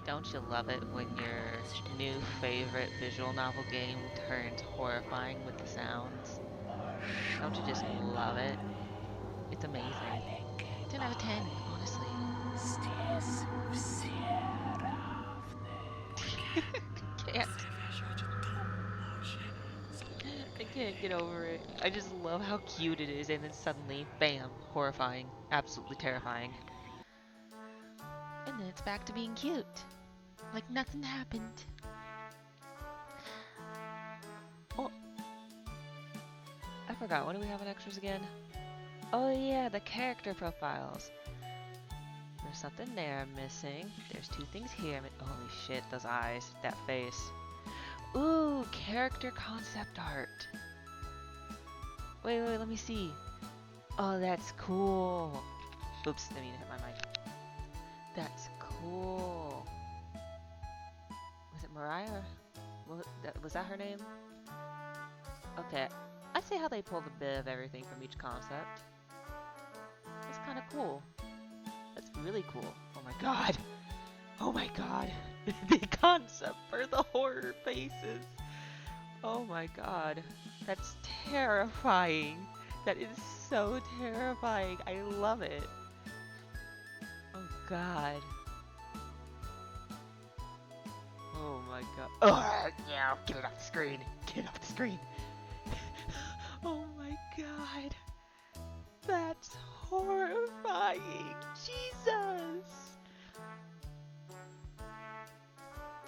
Don't you love it when your new favorite visual novel game turns horrifying with the sounds? Don't you just love it? It's amazing. 10 out of 10, honestly. Can't. I can't get over it. I just love how cute it is, and then suddenly, bam, horrifying. Absolutely terrifying. And then it's back to being cute. Like nothing happened. Oh, I forgot. What do we have in extras again? Oh yeah, the character profiles. There's something there I'm missing. There's two things here. Holy shit, those eyes, that face. Ooh, character concept art. Wait, let me see. Oh, that's cool. Oops, I mean to hit my mic. That's cool. Was it Mariah? Was that her name? Okay, I see how they pulled a bit of everything from each concept. It's kind of cool. That's really cool. Oh my god. Oh my god. The concept for the horror faces. Oh my god. That's terrifying. That is so terrifying. I love it. Oh god. Oh my god. Oh, yeah, get it off the screen. Get it off the screen. Oh my god. That's horrifying. Jesus.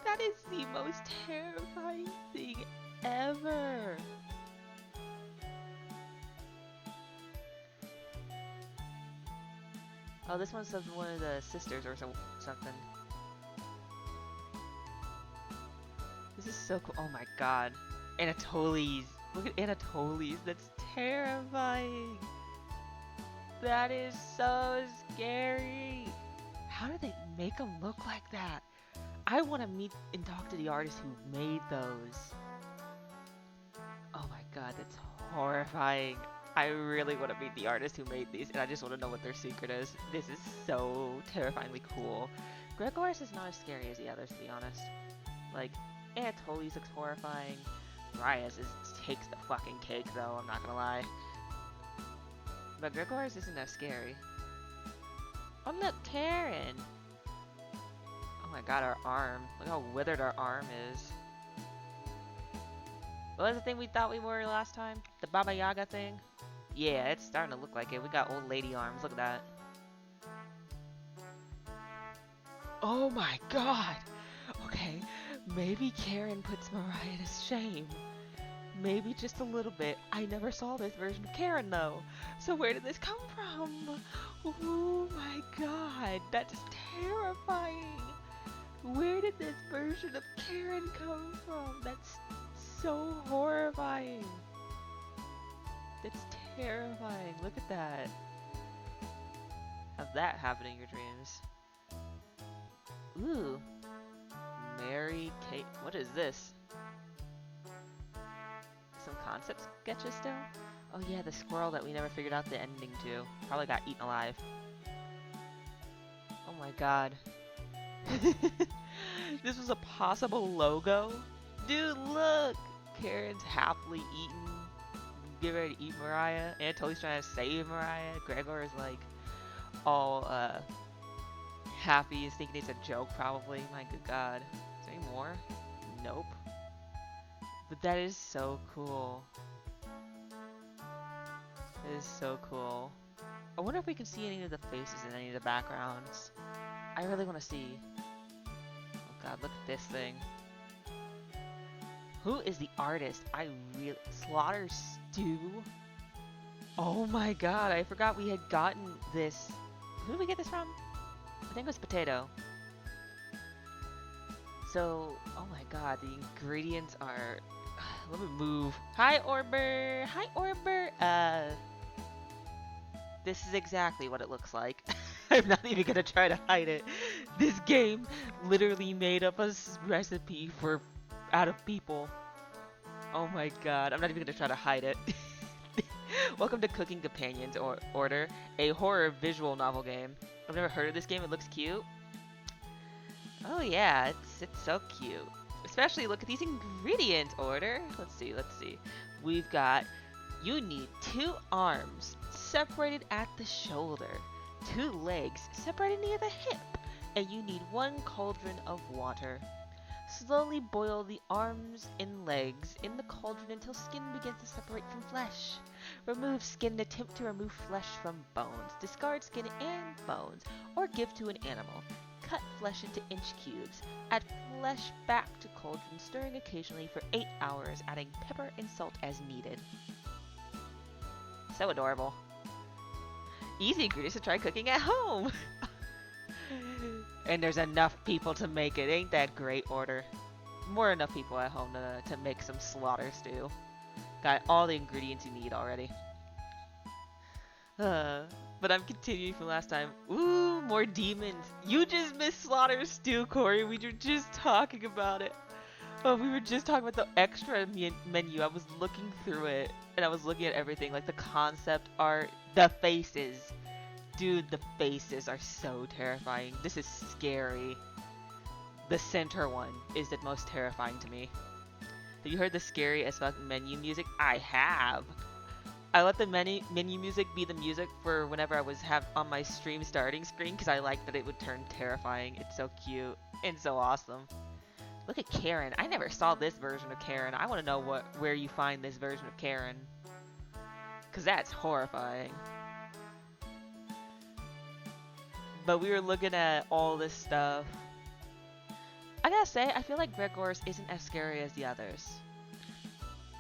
That is the most terrifying thing ever. Oh, this one's of one of the sisters or something. This is so cool. Oh my god. Anatoli's. Look at Anatoli's. That's terrifying. That is so scary. How did they make them look like that? I want to meet and talk to the artist who made those. Oh my god, that's horrifying. I really want to meet the artist who made these, and I just want to know what their secret is. This is so terrifyingly cool. Gregor's is not as scary as the others, to be honest. Like, Anatoly's looks horrifying. Mariah's takes the fucking cake, though, I'm not gonna lie. But Gregor's isn't that scary. Oh, look, Karen! Oh my god, our arm. Look how withered our arm is. What was the thing we thought we were last time? The Baba Yaga thing? Yeah, it's starting to look like it. We got old lady arms. Look at that. Oh my god! Okay, maybe Karen puts Mariah to shame. Maybe just a little bit. I never saw this version of Karen though. So where did this come from? Oh my god, that's terrifying. Where did this version of Karen come from? That's so horrifying. That's terrifying. Look at that. Have that happen in your dreams. Ooh. Mary Kate. What is this? Some concept sketches still? Oh yeah, the squirrel that we never figured out the ending to. Probably got eaten alive. Oh my god. This was a possible logo? Dude, look! Karen's happily eating, get ready to eat Mariah. Anatoly's trying to save Mariah. Gregor is like all happy. He's thinking it's a joke probably. My good god. Is there any more? Nope. But that is so cool. It is so cool. I wonder if we can see any of the faces in any of the backgrounds. I really want to see. Oh god, look at this thing. Who is the artist? I really... Slaughter Stew? Oh my god, I forgot we had gotten this. Who did we get this from? I think it was Potato. So, oh my god, the ingredients are... Let me move. Hi, Orber! Hi, Orber! This is exactly what it looks like. I'm not even gonna try to hide it. This game literally made up a recipe for out of people. Oh my god, I'm not even gonna try to hide it. Welcome to Cooking Companions Order, a horror visual novel game. I've never heard of this game, it looks cute. Oh yeah, it's so cute. Especially look at these ingredients order. Let's see. We've got you need 2 arms separated at the shoulder, 2 legs separated near the hip, and you need 1 cauldron of water. Slowly boil the arms and legs in the cauldron until skin begins to separate from flesh. Remove skin and attempt to remove flesh from bones. Discard skin and bones, or give to an animal. Cut flesh into inch cubes. Add flesh back to cauldron, stirring occasionally for 8 hours, adding pepper and salt as needed. So adorable. Easy ingredients to try cooking at home. And there's enough people to make it. Ain't that great order? More enough people at home to make some slaughter stew. Got all the ingredients you need already. Uh, but I'm continuing from last time. Ooh, more demons. You just missed slaughter stew, Corey. We were just talking about it. Oh, we were just talking about the extra menu. I was looking through it, and I was looking at everything, like the concept art, the faces. Dude, the faces are so terrifying. This is scary. The center one is the most terrifying to me. Have you heard the scary as fuck menu music? I have. I let the menu music be the music for whenever I was on my stream starting screen because I liked that it would turn terrifying. It's so cute and so awesome. Look at Karen. I never saw this version of Karen. I want to know where you find this version of Karen. Because that's horrifying. But we were looking at all this stuff. I gotta say, I feel like Gregor's isn't as scary as the others.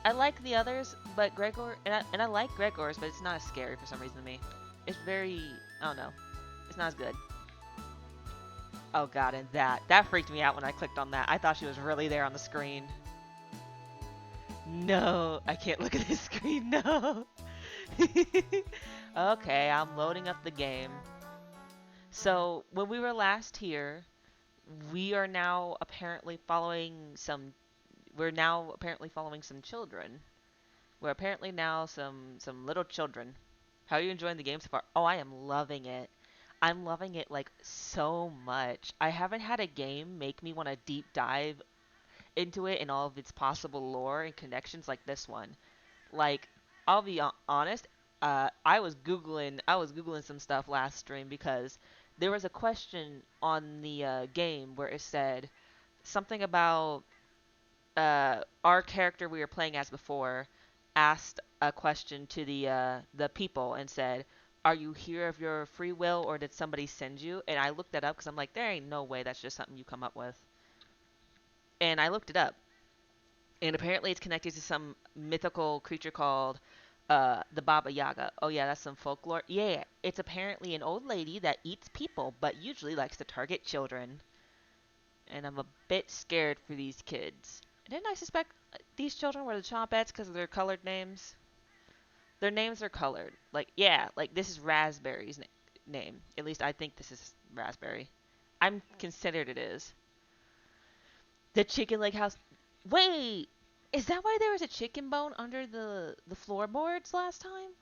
I like the others, but Gregor, and I like Gregor's, but it's not as scary for some reason to me. It's very, I don't know. It's not as good. Oh god, and that freaked me out when I clicked on that. I thought she was really there on the screen. No, I can't look at this screen, no. Okay, I'm loading up the game. So, when we were last here, we are now apparently following some children. We're apparently now some little children. How are you enjoying the game so far? Oh, I am loving it. I'm loving it like so much. I haven't had a game make me want to deep dive into it and all of its possible lore and connections like this one. Like, I'll be honest, I was googling some stuff last stream because there was a question on the game where it said something about our character we were playing as before asked a question to the people and said, "Are you here of your free will, or did somebody send you?" And I looked that up because I'm like, there ain't no way that's just something you come up with. And I looked it up, and apparently it's connected to some mythical creature called the Baba Yaga. Oh yeah, that's some folklore. Yeah, it's apparently an old lady that eats people, but usually likes to target children. And I'm a bit scared for these kids. Didn't I suspect these children were the Chompettes because of their colored names? Their names are colored. Like, yeah, like this is Raspberry's name. At least I think this is Raspberry. I'm considered it is. The chicken leg house. Wait, is that why there was a chicken bone under the floorboards last time?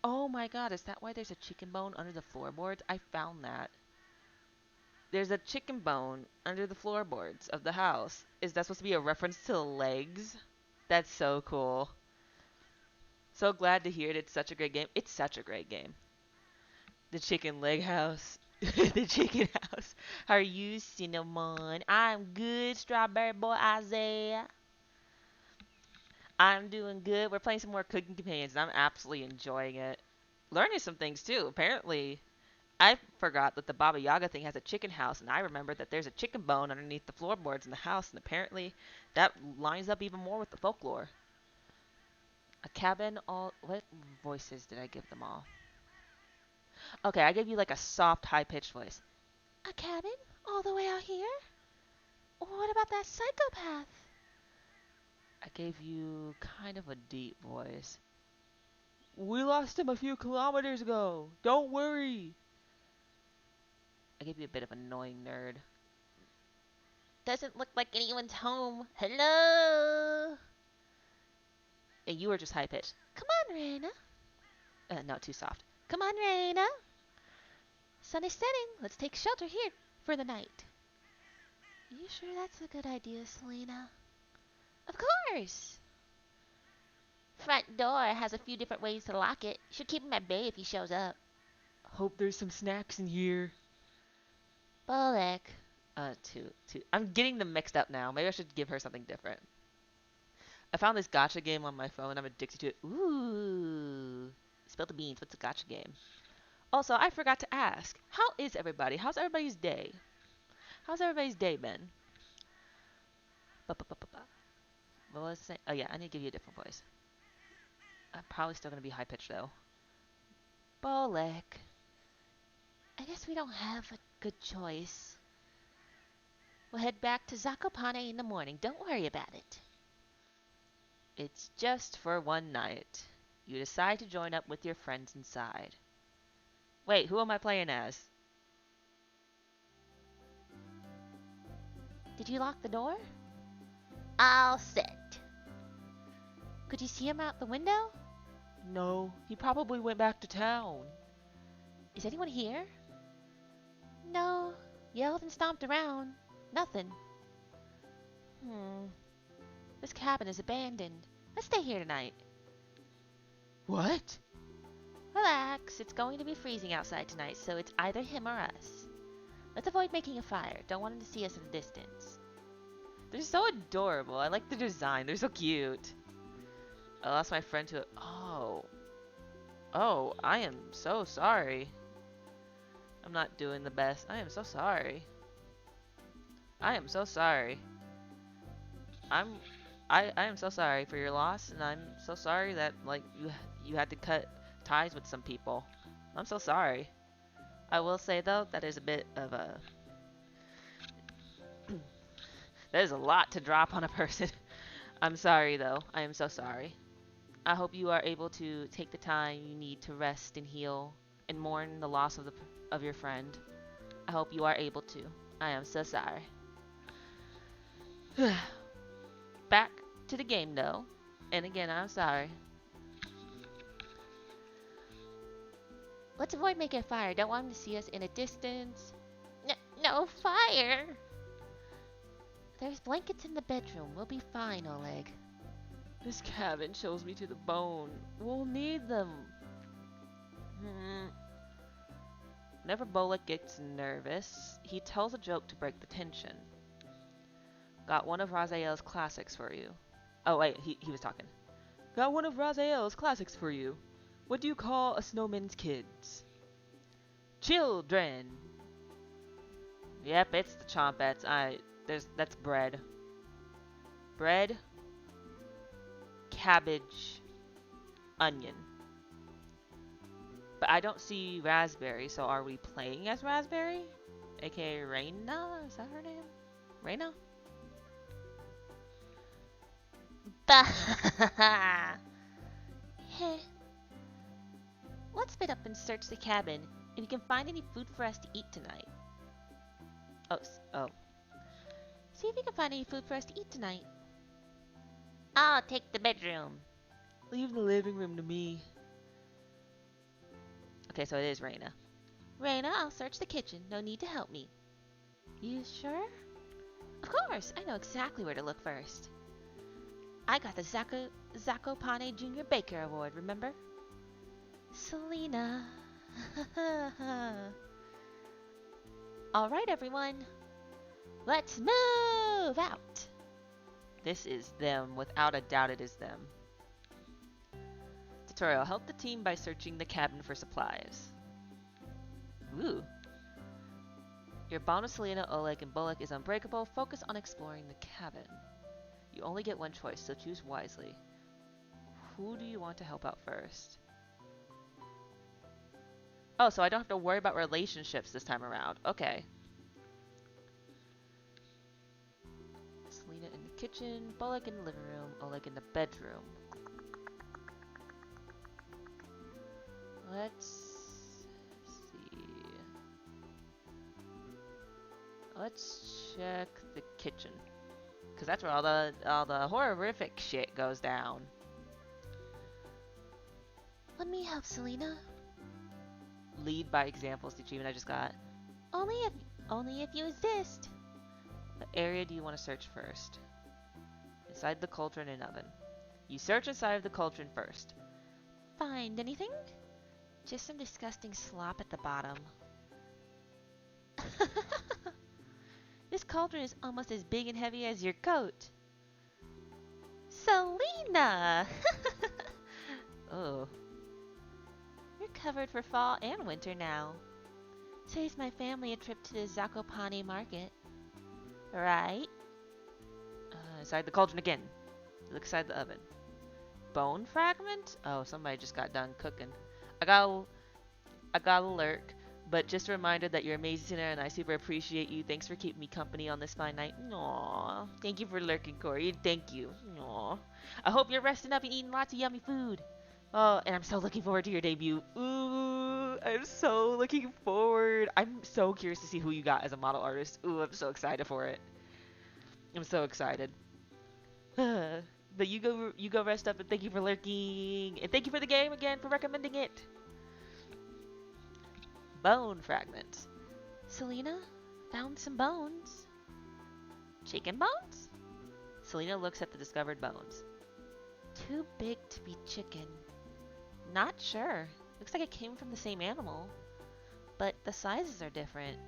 Oh my god, is that why there's a chicken bone under the floorboards? I found that. There's a chicken bone under the floorboards of the house. Is that supposed to be a reference to the legs? That's so cool. So glad to hear it. It's such a great game. It's such a great game. The chicken leg house. The chicken house. How are you, Cinnamon? I'm good, Strawberry Boy Isaiah. I'm doing good. We're playing some more Cooking Companions, and I'm absolutely enjoying it. Learning some things, too. Apparently, I forgot that the Baba Yaga thing has a chicken house, and I remember that there's a chicken bone underneath the floorboards in the house, and apparently that lines up even more with the folklore. A cabin, all. What voices did I give them all? Okay, I gave you like a soft, high pitched voice. A cabin? All the way out here? What about that psychopath? I gave you kind of a deep voice. We lost him a few kilometers ago. Don't worry. I gave you a bit of annoying nerd. Doesn't look like anyone's home. Hello? And you were just high pitched. Come on, Raina. No, too soft. Come on, Raina. Sun is setting. Let's take shelter here. for the night. You sure that's a good idea, Selena? Of course! Front door has a few different ways to lock it. Should keep him at bay if he shows up. Hope there's some snacks in here. Bullock. Two. I'm getting them mixed up now. Maybe I should give her something different. I found this gotcha game on my phone. I'm addicted to it. Ooh. Spill the beans. What's a gotcha game? Also, I forgot to ask. How is everybody? How's everybody's day? How's everybody's day been? Ba-ba-ba-ba-ba. What was I saying? Oh yeah, I need to give you a different voice. I'm probably still going to be high-pitched though. Bullock. I guess we don't have a good choice. We'll head back to Zakopane in the morning. Don't worry about it. It's just for one night. You decide to join up with your friends inside. Wait, who am I playing as? Did you lock the door? All set. Could you see him out the window? No, he probably went back to town. Is anyone here? No. Yelled and stomped around. Nothing. This cabin is abandoned. Let's stay here tonight. What? Relax. It's going to be freezing outside tonight, so it's either him or us. Let's avoid making a fire. Don't want him to see us at a distance. They're so adorable. I like the design. They're so cute. I lost my friend to it. Oh, I am so sorry. I'm not doing the best. I am so sorry. I am so sorry. I am so sorry for your loss, and I'm so sorry that like you had to cut ties with some people. I'm so sorry. I will say though, that is a bit of a that is a lot to drop on a person. I'm sorry though. I am so sorry. I hope you are able to take the time you need to rest and heal and mourn the loss of your friend. I hope you are able to. I am so sorry. Back to the game though. And again, I'm sorry. Let's avoid making a fire. Don't want him to see us in a distance. No fire! There's blankets in the bedroom. We'll be fine, Oleg. This cabin chills me to the bone. We'll need them. Whenever Bullock gets nervous, he tells a joke to break the tension. Got one of Raziel's classics for you. Oh wait, he was talking. Got one of Raziel's classics for you. What do you call a snowman's kids? Children. Yep, it's the chompettes. That's bread. Bread, cabbage, onion. But I don't see Raspberry, so are we playing as Raspberry? AKA Reina? Is that her name? Reina? Bah! Heh. Let's split up and search the cabin if you can find any food for us to eat tonight. Oh. See if you can find any food for us to eat tonight. I'll take the bedroom. Leave the living room to me. Okay, so it is Reina. Reina, I'll search the kitchen. No need to help me. You sure? Of course. I know exactly where to look first. I got the Zakopane Junior Baker Award, remember? Selena. All right, everyone. Let's move out. This is them. Without a doubt, it is them. Tutorial. Help the team by searching the cabin for supplies. Ooh. Your bond with Selena, Oleg, and Bullock is unbreakable. Focus on exploring the cabin. You only get one choice, so choose wisely. Who do you want to help out first? Oh, so I don't have to worry about relationships this time around. Okay. Selena in the kitchen, Bullock in the living room, Oleg in the bedroom. Let's see. Let's check the kitchen, cause that's where all the horrific shit goes down. Let me help, Selena. Lead by example is the achievement I just got. Only if Only if you exist. What area do you want to search first? Inside the cauldron and oven. You search inside of the cauldron first. Find anything? Just some disgusting slop at the bottom. This cauldron is almost as big and heavy as your coat. Selena! Oh, You're covered for fall and winter now. Saves my family a trip to the Zakopane market. Right? inside the cauldron again. Look inside the oven. Bone fragment? Oh, somebody just got done cooking. I got I got a lurk, but just a reminder that you're amazing and I super appreciate you. Thanks for keeping me company on this fine night. Aww. Thank you for lurking, Corey. Thank you. Aww. I hope you're resting up and eating lots of yummy food. Oh, and I'm so looking forward to your debut. Ooh, I'm so looking forward. I'm so curious to see who you got as a model artist. Ooh, I'm so excited for it. I'm so excited. But you go rest up and thank you for lurking. And thank you for the game again for recommending it. Bone fragments. Selena, found some bones. Chicken bones? Selena looks at the discovered bones. Too big to be chicken. Not sure. Looks like it came from the same animal. But the sizes are different.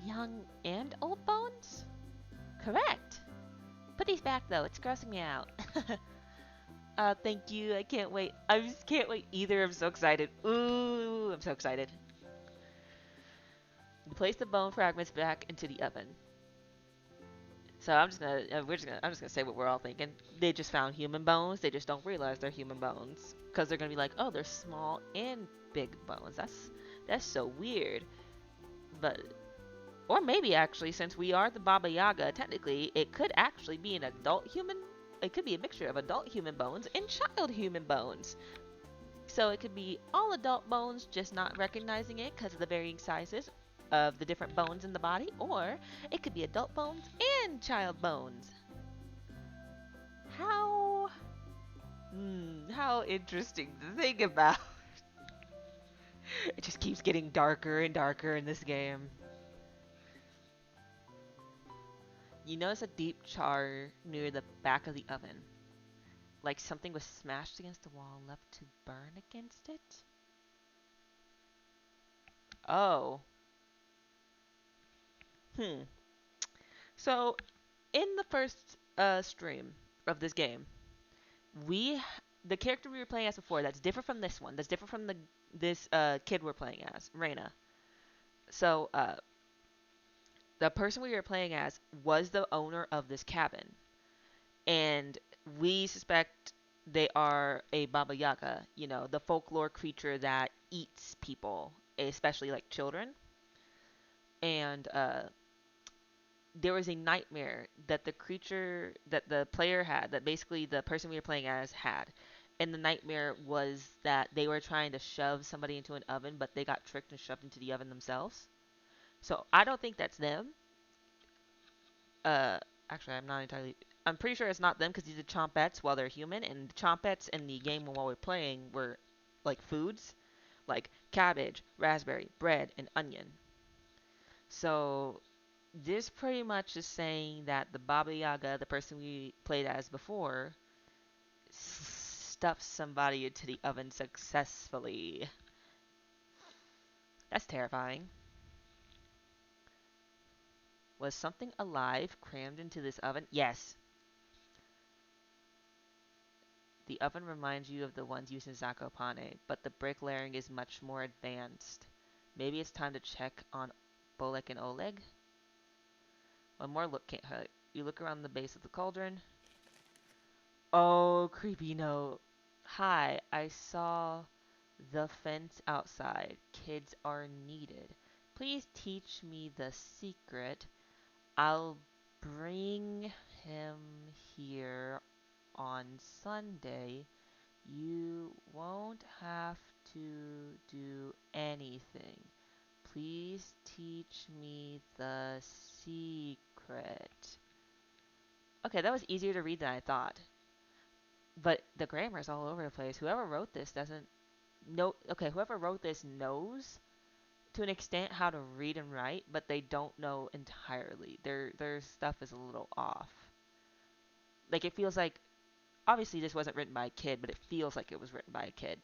Young and old bones? Correct. Put these back though, it's grossing me out. Thank you. I can't wait. I just can't wait either. I'm so excited. Ooh, I'm so excited. You place the bone fragments back into the oven. So I'm just gonna say what we're all thinking. They just found human bones. They just don't realize they're human bones because they're gonna be like, oh, they're small and big bones. That's so weird. But or maybe actually, since we are the Baba Yaga, technically it could actually be an adult human. It could be a mixture of adult human bones and child human bones. So it could be all adult bones, just not recognizing it because of the varying sizes of the different bones in the body, or it could be adult bones and child bones. How how interesting to think about. It just keeps getting darker and darker in this game. You notice a deep char near the back of the oven. Like something was smashed against the wall and left to burn against it? Oh. Hmm. So, in the first stream of this game, we the character we were playing as before that's different from this one. That's different from the this kid we're playing as, Reina. So, the person we were playing as was the owner of this cabin, and we suspect they are a Baba Yaga, you know, the folklore creature that eats people, especially like children. And there was a nightmare that the creature that the player had, that basically the person we were playing as had. And the nightmare was that they were trying to shove somebody into an oven, but they got tricked and shoved into the oven themselves. So I don't think that's them. Uh, actually, I'm not entirely. I'm pretty sure it's not them because these are chompettes while they're human, and the chompettes in the game while we're playing were like foods, like cabbage, raspberry, bread, and onion. So this pretty much is saying that the Baba Yaga, the person we played as before, stuffed somebody into the oven successfully. That's terrifying. Was something alive crammed into this oven? Yes. The oven reminds you of the ones used in Zakopane, but the bricklaying is much more advanced. Maybe it's time to check on Bolek and Oleg? One more look can't hurt. You look around the base of the cauldron. Oh, creepy note. Hi, I saw the fence outside. Kids are needed. Please teach me the secret. I'll bring him here on Sunday. You won't have to do anything. Please teach me the secret. Okay, that was easier to read than I thought. But the grammar is all over the place. Whoever wrote this doesn't know. Okay, whoever wrote this knows to an extent how to read and write, but they don't know entirely. Their stuff is a little off. Like it feels like obviously this wasn't written by a kid, but it feels like it was written by a kid.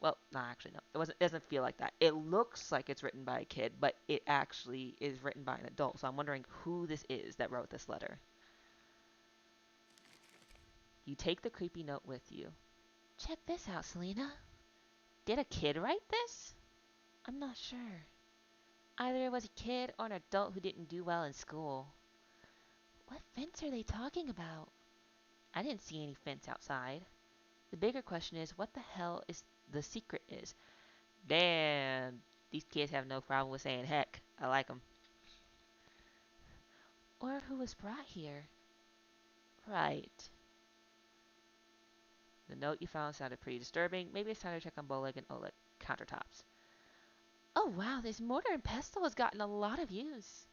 Well, no, actually no. It wasn't. It doesn't feel like that. It looks like it's written by a kid, but it actually is written by an adult. So I'm wondering who this is that wrote this letter. You take the creepy note with you. Check this out, Selena. Did a kid write this? I'm not sure. Either it was a kid or an adult who didn't do well in school. What fence are they talking about? I didn't see any fence outside. The bigger question is what the hell is the secret is. Damn, these kids have no problem with saying heck. I like them. Or who was brought here? Right. The note you found sounded pretty disturbing. Maybe it's time to check on Boleg and Oleg countertops. Oh wow, this mortar and pestle has gotten a lot of use.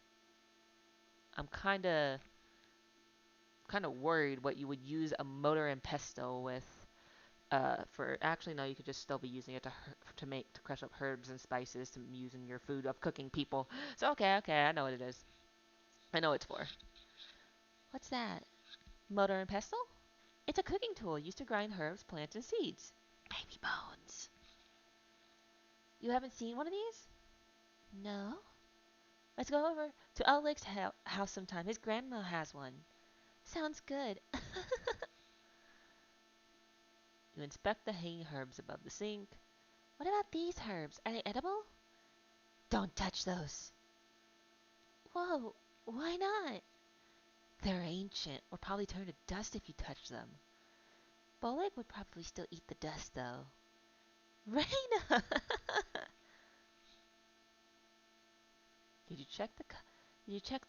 I'm kind of worried what you would use a mortar and pestle with. For actually no, you could just still be using it to crush up herbs and spices to use in your food of cooking people. So okay, I know what it is. I know what it's for. What's that? Mortar and pestle? It's a cooking tool used to grind herbs, plants, and seeds. Baby bones. You haven't seen one of these? No? Let's go over to Oleg's house sometime. His grandma has one. Sounds good. You inspect the hanging herbs above the sink. What about these herbs? Are they edible? Don't touch those. Whoa, why not? They're ancient. Will probably turn to dust if you touch them. Boleg would probably still eat the dust, though. Raina! Did you check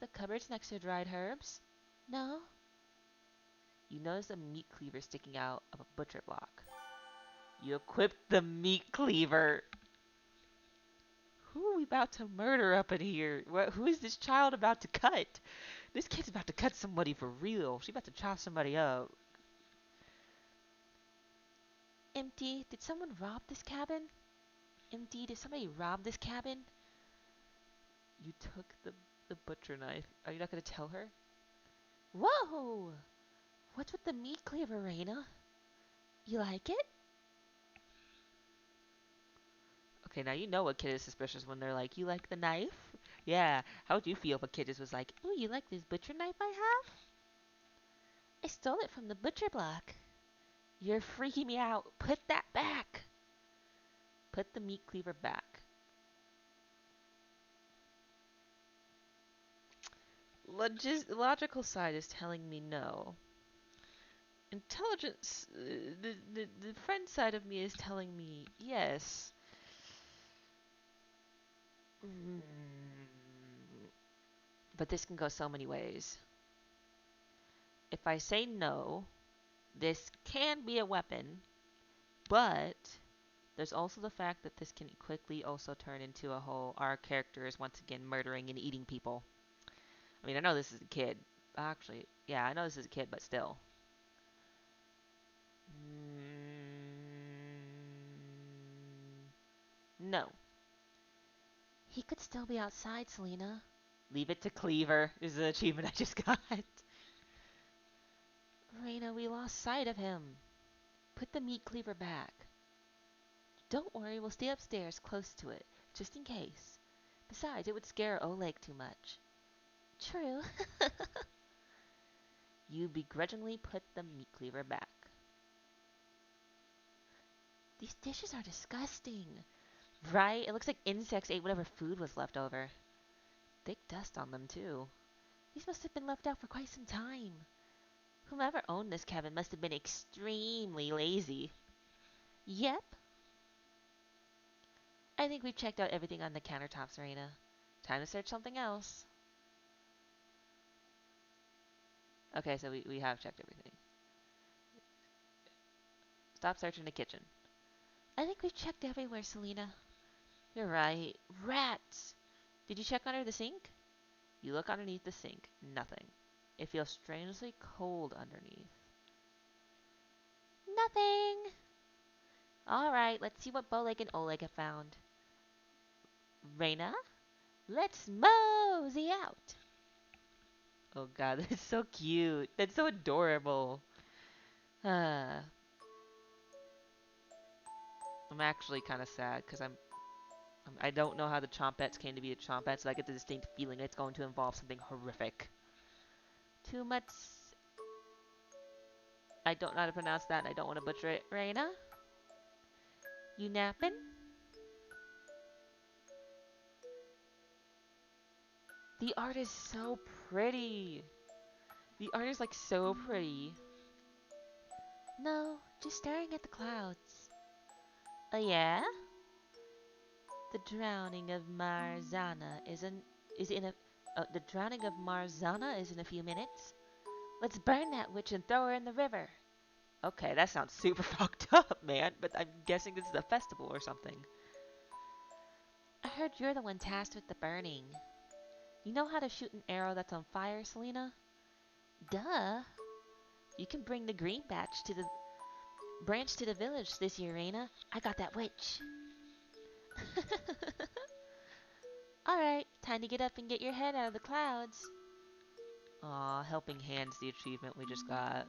the cupboards next to dried herbs? No? You notice a meat cleaver sticking out of a butcher block. You equipped the meat cleaver. Who are we about to murder up in here? Who is this child about to cut? This kid's about to cut somebody for real. She's about to chop somebody up. Empty, did someone rob this cabin? Empty, did somebody rob this cabin? You took the butcher knife. Are you not going to tell her? Whoa! What's with the meat cleaver, Raina? You like it? Okay, now you know a kid is suspicious when they're like, you like the knife? Yeah. How would you feel if a kid just was like, ooh, you like this butcher knife I have? I stole it from the butcher block. You're freaking me out. Put that back. Put the meat cleaver back. Logical side is telling me no. Intelligence, the friend side of me is telling me yes. Mm. But this can go so many ways. If I say no, this can be a weapon, but there's also the fact that this can quickly also turn into a whole our character is once again murdering and eating people. I mean, I know this is a kid. Actually, yeah, I know this is a kid, but still. No. He could still be outside, Selena. Leave it to Cleaver is the achievement I just got. Raina, we lost sight of him. Put the meat cleaver back. Don't worry, we'll stay upstairs close to it, just in case. Besides, it would scare Oleg too much. True. You begrudgingly put the meat cleaver back. These dishes are disgusting. Right? It looks like insects ate whatever food was left over. Thick dust on them, too. These must have been left out for quite some time. Whomever owned this cabin must have been extremely lazy. Yep. I think we've checked out everything on the countertops, Raina. Time to search something else. Okay, so we have checked everything. Stop searching the kitchen. I think we've checked everywhere, Selena. You're right. Rats! Did you check under the sink? You look underneath the sink. Nothing. It feels strangely cold underneath. Nothing! Alright, let's see what Boleg and Oleg have found. Reina, let's mosey out. Oh god, that's so cute. That's so adorable. I'm actually kind of sad because I don't know how the Chompettes came to be a Chompette, so I get the distinct feeling it's going to involve something horrific. Too much. I don't know how to pronounce that, and I don't want to butcher it. Reina, you napping? The art is so pretty. The art is like so pretty. No, just staring at the clouds. Oh yeah? The drowning of Marzana is in a the drowning of Marzana is in a few minutes. Let's burn that witch and throw her in the river. Okay, that sounds super fucked up, man, but I'm guessing this is a festival or something. I heard you're the one tasked with the burning. You know how to shoot an arrow that's on fire, Selena? Duh. You can bring the green branch to the village this year, Reina. I got that witch. Alright, time to get up and get your head out of the clouds. Aw, helping hands the achievement we just got.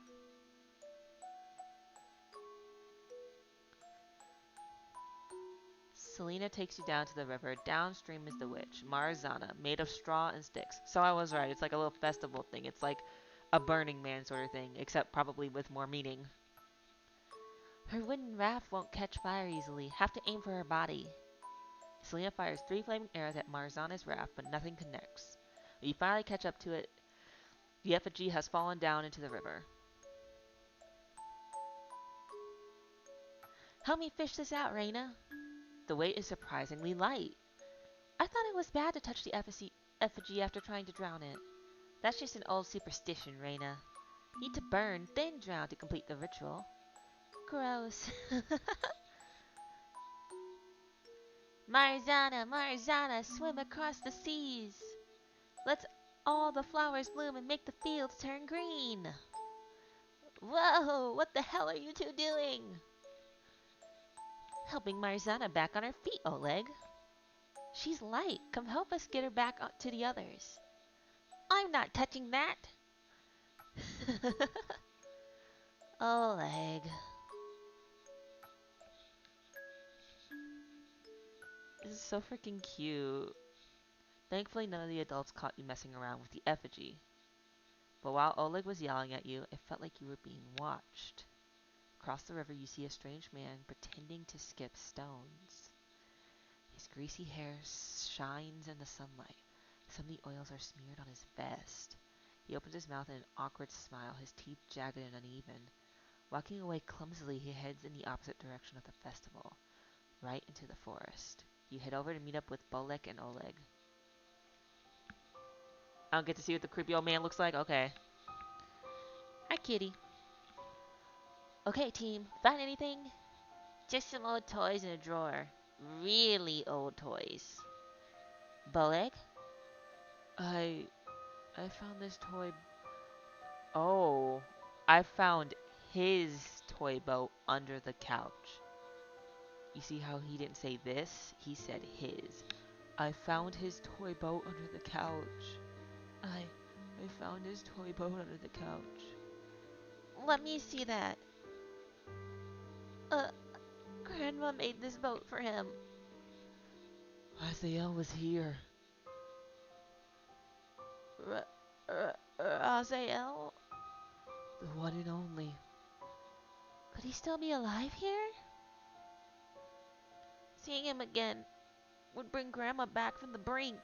Selena takes you down to the river. Downstream is the witch, Marzana, made of straw and sticks. So I was right. It's like a little festival thing. It's like a Burning Man sort of thing, except probably with more meaning. Her wooden raft won't catch fire easily. Have to aim for her body. Selena fires 3 flaming arrows at Marzana's raft, but nothing connects. When you finally catch up to it, the effigy has fallen down into the river. Help me fish this out, Reina. The weight is surprisingly light. I thought it was bad to touch the effigy after trying to drown it. That's just an old superstition, Reina. Need to burn, then drown to complete the ritual. Gross. Marzana, Marzana, swim across the seas. Let's all the flowers bloom and make the fields turn green. Whoa, what the hell are you two doing? Helping Marzana back on her feet, Oleg. She's light. Come help us get her back to the others. I'm not touching that. Oleg. This is so freaking cute. Thankfully, none of the adults caught you messing around with the effigy. But while Oleg was yelling at you, it felt like you were being watched. Across the river, you see a strange man pretending to skip stones. His greasy hair shines in the sunlight. Some of the oils are smeared on his vest. He opens his mouth in an awkward smile, his teeth jagged and uneven. Walking away clumsily, he heads in the opposite direction of the festival, right into the forest. You head over to meet up with Bolek and Oleg. I don't get to see what the creepy old man looks like? Okay. Hi, kitty. Okay, team. Find anything? Just some old toys in a drawer. Really old toys. Bolek? I found this toy. Oh, I found his toy boat under the couch. You see how he didn't say this? He said his. I found his toy boat under the couch. I found his toy boat under the couch. Let me see that. Uh, Grandma made this boat for him. Raphael was here. Raziel? The one and only. Could he still be alive here? Seeing him again would bring Grandma back from the brink.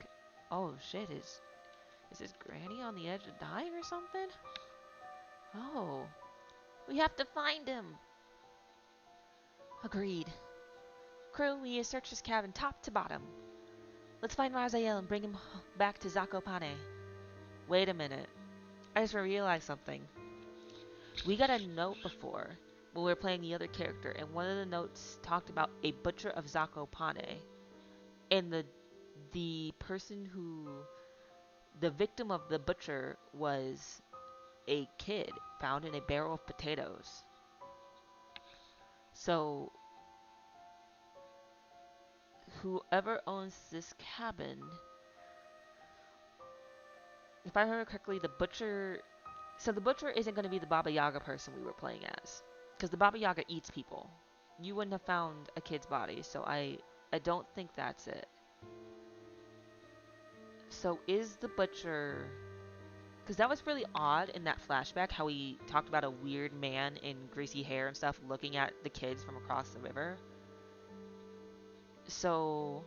Oh shit, is his granny on the edge of dying or something? Oh. We have to find him. Agreed. Crew, we need to search this cabin top to bottom. Let's find Raziel and bring him back to Zakopane. Wait a minute. I just realized something. We got a note before when we were playing the other character, and one of the notes talked about a butcher of Zakopane. And the person who the victim of the butcher was a kid found in a barrel of potatoes. So whoever owns this cabin, if I remember correctly, the butcher. So the butcher isn't going to be the Baba Yaga person we were playing as, because the Baba Yaga eats people. You wouldn't have found a kid's body, so I don't think that's it. So is the butcher? Because that was really odd in that flashback how he talked about a weird man in greasy hair and stuff looking at the kids from across the river. So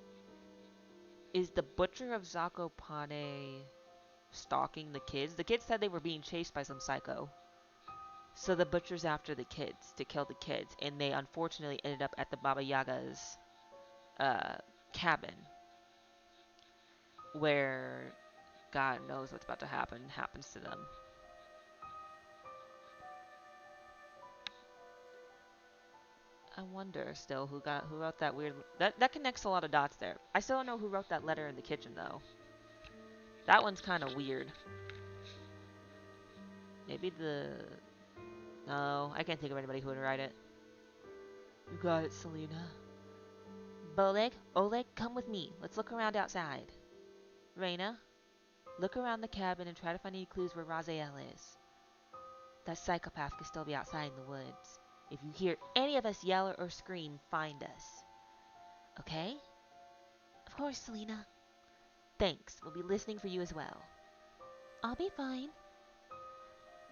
is the butcher of Zakopane stalking the kids? The kids said they were being chased by some psycho. So the butcher's after the kids to kill the kids, and they unfortunately ended up at the Baba Yaga's uh, cabin, where God knows what's about to happens to them. I wonder still who wrote that weird that connects a lot of dots there. I still don't know who wrote that letter in the kitchen though. That one's kind of weird. Maybe the no, I can't think of anybody who would write it. You got it, Selena. Boleg, Oleg, come with me. Let's look around outside. Reyna, look around the cabin and try to find any clues where Raziel is. That psychopath could still be outside in the woods. If you hear any of us yell or scream, find us. Okay? Of course, Selena. Thanks. We'll be listening for you as well. I'll be fine.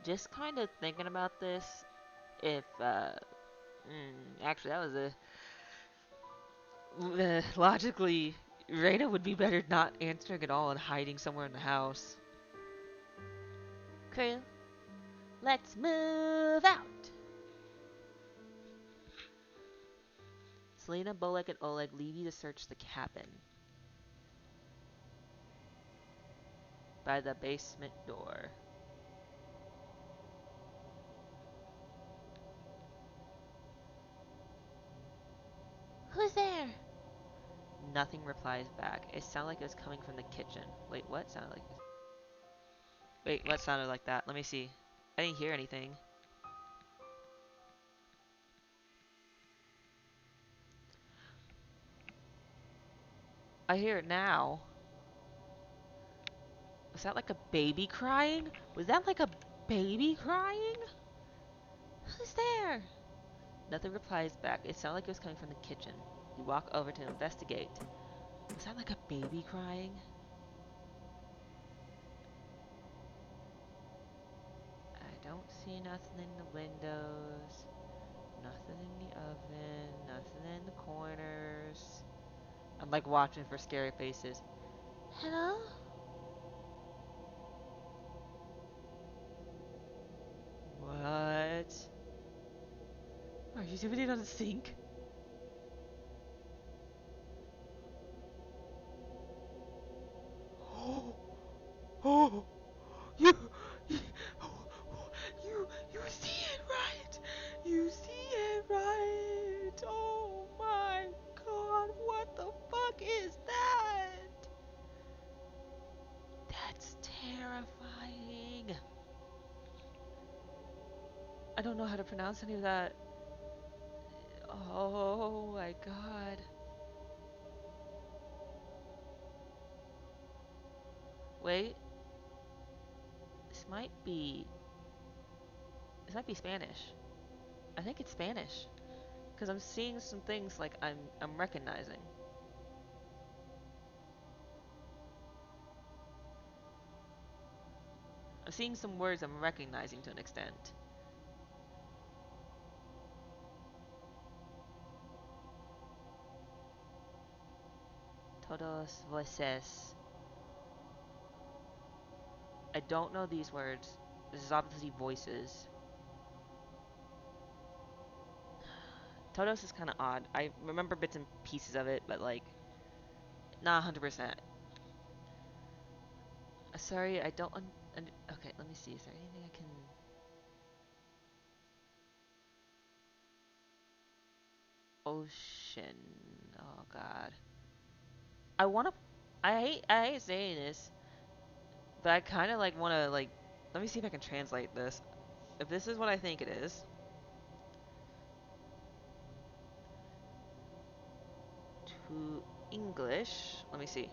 Just kind of thinking about this. If actually that was logically, Reyna would be better not answering at all and hiding somewhere in the house. Crew, let's move out. Selena, Bolek, and Oleg leave you to search the cabin by the basement door. Who's there? Nothing replies back. It sounded like it was coming from the kitchen. Wait, what sounded like? Wait, what sounded like that? Let me see. I didn't hear anything. I hear it now. Was that like a baby crying? Was that like a baby crying? Who's there? Nothing replies back. It sounded like it was coming from the kitchen. You walk over to investigate. Was that like a baby crying? I don't see nothing in the windows. Nothing in the oven. Nothing in the corners. I'm like watching for scary faces. Hello? What? Are you doing it on the sink? Oh, oh, you, you, you see it right? You see it right? Oh my God! What the fuck is that? That's terrifying. I don't know how to pronounce any of that. Oh my God. Wait, this might be this might be Spanish. I think it's Spanish because I'm seeing some things like I'm recognizing. I'm seeing some words I'm recognizing to an extent. Todos voces. I don't know these words. This is obviously voices. Todos is kind of odd. I remember bits and pieces of it, but like, not 100%. Sorry, I don't. Okay, let me see. Is there anything I can? Ocean. Oh God. I wanna. I hate saying this, but I kind of like wanna like. Let me see if I can translate this. If this is what I think it is, to English. Let me see.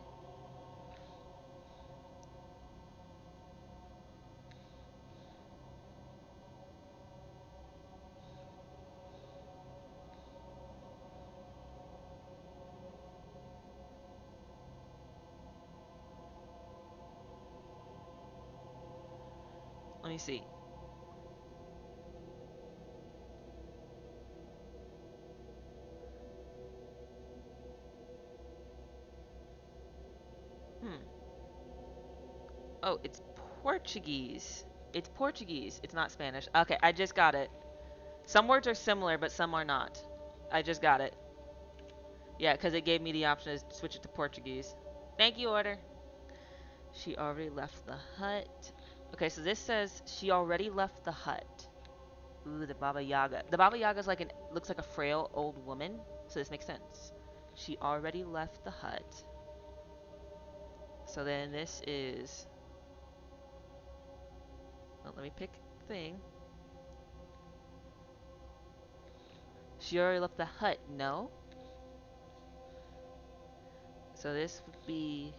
Let me see. Hmm. Oh, it's Portuguese. It's Portuguese. It's not Spanish. Okay, I just got it. Some words are similar, but some are not. I just got it. Yeah, because it gave me the option to switch it to Portuguese. Thank you, order. She already left the hut. Okay, so this says she already left the hut. Ooh, the Baba Yaga. The Baba Yaga is like looks like a frail old woman, so this makes sense. She already left the hut. So then this is. Well, let me pick thing. She already left the hut. No. So this would be.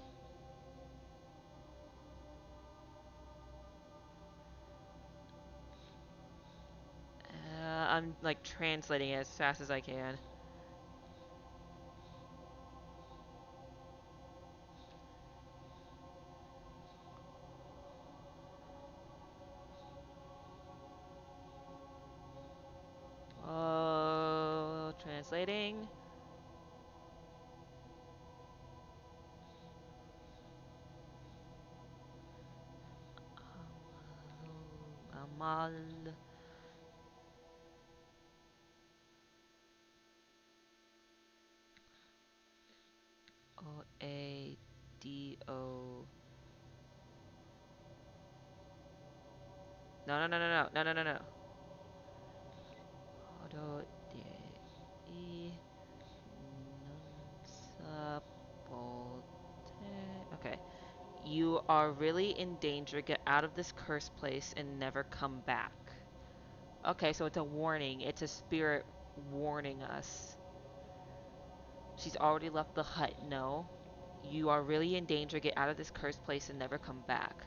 I'm like translating it as fast as I can. Oh, translating. Amal. O-A-D-O. No, no, no, no, no, no, no, no, no. Odo de e non sapote. Okay. You are really in danger. Get out of this cursed place and never come back. Okay, so it's a warning. It's a spirit warning us. She's already left the hut. No. You are really in danger. Get out of this cursed place and never come back.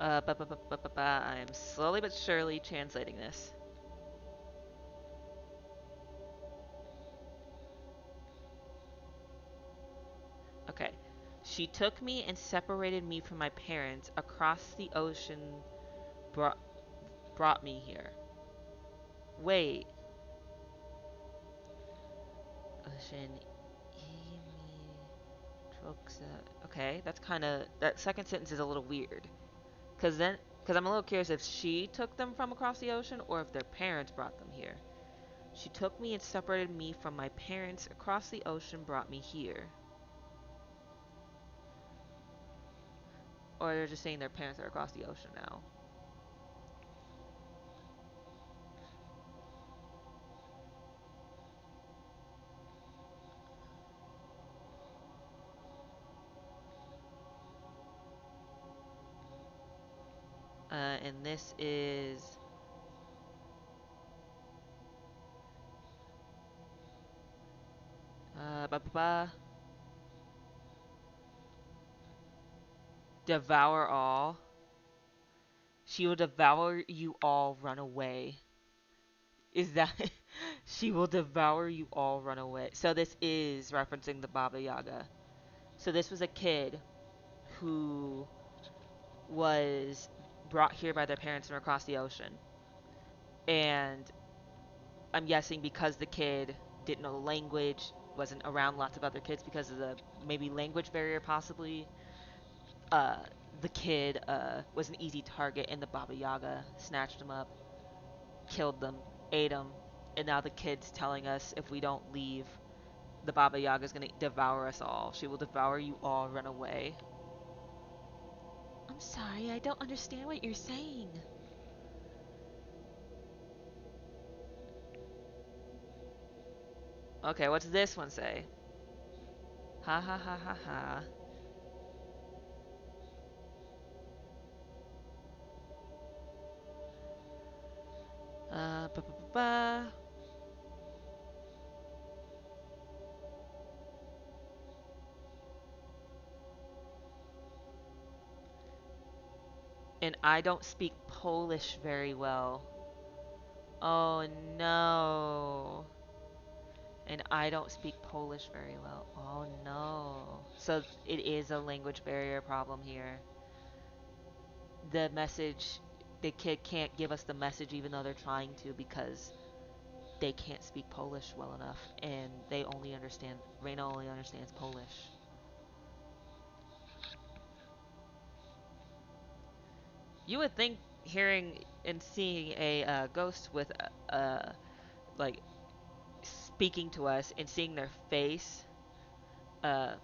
Uh, bu- bu- bu- I'm slowly but surely translating this. Okay. She took me and separated me from my parents across the ocean, brought, brought me here. Wait. Ocean. Okay, that's kind of. That second sentence is a little weird. Because I'm a little curious if she took them from across the ocean or if their parents brought them here. She took me and separated me from my parents across the ocean, brought me here. Or they're just saying their parents are across the ocean now. And this is. Ba ba ba. Devour all. She will devour you all, run away. Is that. She will devour you all, run away. So this is referencing the Baba Yaga. So this was a kid who was brought here by their parents from across the ocean. And I'm guessing because the kid didn't know the language, wasn't around lots of other kids because of the maybe language barrier, possibly. Uh, the kid was an easy target, and the Baba Yaga snatched him up, killed them, ate them, and now the kid's telling us if we don't leave, the Baba Yaga is gonna devour us all. She will devour you all. Run away. I'm sorry, I don't understand what you're saying. Okay, what's this one say? Ha ha ha ha ha. Ba ba ba ba. And I don't speak Polish very well. Oh no. And I don't speak Polish very well. Oh no. So it is a language barrier problem here. The message, the kid can't give us the message even though they're trying to because they can't speak Polish well enough and Reina only understands Polish. You would think hearing and seeing a ghost with like speaking to us and seeing their face uh,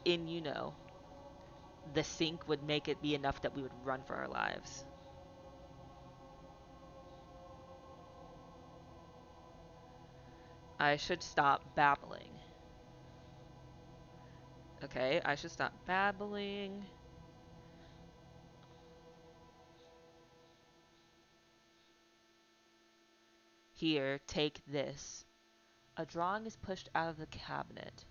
in the sync would make it be enough that we would run for our lives. I should stop babbling. Okay, I should stop babbling. Here, take this. A drawing is pushed out of the cabinet.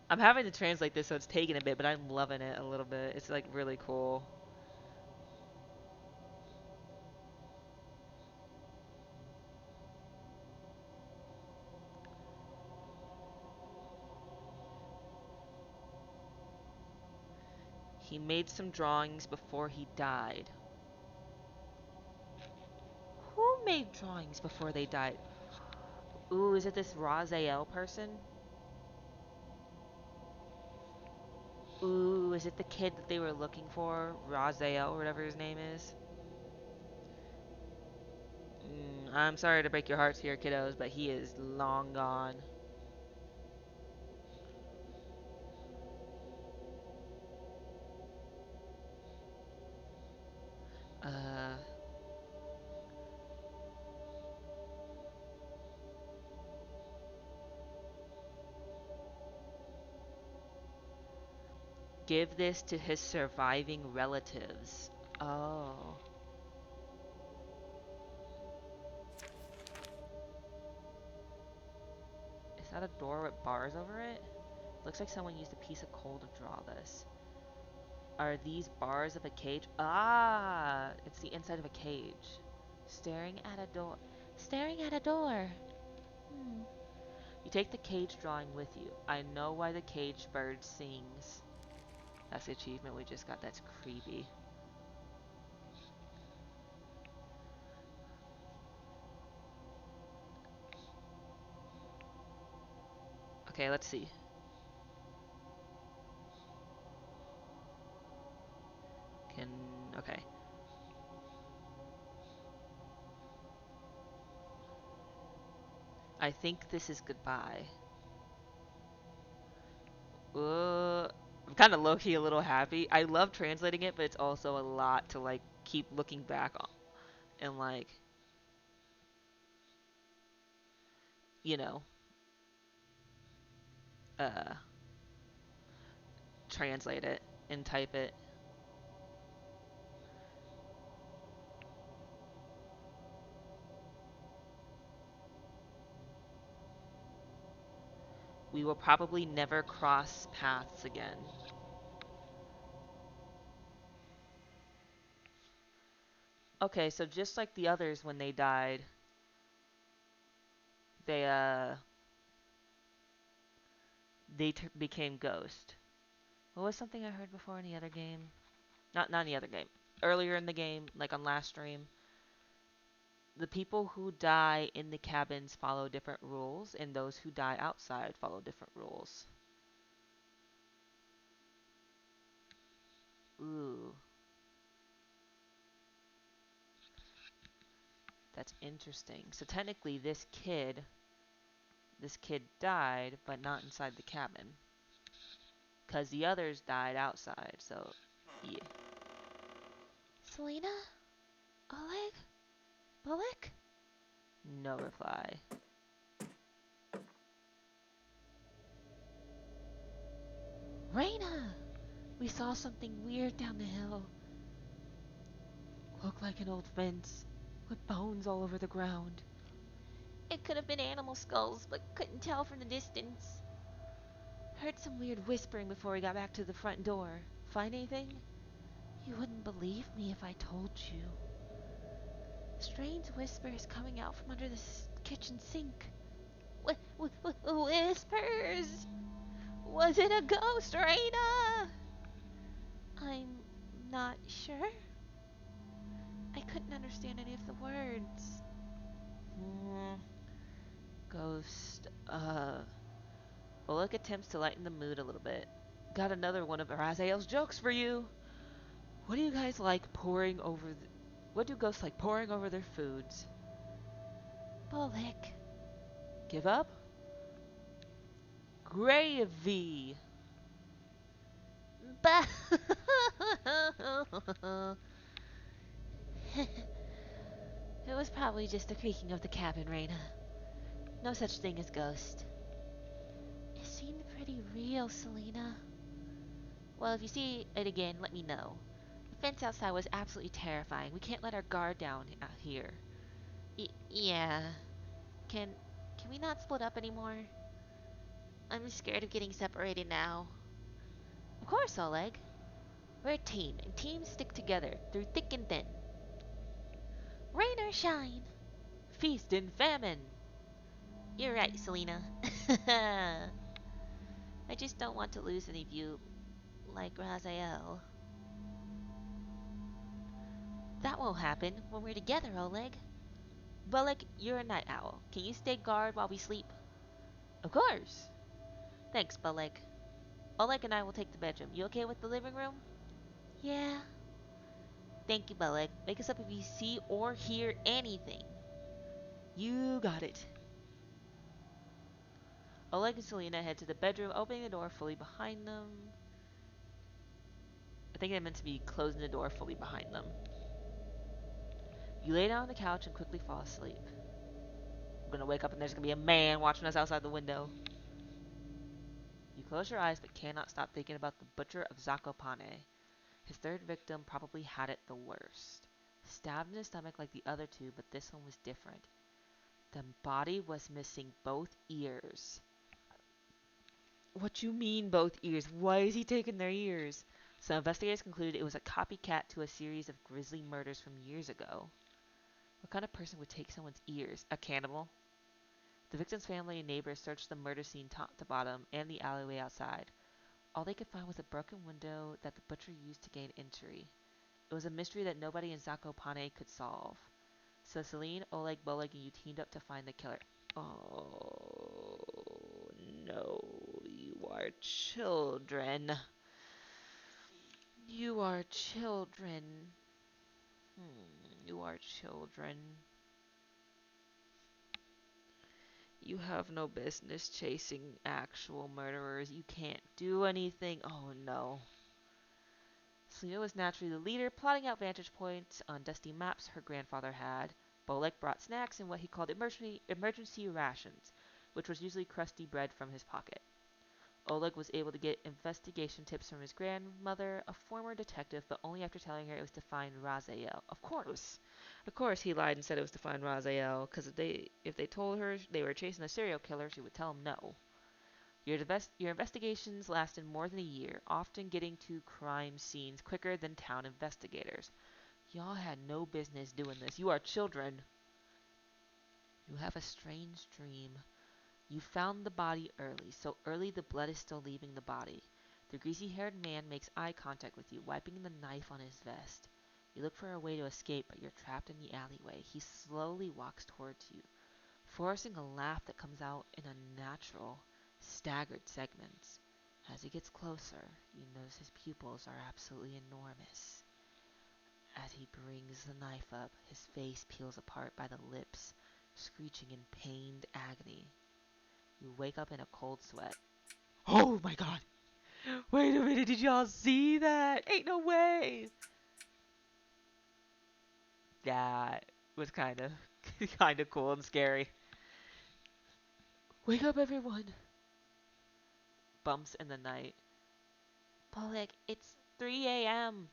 I'm having to translate this, so it's taking a bit, but I'm loving it a little bit. It's like really cool. He made some drawings before he died. Who made drawings before they died? Ooh, is it this Raziel person? Ooh, is it the kid that they were looking for? Raziel, or whatever his name is? I'm sorry to break your hearts here, kiddos, but he is long gone. Uh, give this to his surviving relatives. Oh. Is that a door with bars over it? Looks like someone used a piece of coal to draw this. Are these bars of a cage? Ah, it's the inside of a cage. Staring at a door. Staring at a door. Hmm. You take the cage drawing with you. I know why the caged bird sings. That's the achievement we just got. That's creepy. Okay, let's see. Can... Okay. I think this is goodbye. I'm kind of low-key a little happy. I love translating it, but it's also a lot to, like, keep looking back on and, like, you know, uh, translate it and type it. We will probably never cross paths again. Okay, so just like the others when they died, they became ghost. What was something I heard before in the other game? Not in the other game. Earlier in the game, like on last stream, the people who die in the cabins follow different rules, and those who die outside follow different rules. Ooh, that's interesting. So technically, this kid died, but not inside the cabin, because the others died outside. So, yeah. Selena? Oleg? Bullock? No reply. We saw something weird down the hill. Looked like an old fence, with bones all over the ground. It could have been animal skulls, but couldn't tell from the distance. Heard some weird whispering before we got back to the front door. Find anything? You wouldn't believe me if I told you. Strange whispers coming out from under the kitchen sink. Whispers! Was it a ghost, Raina? I'm not sure. I couldn't understand any of the words. Hmm. Ghost. Bullock attempts to lighten the mood a little bit. Got another one of Raziel's jokes for you. What do you guys like pouring over what do ghosts like pouring over their foods? Bullock. Give up? Gravy. Bah! It was probably just the creaking of the cabin, Raina. No such thing as ghost. It seemed pretty real, Selena. Well, if you see it again, let me know. The fence outside was absolutely terrifying. We can't let our guard down out here. Yeah. Can can we not split up anymore? I'm scared of getting separated now. Of course, Oleg. We're a team, and teams stick together through thick and thin. Rain or shine. Feast and famine. You're right, Selena. I just don't want to lose any of you, like Raziel. That won't happen when we're together, Oleg. Bullock, you're a night owl. Can you stay guard while we sleep? Of course. Thanks, Bullock. Oleg and I will take the bedroom. You okay with the living room? Yeah. Thank you, Bullock. Wake us up if you see or hear anything. You got it. Oleg and Selena head to the bedroom, opening the door fully behind them. I think they meant to be closing the door fully behind them. You lay down on the couch and quickly fall asleep. We're gonna wake up and there's gonna be a man watching us outside the window. You close your eyes but cannot stop thinking about the butcher of Zakopane. His third victim probably had it the worst. Stabbed in his stomach like the other two, but this one was different. The body was missing both ears. What you mean both ears? Why is he taking their ears? So investigators concluded it was a copycat to a series of grisly murders from years ago. What kind of person would take someone's ears? A cannibal? The victim's family and neighbors searched the murder scene top to bottom and the alleyway outside. All they could find was a broken window that the butcher used to gain entry. It was a mystery that nobody in Zakopane could solve. So Celine, Oleg, Boleg, and you teamed up to find the killer. Oh no, you are children. You are children. You are children. You have no business chasing actual murderers. You can't do anything. Oh no. Selena was naturally the leader, plotting out vantage points on dusty maps her grandfather had. Bolek brought snacks and what he called emergency rations, which was usually crusty bread from his pocket. Oleg was able to get investigation tips from his grandmother, a former detective, but only after telling her it was to find Raziel. Of course. Of course he lied and said it was to find Raziel, because if they told her they were chasing a serial killer, she would tell him no. Your investigations lasted more than a year, often getting to crime scenes quicker than town investigators. Y'all had no business doing this. You are children. You have a strange dream. You found the body early, so early the blood is still leaving the body. The greasy-haired man makes eye contact with you, wiping the knife on his vest. You look for a way to escape, but you're trapped in the alleyway. He slowly walks towards you, forcing a laugh that comes out in unnatural, staggered segments. As he gets closer, you notice his pupils are absolutely enormous. As he brings the knife up, his face peels apart by the lips, screeching in pained agony. You wake up in a cold sweat. Oh my god! Wait a minute, did y'all see that? Ain't no way! That was kinda cool and scary. Wake up everyone! Bumps in the night. Pollock, it's 3 a.m.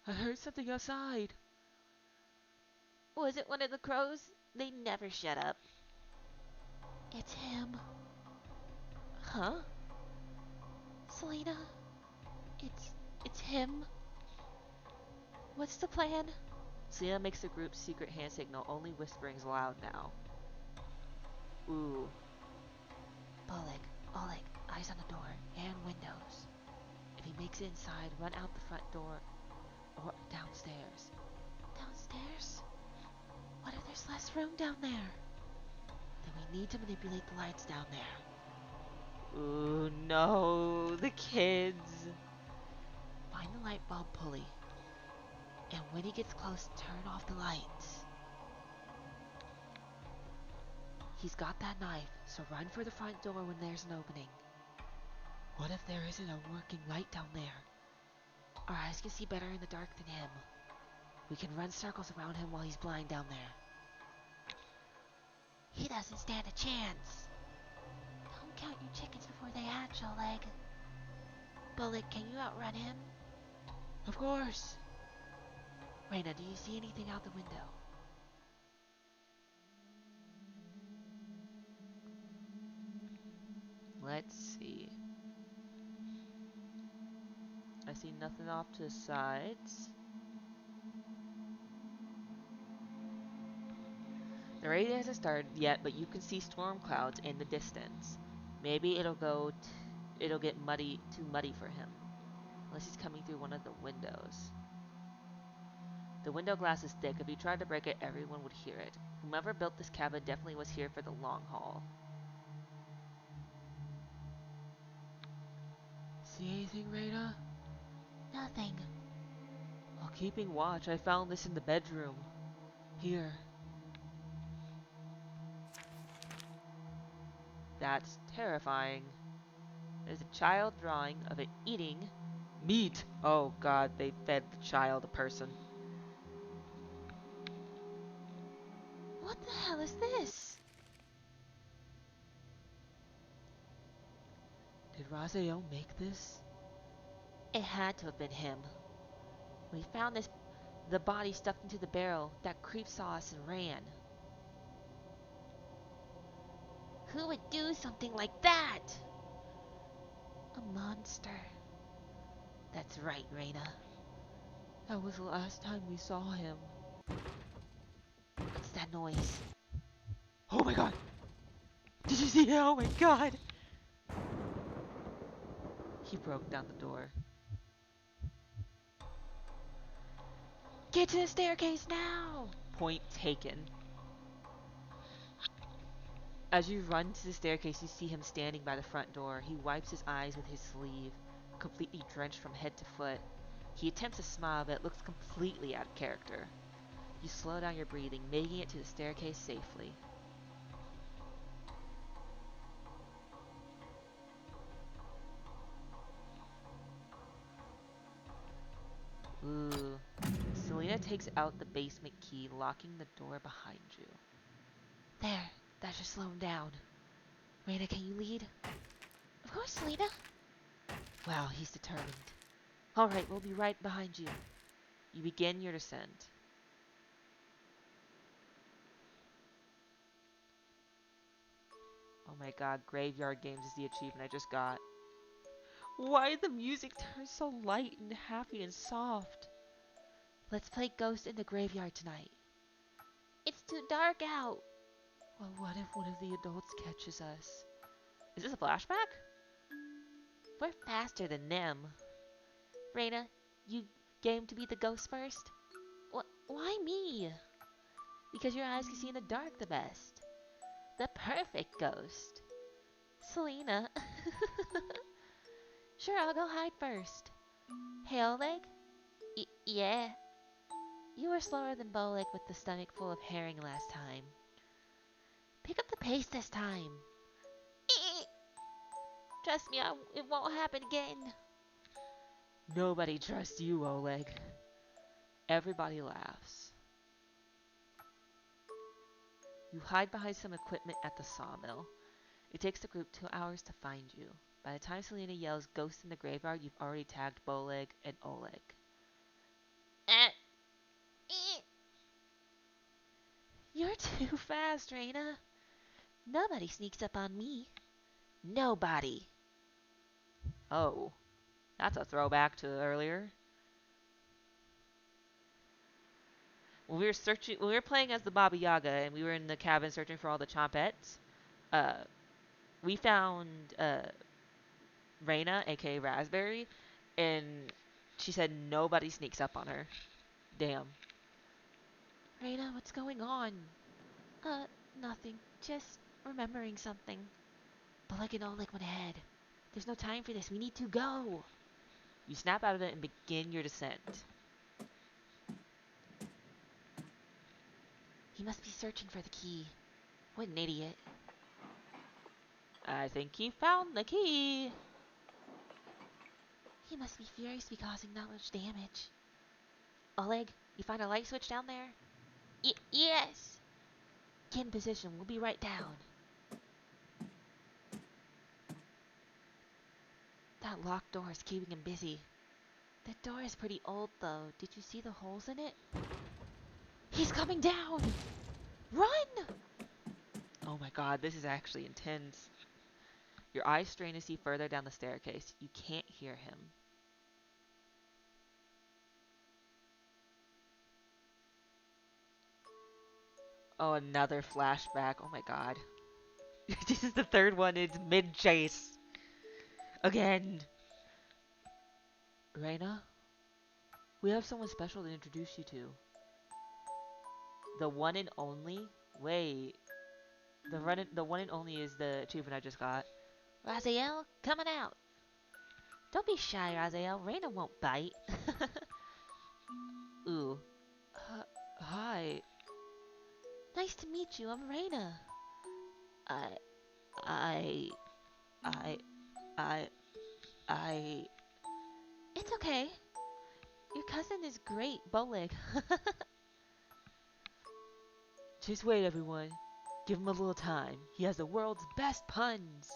I heard something outside. Was it one of the crows? They never shut up. It's him. Huh? Selena, it's him. What's the plan? Selena makes the group's secret hand signal, only whispering's loud now. Ooh. Pollock, eyes on the door and windows. If he makes it inside, run out the front door or downstairs. Downstairs? What if there's less room down there? Then we need to manipulate the lights down there. Ooh, no. The kids. Find the light bulb pulley. And when he gets close, turn off the lights. He's got that knife, so run for the front door when there's an opening. What if there isn't a working light down there? Our eyes can see better in the dark than him. We can run circles around him while he's blind down there. He doesn't stand a chance. Don't count your chickens before they hatch, Oleg. Bullet, can you outrun him? Of course. Raina, do you see anything out the window? Let's see. I see nothing off to the sides. The raid hasn't started yet, but you can see storm clouds in the distance. Maybe it'll get too muddy for him. Unless he's coming through one of the windows. The window glass is thick. If he tried to break it, everyone would hear it. Whomever built this cabin definitely was here for the long haul. See anything, Raina? Nothing. While keeping watch, I found this in the bedroom. Here. That's terrifying. There's a child drawing of it eating meat. Oh god, they fed the child a person. What the hell is this? Did Raziel make this? It had to have been him. When he found the body stuffed into the barrel, that creep saw us and ran. Who would do something like that? A monster. That's right, Raina. That was the last time we saw him. What's that noise? Oh my god! Did you see it? Oh my god! He broke down the door. Get to the staircase now! Point taken. As you run to the staircase, you see him standing by the front door. He wipes his eyes with his sleeve, completely drenched from head to foot. He attempts a smile, but it looks completely out of character. You slow down your breathing, making it to the staircase safely. Ooh. Selena takes out the basement key, locking the door behind you. There, that should slow him down. Raina, can you lead? Of course, Selena. Wow, he's determined. Alright, we'll be right behind you. You begin your descent. Oh my god, Graveyard Games is the achievement I just got. Why did the music turn so light and happy and soft? Let's play Ghost in the Graveyard tonight. It's too dark out. Well, what if one of the adults catches us? Is this a flashback? We're faster than them. Raina, you game to be the ghost first? Why me? Because your eyes can see in the dark the best. The perfect ghost. Selena. Sure, I'll go hide first. Hey, Oleg? Yeah. You were slower than Bolik with the stomach full of herring last time. Pick up the pace this time. Trust me, it won't happen again. Nobody trusts you, Oleg. Everybody laughs. You hide behind some equipment at the sawmill. It takes the group 2 hours to find you. By the time Selena yells ghost in the graveyard, you've already tagged Boleg and Oleg. Uh, eh. You're too fast, Raina. Nobody sneaks up on me. Nobody. Oh, that's a throwback to earlier. When we were playing as the Baba Yaga and we were in the cabin searching for all the chompettes, uh, we found Raina, aka Raspberry, and she said nobody sneaks up on her. Damn. Raina, what's going on? Uh, Nothing. Just remembering something. But and Oleg went ahead. There's no time for this. We need to go. You snap out of it and begin your descent. He must be searching for the key. What an idiot. I think he found the key. He must be furiously causing that much damage. Oleg, you find a light switch down there? Yes. Get in position. We'll be right down. That locked door is keeping him busy. That door is pretty old, though. Did you see the holes in it? He's coming down! Run! Oh my god, this is actually intense. Your eyes strain to see further down the staircase. You can't hear him. Oh, another flashback. Oh my god. This is the third one. It's mid-chase. Again. Reina, we have someone special to introduce you to. The one and only? Wait. The one and only is the achievement I just got. Raziel, coming out. Don't be shy, Raziel. Raina won't bite. Ooh. Hi. Nice to meet you. I'm Raina. I... I... I... I... I... It's okay. Your cousin is great, Bolig. Just wait, everyone. Give him a little time. He has the world's best puns.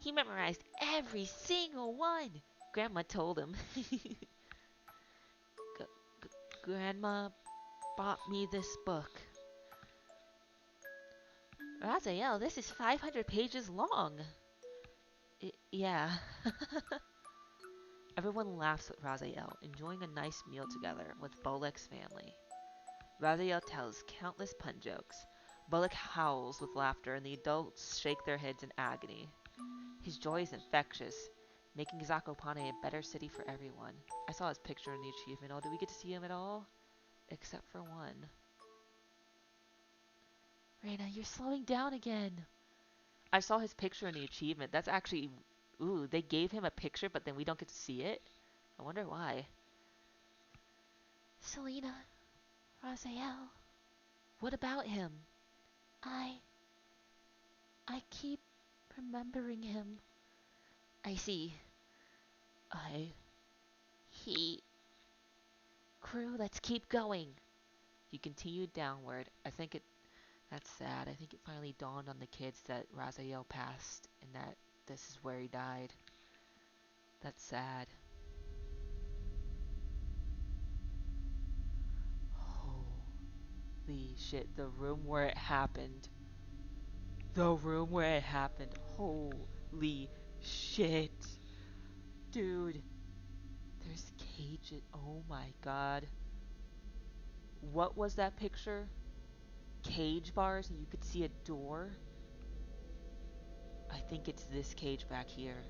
He memorized every single one. Grandma told him. Grandma bought me this book. Raziel, this is 500 pages long. Yeah. Everyone laughs at Raziel, enjoying a nice meal together with Bolek's family. Raziel tells countless pun jokes. Bolek howls with laughter, and the adults shake their heads in agony. His joy is infectious, making Zakopane a better city for everyone. I saw his picture in the achievement. Oh, did we get to see him at all? Except for one. Raina, you're slowing down again. I saw his picture in the achievement. That's actually... Ooh, they gave him a picture, but then we don't get to see it? I wonder why. Selena, Raziel, What about him? I keep remembering him. I see. He... Crew, let's keep going. You continued downward. That's sad. I think it finally dawned on the kids that Raziel passed and that this is where he died. That's sad. Holy shit, the room where it happened. The room where it happened. Holy shit. Dude. There's cages. Oh my god. What was that picture? Cage bars and you could see a door? I think it's this cage back here.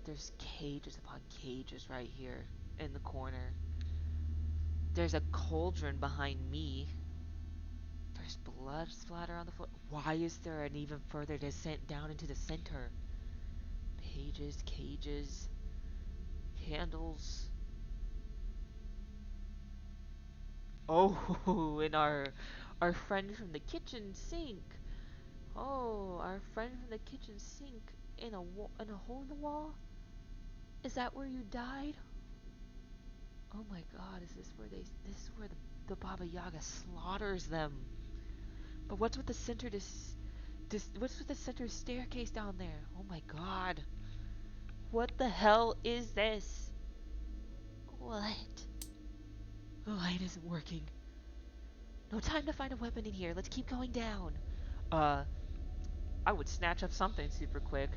There's cages upon cages right here in the corner. There's a cauldron behind me. There's blood splatter on the floor. Why is there an even further descent down into the center? Pages, cages, candles. Oh, and our friend from the kitchen sink. Oh, our friend from the kitchen sink in a hole in the wall. Is that where you died? Oh my god, is this where this is where the Baba Yaga slaughters them. But what's with the center What's with the center staircase down there? Oh my god. What the hell is this? What? The light isn't working. No time to find a weapon in here. Let's keep going down. Uh, I would snatch up something super quick.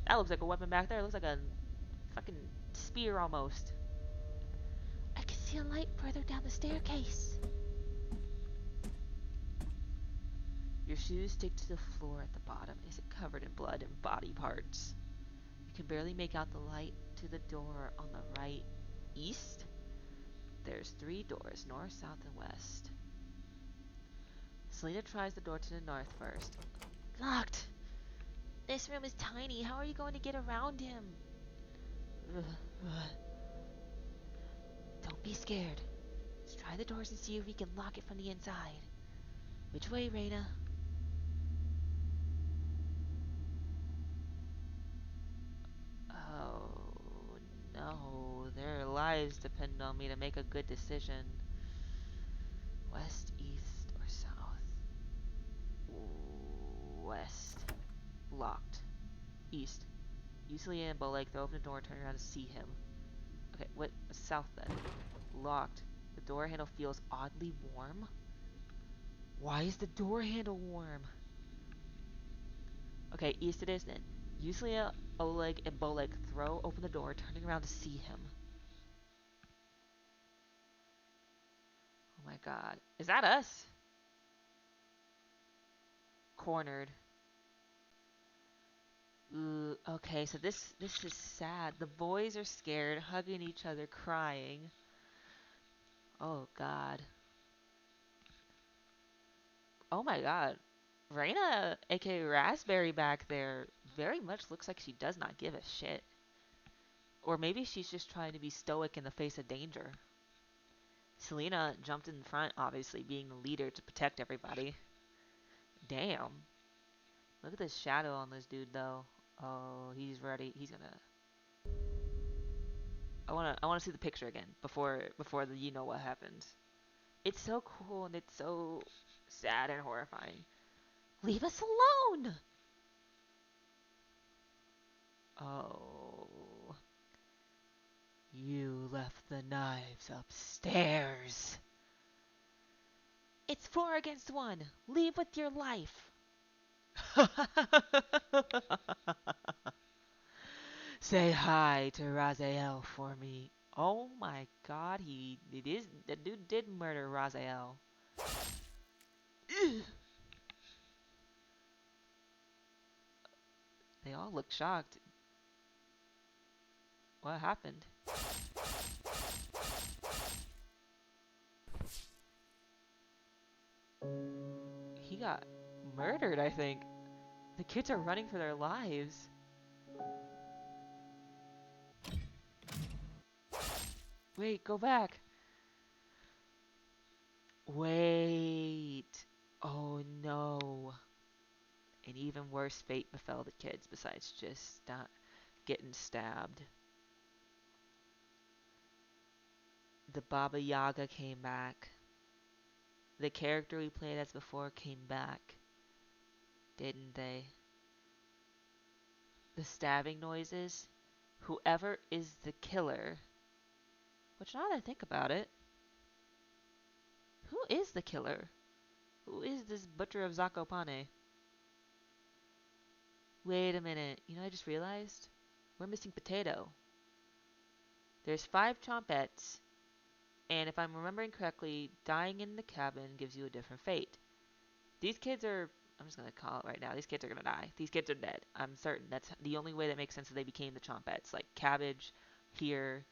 That looks like a weapon back there. It looks like a fucking spear almost. I can see a light further down the staircase. Your shoes stick to the floor at the bottom. Is it covered in blood and body parts? You can barely make out the light to the door on the right. East? There's 3 doors, north, south, and west. Selena tries the door to the north first. Locked. This room is tiny. How are you going to get around him? Don't be scared. Let's try the doors and see if we can lock it from the inside. Which way, Reina? Oh no, their lives depend on me to make a good decision. West, east, or south? West. Locked. East. Usually in Bolek, they open the door, turn around to see him. Okay, what? South then. Locked. The door handle feels oddly warm. Why is the door handle warm? Okay, east it is then. Yusulia, Oleg, and Bolek throw open the door, turning around to see him. Oh my god. Is that us? Cornered. Ooh, okay, so this is sad. The boys are scared, hugging each other, crying. Oh god. Oh my god. Reina, aka Raspberry back there, very much looks like she does not give a shit. Or maybe she's just trying to be stoic in the face of danger. Selena jumped in front, obviously, being the leader to protect everybody. Damn. Look at this shadow on this dude, though. Oh, he's ready. He's gonna... I wanna see the picture again before the you know what happens. It's so cool and it's so sad and horrifying. Leave us alone! Oh. You left the knives upstairs. It's 4 against 1. Leave with your life. Say hi to Raziel for me. Oh my god, the dude did murder Raziel. They all look shocked. What happened? He got murdered, I think. The kids are running for their lives. Wait, go back. Wait. Oh no. An even worse fate befell the kids besides just not getting stabbed. The Baba Yaga came back. The character we played as before came back. Didn't they? The stabbing noises. Whoever is the killer. Which now that I think about it, who is the killer? Who is this butcher of Zakopane? Wait a minute. You know, I just realized? We're missing Potato. There's 5 chompettes, and if I'm remembering correctly, dying in the cabin gives you a different fate. These kids are... I'm just going to call it right now. These kids are going to die. These kids are dead. I'm certain. That's the only way that makes sense that they became the chompettes. Like cabbage, here,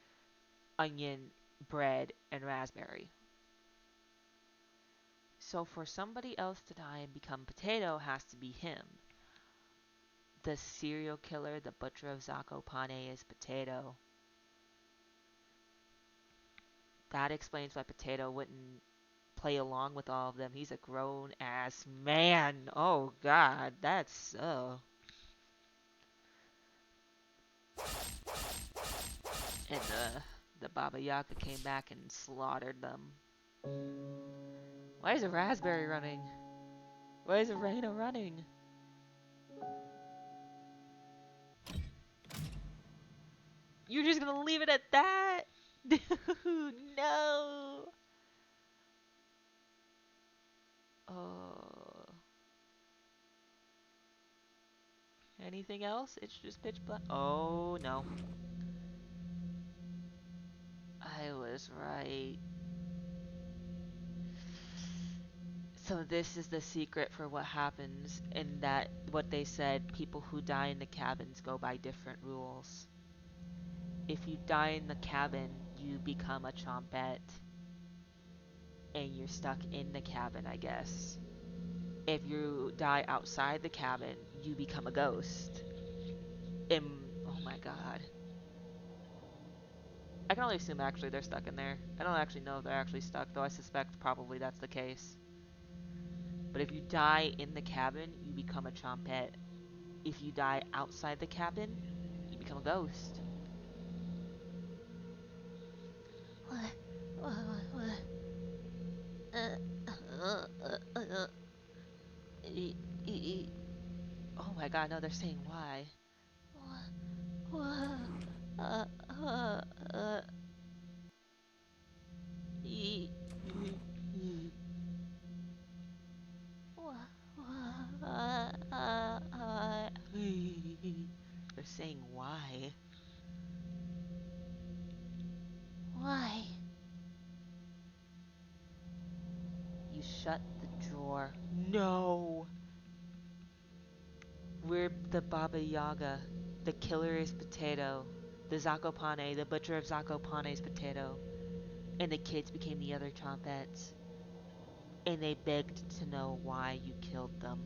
onion, bread, and raspberry. So for somebody else to die and become Potato has to be him. The serial killer, the butcher of Zakopane is Potato. That explains why Potato wouldn't play along with all of them. He's a grown ass man. Oh god, that's so. And the Baba Yaga came back and slaughtered them. Why is a raspberry running? Why is a Reina running? You're just gonna leave it at that? Dude, no. Oh. Anything else? It's just pitch black. Oh, no. I was right. So this is the secret for what happens in that what they said people who die in the cabins go by different rules. If you die in the cabin, you become a chompette and you're stuck in the cabin, I guess. If you die outside the cabin, you become a ghost. Oh my god. I can only assume actually they're stuck in there. I don't actually know if they're actually stuck, though I suspect probably that's the case. But if you die in the cabin, you become a chompette. If you die outside the cabin, you become a ghost. What? What? E- oh my god, no, they're saying why. What? Uh, uh, uh, E- they're saying why. why? You shut the drawer. No! We're the Baba Yaga. The killer is Potato. The Zakopane, the butcher of Zakopane's potato. And the kids became the other Chompettes. And they begged to know why you killed them.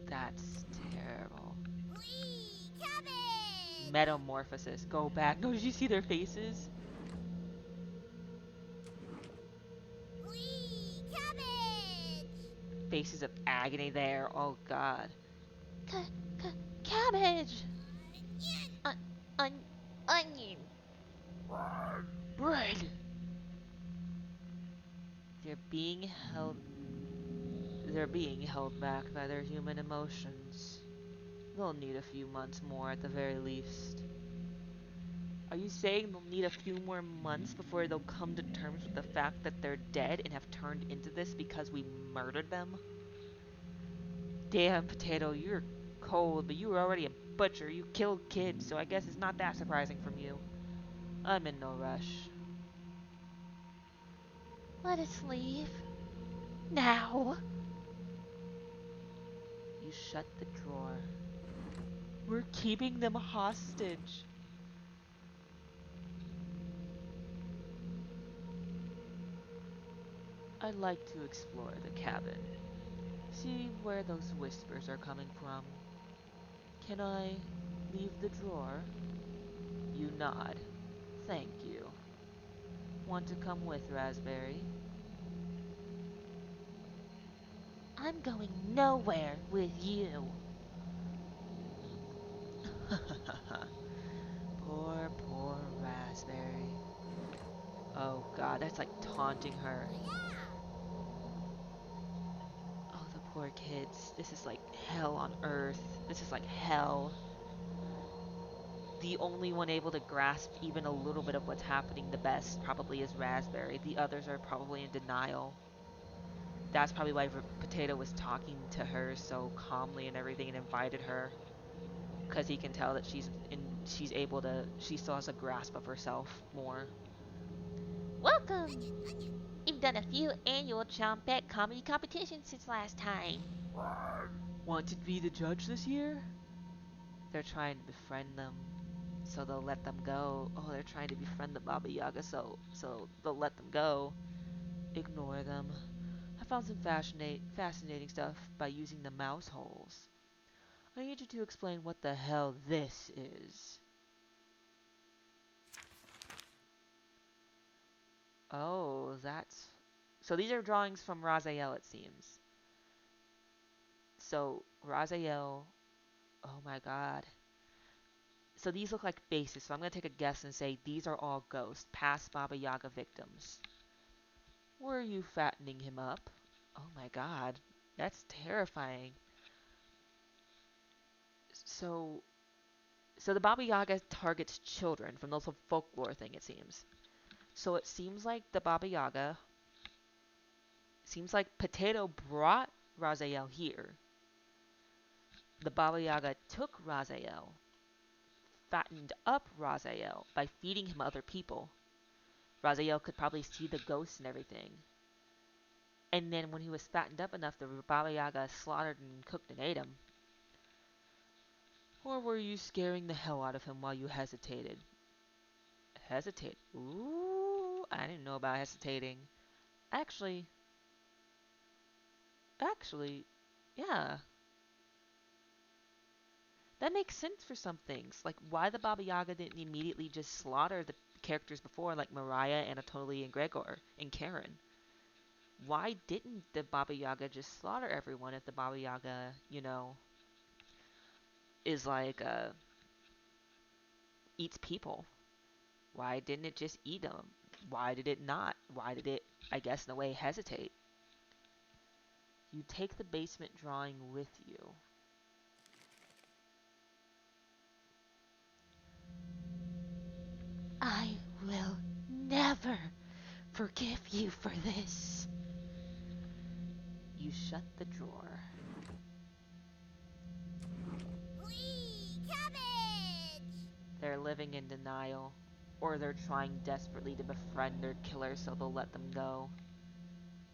That's terrible. Wee! Cabbage! Metamorphosis. Go back. No, did you see their faces? Wee! Cabbage! Faces of agony there. Oh god. Cabbage! Un- un- onion! Bread! They're being held they're being held back by their human emotions. They'll need a few months more at the very least. Are you saying they'll need a few more months before they'll come to terms with the fact that they're dead and have turned into this because we murdered them? Damn, Potato, you're cold, but you were already a butcher. You killed kids, so I guess it's not that surprising from you. I'm in no rush. Let us leave. Now! You shut the drawer. We're keeping them hostage. I'd like to explore the cabin. See where those whispers are coming from. Can I leave the drawer? You nod. Thank you. Want to come with, Raspberry? I'm going nowhere with you. Poor Raspberry. Oh god, that's like taunting her. Oh, the poor kids. This is like hell on earth. This is like hell. The only one able to grasp even a little bit of what's happening the best probably is Raspberry. The others are probably in denial. That's probably why Potato was talking to her so calmly and everything and invited her. Because he can tell that she's able to, she still has a grasp of herself more. Welcome! You've done a few annual Chompette comedy competitions since last time. Want to be the judge this year? They're trying to befriend them, so they'll let them go. Oh, they're trying to befriend the Baba Yaga, so they'll let them go. Ignore them. I found some fascinating stuff by using the mouse holes. I need you to explain what the hell this is. Oh, that's... So these are drawings from Raziel, it seems. So, Raziel... Oh my god. So these look like faces, so I'm going to take a guess and say these are all ghosts, past Baba Yaga victims. Were you fattening him up? Oh my god. That's terrifying. So, so the Baba Yaga targets children from the folklore thing, it seems. So it seems like the Baba Yaga, seems like Potato brought Raziel here. The Baba Yaga took Raziel, fattened up Raziel by feeding him other people. Raziel could probably see the ghosts and everything. And then when he was fattened up enough, the Baba Yaga slaughtered and cooked and ate him. Or were you scaring the hell out of him while you hesitated? Hesitate? Ooh, I didn't know about hesitating. Actually, actually, yeah. That makes sense for some things. Like why the Baba Yaga didn't immediately just slaughter the characters before, like Mariah, Anatoly, and Gregor, and Karen. Why didn't the Baba Yaga just slaughter everyone if the Baba Yaga, is like, eats people? Why didn't it just eat them? Why did it not? Why did it, I guess in a way, hesitate? You take the basement drawing with you. I will never forgive you for this. You shut the drawer. Whee! Cabbage! They're living in denial, or they're trying desperately to befriend their killer so they'll let them go.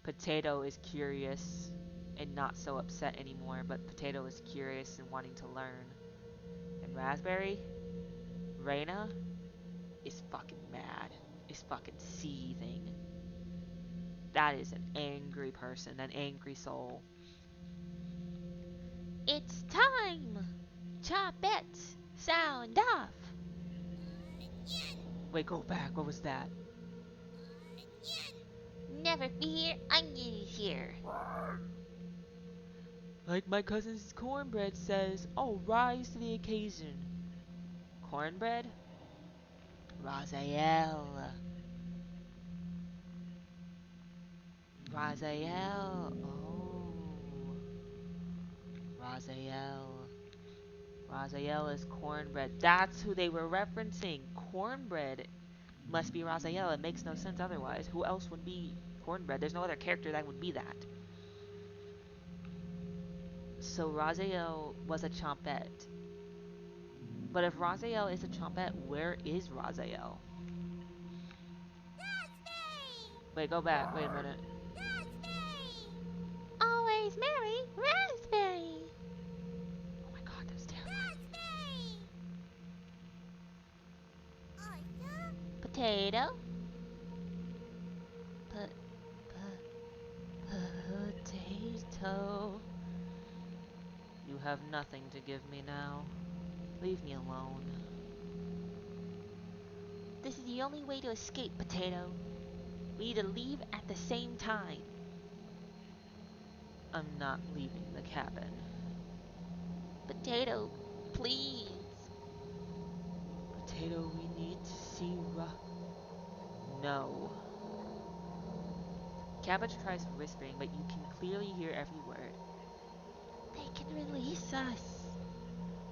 Potato is curious and not so upset anymore, but Potato is curious and wanting to learn. And Raspberry, Raina, is fucking mad, is fucking seething. That is an angry person, an angry soul. It's time! Chopettes, sound off! Onion! Wait, go back, what was that? Onion! Never fear, Onion is here. Like my cousin's cornbread says, I'll rise to the occasion. Cornbread? Raziel. Raziel. Oh. Raziel. Raziel is cornbread. That's who they were referencing. Cornbread must be Raziel. It makes no sense otherwise. Who else would be cornbread? There's no other character that would be that. So Raziel was a chompette. But if Raziel is a chompette, where is Raziel? That's me! Wait, go back. Wait a minute. That's me! Always merry, Raspberry! Oh my god, that's terrifying. That's me! Arthur? Potato? Potato. You have nothing to give me now. Leave me alone. This is the only way to escape, Potato. We need to leave at the same time. I'm not leaving the cabin. Potato, please. Potato, we need to see No. Cabbage tries whispering, but you can clearly hear every word. They can release us.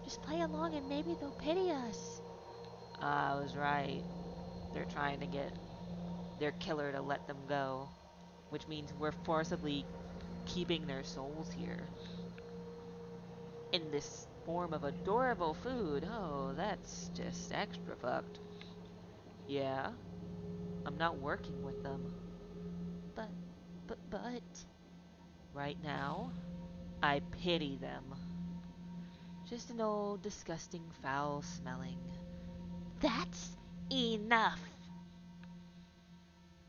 Just play along and maybe they'll pity us. I was right. They're trying to get their killer to let them go, which means we're forcibly keeping their souls here. In this form of adorable food. Oh, that's just extra fucked. Yeah, I'm not working with them. But, but. Right now, I pity them. Just an old, disgusting, foul smelling. That's enough.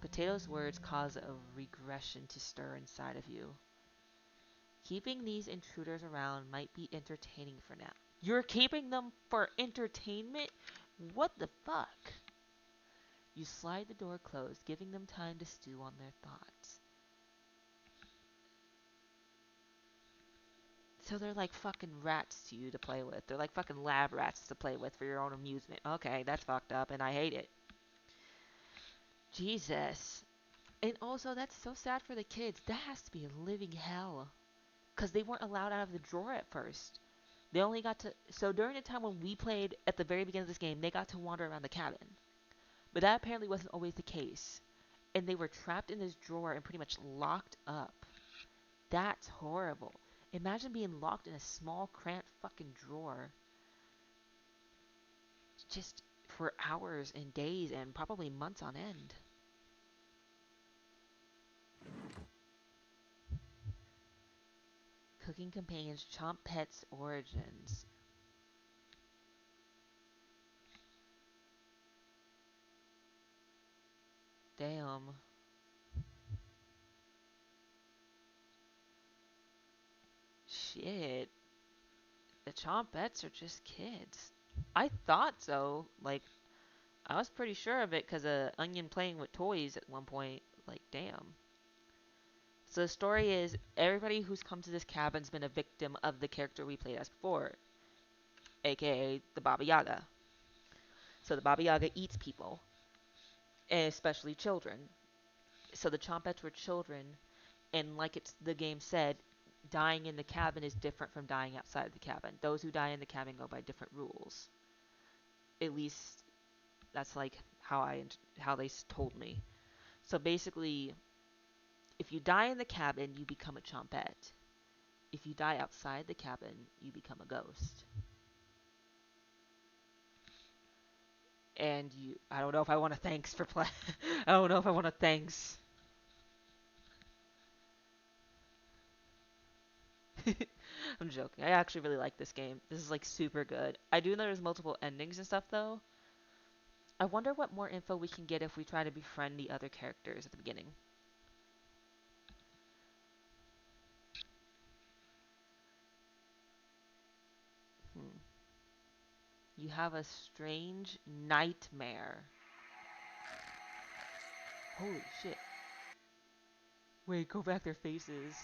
Potato's words cause a regression to stir inside of you. Keeping these intruders around might be entertaining for now. You're keeping them for entertainment? What the fuck? You slide the door closed, giving them time to stew on their thoughts. So they're like fucking rats to you to play with. They're like fucking lab rats to play with for your own amusement. Okay, that's fucked up and I hate it. Jesus. And also, that's so sad for the kids. That has to be a living hell. Because they weren't allowed out of the drawer at first. They only got to, so during the time when we played at the very beginning of this game, they got to wander around the cabin. But that apparently wasn't always the case. And they were trapped in this drawer and pretty much locked up. That's horrible. Imagine being locked in a small, cramped fucking drawer. Just for hours and days and probably months on end. Cooking Companions, Chomp Pets Origins. Damn. Shit. The Chompettes are just kids. I thought so. Like, I was pretty sure of it because of Onion playing with toys at one point. Like, damn. So the story is everybody who's come to this cabin's been a victim of the character we played as before, aka the Baba Yaga. So the Baba Yaga eats people, especially children. So the Chompettes were children, and like it's the game said, dying in the cabin is different from dying outside of the cabin. Those who die in the cabin go by different rules. At least that's like how they told me. So basically, if you die in the cabin, you become a Chompette. If you die outside the cabin, you become a ghost. And I don't know if I want to thanks for play. I don't know if I want to thanks. I'm joking. I actually really like this game. This is like super good. I do know there's multiple endings and stuff though. I wonder what more info we can get if we try to befriend the other characters at the beginning. Hmm. You have a strange nightmare. Holy shit. Wait, go back their faces.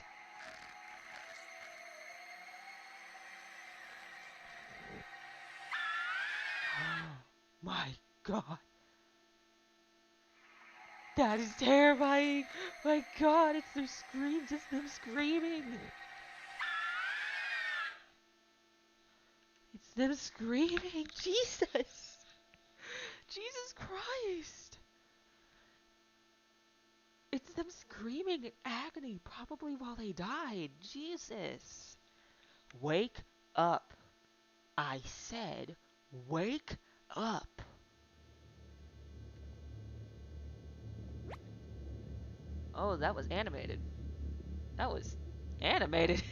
My god. That is terrifying. My god, it's their screams. It's them screaming. It's them screaming. Jesus. Jesus Christ. It's them screaming in agony, probably while they died. Jesus. Wake up. I said, wake up. Oh, that was animated. That was animated.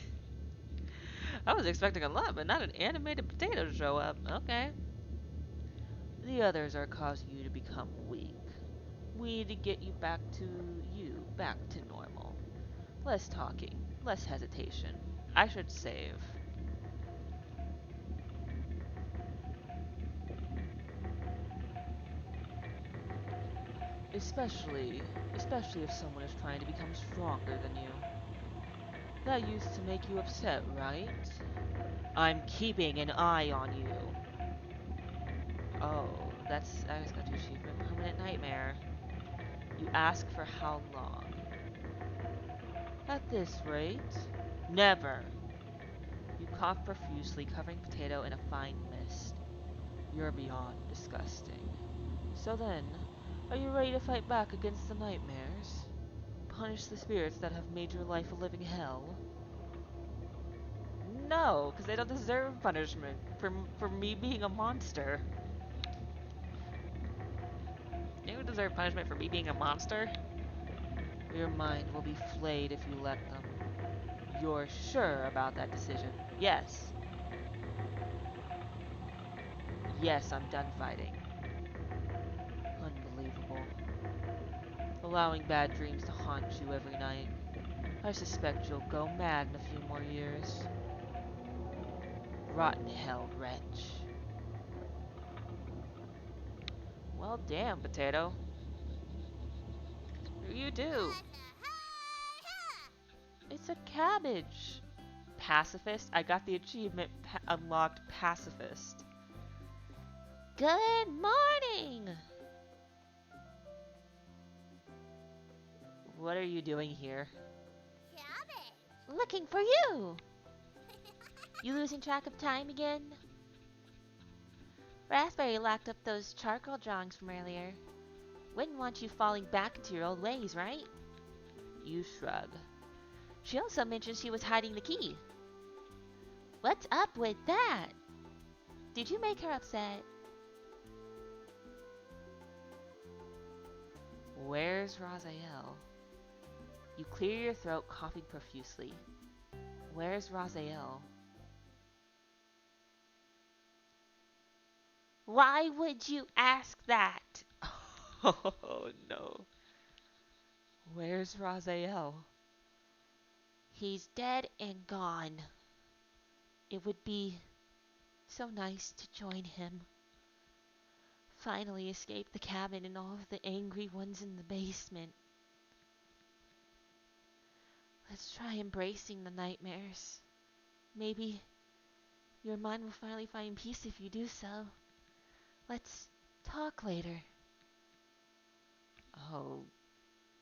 I was expecting a lot, but not an animated potato to show up. Okay. The others are causing you to become weak. We need to get back to normal. Less talking, less hesitation. I should save. Especially, especially if someone is trying to become stronger than you. That used to make you upset, right? I'm keeping an eye on you. Oh, I just got your achievement. Permanent nightmare. You ask for how long? At this rate, never. You cough profusely, covering Potato in a fine mist. You're beyond disgusting. So then, are you ready to fight back against the nightmares? Punish the spirits that have made your life a living hell? No, because they don't deserve punishment for me being a monster. They don't deserve punishment for me being a monster. Your mind will be flayed if you let them. You're sure about that decision? Yes. Yes, I'm done fighting. Unbelievable. Allowing bad dreams to haunt you every night. I suspect you'll go mad in a few more years. Rotten hell, wretch. Well, damn, Potato. What do you do? It's a cabbage. Pacifist? I got the achievement unlocked pacifist. Good morning! What are you doing here? Cabbage. Looking for you! You losing track of time again? Raspberry locked up those charcoal drawings from earlier. Wouldn't want you falling back into your old ways, right? You shrug. She also mentioned she was hiding the key. What's up with that? Did you make her upset? Where's Raziel? You clear your throat, coughing profusely. Where's Raziel? Why would you ask that? Oh no. Where's Raziel? He's dead and gone. It would be so nice to join him. Finally escape the cabin and all of the angry ones in the basement. Let's try embracing the nightmares. Maybe your mind will finally find peace if you do so. Let's talk later. Oh,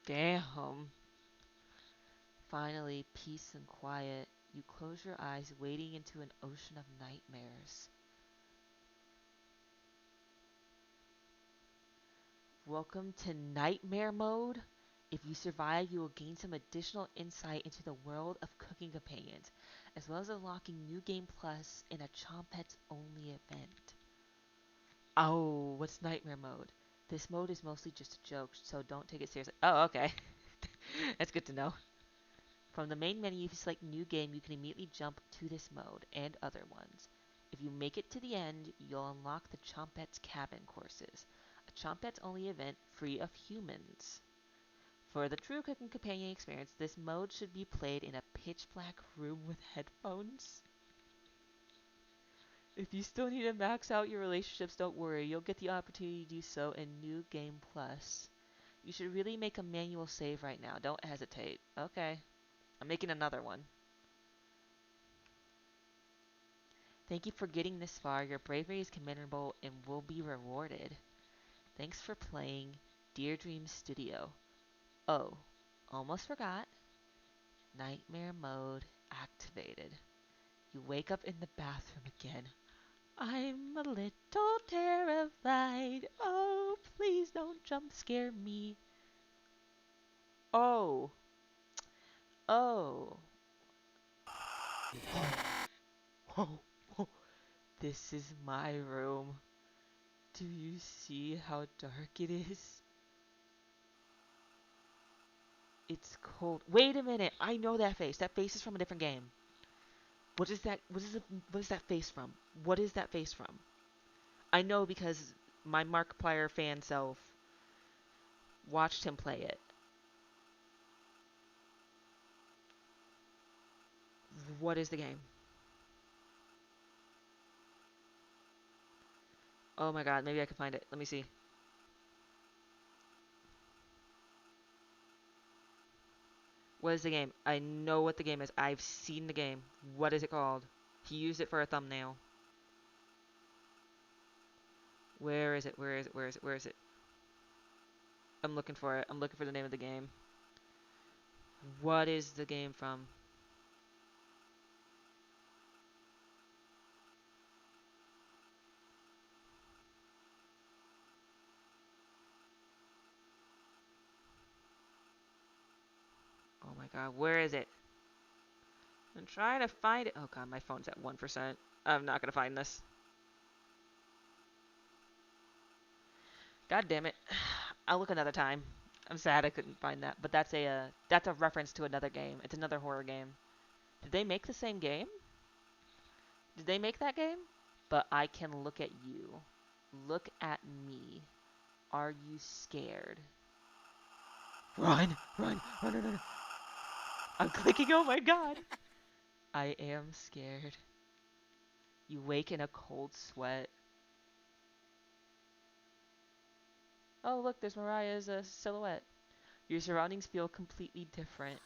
damn. Finally, peace and quiet. You close your eyes, wading into an ocean of nightmares. Welcome to Nightmare Mode. If you survive, you will gain some additional insight into the world of cooking companions, as well as unlocking New Game Plus in a Chompets only event. Oh, what's Nightmare Mode? This mode is mostly just a joke, so don't take it seriously. Oh, okay. That's good to know. From the main menu, if you select New Game, you can immediately jump to this mode and other ones. If you make it to the end, you'll unlock the Chompets Cabin courses, a Chompets only event free of humans. For the true cooking companion experience, this mode should be played in a pitch black room with headphones. If you still need to max out your relationships, don't worry, you'll get the opportunity to do so in New Game Plus. You should really make a manual save right now, don't hesitate. Okay, I'm making another one. Thank you for getting this far, your bravery is commendable and will be rewarded. Thanks for playing Dear Dreams Studio. Oh, almost forgot. Nightmare mode activated. You wake up in the bathroom again. I'm a little terrified. Oh, please don't jump scare me. Oh. Oh. Oh. Oh. This is my room. Do you see how dark it is? It's cold. Wait a minute. I know that face. That face is from a different game. What is that? What is that face from? What is that face from? I know because my Markiplier fan self watched him play it. What is the game? Oh my god, maybe I can find it. Let me see. What is the game? I know what the game is. I've seen the game. What is it called? He used it for a thumbnail. Where is it? Where is it? Where is it? Where is it? I'm looking for it. I'm looking for the name of the game. What is the game from? Oh my god, where is it? I'm trying to find it. Oh god, my phone's at 1%. I'm not gonna find this. God damn it. I'll look another time. I'm sad I couldn't find that, but that's a reference to another game. It's another horror game. Did they make the same game? Did they make that game? But I can look at you. Look at me. Are you scared? Run! Run! Run! Run! Run! I'm clicking. Oh my god! I am scared. You wake in a cold sweat. Oh look, there's Mariah's silhouette. Your surroundings feel completely different.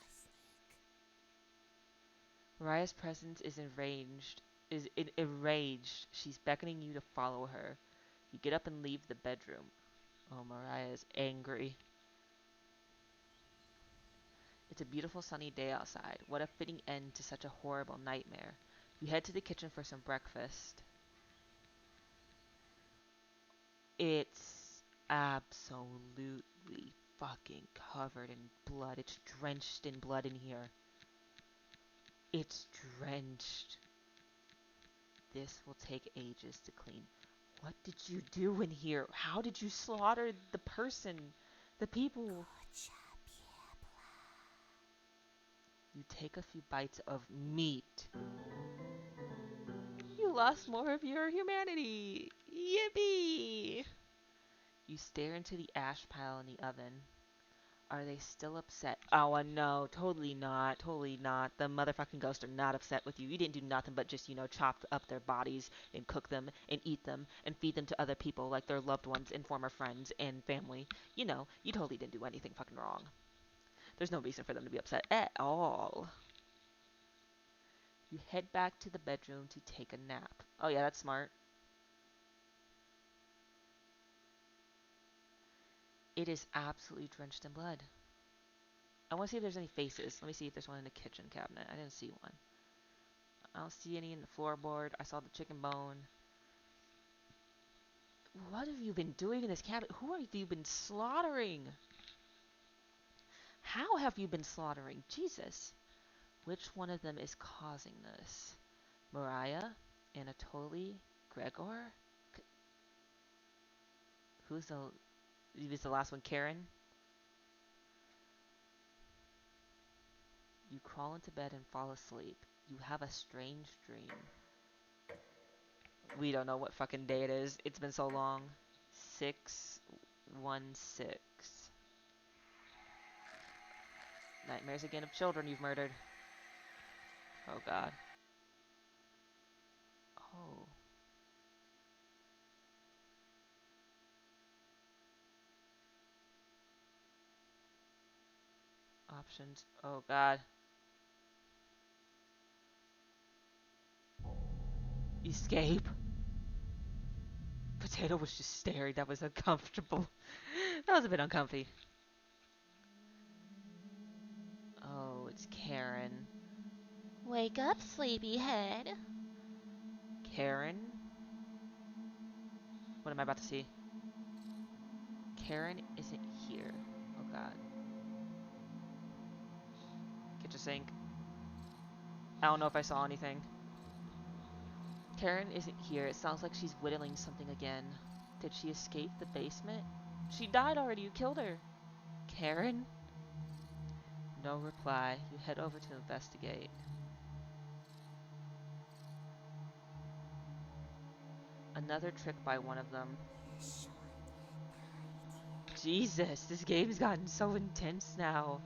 Mariah's presence is enraged. She's beckoning you to follow her. You get up and leave the bedroom. Oh, Mariah is angry. It's a beautiful sunny day outside. What a fitting end to such a horrible nightmare. You head to the kitchen for some breakfast. It's absolutely fucking covered in blood. It's drenched in blood in here. It's drenched. This will take ages to clean. What did you do in here? How did you slaughter the person? The people? You take a few bites of meat. You lost more of your humanity. Yippee! You stare into the ash pile in the oven. Are they still upset? Oh, no, totally not. Totally not. The motherfucking ghosts are not upset with you. You didn't do nothing but just, chop up their bodies and cook them and eat them and feed them to other people like their loved ones and former friends and family. You totally didn't do anything fucking wrong. There's no reason for them to be upset at all. You head back to the bedroom to take a nap. Oh, yeah, that's smart. It is absolutely drenched in blood. I want to see if there's any faces. Let me see if there's one in the kitchen cabinet. I didn't see one. I don't see any in the floorboard. I saw the chicken bone. What have you been doing in this cabinet? Who have you been slaughtering? How have you been slaughtering? Jesus. Which one of them is causing this? Mariah? Anatoly? Gregor? Who's the last one? Karen? You crawl into bed and fall asleep. You have a strange dream. We don't know what fucking day it is. It's been so long. 616. Nightmares again of children you've murdered. Oh god. Oh. Options. Oh god. Escape. Potato was just staring. That was uncomfortable. That was a bit uncomfy. Oh, it's Karen. Wake up, sleepyhead. Karen? What am I about to see? Karen isn't here. Oh god. Kitchen sink. I don't know if I saw anything. Karen isn't here. It sounds like she's whittling something again. Did she escape the basement? She died already. You killed her. Karen? No reply. You head over to investigate. Another trick by one of them. Jesus, this game's gotten so intense now.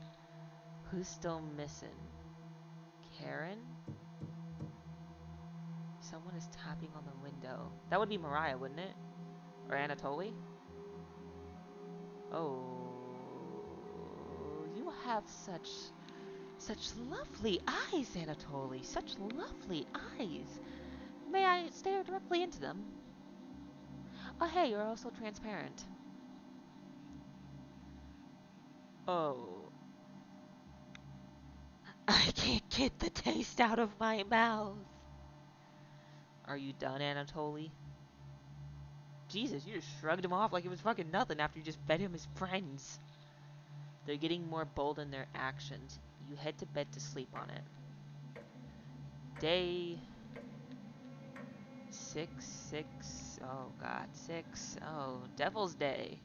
Who's still missing? Karen? Someone is tapping on the window. That would be Mariah, wouldn't it? Or Anatoly? Oh, you have such lovely eyes, Anatoly. Such lovely eyes. May I stare directly into them? Oh, hey, you're also transparent. Oh. I can't get the taste out of my mouth. Are you done, Anatoly? Jesus, you just shrugged him off like it was fucking nothing after you just fed him his friends. They're getting more bold in their actions. You head to bed to sleep on it. Day 6. Oh god, 6. Oh, Devil's Day.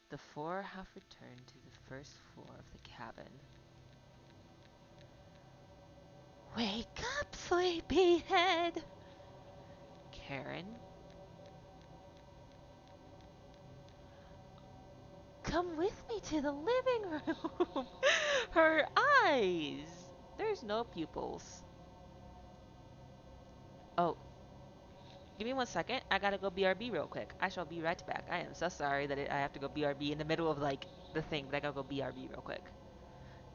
The four have returned to the first floor of the cabin. Wake up, sleepyhead! Karen? Come with me to the living room. Her eyes. There's no pupils. Oh, give me 1 second. I gotta go BRB real quick. I shall be right back. I am so sorry that I have to go BRB in the middle of like the thing, but I gotta go BRB real quick.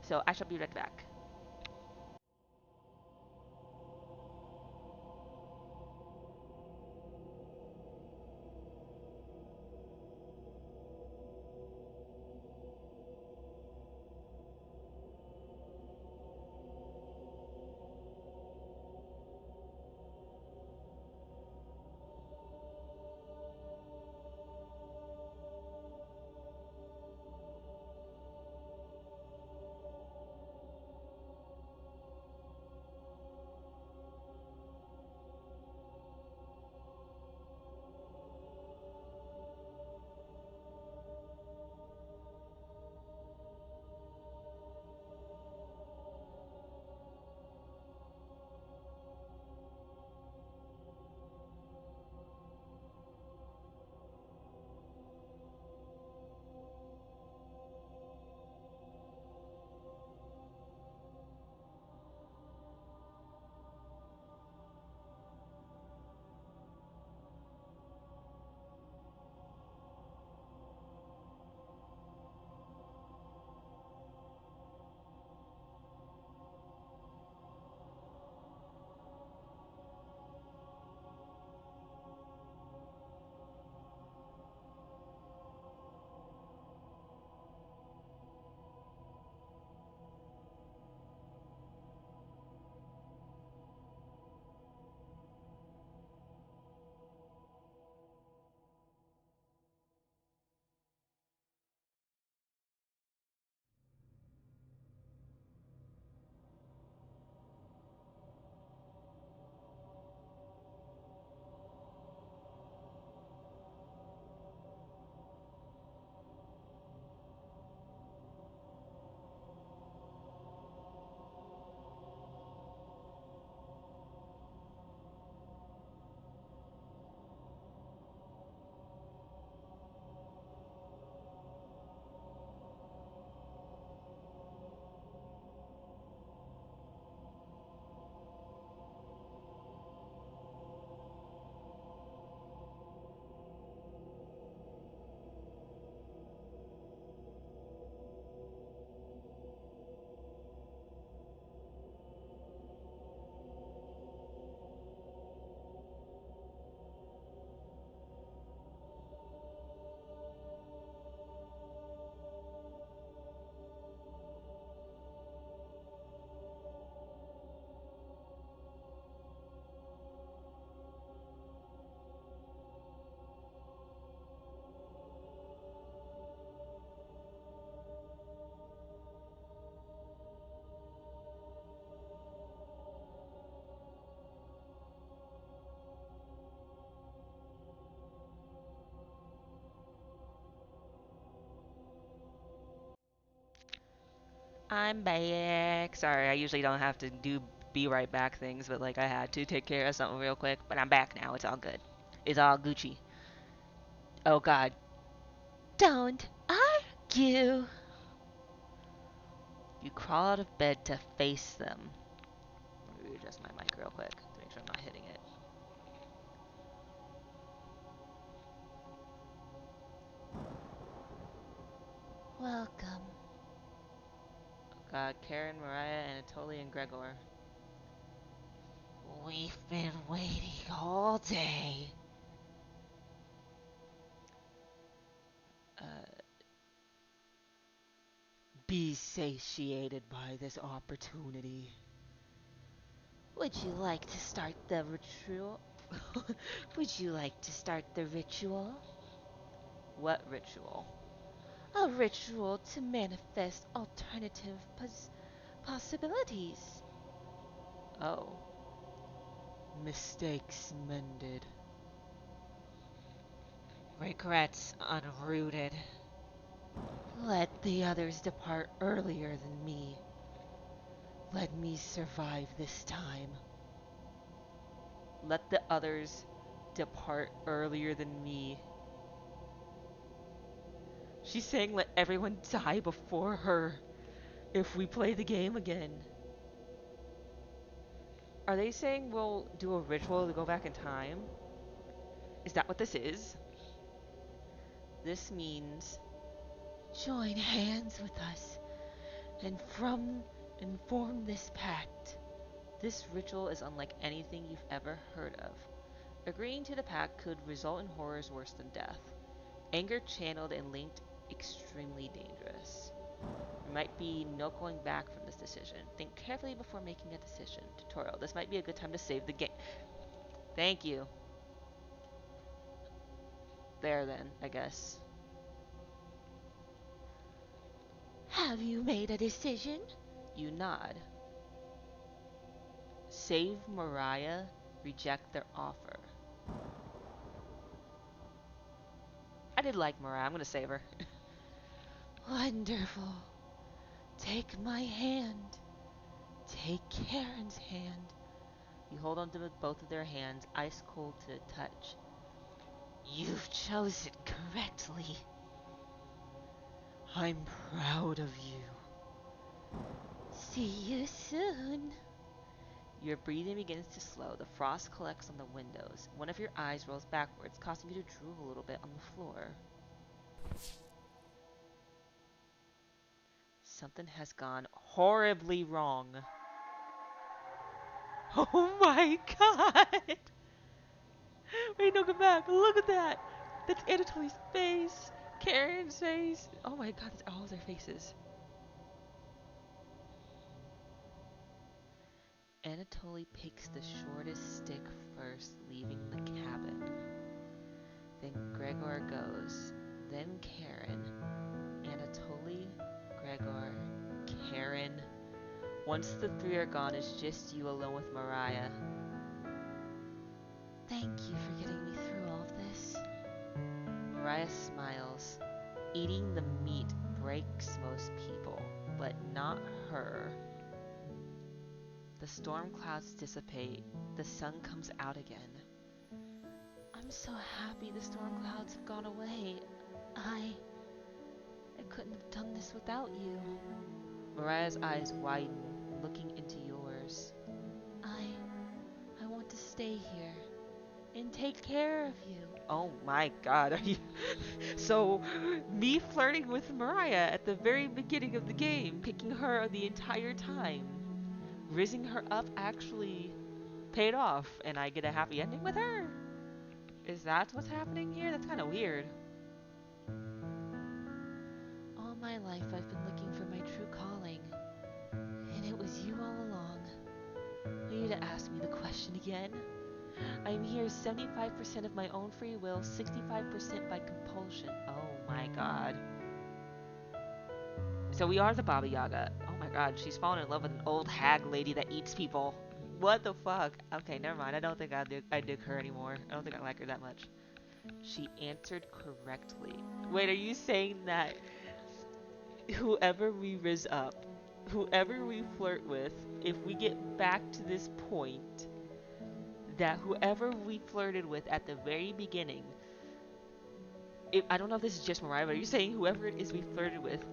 So I shall be right back. I'm back. Sorry, I usually don't have to do be right back things, but like I had to take care of something real quick. But I'm back now. It's all good. It's all Gucci. Oh God. Don't argue. You crawl out of bed to face them. Let me readjust my mic real quick to make sure I'm not hitting it. Welcome. Oh God, Karen, Mariah, Anatoly, and Gregor. We've been waiting all day. Uh, be satiated by this opportunity. Would you like to start the ritual? Would you like to start the ritual? What ritual? A ritual to manifest alternative possibilities. Oh. Mistakes mended. Regrets unrooted. Let the others depart earlier than me. Let me survive this time. Let the others depart earlier than me. She's saying let everyone die before her if we play the game again. Are they saying we'll do a ritual to go back in time? Is that what this is? This means join hands with us and form this pact. This ritual is unlike anything you've ever heard of. Agreeing to the pact could result in horrors worse than death. Anger channeled and linked, extremely dangerous. There might be no going back from this decision. Think carefully before making a decision. Tutorial. This might be a good time to save the game. Thank you. There then, I guess. Have you made a decision? You nod. Save Mariah, reject their offer. I did like Mariah. I'm gonna save her. Wonderful. Take my hand. Take Karen's hand. You hold onto both of their hands, ice cold to the touch. You've chosen correctly. I'm proud of you. See you soon. Your breathing begins to slow. The frost collects on the windows. One of your eyes rolls backwards, causing you to drool a little bit on the floor. Something has gone horribly wrong. Oh my God! Wait, no, come back. Look at that. That's Anatoly's face. Karen's face. Oh my God, that's all their faces. Anatoly picks the shortest stick first, leaving the cabin. Then Gregor goes. Then Karen. Anatoly, Gregor, Karen. Once the three are gone, it's just you alone with Mariah. Thank you for getting me through all of this. Mariah smiles. Eating the meat breaks most people, but not her. The storm clouds dissipate. The sun comes out again. I'm so happy the storm clouds have gone away. I couldn't have done this without you. Mariah's eyes widen, looking into yours. I want to stay here and take care of you. Oh my God, are you... So, me flirting with Mariah at the very beginning of the game, picking her the entire time, rizzing her up actually paid off, and I get a happy ending with her? Is that what's happening here? That's kind of weird. All my life I've been looking for my true calling, and it was you all along. I need to ask me the question again. I'm here 75% of my own free will, 65% by compulsion. Oh my God. So we are the Baba Yaga. Oh my God, she's fallen in love with an old hag lady that eats people. What the fuck? Okay, never mind. I don't think I dig her anymore. I don't think I like her that much. She answered correctly. Wait, are you saying that whoever we riz up whoever we flirt with, if we get back to this point, that whoever we flirted with at the very beginning, I don't know if this is just Mariah, but are you saying whoever it is we flirted with,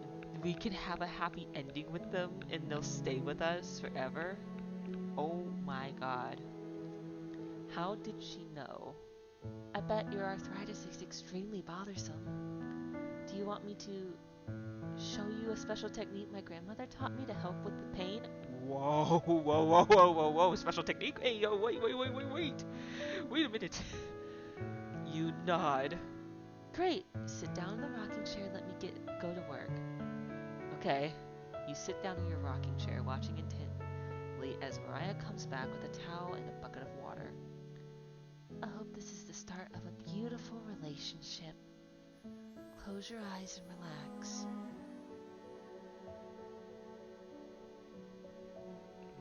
we can have a happy ending with them and they'll stay with us forever? Oh my god. How did she know? I bet your arthritis is extremely bothersome. Do you want me to show you a special technique my grandmother taught me to help with the pain? Whoa, whoa, whoa, whoa, whoa, whoa, special technique? Hey, yo, wait, wait, wait, wait, wait. Wait a minute. You nod. Great. Sit down in the rocking chair and let me go to work. Okay. You sit down in your rocking chair, watching intently as Mariah comes back with a towel and a bucket of water. I hope this is the start of a beautiful relationship. Close your eyes and relax.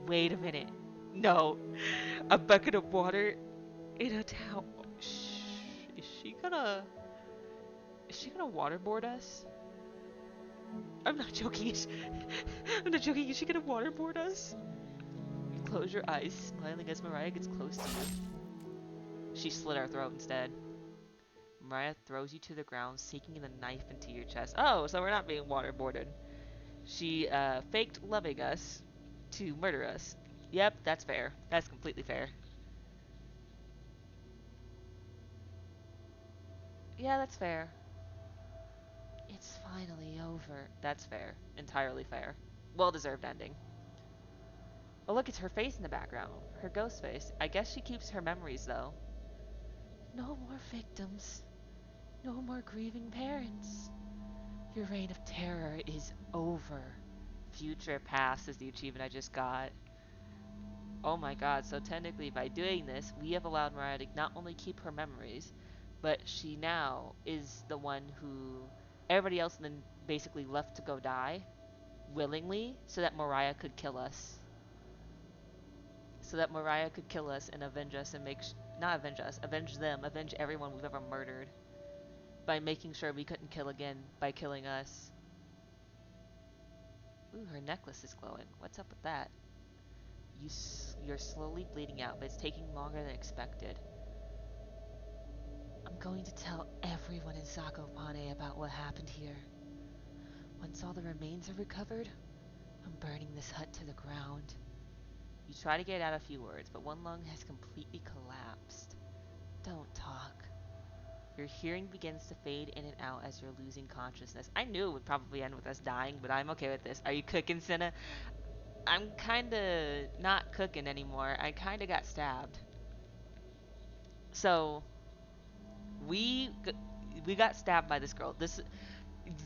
Wait a minute. No. A bucket of water in a towel. Shh. Is she gonna... Is she gonna waterboard us? I'm not joking. I'm not joking. Is she gonna waterboard us? You close your eyes, smiling as Mariah gets close to you. She slit our throat instead. Mariah throws you to the ground, sinking the knife into your chest. Oh, so we're not being waterboarded. She faked loving us to murder us. Yep, that's fair. That's completely fair. Yeah, that's fair. It's finally over. That's fair. Entirely fair. Well-deserved ending. Oh, look, it's her face in the background. Her ghost face. I guess she keeps her memories, though. No more victims. No more grieving parents. Your reign of terror is over. Future past is the achievement I just got. Oh my god, so technically by doing this, we have allowed Mariah to not only keep her memories, but she now is the one who everybody else then basically left to go die willingly so that Mariah could kill us. So that Mariah could kill us and avenge us and not avenge us, avenge them, avenge everyone we've ever murdered by making sure we couldn't kill again by killing us. Ooh, her necklace is glowing. What's up with that? You're slowly bleeding out, but it's taking longer than expected. I'm going to tell everyone in Zakopane about what happened here. Once all the remains are recovered, I'm burning this hut to the ground. You try to get out a few words, but one lung has completely collapsed. Don't talk. Your hearing begins to fade in and out as you're losing consciousness. I knew it would probably end with us dying, but I'm okay with this. Are you cooking, Senna? I'm kinda not cooking anymore. I kinda got stabbed. So, we we got stabbed by this girl.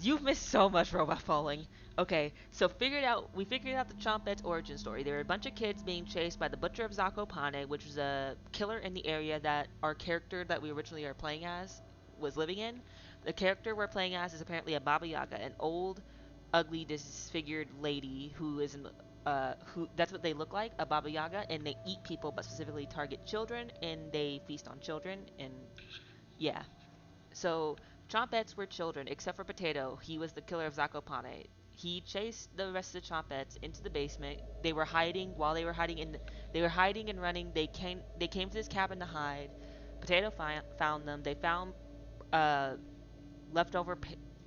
You've missed so much robot falling. Okay, so we figured out the Chompet's origin story. There were a bunch of kids being chased by the Butcher of Zakopane, which was a killer in the area that our character that we originally are playing as was living in. The character we're playing as is apparently a Baba Yaga, an old, ugly, disfigured lady who is who that's what they look like, a Baba Yaga, and they eat people, but specifically target children, and they feast on children, and yeah. So Chompets were children, except for Potato. He was the killer of Zakopane. He chased the rest of the Chompets into the basement. They were hiding while they were hiding and running. They came to this cabin to hide. Potato found them. They found uh, leftover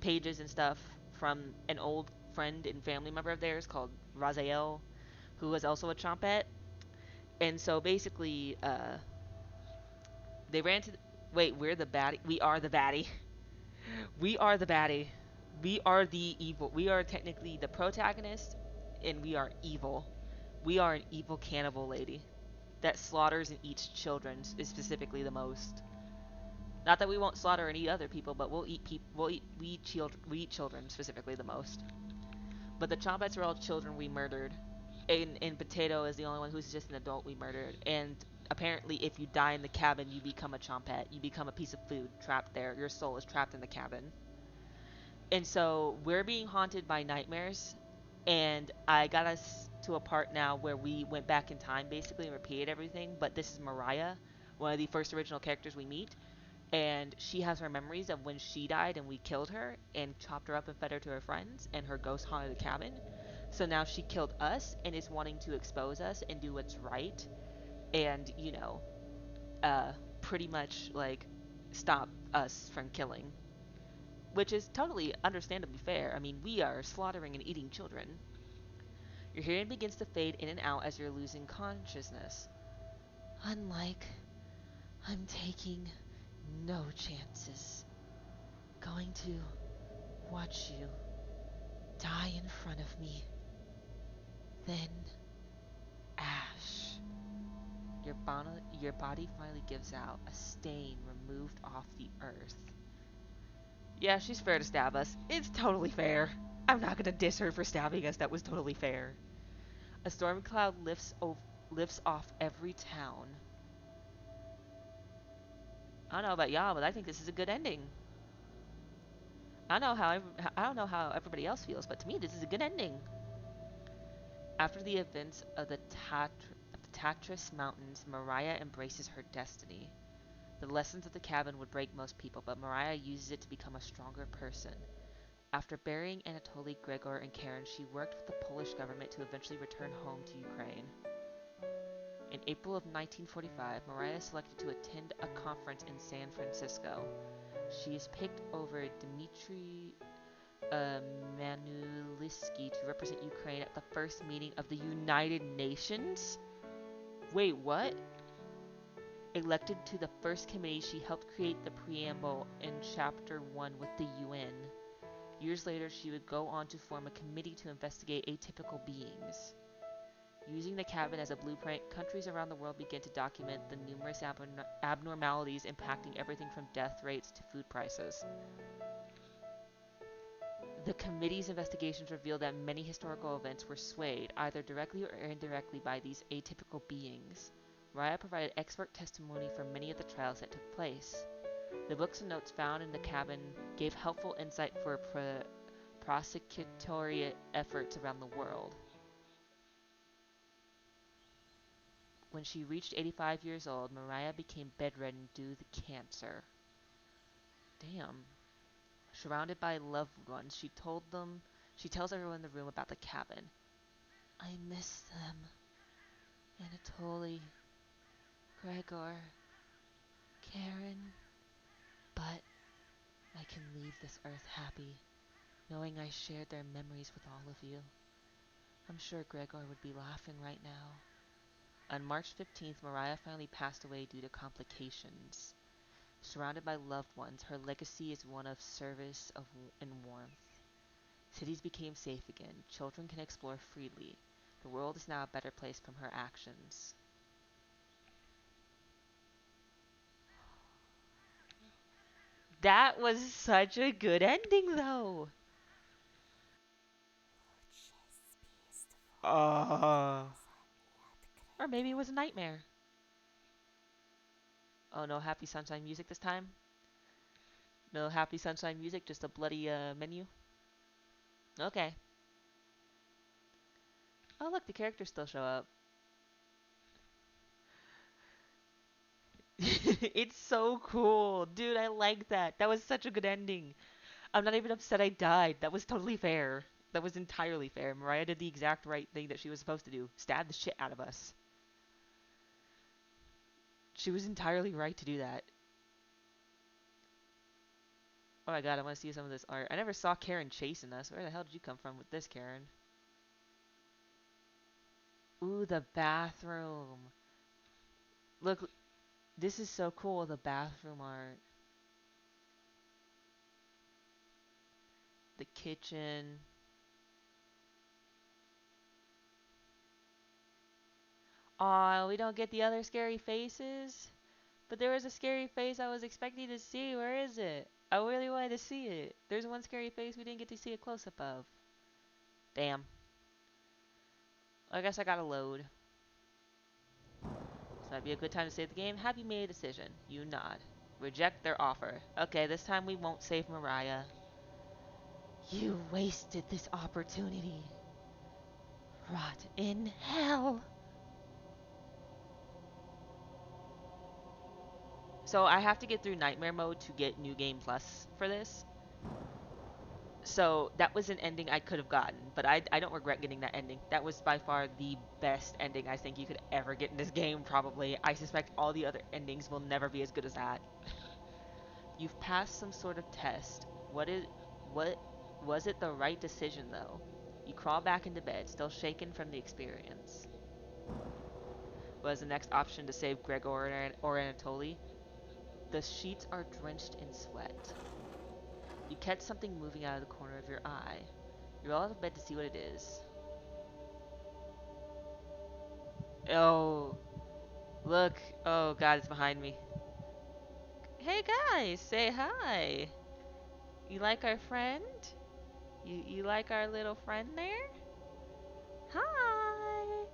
pages and stuff from an old friend and family member of theirs called Raziel, who was also a Chompet. And so basically, they ran to. Wait, we're the baddie. We are the baddie. We are the baddie. We are the evil. We are technically the protagonist, and we are evil. We are an evil cannibal lady that slaughters and eats children, is specifically the most. Not that we won't slaughter and eat other people, but we'll eat people. We eat children specifically the most. But the Chompets are all children we murdered, and Potato is the only one who's just an adult we murdered. And apparently, if you die in the cabin, you become a Chompet. You become a piece of food trapped there. Your soul is trapped in the cabin. And so we're being haunted by nightmares, and I got us to a part now where we went back in time basically and repeated everything. But this is Mariah, one of the first original characters we meet. And she has her memories of when she died and we killed her and chopped her up and fed her to her friends, and her ghost haunted the cabin. So now she killed us and is wanting to expose us and do what's right, and, uh, pretty much like stop us from killing, which is totally understandably fair. I mean, we are slaughtering and eating children. Your hearing begins to fade in and out as you're losing consciousness. Unlike, I'm taking no chances. Going to watch you die in front of me. Then, ash. Your body finally gives out, a stain removed off the earth. Yeah, she's fair to stab us. It's totally fair. I'm not gonna diss her for stabbing us. That was totally fair. A storm cloud lifts off every town. I don't know about y'all, but I think this is a good ending. I don't know how everybody else feels, but to me, this is a good ending. After the events of the Tatras Mountains, Mariah embraces her destiny. The lessons of the cabin would break most people, but Mariah uses it to become a stronger person. After burying Anatoly, Gregor, and Karen, she worked with the Polish government to eventually return home to Ukraine. In April of 1945, Mariah is selected to attend a conference in San Francisco. She is picked over Dmitry Manulisky to represent Ukraine at the first meeting of the United Nations. Wait, what? Elected to the first committee, she helped create the preamble in Chapter 1 with the UN. Years later, she would go on to form a committee to investigate atypical beings. Using the cabin as a blueprint, countries around the world began to document the numerous abnormalities impacting everything from death rates to food prices. The committee's investigations revealed that many historical events were swayed, either directly or indirectly, by these atypical beings. Raya provided expert testimony for many of the trials that took place. The books and notes found in the cabin gave helpful insight for prosecutory efforts around the world. When she reached 85 years old, Mariah became bedridden due to cancer. Damn. Surrounded by loved ones, she tells everyone in the room about the cabin. I miss them. Anatoly, Gregor, Karen. But I can leave this earth happy, knowing I shared their memories with all of you. I'm sure Gregor would be laughing right now. On March 15th, Mariah finally passed away due to complications. Surrounded by loved ones, her legacy is one of service and warmth. Cities became safe again. Children can explore freely. The world is now a better place from her actions. That was such a good ending, though. Uh, or maybe it was a nightmare. Oh, no happy sunshine music this time? No happy sunshine music, just a bloody menu? Okay. Oh, look, the characters still show up. It's so cool. Dude, I like that. That was such a good ending. I'm not even upset I died. That was totally fair. That was entirely fair. Mariah did the exact right thing that she was supposed to do. Stab the shit out of us. She was entirely right to do that. Oh my god, I want to see some of this art. I never saw Karen chasing us. Where the hell did you come from with this, Karen? Ooh, the bathroom. Look, this is so cool, the bathroom art. The kitchen. Aw, we don't get the other scary faces? But there was a scary face I was expecting to see. Where is it? I really wanted to see it. There's one scary face we didn't get to see a close-up of. Damn. I guess I gotta load. This might be a good time to save the game. Have you made a decision? You nod. Reject their offer. Okay, this time we won't save Mariah. You wasted this opportunity. Rot in hell. So I have to get through Nightmare Mode to get New Game Plus for this. So that was an ending I could have gotten, but I don't regret getting that ending. That was by far the best ending I think you could ever get in this game, probably. I suspect all the other endings will never be as good as that. You've passed some sort of test. What was it the right decision though? You crawl back into bed, still shaken from the experience. Was the next option to save Gregor or Anatoly? The sheets are drenched in sweat. You catch something moving out of the corner of your eye. You roll out of bed to see what it is. Oh, look. Oh god, it's behind me. Hey guys, say hi. You like our friend? You like our little friend there? Hi.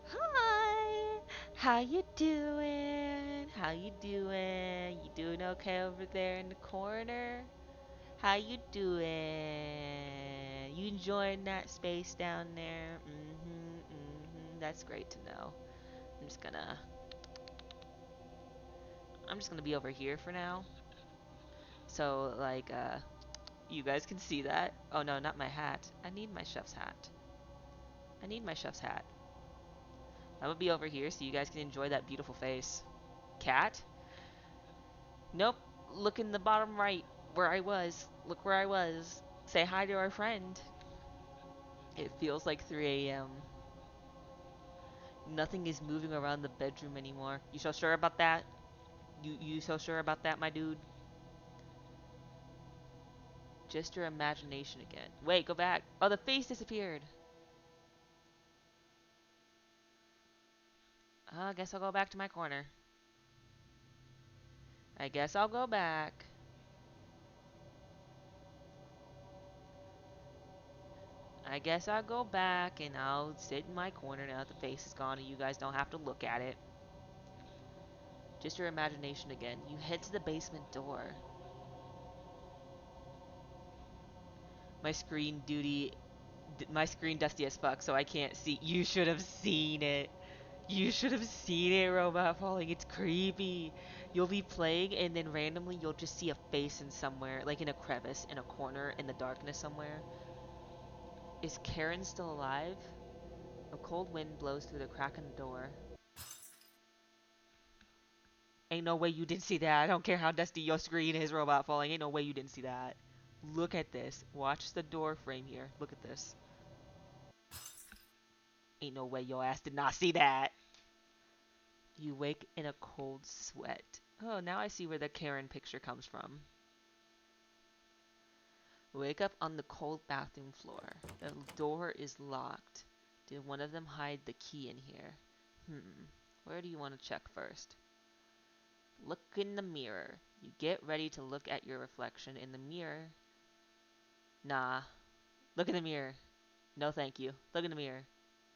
Hi. How you doing? How you doing? You doing okay over there in the corner? How you doing? You enjoying that space down there? That's great to know. I'm just gonna I'm just gonna be over here for now. So like you guys can see that. Oh no, not my hat. I need my chef's hat. I need my chef's hat. I'm gonna be over here so you guys can enjoy that beautiful face. Cat? Nope. Look in the bottom right where I was. Look where I was. Say hi to our friend. It feels like 3 a.m. Nothing is moving around the bedroom anymore. You so sure about that? You so sure about that, my dude? Just your imagination again. Wait, go back. Oh, the face disappeared. I guess I'll go back to my corner. I guess I'll go back. I guess I'll go back and I'll sit in my corner now that the face is gone and you guys don't have to look at it. Just your imagination again. You head to the basement door. My screen duty, my screen dusty as fuck, so I can't see. You should have seen it. You should have seen it, Robot Falling. It's creepy. You'll be playing and then randomly you'll just see a face in somewhere, like in a crevice, in a corner, in the darkness somewhere. Is Karen still alive? A cold wind blows through the crack in the door. Ain't no way you didn't see that. I don't care how dusty your screen is, Robot Falling. Ain't no way you didn't see that. Look at this. Watch the door frame here. Look at this. Ain't no way your ass did not see that. You wake in a cold sweat. Oh, now I see where the Karen picture comes from. Wake up on the cold bathroom floor. The door is locked. Did one of them hide the key in here? Where do you want to check first? Look in the mirror. You get ready to look at your reflection in the mirror. Nah. Look in the mirror. No thank you. Look in the mirror.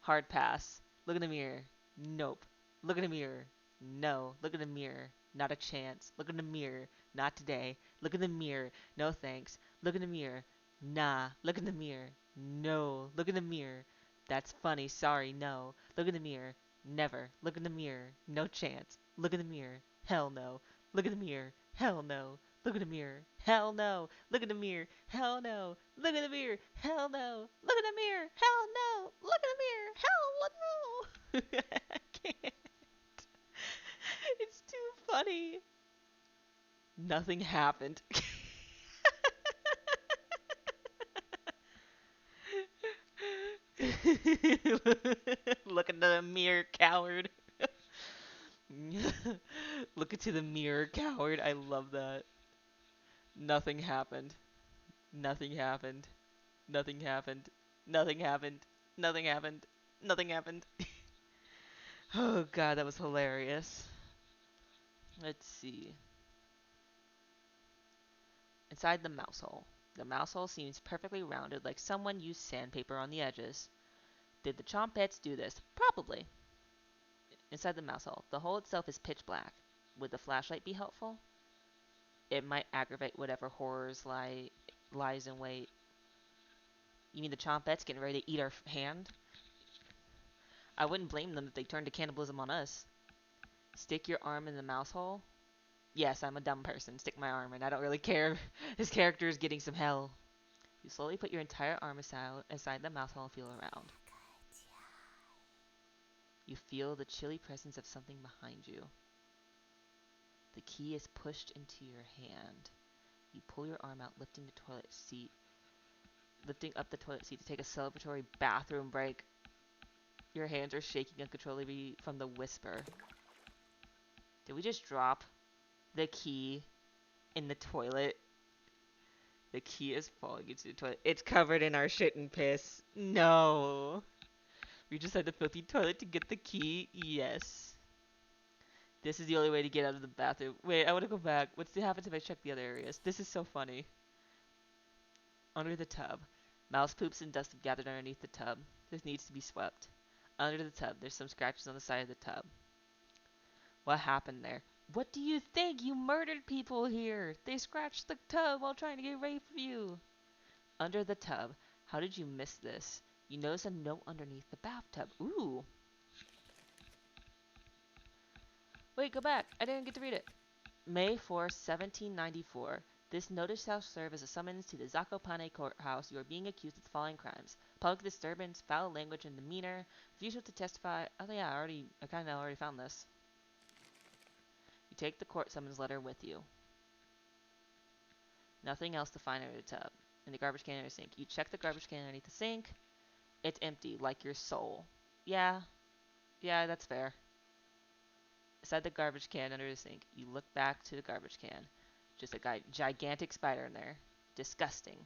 Hard pass. Look in the mirror. Nope. Look in the mirror. No. Look in the mirror. Not a chance. Look in the mirror. Not today. Look in the mirror. No thanks. Look in the mirror. Nah. Look in the mirror. No. Look in the mirror. That's funny. Sorry. No. Look in the mirror. Never. Look in the mirror. No chance. Look in the mirror. Hell no. Look in the mirror. Hell no. Look in the mirror. Hell no. Look in the mirror. Hell no. Look in the mirror. Hell no. Look in the mirror. Hell no. Look in the mirror. Hell no. I can't. It's too funny. Nothing happened. Look into the mirror, coward. Look into the mirror, coward. I love that. Nothing happened. Nothing happened. Nothing happened. Nothing happened. Nothing happened. Nothing happened. Oh god, that was hilarious. Let's see. Inside the mouse hole. The mouse hole seems perfectly rounded, like someone used sandpaper on the edges. Did the chompettes do this? Probably. Inside the mouse hole. The hole itself is pitch black. Would the flashlight be helpful? It might aggravate whatever horrors lies in wait. You mean the chompettes getting ready to eat our hand? I wouldn't blame them if they turned to cannibalism on us. Stick your arm in the mouse hole. Yes, I'm a dumb person. Stick my arm in. I don't really care. His character is getting some hell. You slowly put your entire arm aside the mouth hole and feel around. You feel the chilly presence of something behind you. The key is pushed into your hand. You pull your arm out, lifting up the toilet seat to take a celebratory bathroom break. Your hands are shaking uncontrollably from the whisper. Did we just drop the key in the toilet? The key is falling into the toilet. It's covered in our shit and piss. No. We just had the filthy toilet to get the key. Yes. This is the only way to get out of the bathroom. Wait, I want to go back. What's to happen if I check the other areas? This is so funny. Under the tub. Mouse poops and dust have gathered underneath the tub. This needs to be swept. Under the tub, there's some scratches on the side of the tub. What happened there? What do you think? You murdered people here. They scratched the tub while trying to get away from you. Under the tub. How did you miss this? You notice a note underneath the bathtub. Ooh. Wait, go back. I didn't get to read it. May 4, 1794. This notice shall serve as a summons to the Zakopane courthouse. You are being accused of the following crimes: public disturbance, foul language and demeanor, refusal to testify. Oh yeah, I kind of already found this. You take the court summons letter with you. Nothing else to find under the tub. In the garbage can under the sink. You check the garbage can underneath the sink. It's empty, like your soul. Yeah, that's fair. Beside the garbage can under the sink, you look back to the garbage can. Just a gigantic spider in there. Disgusting.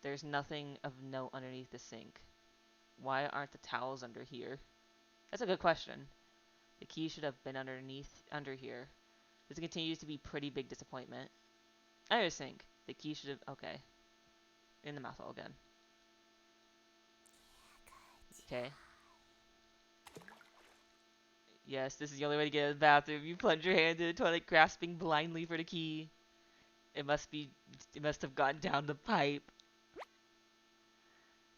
There's nothing of note underneath the sink. Why aren't the towels under here? That's a good question. The key should have been under here. This continues to be pretty big disappointment. Under the sink. The key should have... Okay. In the mouth hole again. Okay. Yes, this is the only way to get out of the bathroom. You plunge your hand into the toilet, grasping blindly for the key. It must have gone down the pipe.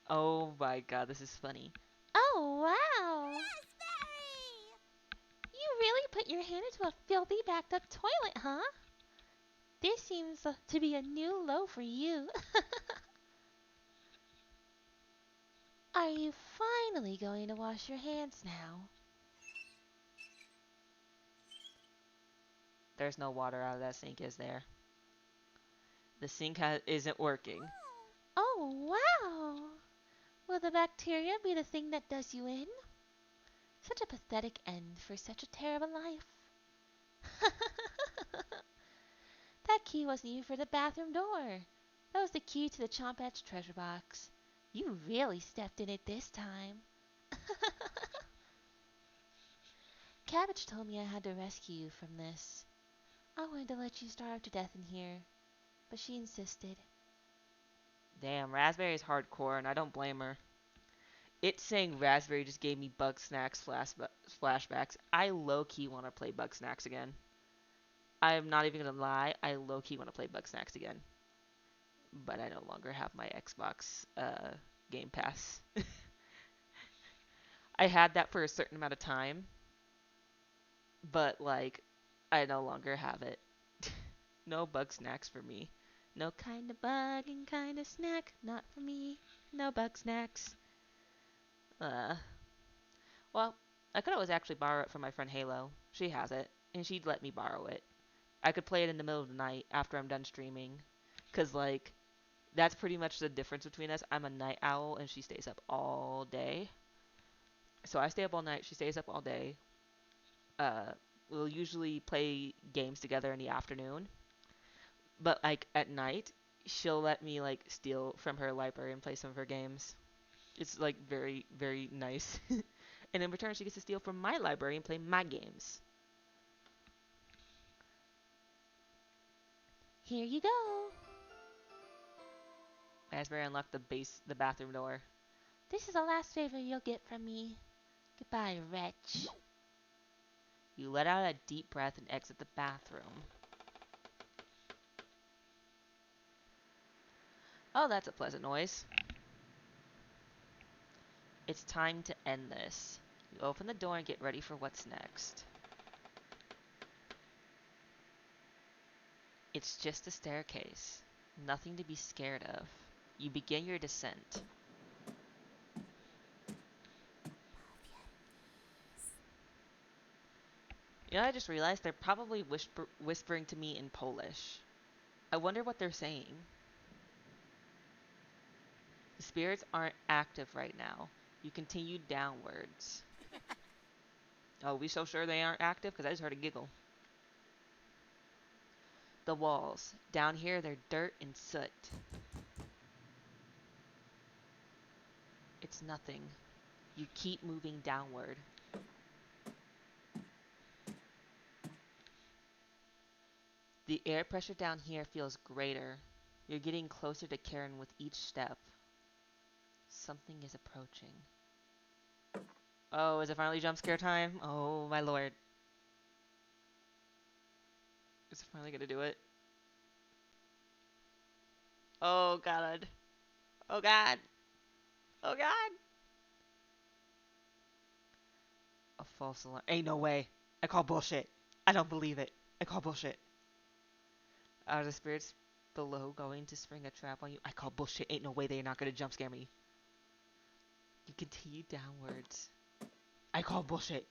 Oh my god, this is funny. Oh, wow. Raspberry! You really put your hand into a filthy backed up toilet, huh? This seems to be a new low for you. Are you finally going to wash your hands now? There's no water out of that sink, is there? The sink isn't working. Oh, wow. Will the bacteria be the thing that does you in? Such a pathetic end for such a terrible life. That key wasn't even for the bathroom door. That was the key to the Chompette's treasure box. You really stepped in it this time. Cabbage told me I had to rescue you from this. I wanted to let you starve to death in here, but she insisted. Damn, Raspberry is hardcore, and I don't blame her. It saying Raspberry just gave me Bug Snacks flashbacks. I low-key want to play Bug Snacks again. I'm not even gonna lie, I low-key want to play Bug Snacks again. But I no longer have my Xbox Game Pass. I had that for a certain amount of time, but like, I no longer have it. No Bug Snacks for me. No kind of bug and kind of snack, not for me. No Bug Snacks. Uh, well, I could always actually borrow it from my friend Halo. She has it, and she'd let me borrow it. I could play it in the middle of the night after I'm done streaming. Because, like, that's pretty much the difference between us. I'm a night owl, and she stays up all day. So I stay up all night, she stays up all day. Uh, we'll usually play games together in the afternoon. But, like, at night, she'll let me, like, steal from her library and play some of her games. It's, like, very, very nice. And in return, she gets to steal from my library and play my games. Here you go. Raspberry unlocked the bathroom door. This is the last favor you'll get from me. Goodbye, wretch. You let out a deep breath and exit the bathroom. Oh, that's a pleasant noise. It's time to end this. You open the door and get ready for what's next. It's just a staircase. Nothing to be scared of. You begin your descent. You know, I just realized they're probably whispering to me in Polish. I wonder what they're saying. The spirits aren't active right now. You continue downwards. Oh, we so sure they aren't active? Because I just heard a giggle. The walls. Down here, they're dirt and soot. It's nothing. You keep moving downward. The air pressure down here feels greater. You're getting closer to Karen with each step. Something is approaching. Oh, is it finally jump scare time? Oh, my lord. Is it finally gonna do it? Oh, God. Oh, God. Oh, God. A false alarm. Ain't no way. I call bullshit. I don't believe it. I call bullshit. Are the spirits below going to spring a trap on you? I call bullshit. Ain't no way they're not gonna jump scare me. You continue downwards. I call bullshit.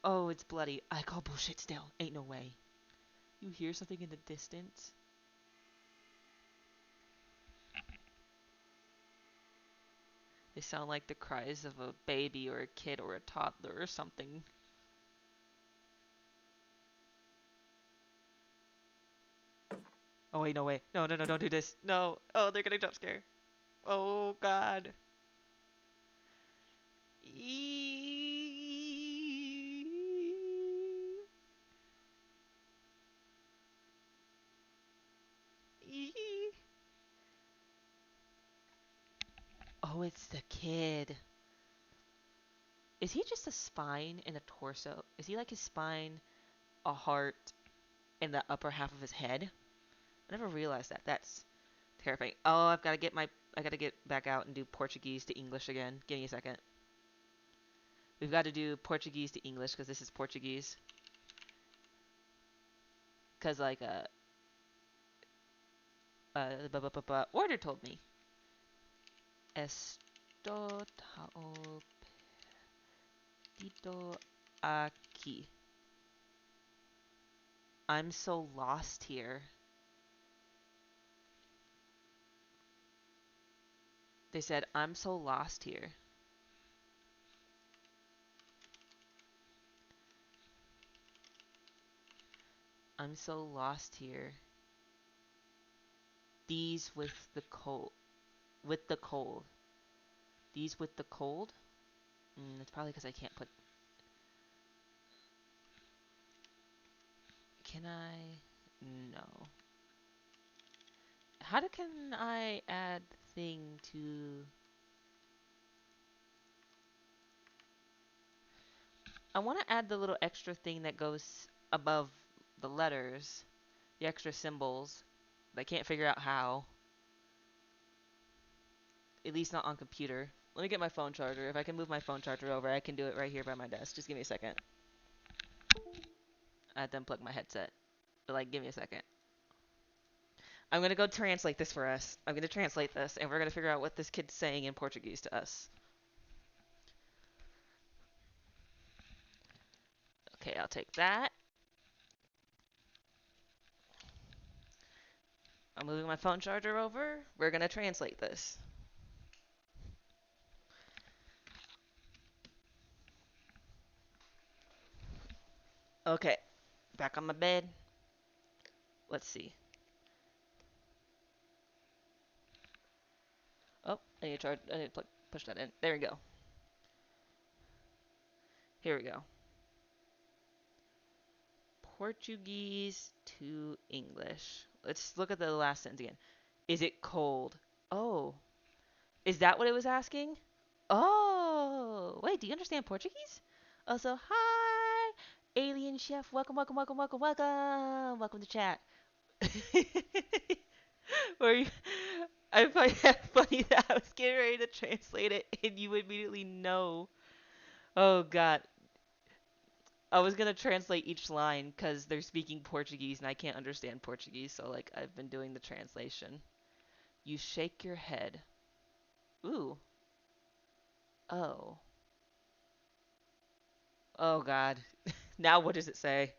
Oh, it's bloody. I call bullshit still. Ain't no way. You hear something in the distance? They sound like the cries of a baby or a kid or a toddler or something. Oh, wait, no way. No, no, no, don't do this. No. Oh, they're gonna jump scare. Oh, God. Oh, it's the kid. Is he just a spine and a torso? Is he like his spine, a heart, and the upper half of his head? I never realized that. That's terrifying. Oh, I gotta get back out and do Portuguese to English again. Give me a second. We've got to do Portuguese to English because this is Portuguese. Because like order told me. Esto taopito aquí. I'm so lost here. They said, I'm so lost here. I'm so lost here. These with the cold. With the cold. These with the cold? It's probably because I can't put... Can I? No. Can I add thing to... I want to add the little extra thing that goes above the letters. The extra symbols. But I can't figure out how. At least not on computer. Let me get my phone charger. If I can move my phone charger over, I can do it right here by my desk. Just give me a second. I had to unplug my headset. But like, give me a second. I'm gonna go translate this for us. I'm gonna translate this, and we're gonna figure out what this kid's saying in Portuguese to us. Okay, I'll take that. I'm moving my phone charger over. We're gonna translate this. Okay, back on my bed. Let's see. Oh, I need to charge. I need to push that in. There we go. Here we go. Portuguese to English. Let's look at the last sentence again. Is it cold? Oh, is that what it was asking? Oh, wait, do you understand Portuguese? Also, hi, alien chef. Welcome, welcome, welcome, welcome, welcome. Welcome to chat. Were you, I find that funny that I was getting ready to translate it and you immediately know. Oh, God. I was gonna translate each line because they're speaking Portuguese and I can't understand Portuguese, so like I've been doing the translation. You shake your head. Ooh. Oh. Oh God. Now what does it say?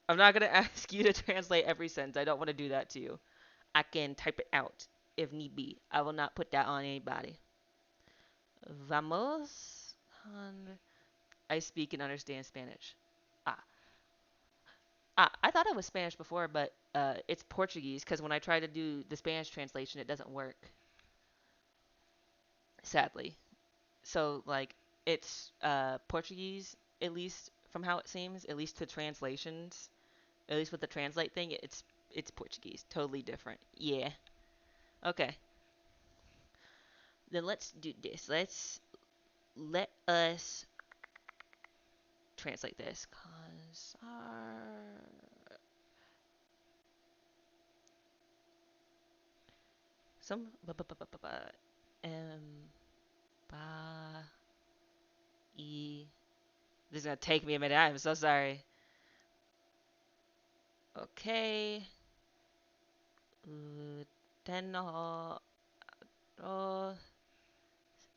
I'm not gonna ask you to translate every sentence. I don't want to do that to you. I can type it out if need be. I will not put that on anybody. Vamos. I speak and understand Spanish. Ah, I thought it was Spanish before, but it's Portuguese because when I try to do the Spanish translation, it doesn't work, sadly. So like it's Portuguese at least from how it seems, at least to translations, at least with the translate thing, it's Portuguese, totally different. Yeah. Okay. Then let's do this. Let us translate this. Some um ba e. This is gonna take me a minute. I'm so sorry. Okay. Tenho. Oh,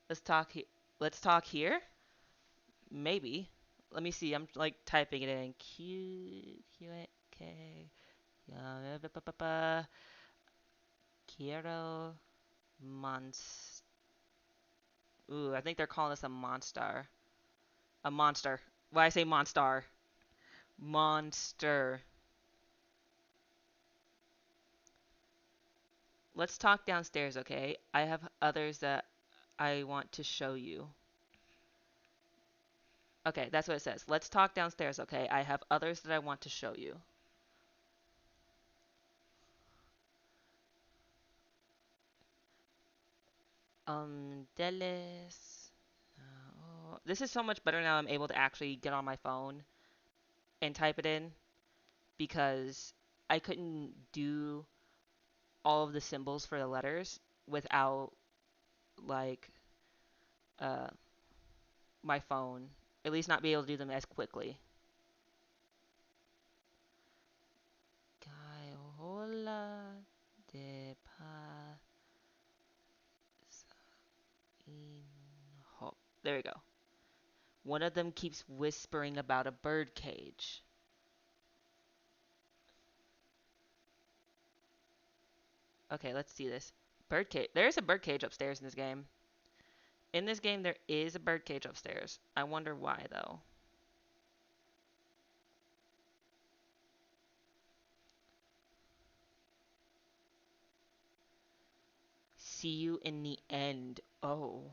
let's talk here. Let's talk here. Maybe. Let me see. I'm like typing it in. K. Quiero monster. Ooh, I think they're calling us a monster. A monster. Why I say monster? Monster. Let's talk downstairs, okay? I have others that I want to show you. Okay, that's what it says. Let's talk downstairs, okay? I have others that I want to show you. Delis. This is so much better now I'm able to actually get on my phone and type it in because I couldn't do all of the symbols for the letters without like uh my phone. At least not be able to do them as quickly. Gaiola de Pasinho. There we go. One of them keeps whispering about a bird cage. Okay, let's see this. Bird cage. There is a bird cage upstairs in this game. In this game, there is a bird cage upstairs. I wonder why, though. See you in the end. Oh.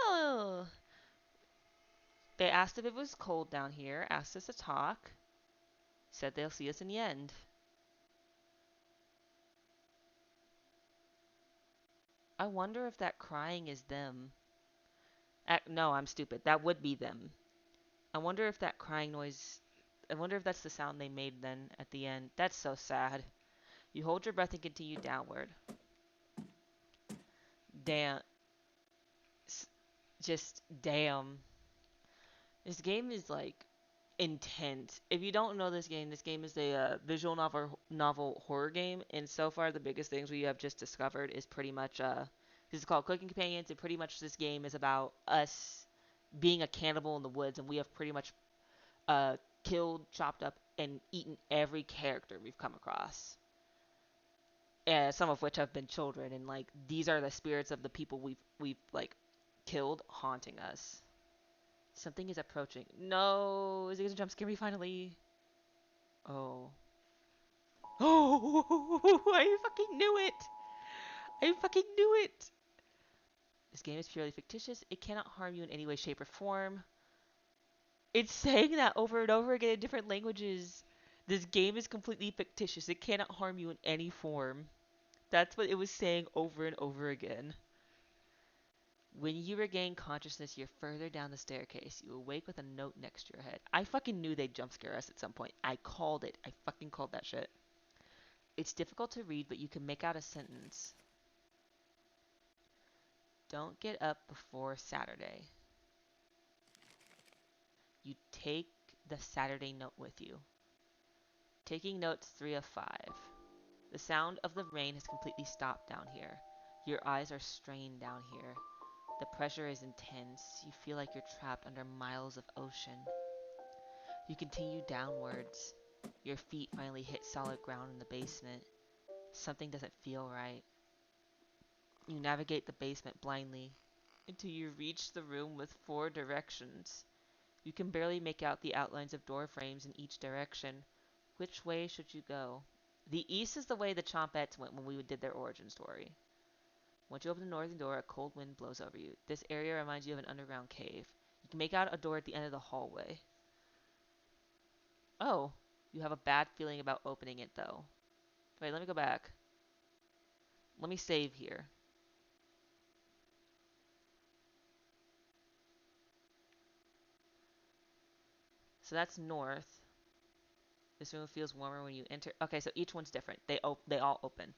Oh. They asked if it was cold down here, asked us to talk, said they'll see us in the end. I wonder if that crying is them. No, I'm stupid. That would be them. I wonder if that crying noise. I wonder if that's the sound they made then at the end. That's so sad. You hold your breath and continue downward. Damn. Just damn. This game is like intense. If you don't know this game is a visual novel horror game, and so far the biggest things we have just discovered is pretty much this is called Cooking Companions, and pretty much this game is about us being a cannibal in the woods, and we have pretty much killed, chopped up, and eaten every character we've come across. Some of which have been children, and like these are the spirits of the people we've like killed haunting us. Something is approaching. No, is it gonna jump scare me finally? Oh. Oh, I fucking knew it! I fucking knew it! This game is purely fictitious. It cannot harm you in any way, shape, or form. It's saying that over and over again in different languages. This game is completely fictitious. It cannot harm you in any form. That's what it was saying over and over again. When you regain consciousness, you're further down the staircase. You awake with a note next to your head. I fucking knew they'd jump scare us at some point. I called it. I fucking called that shit. It's difficult to read, but you can make out a sentence. Don't get up before Saturday. You take the Saturday note with you. Taking notes 3 of 5. The sound of the rain has completely stopped down here. Your eyes are strained down here. The pressure is intense. You feel like you're trapped under miles of ocean. You continue downwards. Your feet finally hit solid ground in the basement. Something doesn't feel right. You navigate the basement blindly until you reach the room with 4 directions. You can barely make out the outlines of door frames in each direction. Which way should you go? The east is the way the Chompettes went when we did their origin story. Once you open the northern door, a cold wind blows over you. This area reminds you of an underground cave. You can make out a door at the end of the hallway. Oh, you have a bad feeling about opening it though. Wait, let me go back. Let me save here. So that's north. This room feels warmer when you enter. Okay, so each one's different. They all open.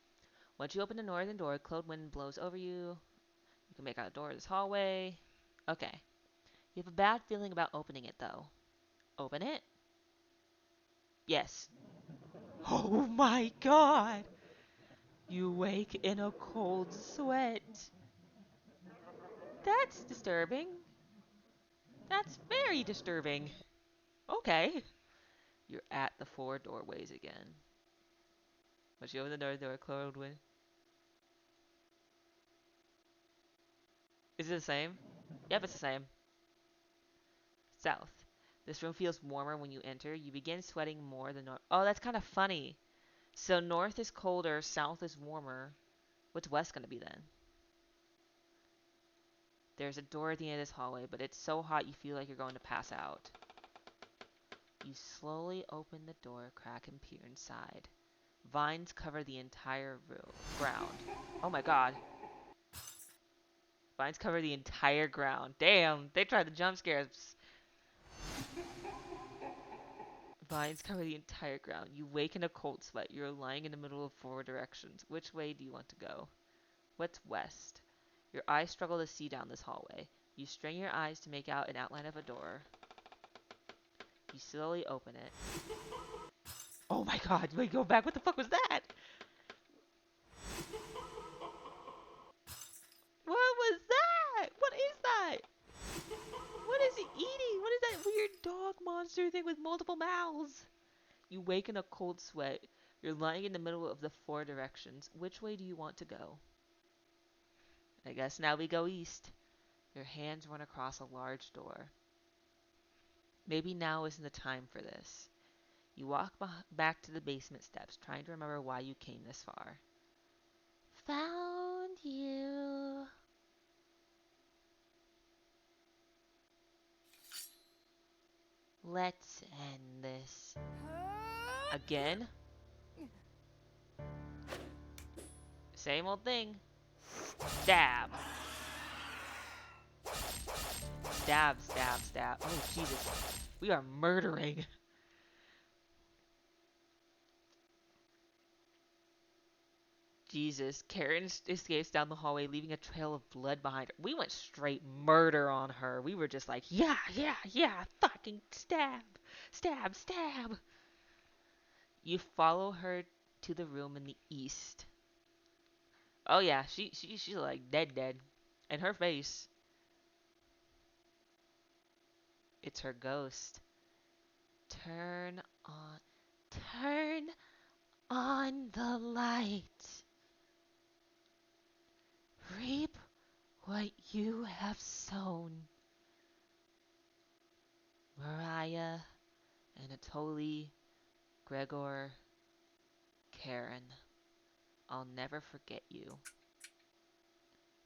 Once you open the northern door, a cold wind blows over you. You can make out a door in this hallway. Okay. You have a bad feeling about opening it though. Open it? Yes. Oh my god! You wake in a cold sweat. That's disturbing. That's very disturbing. Okay. You're at the 4 doorways again. Once you open the door, cold wind. Is it the same? Yep, it's the same. South. This room feels warmer when you enter. You begin sweating more than north. Oh, that's kind of funny. So north is colder, south is warmer. What's west going to be then? There's a door at the end of this hallway, but it's so hot you feel like you're going to pass out. You slowly open the door crack and peer inside. Vines cover the entire ground. Oh my god. Vines cover the entire ground. Damn, they tried the jump scares. Vines cover the entire ground. You wake in a cold sweat. You're lying in the middle of 4 directions. Which way do you want to go? What's west? Your eyes struggle to see down this hallway. You strain your eyes to make out an outline of a door. You slowly open it. Oh my god, wait, go back. What the fuck was that? What was that? What is that? What is it eating? What is that weird dog monster thing with multiple mouths? You wake in a cold sweat. You're lying in the middle of the 4 directions. Which way do you want to go? I guess now we go east. Your hands run across a large door. Maybe now isn't the time for this. You walk back to the basement steps, trying to remember why you came this far. Found you. Let's end this. Again? Same old thing. Stab. Stab, stab, stab. Oh, Jesus. We are murdering. Jesus. Karen escapes down the hallway, leaving a trail of blood behind her. We went straight murder on her. We were just like, yeah, yeah, yeah, fucking stab. Stab, stab. You follow her to the room in the east. Oh yeah, she's like dead. And her face, it's her ghost. Turn on turn on the light. Reap what you have sown. Mariah, Anatoly, Gregor, Karen. I'll never forget you.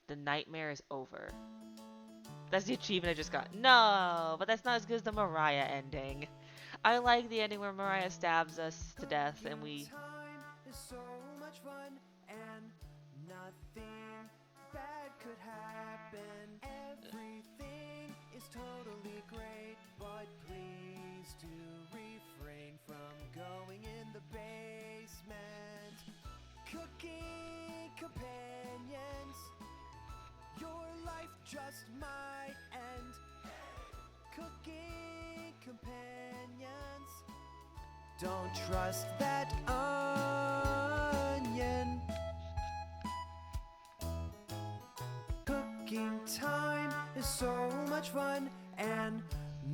The nightmare is over. That's the achievement I just got. No, but that's not as good as the Mariah ending. I like the ending where Mariah stabs us to death and we... Time is so much fun and nothing bad could happen. Everything is totally great, but please do refrain from going in the basement. Cooking companions, your life just might end. Cooking companions. Don't trust that onion. Cooking time is so much fun, and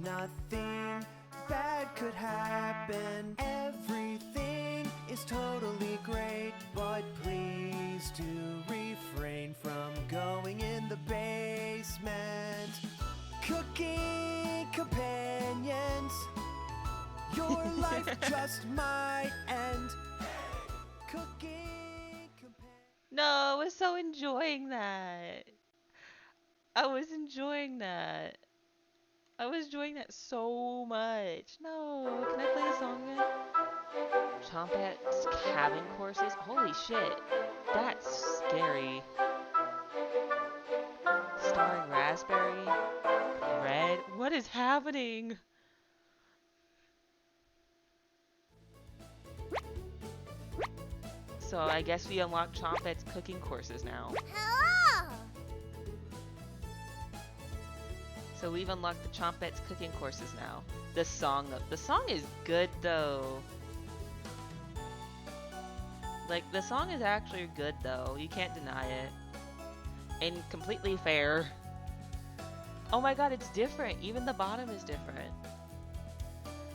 nothing bad could happen. Everything is totally great, but please do refrain from going in the basement. Cooking companions, your life just might end. Cooking companions. No, I was so enjoying that. I was enjoying that. I was enjoying that so much. No, can I play the song again? Chompet's cabin courses. Holy shit. That's scary. Starring Raspberry. Red. What is happening? So I guess we unlock Chompet's cooking courses now. Hello! So we've unlocked the Chompet's cooking courses now. The song is good though. Like the song is actually good though. You can't deny it. And completely fair. Oh my god, it's different. Even the bottom is different.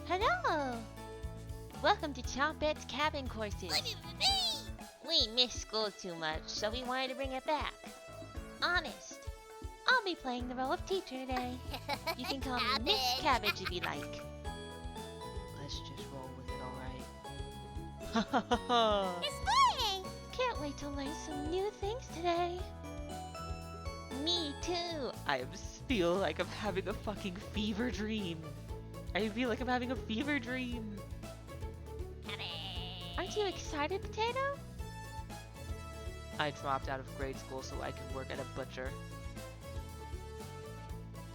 Hello! Welcome to Chompet's cabin courses. We missed school too much, so we wanted to bring it back. Honest. I'll be playing the role of teacher today. You can call me Miss Cabbage if you like. Let's just roll with it, alright? Explain! Can't wait to learn some new things today. Me too. I feel like I'm having a fucking fever dream. I feel like I'm having a fever dream. Aren't you excited, Potato? I dropped out of grade school so I can work at a butcher.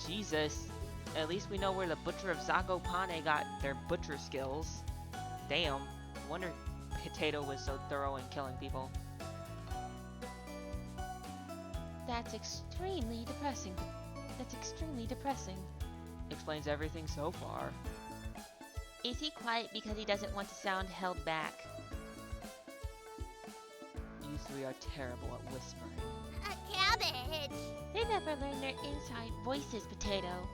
Jesus. At least we know where the butcher of Zakopane got their butcher skills. Damn. Wonder Potato was so thorough in killing people. That's extremely depressing. That's extremely depressing. Explains everything so far. Is he quiet because he doesn't want to sound held back? You three are terrible at whispering. A cabbage! They never learn their inside voices, Potato.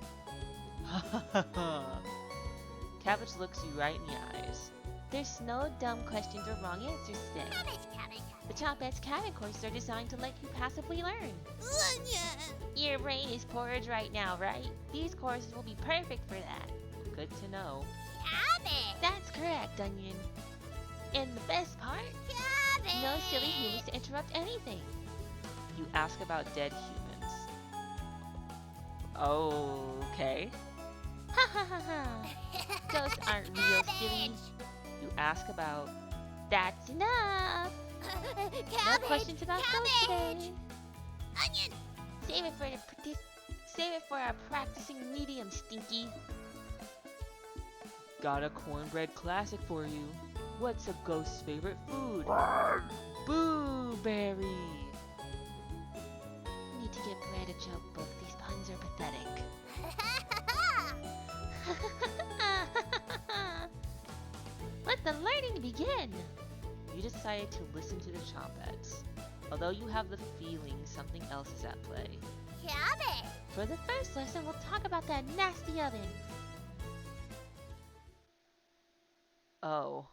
Cabbage looks you right in the eyes. There's no dumb questions or wrong answers today. Cabbage, cabbage, The Chompet's cabin courses are designed to let you passively learn. onion! Your brain is porridge right now, right? These courses will be perfect for that. Good to know. Cabbage! That's correct, Onion. And the best part? Cabbage! No silly humans to interrupt anything. You ask about dead humans. Okay. Ha ha ha ha. Those aren't real, silly. You ask about... That's enough. Cabbage! No questions about those Cabbage! today. Onion! Save it for our practicing medium, Stinky. Got a cornbread classic for you. What's a ghost's favorite food? Boo berry. Need to give Brad a joke book. These puns are pathetic. Let the learning begin. You decided to listen to the Chompets. Although you have the feeling something else is at play. Cabbage! For the first lesson, we'll talk about that nasty oven. Oh.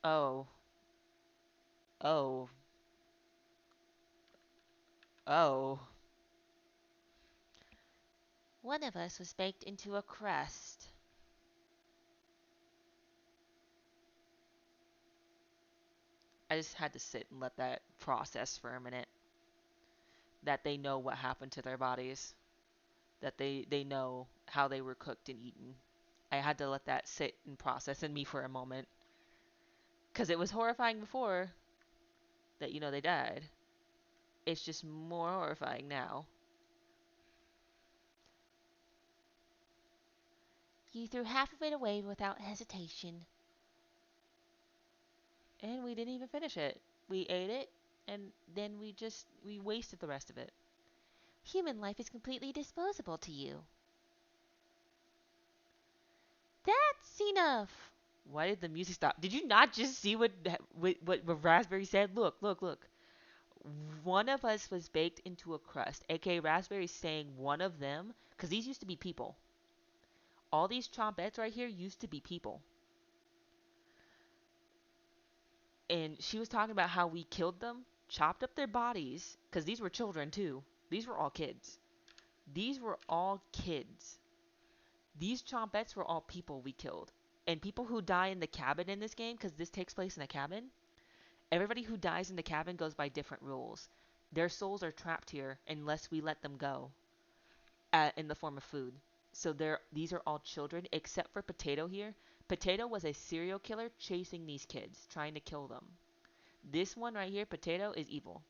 Oh. Oh. Oh. One of us was baked into a crust. I just had to sit and let that process for a minute. That they know what happened to their bodies. That they know how they were cooked and eaten. I had to let that sit and process in me for a moment. Because it was horrifying before that, they died. It's just more horrifying now. You threw half of it away without hesitation. And we didn't even finish it. We ate it, and then we wasted the rest of it. Human life is completely disposable to you. enough. Why did the music stop? Did you not just see what Raspberry said? Look, look, look. One of us was baked into a crust, aka Raspberry saying one of them, because these used to be people. All these chompettes right here used to be people. And she was talking about how we killed them, chopped up their bodies, because these were children too. These were all kids. These were all kids. These chompettes were all people we killed. And people who die in the cabin in this game, because this takes place in a cabin, everybody who dies in the cabin goes by different rules. Their souls are trapped here unless we let them go in the form of food. So these are all children, except for Potato here. Potato was a serial killer chasing these kids, trying to kill them. This one right here, Potato, is evil.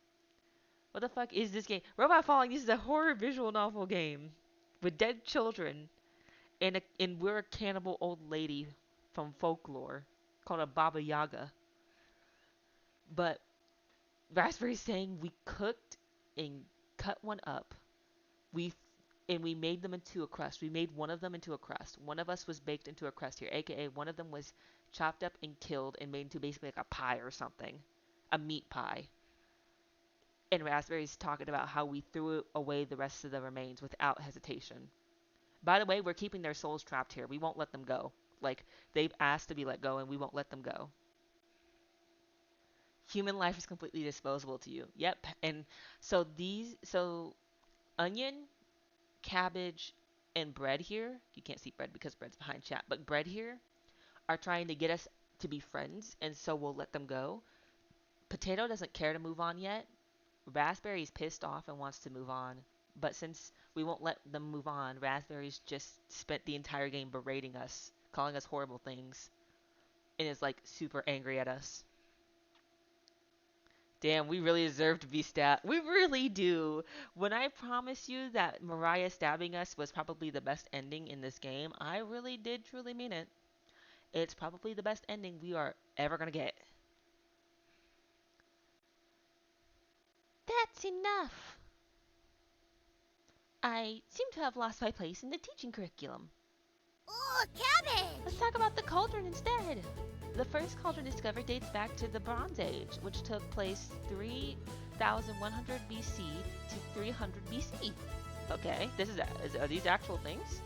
What the fuck is this game? Robot Falling, this is a horror visual novel game with dead children. And we're a cannibal old lady from folklore called a Baba Yaga. But Raspberry's saying we cooked and cut one up. We made them into a crust. We made one of them into a crust. One of us was baked into a crust here, aka one of them was chopped up and killed and made into basically like a pie or something, a meat pie. And Raspberry's talking about how we threw away the rest of the remains without hesitation. By the way, we're keeping their souls trapped here. We won't let them go. Like, they've asked to be let go, and we won't let them go. Human life is completely disposable to you. Yep. And so onion, cabbage, and bread here, you can't see bread because bread's behind chat, but bread here are trying to get us to be friends, and so we'll let them go. Potato doesn't care to move on yet. Raspberry's pissed off and wants to move on. But since we won't let them move on, Raspberry's just spent the entire game berating us, calling us horrible things, and is like super angry at us. Damn, we really deserve to be stabbed. We really do. When I promise you that Mariah stabbing us was probably the best ending in this game, I really did truly mean it. It's probably the best ending we are ever gonna get. That's enough. I seem to have lost my place in the teaching curriculum. Ooh, cabbage! Let's talk about the cauldron instead. The first cauldron discovered dates back to the Bronze Age, which took place 3100 BC to 300 BC. Okay, are these actual things?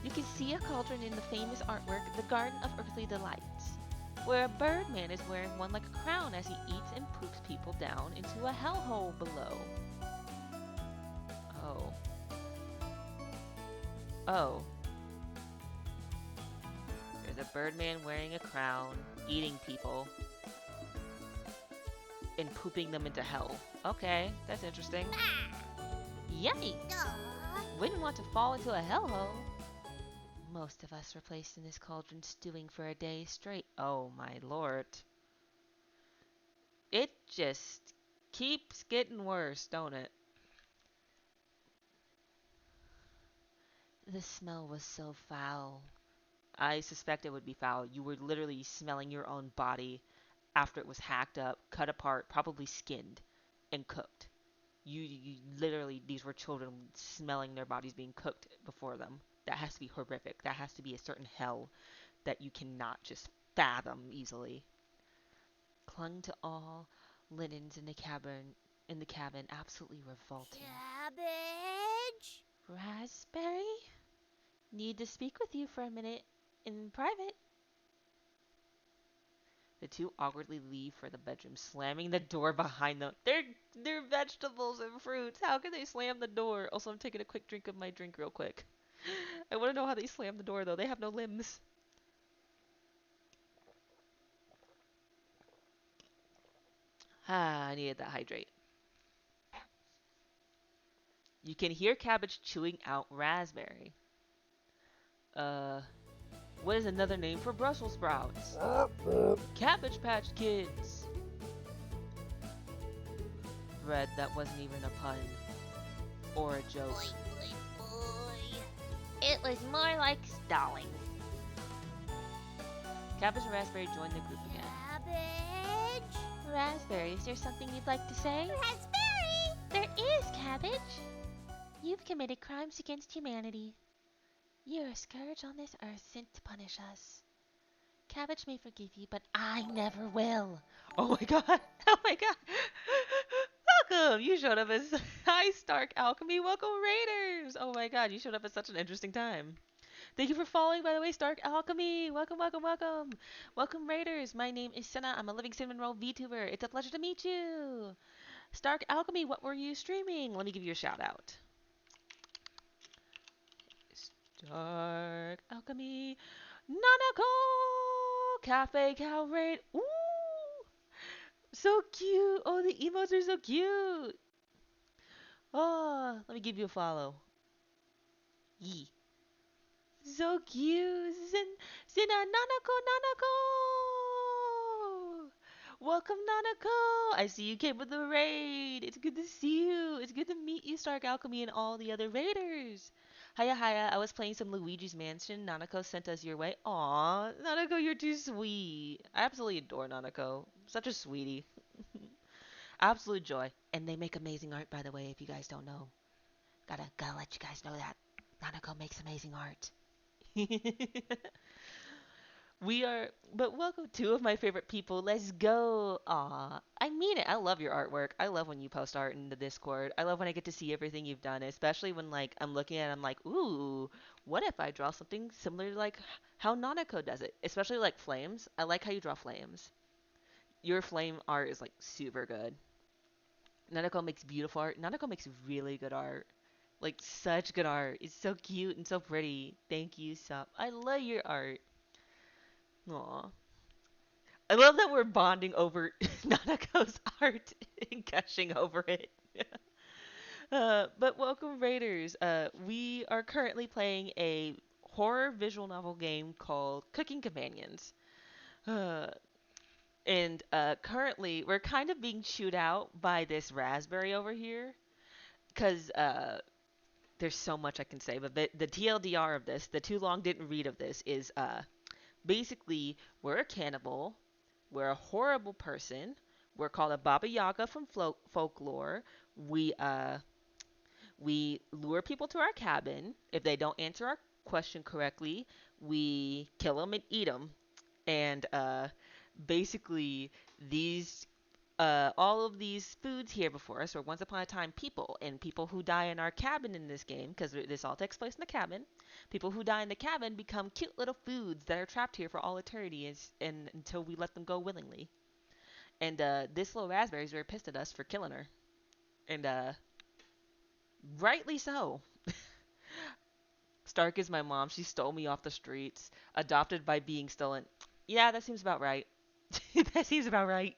You can see a cauldron in the famous artwork, The Garden of Earthly Delights, where a birdman is wearing one like a crown as he eats and poops people down into a hellhole below. Oh. Oh. There's a birdman wearing a crown, eating people, and pooping them into hell. Okay, that's interesting. Yummy! Wouldn't want to fall into a hellhole. Most of us were placed in this cauldron stewing for a day straight. Oh my lord. It just keeps getting worse, don't it? The smell was so foul. I suspect it would be foul. You were literally smelling your own body after it was hacked up, cut apart, probably skinned, and cooked. You literally, these were children smelling their bodies being cooked before them. That has to be horrific. That has to be a certain hell that you cannot just fathom easily. Clung to all linens in the cabin, absolutely revolting. Cabbage? Raspberry? Need to speak with you for a minute in private. The two awkwardly leave for the bedroom, slamming the door behind them. They're vegetables and fruits. How can they slam the door? Also, I'm taking a quick drink of my drink real quick. I want to know how they slam the door, though. They have no limbs. I needed that hydrate. You can hear Cabbage chewing out Raspberry. What is another name for Brussels sprouts? Cabbage Patch Kids. Bread, that wasn't even a pun. Or a joke. Boy, boy, boy. It was more like stalling. Cabbage and Raspberry joined the group again. Cabbage? Raspberry, is there something you'd like to say? Raspberry! There is, Cabbage. You've committed crimes against humanity. You're a scourge on this earth sent to punish us. Cabbage may forgive you, but I never will. Oh my god. Oh my god. Welcome. You showed up as Hi Stark Alchemy. Welcome Raiders. Oh my god, you showed up at such an interesting time. Thank you for following, by the way, Stark Alchemy. Welcome, welcome, welcome. Welcome Raiders. My name is Senna. I'm a living cinnamon roll VTuber. It's a pleasure to meet you. Stark Alchemy, what were you streaming? Let me give you a shout out. Dark Alchemy, Nanako, Cafe Cow Raid. Ooh, so cute. Oh, the emotes are so cute. Oh, let me give you a follow. Yee. So cute. Zina, Nanako, Nanako. Welcome, Nanako. I see you came with the raid. It's good to see you. It's good to meet you, Stark Alchemy, and all the other raiders. Hiya, hiya. I was playing some Luigi's Mansion. Nanako sent us your way. Aw, Nanako, you're too sweet. I absolutely adore Nanako. Such a sweetie. Absolute joy. And they make amazing art, by the way, if you guys don't know. Gotta let you guys know that. Nanako makes amazing art. We are, but welcome two of my favorite people. Let's go. Aw, I mean it. I love your artwork. I love when you post art in the Discord. I love when I get to see everything you've done, especially when like I'm looking at it, I'm like, ooh, what if I draw something similar to like how Nanako does it? Especially like flames. I like how you draw flames. Your flame art is like super good. Nanako makes beautiful art. Nanako makes really good art. Like such good art. It's so cute and so pretty. Thank you, Sup. I love your art. Aw. I love that we're bonding over Nanako's art and gushing over it. But welcome, Raiders. We are currently playing a horror visual novel game called Cooking Companions. Uh, and currently, we're kind of being chewed out by this raspberry over here because there's so much I can say. But the TLDR of this, the too long didn't read of this, is basically we're a cannibal. We're a horrible person. We're called a Baba Yaga from folklore. We uh we lure people to our cabin. If they don't answer our question correctly, we kill them and eat them. And basically these all of these foods here before us were once upon a time people, and people who die in our cabin in this game, because this all takes place in the cabin, people who die in the cabin become cute little foods that are trapped here for all eternity and until we let them go willingly. And this little raspberry is very pissed at us for killing her. And rightly so. Stark is my mom. She stole me off the streets, adopted by being stolen. Yeah, that seems about right. That seems about right.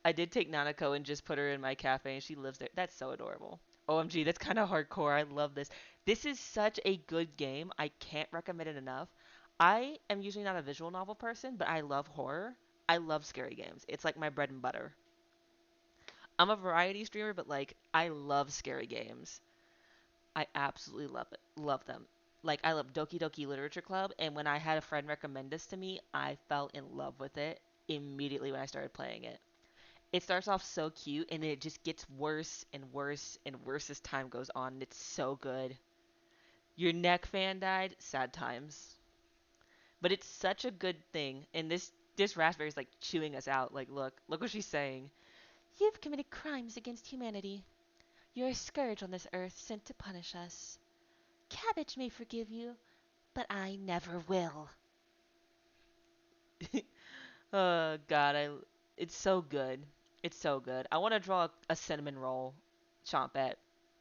I did take Nanako and just put her in my cafe, and she lives there. That's so adorable. OMG, that's kind of hardcore. I love this. This is such a good game. I can't recommend it enough. I am usually not a visual novel person, but I love horror. I love scary games. It's like my bread and butter. I'm a variety streamer, but like I love scary games. I absolutely love it. Love them. Like I love Doki Doki Literature Club, and when I had a friend recommend this to me, I fell in love with it immediately when I started playing it. It starts off so cute and it just gets worse and worse and worse as time goes on. And it's so good. Your neck fan died, sad times. But it's such a good thing. And this raspberry is like chewing us out. Like look what she's saying. You've committed crimes against humanity. You're a scourge on this earth sent to punish us. Cabbage may forgive you, but I never will. Oh God, it's so good. It's so good. I want to draw a cinnamon roll, chompette,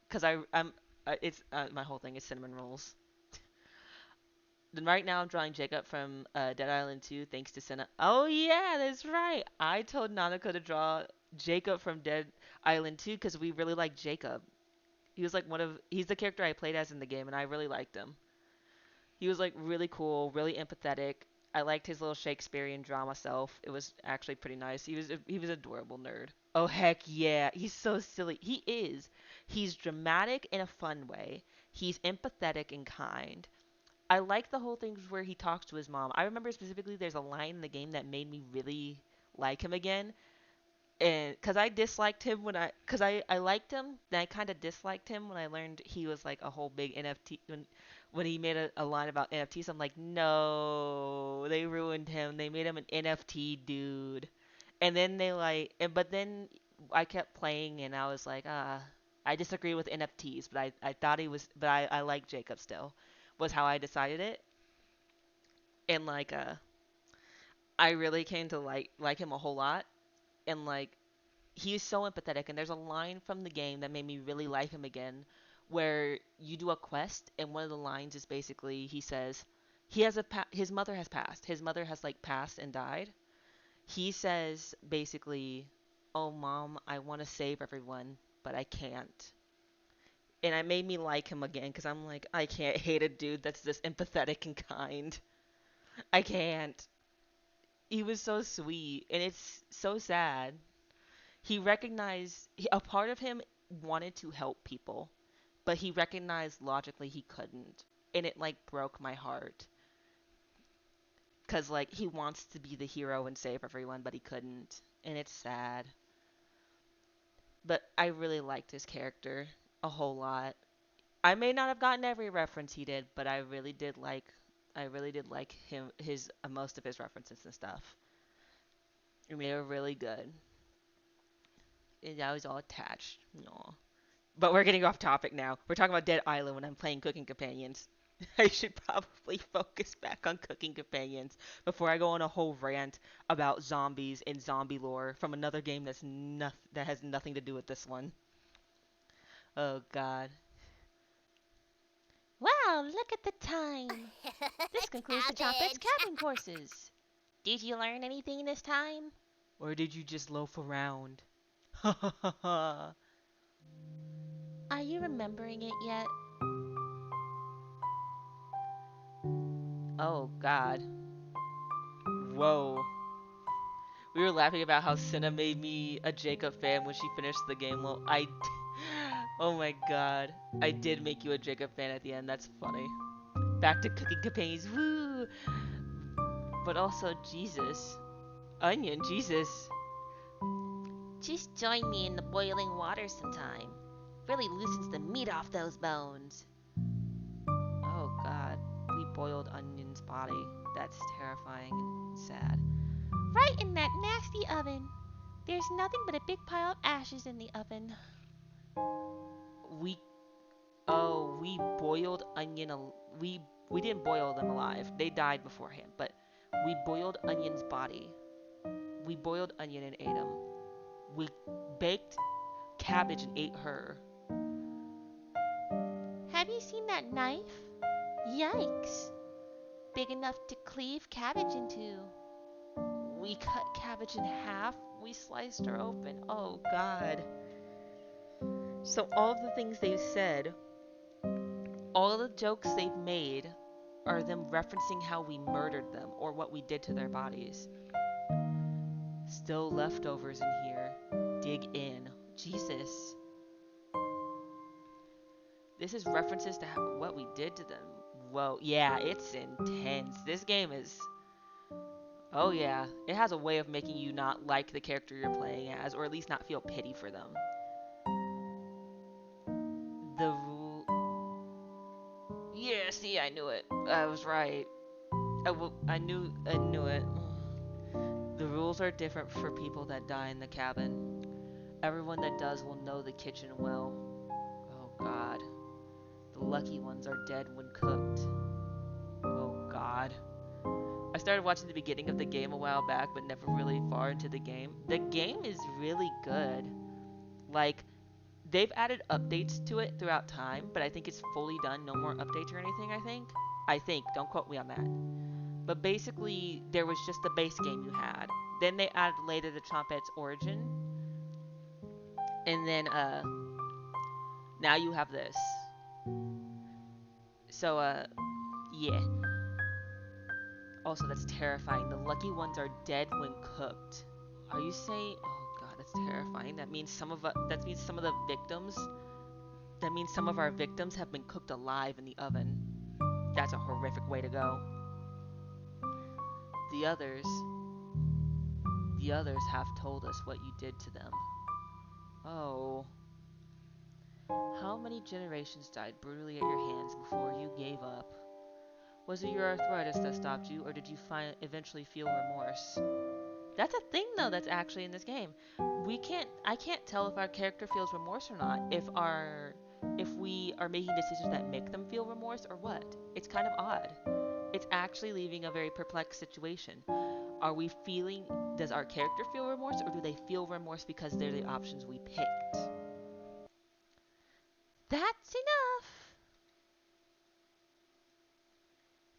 because I'm it's my whole thing is cinnamon rolls. Then right now I'm drawing Jacob from Dead Island 2, thanks to Senna. Oh yeah, that's right. I told Nanako to draw Jacob from Dead Island 2 because we really like Jacob. He's the character I played as in the game, and I really liked him. He was like really cool, really empathetic. I liked his little Shakespearean drama self. It was actually pretty nice. He was adorable nerd. Oh heck yeah, he's so silly. He is. He's dramatic in a fun way. He's empathetic and kind. I like the whole thing where he talks to his mom. I remember specifically there's a line in the game that made me really like him again. And because I disliked him because I liked him, then I kind of disliked him when I learned he was like a whole big NFT. When he made a line about NFTs, I'm like, no, they ruined him. They made him an NFT dude. And then but then I kept playing and I was like, I disagree with NFTs, but I thought he was, but I like Jacob still, was how I decided it. And I really came to like him a whole lot. And he's so empathetic, and there's a line from the game that made me really like him again, where you do a quest, and one of the lines is basically he says his mother has passed. His mother has passed and died. He says basically, "Oh mom, I want to save everyone, but I can't." And it made me like him again because I'm like, I can't hate a dude that's this empathetic and kind. I can't. He was so sweet, and it's so sad. He recognized a part of him wanted to help people, but he recognized logically he couldn't, and it broke my heart because he wants to be the hero and save everyone, but he couldn't, and it's sad. But I really liked his character a whole lot. I may not have gotten every reference he did, but I really did like him, his most of his references and stuff. And they were really good. And I was all attached. No. But we're getting off topic now. We're talking about Dead Island when I'm playing Cooking Companions. I should probably focus back on Cooking Companions before I go on a whole rant about zombies and zombie lore from another game that has nothing to do with this one. Oh god. Wow, look at the time. This concludes the Chompets Cabbage. cabin courses. Did you learn anything this time? Or did you just loaf around? Ha ha ha ha. Are you remembering it yet? Oh god. Whoa. We were laughing about how Senna made me a Jacob fan when she finished the game. Well, oh my god. I did make you a Jacob fan at the end. That's funny. Back to Cooking Companions. Woo! But also, Jesus. Onion, Jesus. Just join me in the boiling water sometime. Really loosens the meat off those bones. Oh god. We boiled Onion's body. That's terrifying and sad. Right in that nasty oven. There's nothing but a big pile of ashes in the oven. We we boiled Onion. We didn't boil them alive. They died beforehand. But we boiled Onion's body. We boiled Onion and ate him. We baked cabbage and ate her. Have you seen that knife? Yikes. Big enough to cleave cabbage into. We cut cabbage in half. We sliced her open. Oh god. So all of the things they've said, all of the jokes they've made, are them referencing how we murdered them or what we did to their bodies. Still leftovers in here. Dig in. Jesus. This is references to what we did to them. Whoa. Yeah, it's intense. This game is... Oh yeah. It has a way of making you not like the character you're playing as, or at least not feel pity for them. The rule... Yeah, see, I knew it. I was right. I knew it. The rules are different for people that die in the cabin. Everyone that does will know the kitchen well. Oh god. The lucky ones are dead when cooked. Oh god. I started watching the beginning of the game a while back, but never really far into the game. The game is really good. They've added updates to it throughout time, but I think it's fully done. No more updates or anything, I think. Don't quote me on that. But basically, there was just the base game you had. Then they added later the Chompet's Origin. And then, now you have this. So, yeah. Also, that's terrifying. The lucky ones are dead when cooked. Are you saying... Oh god, that's terrifying. That means some of the victims... That means some of our victims have been cooked alive in the oven. That's a horrific way to go. The The others have told us what you did to them. Oh. How many generations died brutally at your hands before you gave up? Was it your arthritis that stopped you, or did you eventually feel remorse? That's a thing, though, that's actually in this game. I can't tell if our character feels remorse or not, if we are making decisions that make them feel remorse or what. It's kind of odd. It's actually leaving a very perplexed situation. Does our character feel remorse, or do they feel remorse because they're the options we picked? That's enough!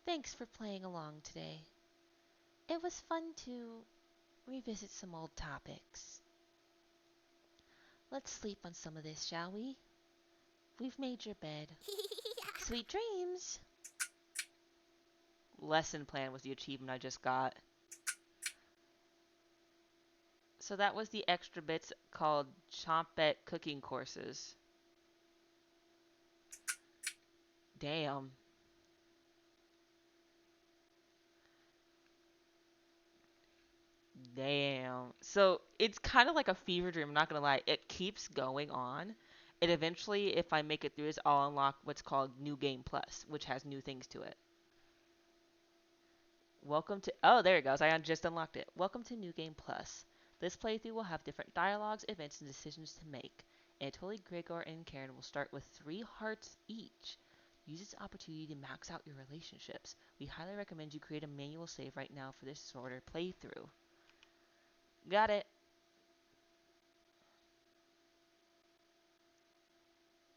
Thanks for playing along today. It was fun to revisit some old topics. Let's sleep on some of this, shall we? We've made your bed. Sweet dreams! Lesson plan was the achievement I just got. So that was the extra bits called Chompette cooking courses. Damn. Damn. So it's kind of like a fever dream, I'm not gonna lie. It keeps going on. And eventually, if I make it through this, I'll unlock what's called New Game Plus, which has new things to it. Welcome to... Oh, there it goes. I just unlocked it. Welcome to New Game Plus. This playthrough will have different dialogues, events, and decisions to make. Anatoly, Gregor, and Karen will start with 3 hearts each. Use this opportunity to max out your relationships. We highly recommend you create a manual save right now for this shorter playthrough. Got it.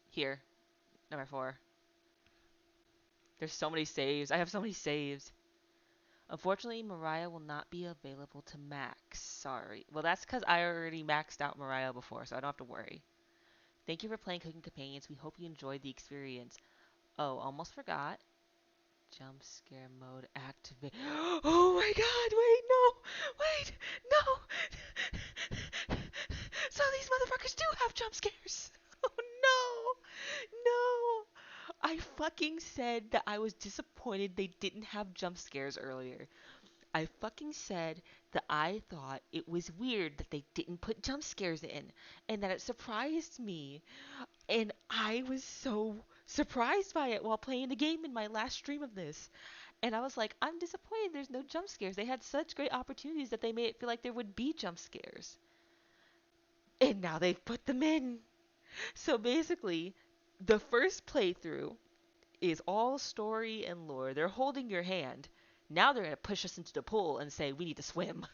Here. Number 4. There's so many saves. I have so many saves. Unfortunately, Mariah will not be available to max. Sorry. Well, that's because I already maxed out Mariah before, so I don't have to worry. Thank you for playing Cooking Companions. We hope you enjoyed the experience. Oh, almost forgot. Jump scare mode activate. Oh my god, wait, no. So these motherfuckers do have jump scares. Oh no. I fucking said that I was disappointed they didn't have jump scares earlier. I fucking said that I thought it was weird that they didn't put jump scares in and that it surprised me. And I was so surprised by it while playing the game in my last stream of this. And I was like, I'm disappointed there's no jump scares. They had such great opportunities that they made it feel like there would be jump scares. And now they've put them in. So basically, the first playthrough is all story and lore. They're holding your hand. Now they're going to push us into the pool and say, we need to swim.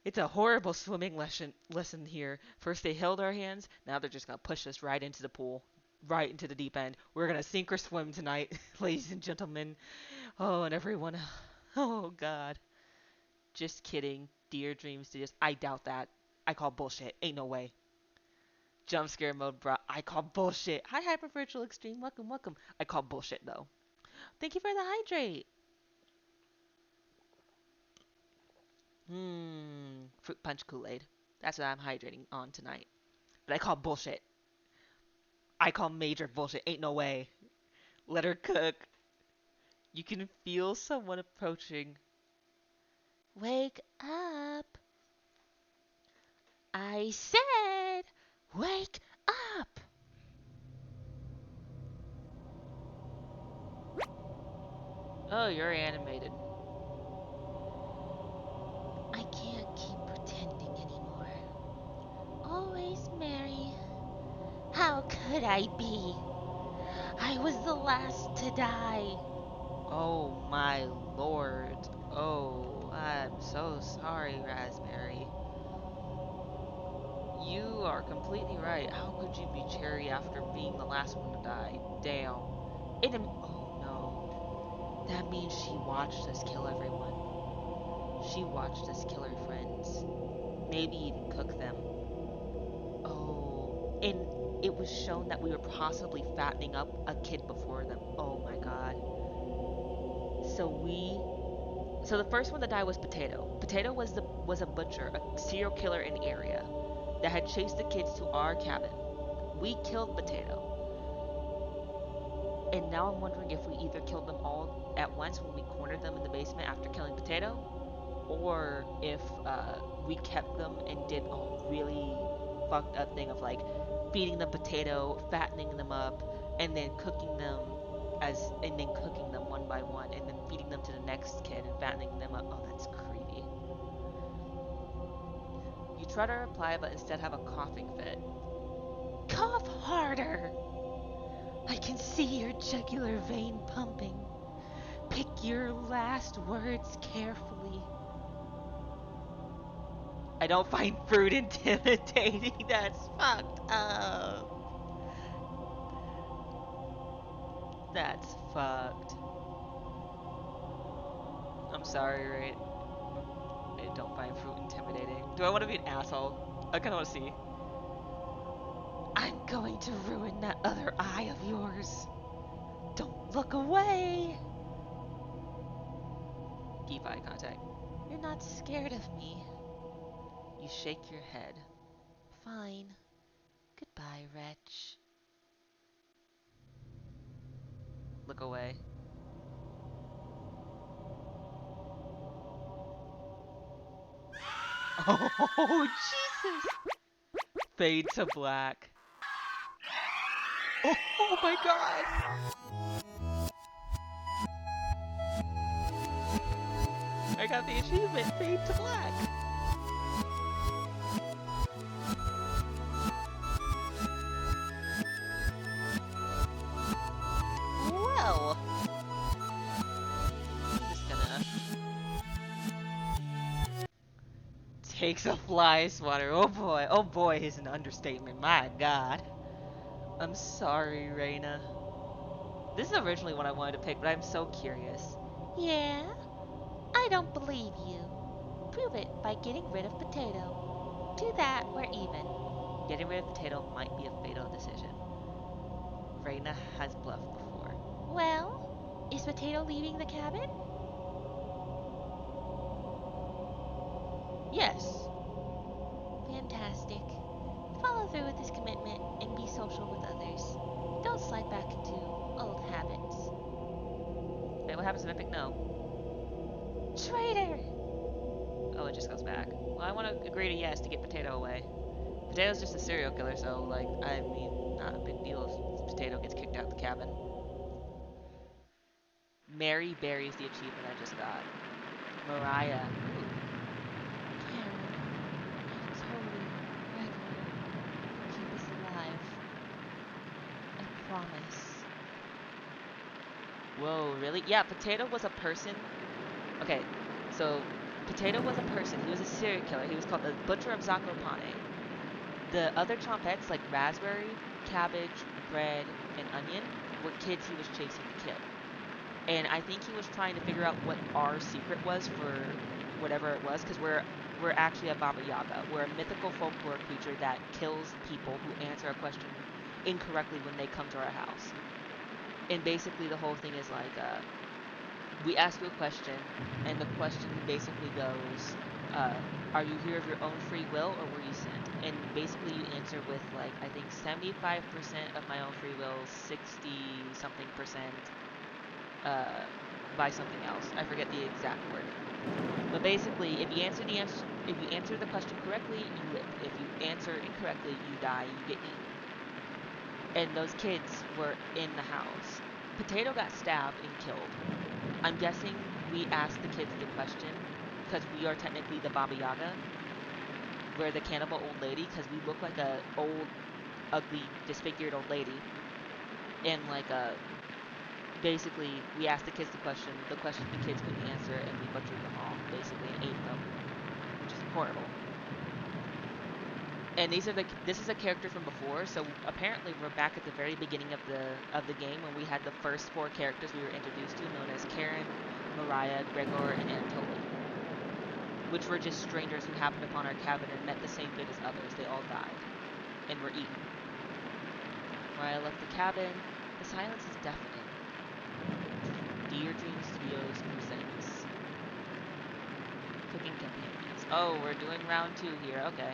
It's a horrible swimming lesson here. First they held our hands. Now they're just going to push us right into the pool. Right into the deep end. We're going to sink or swim tonight, ladies and gentlemen. Oh, and everyone. Oh, God. Just kidding. Dear dreams to just... I doubt that. I call bullshit. Ain't no way. Jump scare mode, bruh. I call bullshit. Hi, Hyper Virtual Extreme. Welcome, welcome. I call bullshit, though. Thank you for the hydrate. Fruit punch Kool-Aid. That's what I'm hydrating on tonight. But I call bullshit. I call major bullshit. Ain't no way. Let her cook. You can feel someone approaching. Wake up! I said, wake up! Oh, you're animated. I can't keep pretending anymore. Always Mary. How could I be? I was the last to die. Oh, my lord. Oh, I'm so sorry, Raspberry. You are completely right. How could you be Cherry after being the last one to die? Damn. Oh no. That means she watched us kill everyone. She watched us kill her friends. Maybe even cook them. Oh. And it was shown that we were possibly fattening up a kid before them. Oh my god. So the first one to die was Potato. Potato was a butcher, a serial killer in the area that had chased the kids to our cabin. We killed Potato. And now I'm wondering if we either killed them all at once when we cornered them in the basement after killing Potato, or if we kept them and did a really fucked up thing of like feeding them potato, fattening them up, and then cooking them one by one, and then feeding them to the next kid and fattening them up. Oh, that's creepy. You try to reply, but instead have a coughing fit. Cough harder! I can see your jugular vein pumping. Pick your last words carefully. I don't find fruit intimidating. That's fucked up. That's fucked. I'm sorry, right? I don't find fruit intimidating. Do I want to be an asshole? I kind of want to see. I'm going to ruin that other eye of yours. Don't look away. Keep eye contact. You're not scared of me. You shake your head. Fine. Goodbye, wretch. Look away. Oh, Jesus! Fade to black. Oh my god! I got the achievement, fade to black. Well, I'm just gonna takes a fly swatter. Oh boy is an understatement. My God. I'm sorry, Reina. This is originally what I wanted to pick, but I'm so curious. Yeah? I don't believe you. Prove it by getting rid of Potato. Do that, we're even. Getting rid of Potato might be a fatal decision. Reina has bluffed before. Well, is Potato leaving the cabin? Yes. Fantastic. Follow through with this commitment and be social with others. Don't slide back into old habits. Wait, what happens if I pick no? Traitor! Oh, it just goes back. Well, I want to agree to yes to get Potato away. Potato's just a serial killer, so, like, I mean, not a big deal if Potato gets kicked out the cabin. Mary buries the achievement I just got. Mariah. Ooh. Karen, I told you, Gregor, keep us alive. I promise. Whoa, really? Yeah, Potato was a person. Okay, so Potato was a person. He was a serial killer. He was called the Butcher of Zakopane. The other chompettes, like raspberry, cabbage, bread, and onion, were kids he was chasing to kill. And I think he was trying to figure out what our secret was for whatever it was, because we're actually a Baba Yaga. We're a mythical folklore creature that kills people who answer a question incorrectly when they come to our house. And basically the whole thing is like we ask you a question, and the question basically goes, are you here of your own free will or were you sent? And basically you answer with like I think 75% of my own free will, 60 something percent uh, by something else. I forget the exact wording. But basically, if you answer the question correctly, you live. If you answer incorrectly, you die. You get eaten. And those kids were in the house. Potato got stabbed and killed. I'm guessing we asked the kids the question because we are technically the Baba Yaga. We're the cannibal old lady because we look like a old, ugly, disfigured old lady. And like basically we asked the kids the question the kids couldn't answer, and we butchered them all basically and ate them, which is horrible. And this is a character from before, so apparently we're back at the very beginning of the game when we had the first four characters we were introduced to, known as Karen, Mariah, Gregor, and Anatoly, which were just strangers who happened upon our cabin and met the same fate as others. They all died and were eaten. Mariah left the cabin. The silence is deafening. Dear Dream Studios presents Cooking Companions. Oh, we're doing round 2 here. Okay.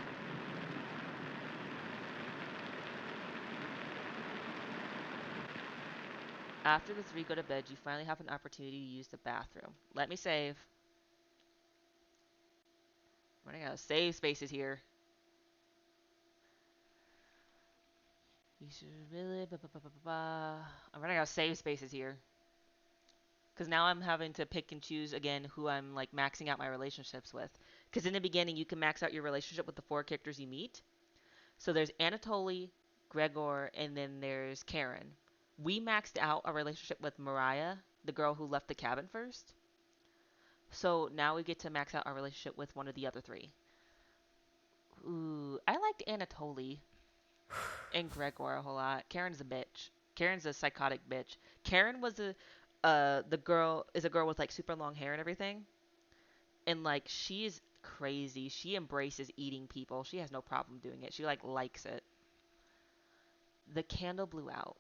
After the 3 go to bed, you finally have an opportunity to use the bathroom. Let me save. Running out of save spaces here. You should really. I'm running out of save spaces here. Because now I'm having to pick and choose again who I'm like maxing out my relationships with. Because in the beginning, you can max out your relationship with the 4 characters you meet. So there's Anatoly, Gregor, and then there's Karen. We maxed out our relationship with Mariah, the girl who left the cabin first. So now we get to max out our relationship with one of the other 3. Ooh, I liked Anatoly and Gregor a whole lot. Karen's a bitch. Karen's a psychotic bitch. Karen was the girl is a girl with like super long hair and everything, and like she is crazy. She embraces eating people. She has no problem doing it. She like likes it. The candle blew out.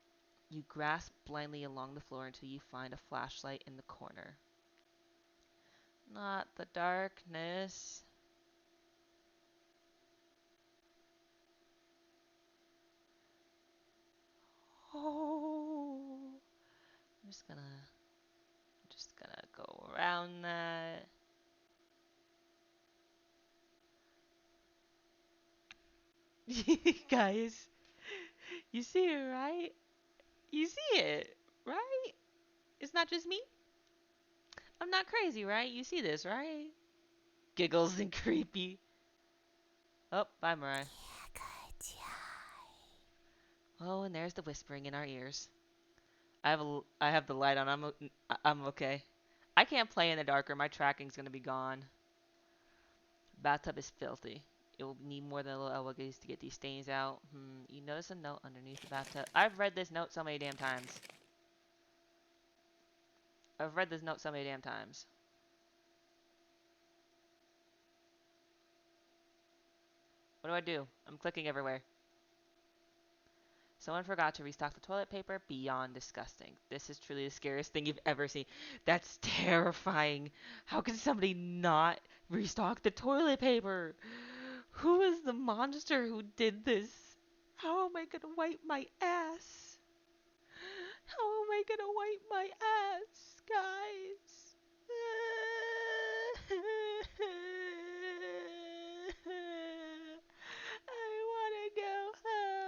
You grasp blindly along the floor until you find a flashlight in the corner. Not the darkness. Oh, I'm just gonna go around that. Guys, you see it, right? You see it, right? It's not just me. I'm not crazy, right? You see this, right? Giggles and creepy. Oh, bye, Mariah. Oh, and there's the whispering in our ears. I have the light on. I'm okay. I can't play in the dark or my tracking's gonna be gone. Bathtub is filthy. It will need more than a little elbow grease to get these stains out. You notice a note underneath the bathtub. I've read this note so many damn times. I've read this note so many damn times. What do I do? I'm clicking everywhere. Someone forgot to restock the toilet paper. Beyond disgusting. This is truly the scariest thing you've ever seen. That's terrifying. How can somebody not restock the toilet paper? Who is the monster who did this? How am I gonna wipe my ass? How am I gonna wipe my ass, guys? I wanna go home.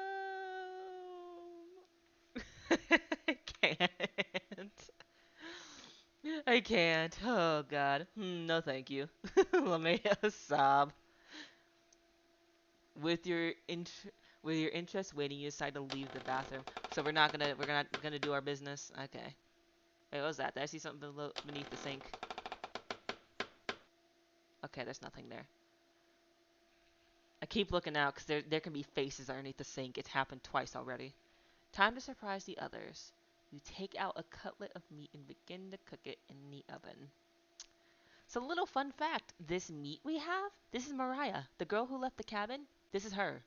I can't. I can't. Oh God. No, thank you. Let me sob. With your with your interest waiting, you decide to leave the bathroom. So we're not gonna do our business. Okay. Wait, what was that? Did I see something beneath the sink? Okay, there's nothing there. I keep looking out because there can be faces underneath the sink. It's happened twice already. Time to surprise the others. You take out a cutlet of meat and begin to cook it in the oven. So, little fun fact, this meat we have, this is Mariah, the girl who left the cabin. This is her.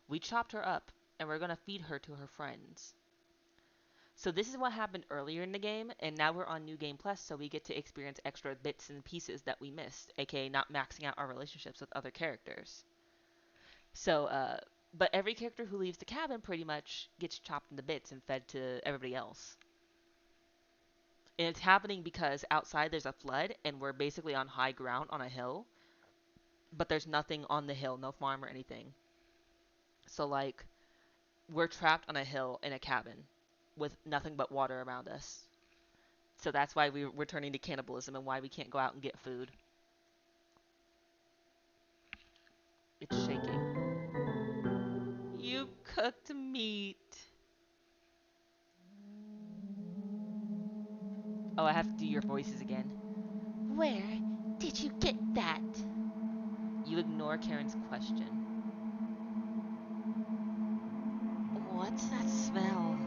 We chopped her up, and we're gonna feed her to her friends. So this is what happened earlier in the game, and now we're on New Game Plus, so we get to experience extra bits and pieces that we missed, aka not maxing out our relationships with other characters. So, but every character who leaves the cabin pretty much gets chopped into bits and fed to everybody else. And it's happening because outside there's a flood, and we're basically on high ground on a hill, but there's nothing on the hill, no farm or anything. So, like, we're trapped on a hill in a cabin with nothing but water around us. So that's why we're turning to cannibalism and why we can't go out and get food. It's shaking. You cooked meat. Oh, I have to do your voices again. Where did you get that? You ignore Karen's question. What's that smell?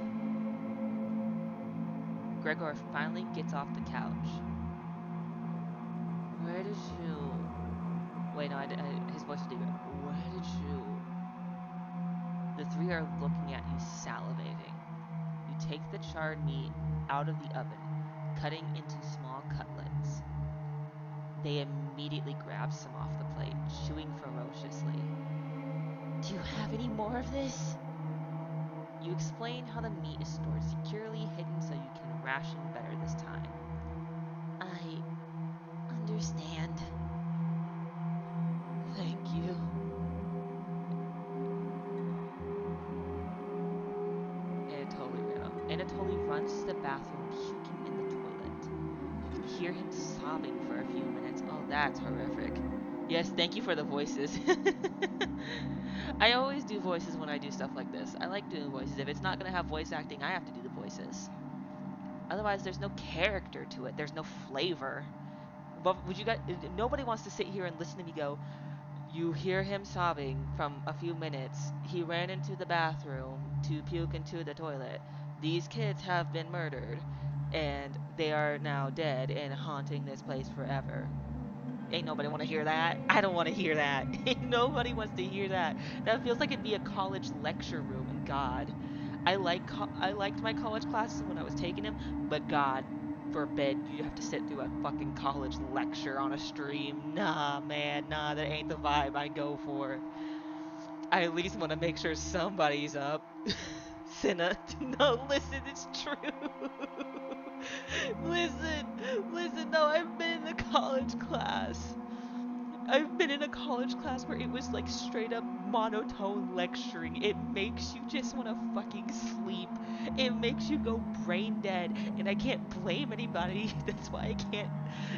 Gregor finally gets off the couch. Where did you... Wait, no, his voice is deeper. Where did you... The 3 are looking at you, salivating. You take the charred meat out of the oven, cutting into small cutlets. They immediately grab some off the plate, chewing ferociously. Do you have any more of this? You explain how the meat is stored securely hidden so you can ration better this time. I understand. Anatoly runs to the bathroom, puking in the toilet. You can hear him sobbing for a few minutes. Oh, that's horrific. Yes, thank you for the voices. I always do voices when I do stuff like this. I like doing voices. If it's not going to have voice acting, I have to do the voices. Otherwise, there's no character to it. There's no flavor. But would you guys? Nobody wants to sit here and listen to me go. You hear him sobbing from a few minutes. He ran into the bathroom to puke into the toilet. These kids have been murdered, and they are now dead and haunting this place forever. Ain't nobody want to hear that. I don't want to hear that. Ain't nobody wants to hear that. That feels like it'd be a college lecture room. And God, I liked my college classes when I was taking them, but God forbid you have to sit through a fucking college lecture on a stream. Nah, man, nah, that ain't the vibe I go for. I at least want to make sure somebody's up. Cinna, no, listen, it's true. Listen, no, I've been in a college class. I've been in a college class where it was like straight up monotone lecturing. It makes you just want to fucking sleep. It makes you go brain dead. And I can't blame anybody. That's why I can't.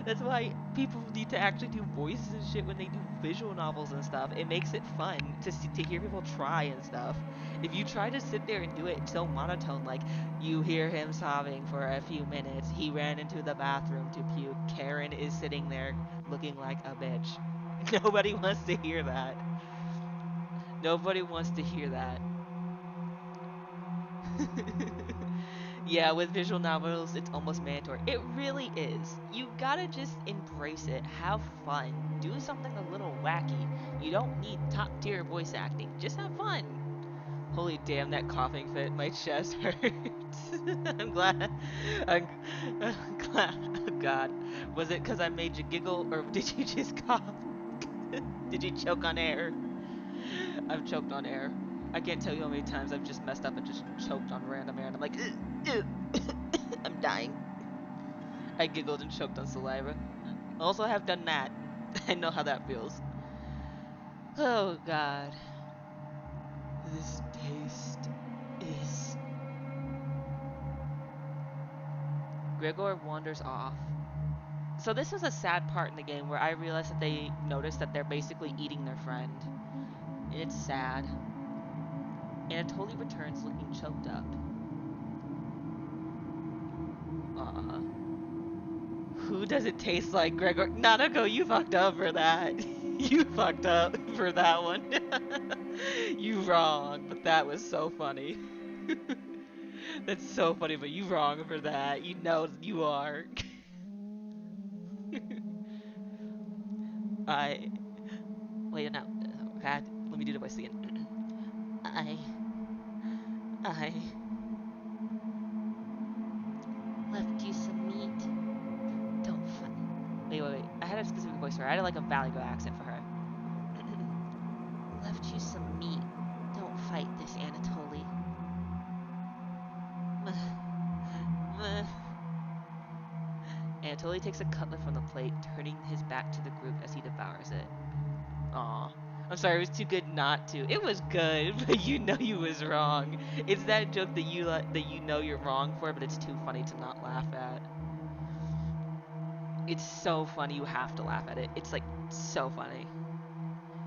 That's why people need to actually do voices and shit when they do visual novels and stuff. It makes it fun to hear people try and stuff. If you try to sit there and do it so monotone, like you hear him sobbing for a few minutes, he ran into the bathroom to puke, Karen is sitting there looking like a bitch. Nobody wants to hear that. Nobody wants to hear that. Yeah, with visual novels, it's almost mandatory. It really is. You gotta just embrace it. Have fun. Do something a little wacky. You don't need top tier voice acting. Just have fun. Holy damn, that coughing fit. My chest hurts. I'm glad. I'm, I'm glad. Oh God. Was it because I made you giggle, or did you just cough? Did you choke on air? I've choked on air. I can't tell you how many times I've just messed up and just choked on random air, and I'm like, I'm dying. I giggled and choked on saliva. I also have done that. I know how that feels. Oh God. This taste is... Gregor wanders off. So this was a sad part in the game where I realized that they noticed that they're basically eating their friend. And it's sad. Anatoly returns looking choked up. Who does it taste like, Gregor? Nanako, you fucked up for that. You fucked up for that one. You wrong, but that was so funny. That's so funny, but you wrong for that. You know you are. I... Wait, no. God, let me do the voice again. I... I... Left you some meat. Don't fight. Wait. I had a specific voice for her. I had like a Valley Girl accent for her. Left you some meat. Don't fight this, Anatoly. Anatoly takes a cutlet from the plate, turning his back to the group as he devours it. Aw. I'm sorry, it was too good not to. It was good, but you know you was wrong. It's that joke that you know you're wrong for, but it's too funny to not laugh at. It's so funny you have to laugh at it. It's like so funny.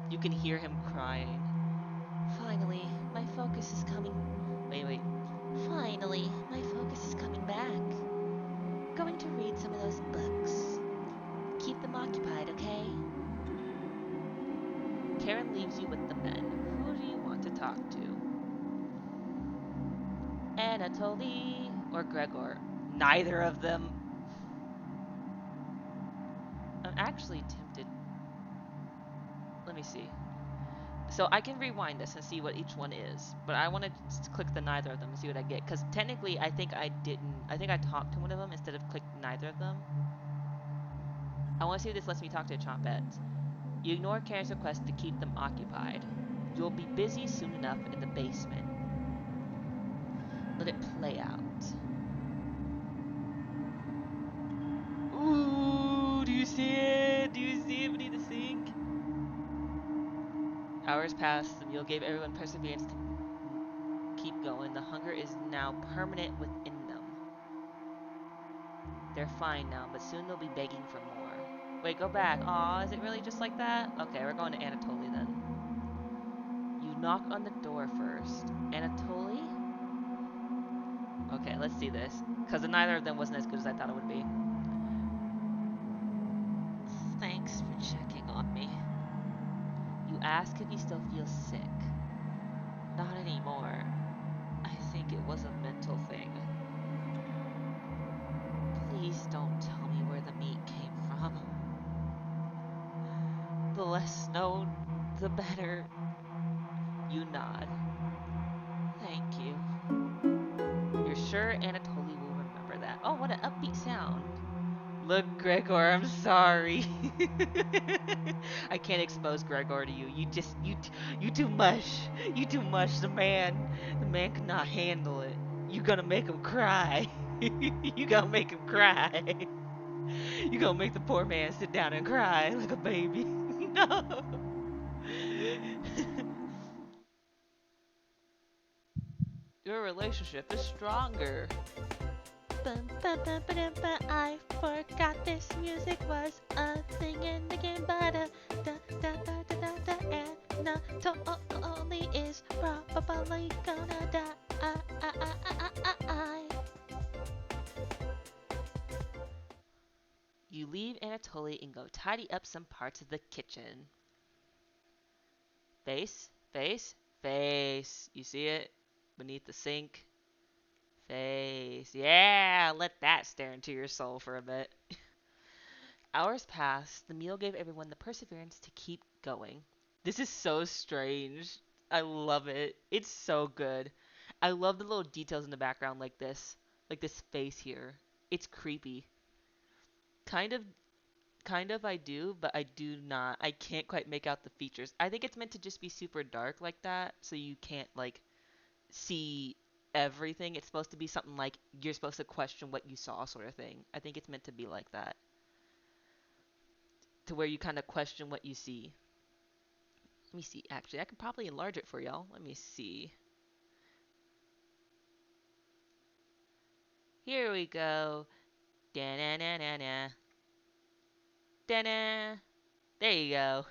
You can hear him crying. Finally, my focus is coming. Wait. Finally, my focus is coming back. Going to read some of those books. Keep them occupied, okay? Karen leaves you with the men. Who do you want to talk to? Anatoly or Gregor? Neither of them. I'm actually tempted. Let me see. So I can rewind this and see what each one is, but I want to click the neither of them and see what I get. Because technically, I think I didn't. I think I talked to one of them instead of clicked neither of them. I want to see if this lets me talk to a Chompette. You ignore Karen's request to keep them occupied. You'll be busy soon enough in the basement. Let it play out. Ooh, do you see it? Do you see it beneath the sink? Hours pass, and you'll give everyone perseverance to keep going. The hunger is now permanent within them. They're fine now, but soon they'll be begging for more. Wait, go back. Aw, is it really just like that? Okay, we're going to Anatoly then. You knock on the door first. Anatoly? Okay, let's see this. Because neither of them wasn't as good as I thought it would be. Thanks for checking on me. You ask if he still feels sick. Not anymore. I think it was a mental thing. Please don't tell me where the meat came from. The less known, the better. You nod. Thank you. You're sure Anatoly will remember that. Oh, what an upbeat sound. Look, Gregor, I'm sorry. I can't expose Gregor to you. You too much. You too much. The man could not handle it. You gonna make him cry. You gonna make him cry. You gonna make the poor man sit down and cry like a baby. No. Your relationship is stronger. Bum, bum, bum, ba-dum, ba. I forgot this music was a thing in the game, but da da da da da da and Anatoly is probably gonna die. You leave Anatoly and go tidy up some parts of the kitchen. Face, face, face. You see it? Beneath the sink. Face. Yeah, let that stare into your soul for a bit. Hours passed. The meal gave everyone the perseverance to keep going. This is so strange. I love it. It's so good. I love the little details in the background like this. Like this face here. It's creepy. Kind of I do, but I do not. I can't quite make out the features. I think it's meant to just be super dark like that, so you can't like see everything. It's supposed to be something like you're supposed to question what you saw sort of thing. I think it's meant to be like that. To where you kind of question what you see. Let me see. Actually, I can probably enlarge it for y'all. Let me see. Here we go. Da-na-na-na-na. Da-na. There you go.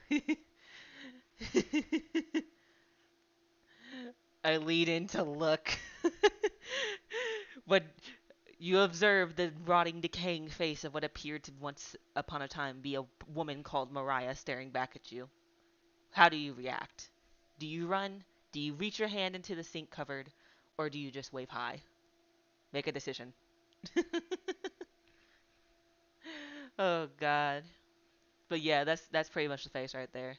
I lead in to look. But you observe the rotting, decaying face of what appeared to once upon a time be a woman called Mariah staring back at you. How do you react? Do you run? Do you reach your hand into the sink cupboard? Or do you just wave hi? Make a decision. Oh god. But yeah, that's pretty much the face right there.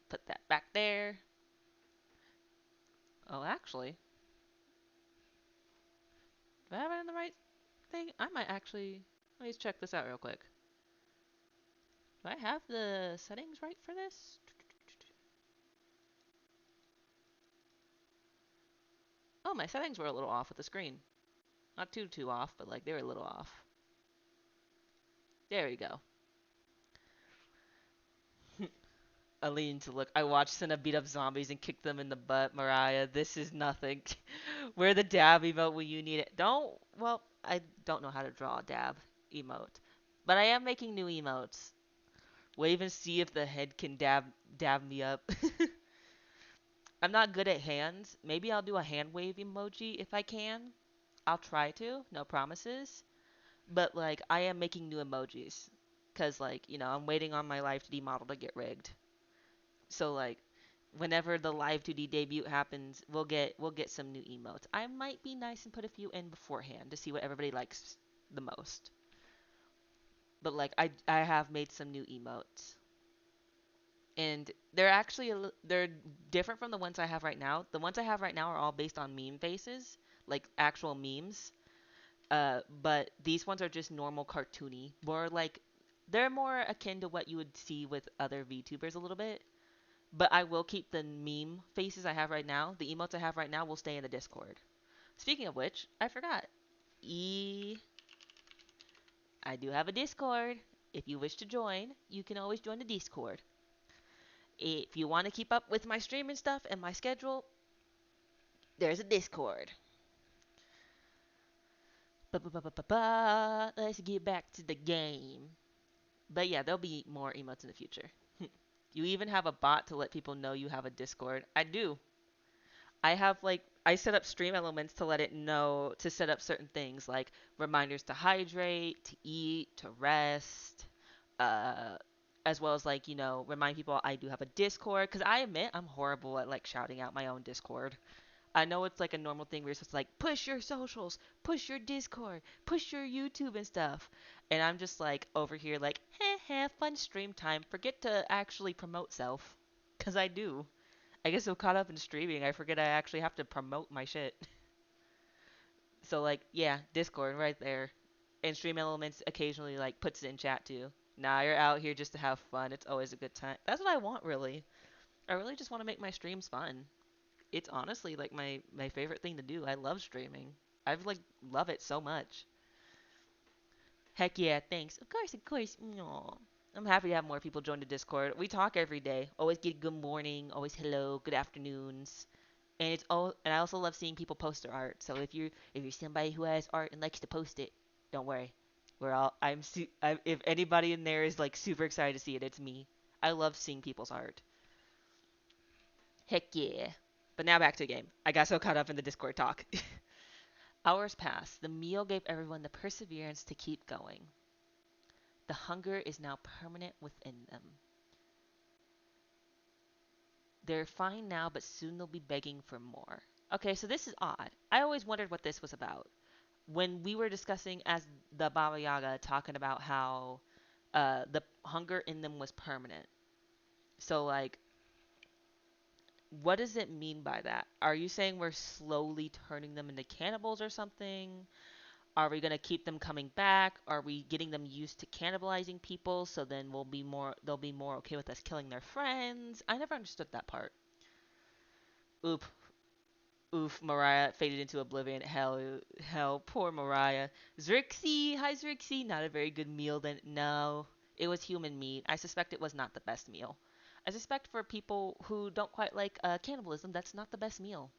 Put that back there. Oh, actually, do I have it in the right thing? I might actually. Let me check this out real quick. Do I have the settings right for this? Oh, my settings were a little off with the screen. Not too off, but like they were a little off. There we go. I lean to look. I watched Senna beat up zombies and kick them in the butt. Mariah, this is nothing. We're the dab emote when you need it. Well, I don't know how to draw a dab emote. But I am making new emotes. Wave and see if the head can dab me up. I'm not good at hands. Maybe I'll do a hand wave emoji if I can. I'll try to. No promises. But like I am making new emojis. Cause like, I'm waiting on my Live 2D model to get rigged. So like whenever the Live 2D debut happens, we'll get some new emotes. I might be nice and put a few in beforehand to see what everybody likes the most. But like I have made some new emotes. And they're actually they're different from the ones I have right now. The ones I have right now are all based on meme faces, like actual memes. But these ones are just normal cartoony, more like they're more akin to what you would see with other VTubers a little bit. But I will keep the meme faces I have right now. The emotes I have right now will stay in the Discord. Speaking of which, I forgot. I do have a Discord. If you wish to join, you can always join the Discord. If you want to keep up with my stream and stuff and my schedule, There's a Discord. Ba-ba-ba-ba-ba. Let's get back to the game. But yeah, there'll be more emotes in the future. You even have a bot to let people know you have a Discord. I do. I have like I set up stream elements to let it know to set up certain things like reminders to hydrate, to eat, to rest, uh, as well as like remind people I do have a Discord because I admit I'm horrible at like shouting out my own Discord. I know it's like a normal thing where you're supposed to like push your socials, push your Discord, push your YouTube and stuff, and I'm just like over here like heh, fun stream time. Forget to actually promote self, cause I do. I guess I'm caught up in streaming. I forget I actually have to promote my shit. So like, yeah, Discord right there. And Stream Elements occasionally like puts it in chat too. Nah, you're out here just to have fun. It's always a good time. That's what I want really. I really just want to make my streams fun. It's honestly like my favorite thing to do. I love streaming. I've like love it so much. Heck yeah, thanks. Of course, of course. No. I'm happy to have more people join the Discord. We talk every day. Always get good morning, always hello, good afternoons. And I also love seeing people post their art. So if you're somebody who has art and likes to post it, don't worry. We're all if anybody in there is like super excited to see it, it's me. I love seeing people's art. Heck yeah. But now back to the game. I got so caught up in the Discord talk. Hours passed. The meal gave everyone the perseverance to keep going. The hunger is now permanent within them. They're fine now, but soon they'll be begging for more. Okay, so this is odd. I always wondered what this was about. When we were discussing as the Baba Yaga talking about how the hunger in them was permanent. So like, what does it mean by that? Are you saying we're slowly turning them into cannibals or something? Are we gonna keep them coming back? Are we getting them used to cannibalizing people so then they'll be more okay with us killing their friends? I never understood that part. Oop, oof, Mariah faded into oblivion. Hell, poor Mariah. Zrixie, hi Zrixie. Not a very good meal then. No, it was human meat. I suspect it was not the best meal. I suspect for people who don't quite like cannibalism, that's not the best meal.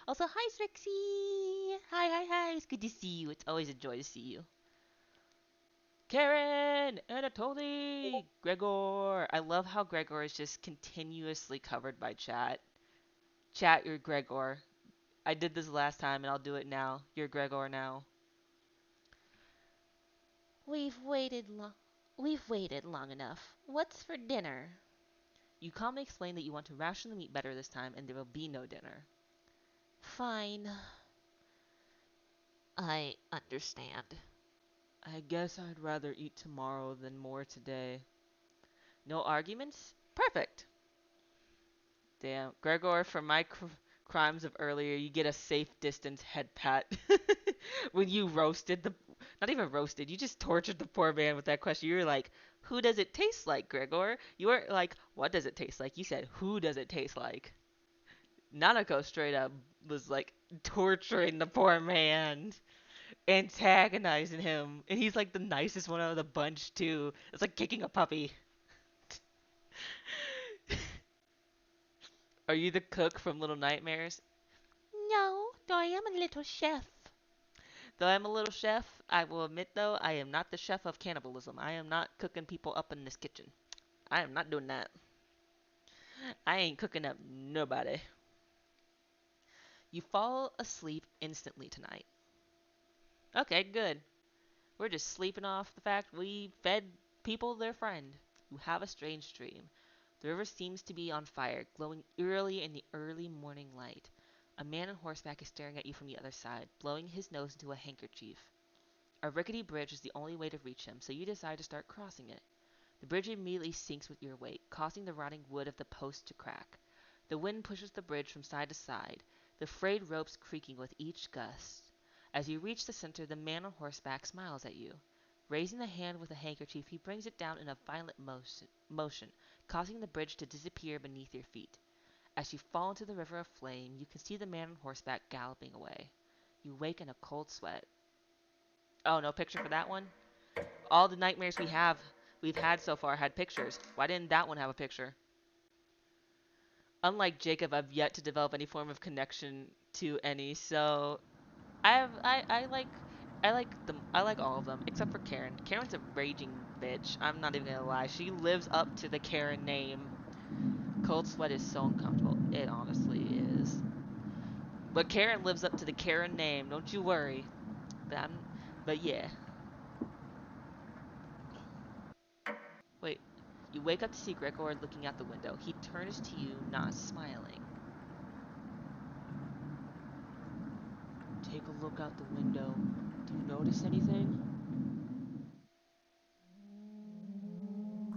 Also, hi Zrixie. Hi. It's good to see you. It's always a joy to see you. Karen, Anatoly, Gregor. I love how Gregor is just continuously covered by chat. Chat, you're Gregor. I did this last time and I'll do it now. You're Gregor now. We've waited long. We've waited long enough. What's for dinner? You calmly explain that you want to ration the meat better this time and there will be no dinner. Fine. I understand. I guess I'd rather eat tomorrow than more today. No arguments? Perfect! Damn. Gregor, for my crimes of earlier, you get a safe distance head pat. When you roasted the. Not even roasted, you just tortured the poor man with that question. You were like, who does it taste like, Gregor? You weren't like, what does it taste like? You said, who does it taste like? Nanako straight up was like torturing the poor man, antagonizing him. And he's like the nicest one out of the bunch, too. It's like kicking a puppy. Are you the cook from Little Nightmares? No, though I am a little chef. Though I'm a little chef, I will admit though, I am not the chef of cannibalism. I am not cooking people up in this kitchen. I am not doing that. I ain't cooking up nobody. You fall asleep instantly tonight. Okay, good. We're just sleeping off the fact we fed people their friend. You have a strange dream. The river seems to be on fire, glowing eerily in the early morning light. A man on horseback is staring at you from the other side, blowing his nose into a handkerchief. A rickety bridge is the only way to reach him, so you decide to start crossing it. The bridge immediately sinks with your weight, causing the rotting wood of the post to crack. The wind pushes the bridge from side to side, the frayed ropes creaking with each gust. As you reach the center, the man on horseback smiles at you. Raising the hand with a handkerchief, he brings it down in a violent motion, causing the bridge to disappear beneath your feet. As you fall into the river of flame, you can see the man on horseback galloping away. You wake in a cold sweat. Oh, no picture for that one? All the nightmares we've had so far had pictures. Why didn't that one have a picture? unlike Jacob, I've yet to develop any form of connection to any. So I like all of them except for Karen. Karen's a raging bitch. I'm not even gonna lie. She lives up to the Karen name. Cold Sweat is so uncomfortable. It honestly is. But Karen lives up to the Karen name. Don't you worry. But I'm. But yeah. Wait. You wake up to see Gregor looking out the window. He turns to you, not smiling. Take a look out the window. Do you notice anything?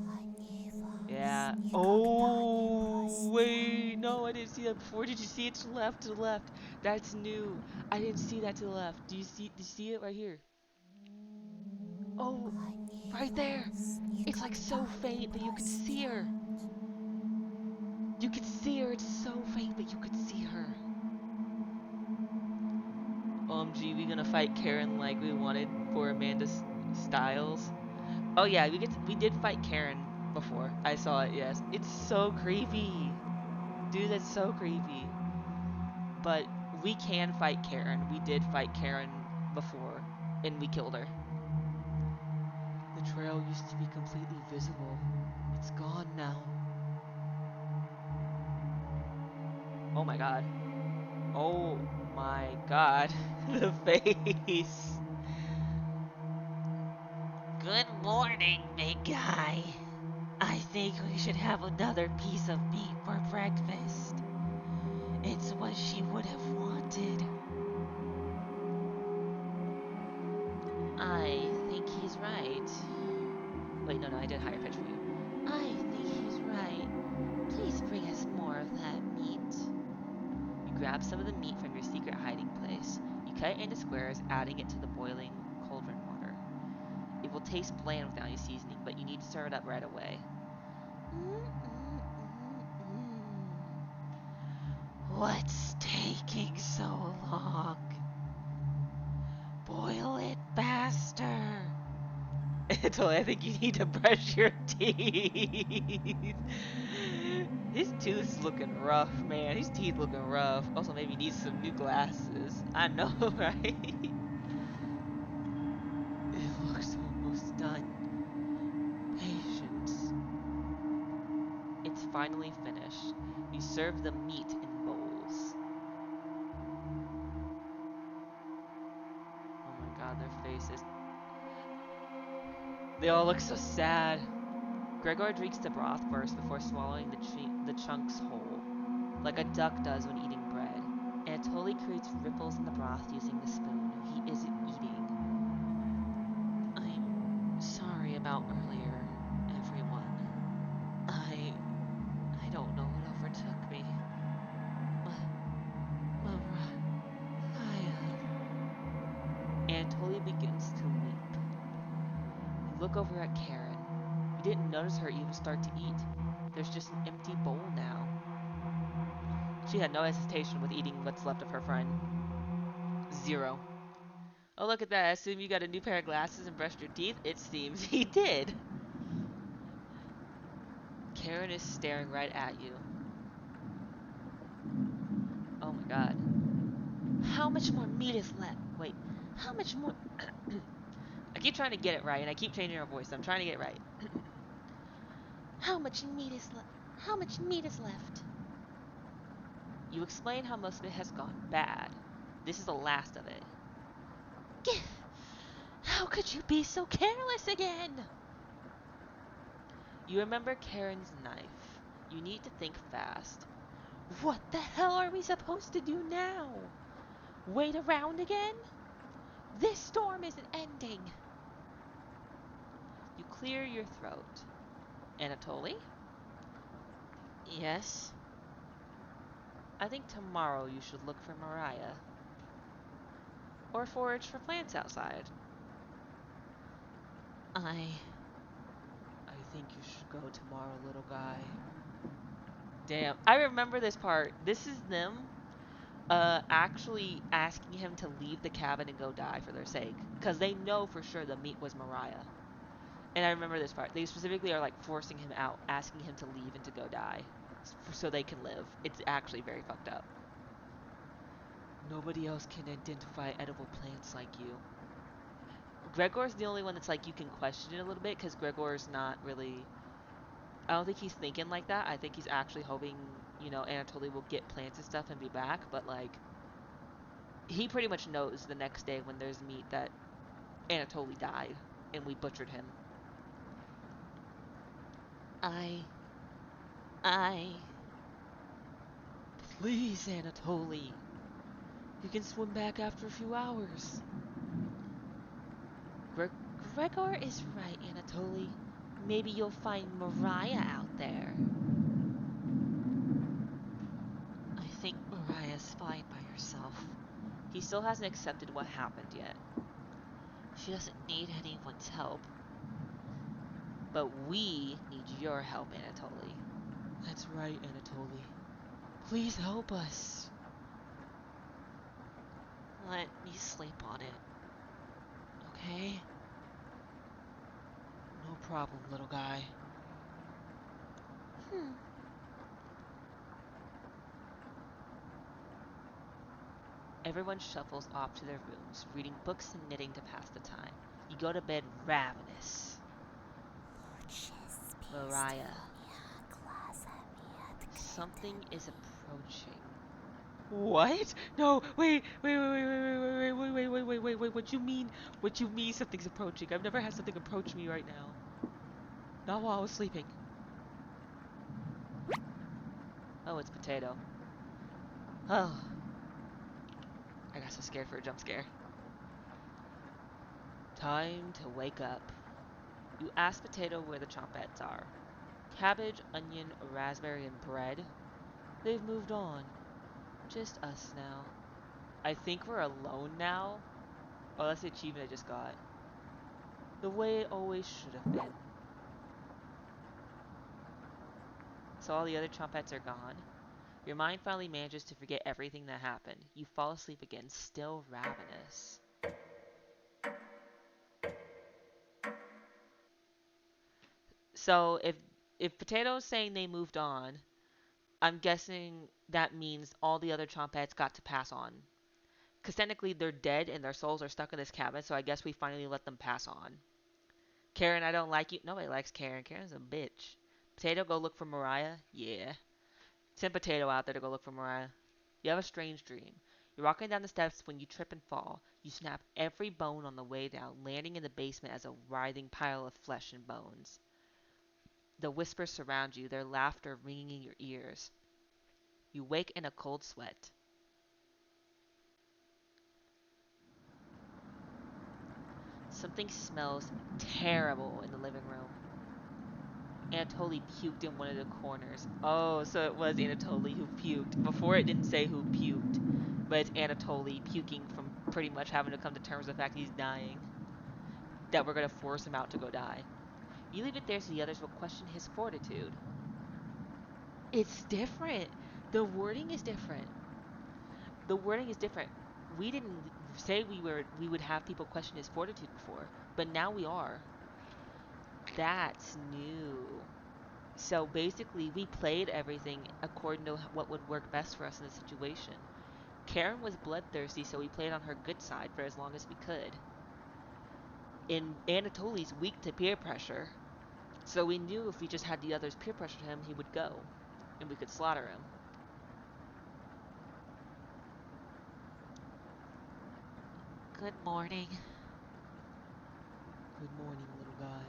I never Yeah. sneak up Oh, wait. No, I didn't see that before. Did you see it to the left? To the left. That's new. I didn't see that to the left. Do you see it right here? Oh, I right never there. sneak It's up like so faint, but you can see her. You can see her. It's so faint, but you could see her. OMG, we gonna fight Karen like we wanted for Amanda Styles. Oh yeah, we did fight Karen before. I saw it. Yes, it's so creepy, dude. That's so creepy. But we can fight Karen. We did fight Karen before, and we killed her. The trail used to be completely visible. It's gone now. Oh my god. Oh my god. The face. Good morning, big guy. I think we should have another piece of meat for breakfast. It's what she would have wanted. I think he's right. Wait, no, I did higher pitch for you. I think he's right. Please bring us more of that meat. You grab some of the meat from your secret hiding place. You cut it into squares, adding it to the boiling cauldron water. It will taste bland without any seasoning, but you need to stir it up right away. What's taking so long? Boil it faster. Totally, I think you need to brush your teeth. His tooth's looking rough, man. His teeth looking rough. Also, maybe he needs some new glasses. I know, right? It looks almost done. Patience. It's finally finished. You serve the meat in bowls. Oh my god, their faces. They all look so sad. Gregor drinks the broth first before swallowing the chunks whole, like a duck does when eating bread. Anatoly creates ripples in the broth using the spoon. He isn't eating. I'm sorry about earlier, everyone. I I don't know what overtook me. Mariah. Anatoly begins to weep. You look over at Karen. You didn't notice her even start to eat. There's just an empty bowl now. She had no hesitation with eating what's left of her friend. Zero. Oh, look at that. I assume you got a new pair of glasses and brushed your teeth? It seems he did. Karen is staring right at you. Oh my god. How much more meat is left? Wait. How much more? I keep trying to get it right, and I keep changing her voice. I'm trying to get it right. How much meat is left? How much meat is left? You explain how most of it has gone bad. This is the last of it. Gih! How could you be so careless again? You remember Karen's knife. You need to think fast. What the hell are we supposed to do now? Wait around again? This storm isn't ending. You clear your throat. Anatoly? Yes? I think tomorrow you should look for Mariah. Or forage for plants outside. I I think you should go tomorrow, little guy. Damn, I remember this part. This is them actually asking him to leave the cabin and go die for their sake. Because they know for sure the meat was Mariah. And I remember this part. They specifically are like forcing him out, asking him to leave and to go die. so they can live. It's actually very fucked up. Nobody else can identify edible plants like you. Gregor's the only one that's like you can question it a little bit because Gregor's not really. I don't think he's thinking like that. I think he's actually hoping, Anatoly will get plants and stuff and be back. But like, he pretty much knows the next day when there's meat that Anatoly died and we butchered him. I. I. Please, Anatoly. You can swim back after a few hours. Gregor is right, Anatoly. Maybe you'll find Mariah out there. I think Mariah's fine by herself. He still hasn't accepted what happened yet. She doesn't need anyone's help. But we need your help, Anatoly. That's right, Anatoly. Please help us. Let me sleep on it. Okay? No problem, little guy. Hmm. Everyone shuffles off to their rooms, reading books and knitting to pass the time. You go to bed ravenous. Mariah. Something is approaching. What? No, wait. What you mean? What you mean something's approaching? I've never had something approach me right now. Not while I was sleeping. Oh, it's Potato. Oh. I got so scared for a jump scare. Time to wake up. You ask Potato where the chompettes are. Cabbage, onion, raspberry, and bread. They've moved on. Just us now. I think we're alone now. Oh, that's the achievement I just got. The way it always should have been. So all the other chompettes are gone. Your mind finally manages to forget everything that happened. You fall asleep again, still ravenous. So if Potato's saying they moved on, I'm guessing that means all the other chompettes got to pass on. Because technically they're dead and their souls are stuck in this cabin, so I guess we finally let them pass on. Karen, I don't like you. Nobody likes Karen. Karen's a bitch. Potato, go look for Mariah? Yeah. Send Potato out there to go look for Mariah. You have a strange dream. You're walking down the steps when you trip and fall. You snap every bone on the way down, landing in the basement as a writhing pile of flesh and bones. The whispers surround you, their laughter ringing in your ears. You wake in a cold sweat. Something smells terrible in the living room. Anatoly puked in one of the corners. Oh, so it was Anatoly who puked. Before it didn't say who puked, but it's Anatoly puking from pretty much having to come to terms with the fact he's dying. That we're going to force him out to go die. You leave it there so the others will question his fortitude. It's different. The wording is different. The wording is different. We didn't say we would have people question his fortitude before, but now we are. That's new. So basically, we played everything according to what would work best for us in the situation. Karen was bloodthirsty, so we played on her good side for as long as we could. And Anatoly's weak to peer pressure, so we knew if we just had the others peer pressure him, he would go, and we could slaughter him. Good morning. Good morning, little guy.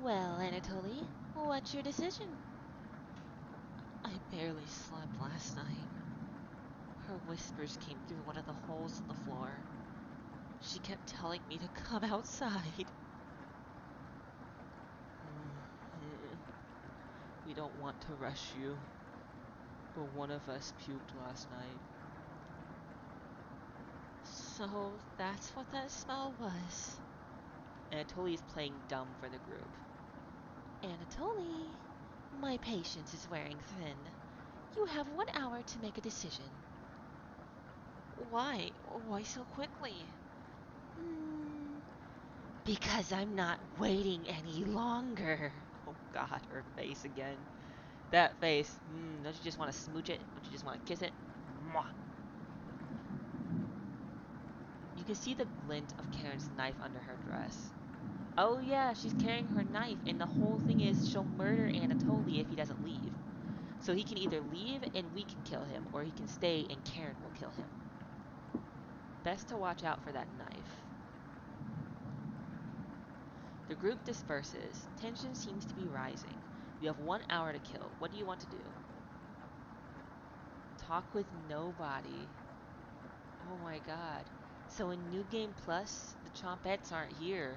Well, Anatoly, what's your decision? I barely slept last night. Her whispers came through one of the holes in the floor. She kept telling me to come outside. We don't want to rush you, but one of us puked last night. So that's what that smell was. Anatoly is playing dumb for the group. Anatoly, my patience is wearing thin. You have 1 hour to make a decision. Why? Why so quickly? Hmm, because I'm not waiting any longer. Oh god, her face again. That face. Don't you just want to smooch it? Don't you just want to kiss it? Mwah. You can see the glint of Karen's knife under her dress. Oh yeah, she's carrying her knife, and the whole thing is she'll murder Anatoly if he doesn't leave. So he can either leave and we can kill him, or he can stay and Karen will kill him. Best to watch out for that knife. The group disperses. Tension seems to be rising. You have 1 hour to kill. What do you want to do? Talk with nobody. Oh my god. So in New Game Plus, the Chompettes aren't here.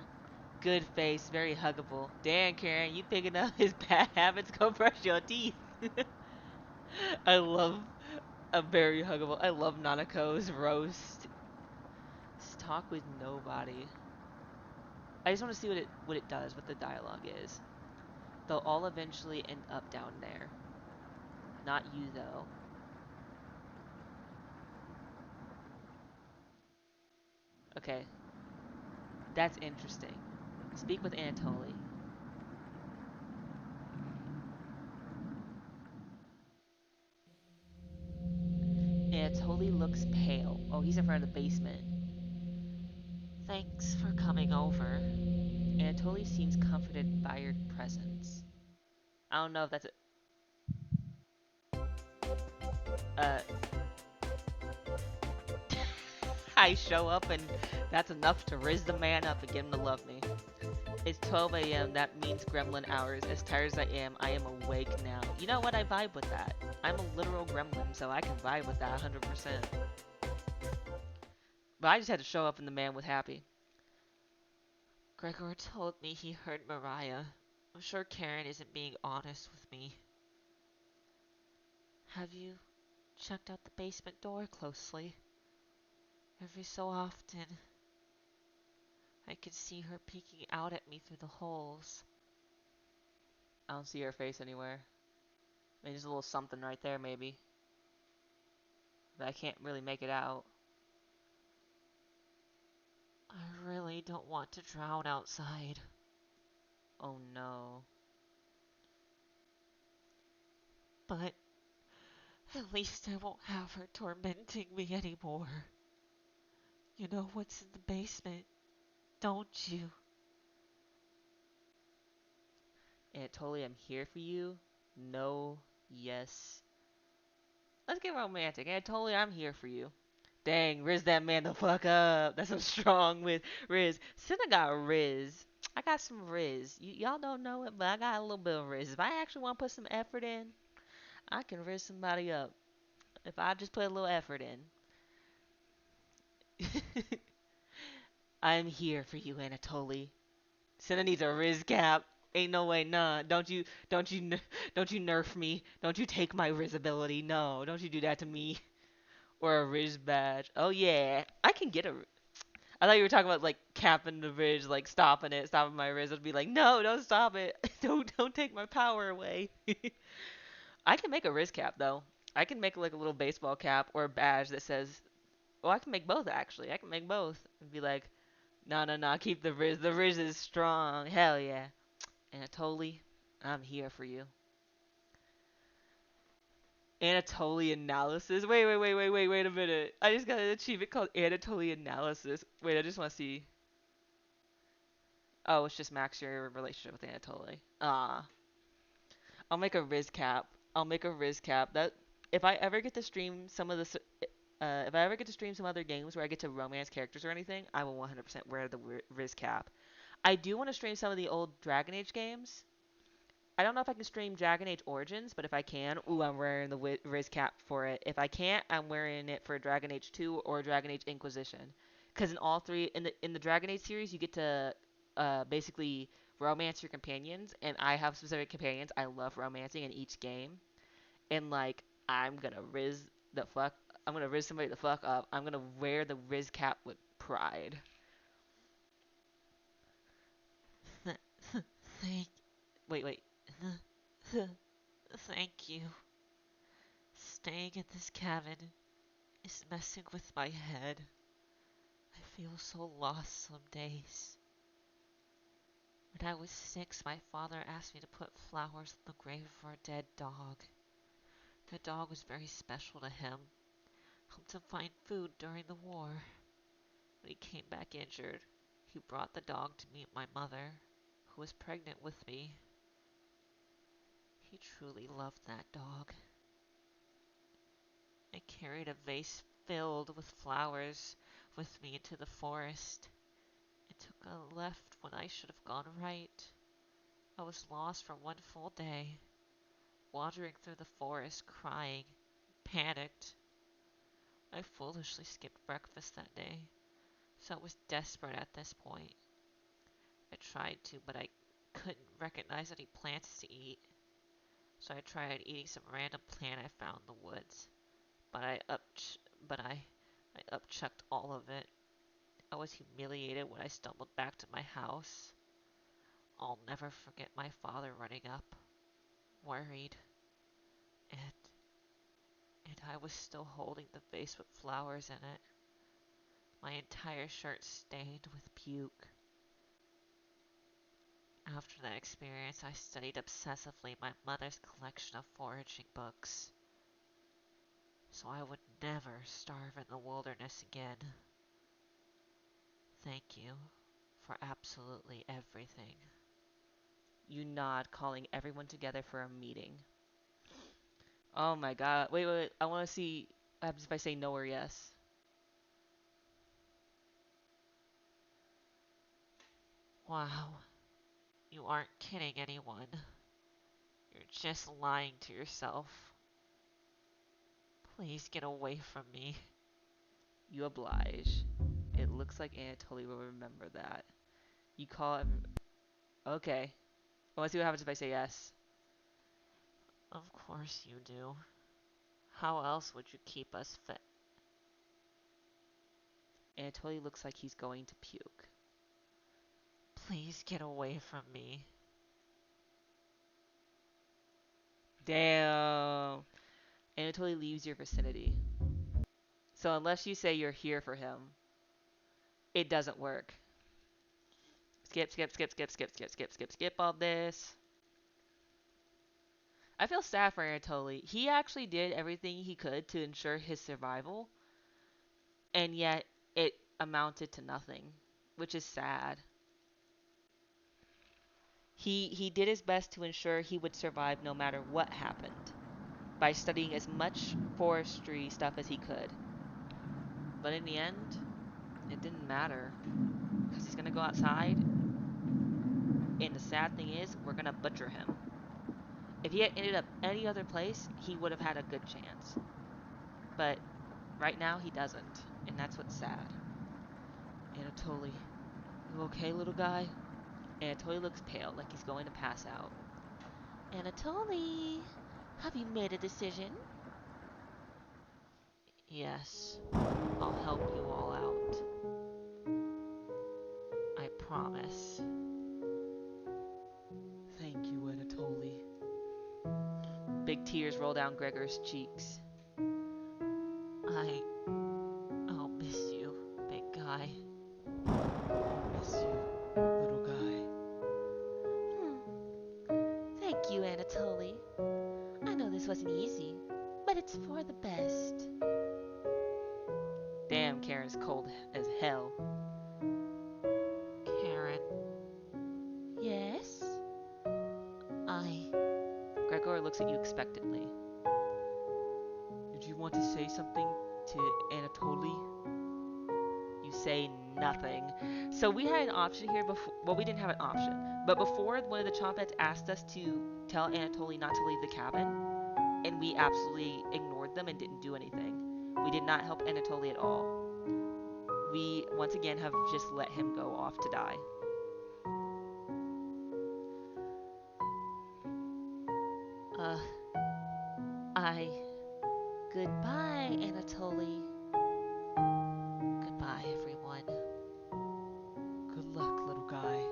Good face, very huggable. Damn, Karen, you picking up his bad habits? Go brush your teeth. I love a very huggable. I love Nanako's roast. Just talk with nobody. I just want to see what it does, what the dialogue is. They'll all eventually end up down there. Not you though. Okay, that's interesting. Speak with Anatoly. Anatoly looks pale. Oh, he's in front of the basement. Thanks for coming over. Anatoly seems comforted by your presence. I don't know if that's a. I show up and that's enough to riz the man up and get him to love me. It's 12 a.m. That means gremlin hours. As tired as I am awake now. You know what? I vibe with that. I'm a literal gremlin, so I can vibe with that 100%. But I just had to show up and the man was happy. Gregor told me he heard Mariah. I'm sure Karen isn't being honest with me. Have you checked out the basement door closely? Every so often, I can see her peeking out at me through the holes. I don't see her face anywhere. Maybe there's a little something right there, maybe. But I can't really make it out. I really don't want to drown outside. Oh no. But at least I won't have her tormenting me anymore. You know what's in the basement, don't you? Anatoly, I'm here for you. No, yes. Let's get romantic. Anatoly, I'm here for you. Dang, Riz that man the fuck up. That's some strong with Riz. Cinna got Riz. I got some Riz. Y'all don't know it, but I got a little bit of Riz. If I actually want to put some effort in, I can Riz somebody up. If I just put a little effort in. I'm here for you, Anatoly. Cinna needs a Riz cap. Ain't no way, nah. Don't you nerf me. Don't you take my Riz ability. No, don't you do that to me. Or a Riz badge. Oh yeah, I can get a. I thought you were talking about like capping the Riz, like stopping it, stopping my Riz. I'd be like, no, don't stop it. Don't take my power away. I can make a Riz cap though. I can make like a little baseball cap or a badge that says. Well, I can make both actually. I can make both and be like, no, no, no, keep the Riz. The Riz is strong. Hell yeah. Anatoly, I'm here for you. Anatoly analysis. Wait a minute. I just got an achievement called Anatoly analysis. Wait, I just want to see. Oh, it's just max your relationship with Anatoly. Ah, I'll make a Riz cap. I'll make a Riz cap. That if I ever get to stream some of the, if I ever get to stream some other games where I get to romance characters or anything, I will 100% wear the Riz cap. I do want to stream some of the old Dragon Age games. I don't know if I can stream Dragon Age Origins, but if I can, ooh, I'm wearing the Riz cap for it. If I can't, I'm wearing it for Dragon Age 2 or Dragon Age Inquisition. Because in all three, in the Dragon Age series, you get to basically romance your companions, and I have specific companions I love romancing in each game. And like, I'm gonna Riz the fuck, I'm gonna Riz somebody the fuck up. I'm gonna wear the Riz cap with pride. Thank, wait. Thank you. Staying in this cabin is messing with my head. I feel so lost some days. When I was 6, my father asked me to put flowers on the grave of our dead dog. The dog was very special to him. Helped him find food during the war. When he came back injured, he brought the dog to meet my mother, who was pregnant with me. He truly loved that dog. I carried a vase filled with flowers with me into the forest. I took a left when I should have gone right. I was lost for one full day, wandering through the forest, crying, panicked. I foolishly skipped breakfast that day, so I was desperate at this point. I tried to, but I couldn't recognize any plants to eat. So I tried eating some random plant I found in the woods, but I upchucked all of it. I was humiliated when I stumbled back to my house. I'll never forget my father running up, worried, and I was still holding the vase with flowers in it. My entire shirt stained with puke. After that experience, I studied obsessively my mother's collection of foraging books, so I would never starve in the wilderness again. Thank you for absolutely everything. You nod, calling everyone together for a meeting. Oh my god. Wait, wait, wait. I want to see what happens if I say no or yes. Wow, you aren't kidding anyone. You're just lying to yourself. Please get away from me. You oblige. It looks like Anatoly will remember that. You call him. Okay. I want to see what happens if I say yes. Of course you do. How else would you keep us fed? Anatoly looks like he's going to puke. Please get away from me. Damn. Anatoly leaves your vicinity. So unless you say you're here for him, it doesn't work. Skip, skip, skip, skip, skip, skip, skip, skip, skip all this. I feel sad for Anatoly. He actually did everything he could to ensure his survival, and yet it amounted to nothing, which is sad. He did his best to ensure he would survive no matter what happened by studying as much forestry stuff as he could. But in the end, it didn't matter because he's gonna go outside, and the sad thing is, we're gonna butcher him. If he had ended up any other place, he would have had a good chance. But right now, he doesn't, and that's what's sad. Anatoly, you okay, little guy? Anatoly looks pale, like he's going to pass out. Anatoly, have you made a decision? Yes, I'll help you all out. I promise. Thank you, Anatoly. Big tears roll down Gregor's cheeks. I'll miss you, big guy. I'll miss you, little guy. Thank you, Anatoly. I know this wasn't easy, but it's for the best. Damn, Karen's cold as hell. Karen, Yes? Gregor looks at you expectantly. Did you want to say something to Anatoly? You say nothing. So we had an option here before. Well, we didn't have an option. But before, one of the Chompets asked us to tell Anatoly not to leave the cabin. And we absolutely ignored them and didn't do anything. We did not help Anatoly at all. We, once again, have just let him go off to die. I... Goodbye, Anatoly. Goodbye, everyone. Good luck, little guy.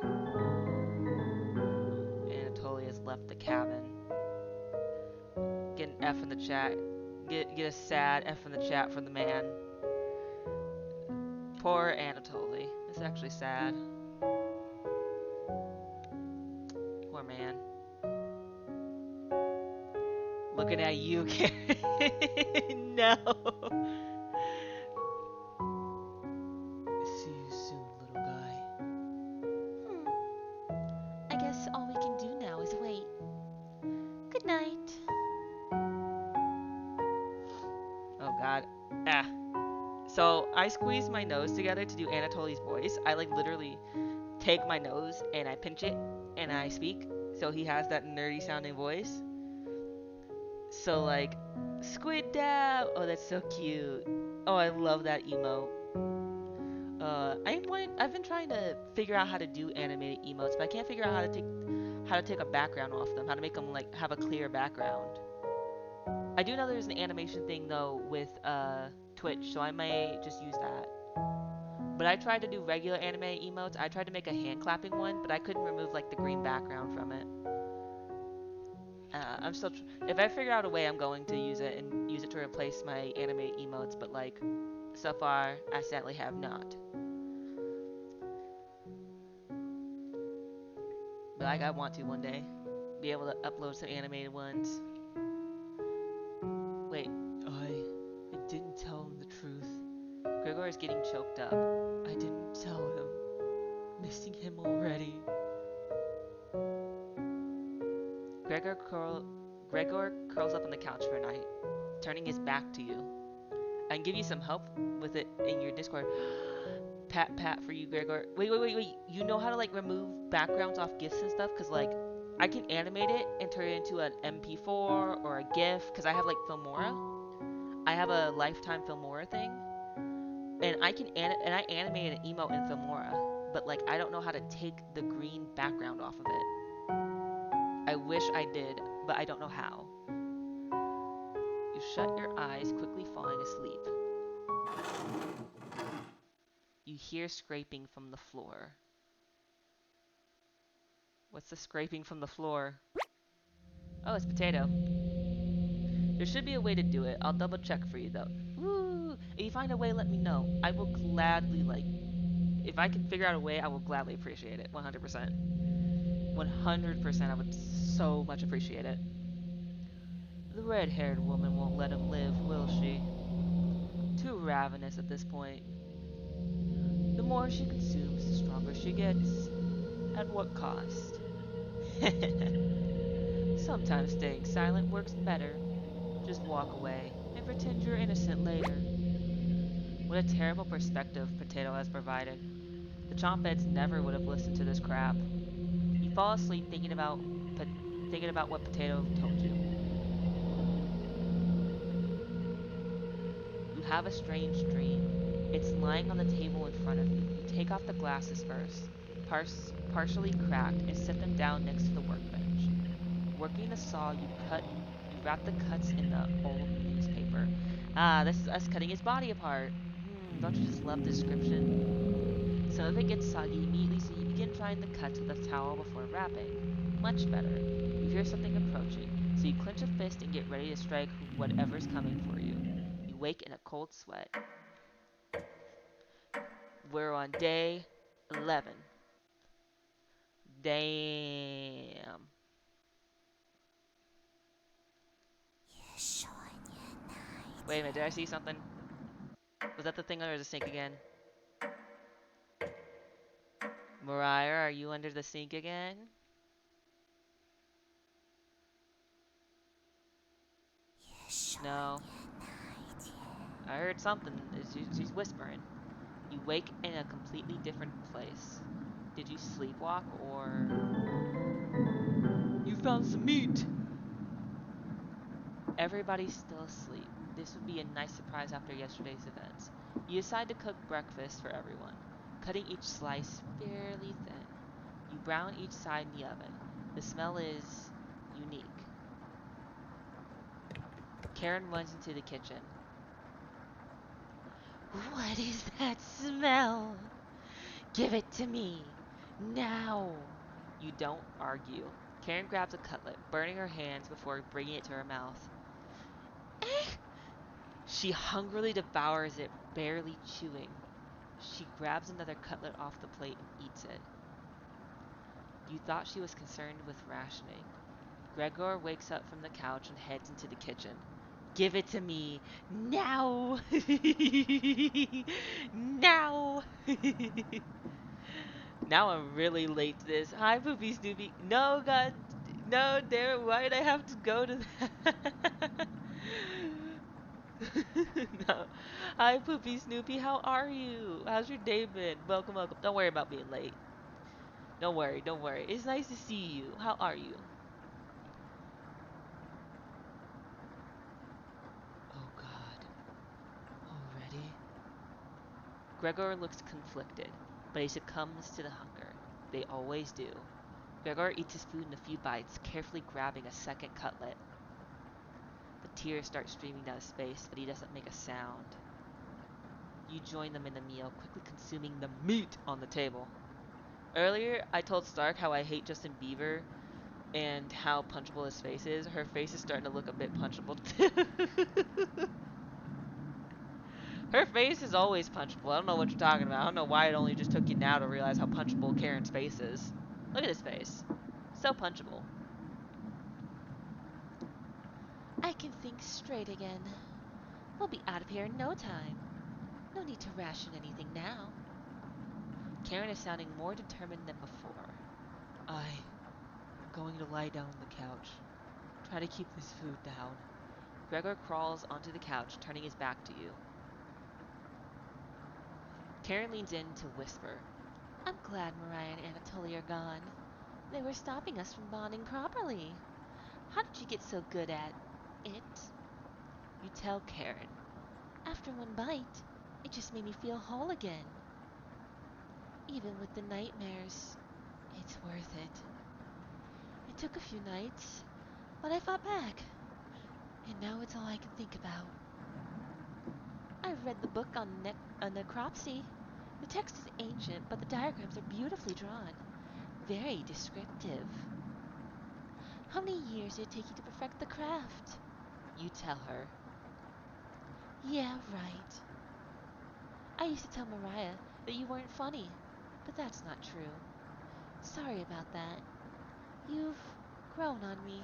Anatoly has left the cabin. Get an F in the chat. Get a sad F in the chat for the man. Poor Anatoly. It's actually sad. man. Looking at you, Karen. No. See you soon, little guy. I guess all we can do now is wait. Good night. Oh God. Ah. So I squeeze my nose together to do Anatoly's voice. I like literally take my nose and I pinch it and I speak. So he has that nerdy sounding voice. So like, squid dab. Oh, that's so cute. Oh, I love that emote. I've been trying to figure out how to do animated emotes, but I can't figure out how to take a background off them, how to make them like have a clear background. I do know there's an animation thing though with Twitch, so I may just use that. But I tried to do regular anime emotes. I tried to make a hand clapping one, but I couldn't remove like the green background from it. I'm still. If I figure out a way, I'm going to use it and use it to replace my anime emotes. But like, so far, I sadly have not. But like, I want to one day be able to upload some animated ones. Wait, I didn't tell him the truth. Gregor is getting choked up. I didn't tell him. Missing him already. Gregor, Gregor curls up on the couch for a night, turning his back to you. I can give you some help with it in your Discord. Pat pat for you, Gregor. Wait. You know how to like remove backgrounds off GIFs and stuff? Cause like I can animate it and turn it into an MP4 or a GIF. Cause I have like Filmora. I have a lifetime Filmora thing, and I animated an emote in Filmora. But like I don't know how to take the green background off of it. I wish I did, but I don't know how. You shut your eyes, quickly falling asleep. You hear scraping from the floor. What's the scraping from the floor? Oh, it's Potato. There should be a way to do it. I'll double check for you though. Woo! If you find a way, let me know. I will gladly, like, if I can figure out a way, I will gladly appreciate it. 100%. 100%, I would so much appreciate it. The red-haired woman won't let him live, will she? Too ravenous at this point. The more she consumes, the stronger she gets. At what cost? Sometimes staying silent works better. Just walk away and pretend you're innocent later. What a terrible perspective Potato has provided. The Chompheads never would have listened to this crap. You fall asleep thinking about what Potato told you. You have a strange dream. It's lying on the table in front of you. You take off the glasses first, partially cracked, and set them down next to the workbench. Working the saw, you wrap the cuts in the old newspaper. Ah, this is us cutting his body apart. Don't you just love the description? Some of it gets soggy immediately, so you begin drying the cuts with a towel before wrapping. Much better. You hear something approaching, so you clench a fist and get ready to strike whatever's coming for you. You wake in a cold sweat. We're on day 11. Damn. Wait a minute, did I see something? Was that the thing under the sink again? Mariah, are you under the sink again? No. I heard something. She's whispering. You wake in a completely different place. Did you sleepwalk or... You found some meat! Everybody's still asleep. This would be a nice surprise after yesterday's events. You decide to cook breakfast for everyone, cutting each slice fairly thin. You brown each side in the oven. The smell is unique. Karen runs into the kitchen. What is that smell? Give it to me. Now. You don't argue. Karen grabs a cutlet, burning her hands before bringing it to her mouth. She hungrily devours it, barely chewing. She grabs another cutlet off the plate and eats it. You thought she was concerned with rationing. Gregor wakes up from the couch and heads into the kitchen. Give it to me. Now! Now! Now I'm really late to this. Hi, Poopy Snoopy. No, God. No, damn it. Why did I have to go to that? No. Hi, Poopy Snoopy. How are you? How's your day been? Welcome, welcome. Don't worry about being late. Don't worry, don't worry. It's nice to see you. How are you? Oh, God. Already? Gregor looks conflicted, but he succumbs to the hunger. They always do. Gregor eats his food in a few bites, carefully grabbing a second cutlet. The tears start streaming down his face, but he doesn't make a sound. You join them in the meal, quickly consuming the meat on the table. Earlier, I told Stark how I hate Justin Bieber and how punchable his face is. Her face is starting to look a bit punchable too. Her face is always punchable. I don't know what you're talking about. I don't know why it only just took you now to realize how punchable Karen's face is. Look at his face. So punchable. I can think straight again. We'll be out of here in no time. No need to ration anything now. Karen is sounding more determined than before. I'm going to lie down on the couch. Try to keep this food down. Gregor crawls onto the couch, turning his back to you. Karen leans in to whisper. I'm glad Mariah and Anatoly are gone. They were stopping us from bonding properly. How did you get so good at it? You tell Karen. After one bite, it just made me feel whole again. Even with the nightmares, it's worth it. It took a few nights, but I fought back. And now it's all I can think about. I've read the book on necropsy. The text is ancient, but the diagrams are beautifully drawn. Very descriptive. How many years did it take you to perfect the craft? You tell her. Yeah, right. I used to tell Mariah that you weren't funny, but that's not true. Sorry about that. You've grown on me.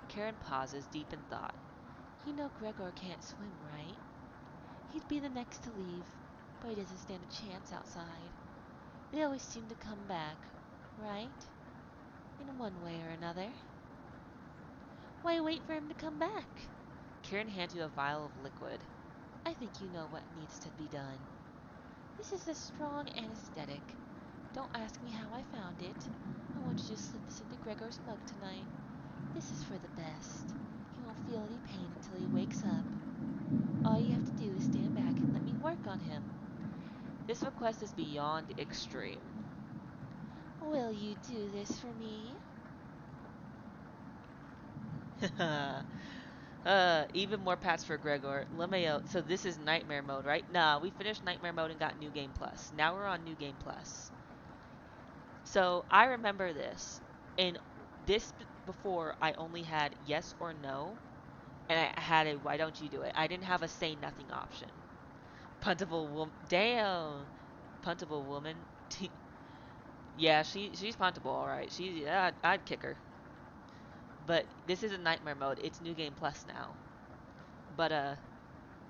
Karen pauses, deep in thought. You know Gregor can't swim, right? He'd be the next to leave, but he doesn't stand a chance outside. They always seem to come back, right? In one way or another. Why wait for him to come back? Karen hands you a vial of liquid. I think you know what needs to be done. This is a strong anesthetic. Don't ask me how I found it. I want you to slip this into Gregor's mug tonight. This is for the best. He won't feel any pain until he wakes up. All you have to do is stand back and let me work on him. This request is beyond extreme. Will you do this for me? Even more pats for Gregor. LeMayo, so this is Nightmare Mode, right? Nah, we finished Nightmare Mode and got New Game Plus. Now we're on New Game Plus. So I remember this. And before, I only had yes or no. And I had a why don't you do it? I didn't have a say nothing option. Puntable woman. Damn. Puntable woman. Yeah, she's puntable, alright. Yeah, I'd kick her. But this is a Nightmare Mode. It's New Game Plus now. But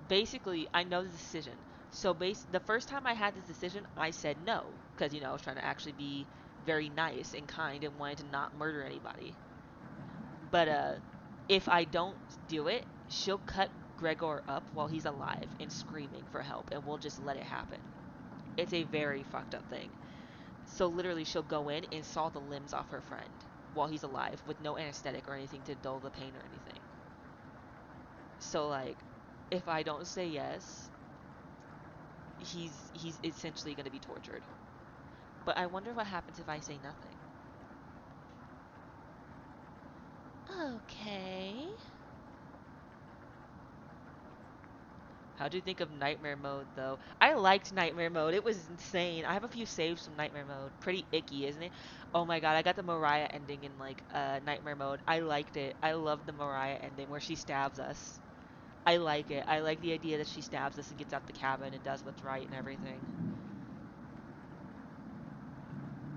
basically I know the decision. So the first time I had this decision, I said no because I was trying to actually be very nice and kind and wanted to not murder anybody. But if I don't do it, she'll cut Gregor up while he's alive and screaming for help and we'll just let it happen. It's a very fucked up thing. So literally she'll go in and saw the limbs off her friend while he's alive with no anesthetic or anything to dull the pain or anything. So like if I don't say yes, he's essentially going to be tortured. But I wonder what happens if I say nothing. Okay. How do you think of Nightmare Mode though? I liked Nightmare Mode. It was insane. I have a few saves from Nightmare Mode. Pretty icky, isn't it? Oh my god, I got the Mariah ending in like Nightmare Mode. I liked it. I loved the Mariah ending where she stabs us. I like it. I like the idea that she stabs us and gets out the cabin and does what's right and everything.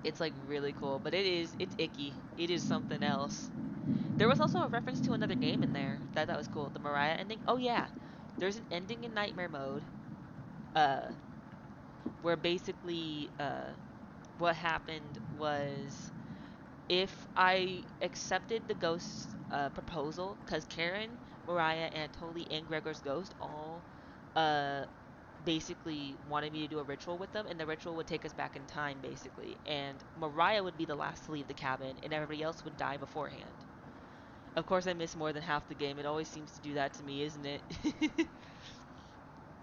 It's like really cool, but it's icky. It is something else. There was also a reference to another game in there that was cool. The Mariah ending. Oh yeah, there's an ending in Nightmare Mode, uh, where basically what happened was if I accepted the ghost's proposal, because Karen, Mariah, and Totally and Gregor's ghost all uh basically wanted me to do a ritual with them, and the ritual would take us back in time basically, and Mariah would be the last to leave the cabin and everybody else would die beforehand. Of course I missed more than half the game. It always seems to do that to me, isn't it?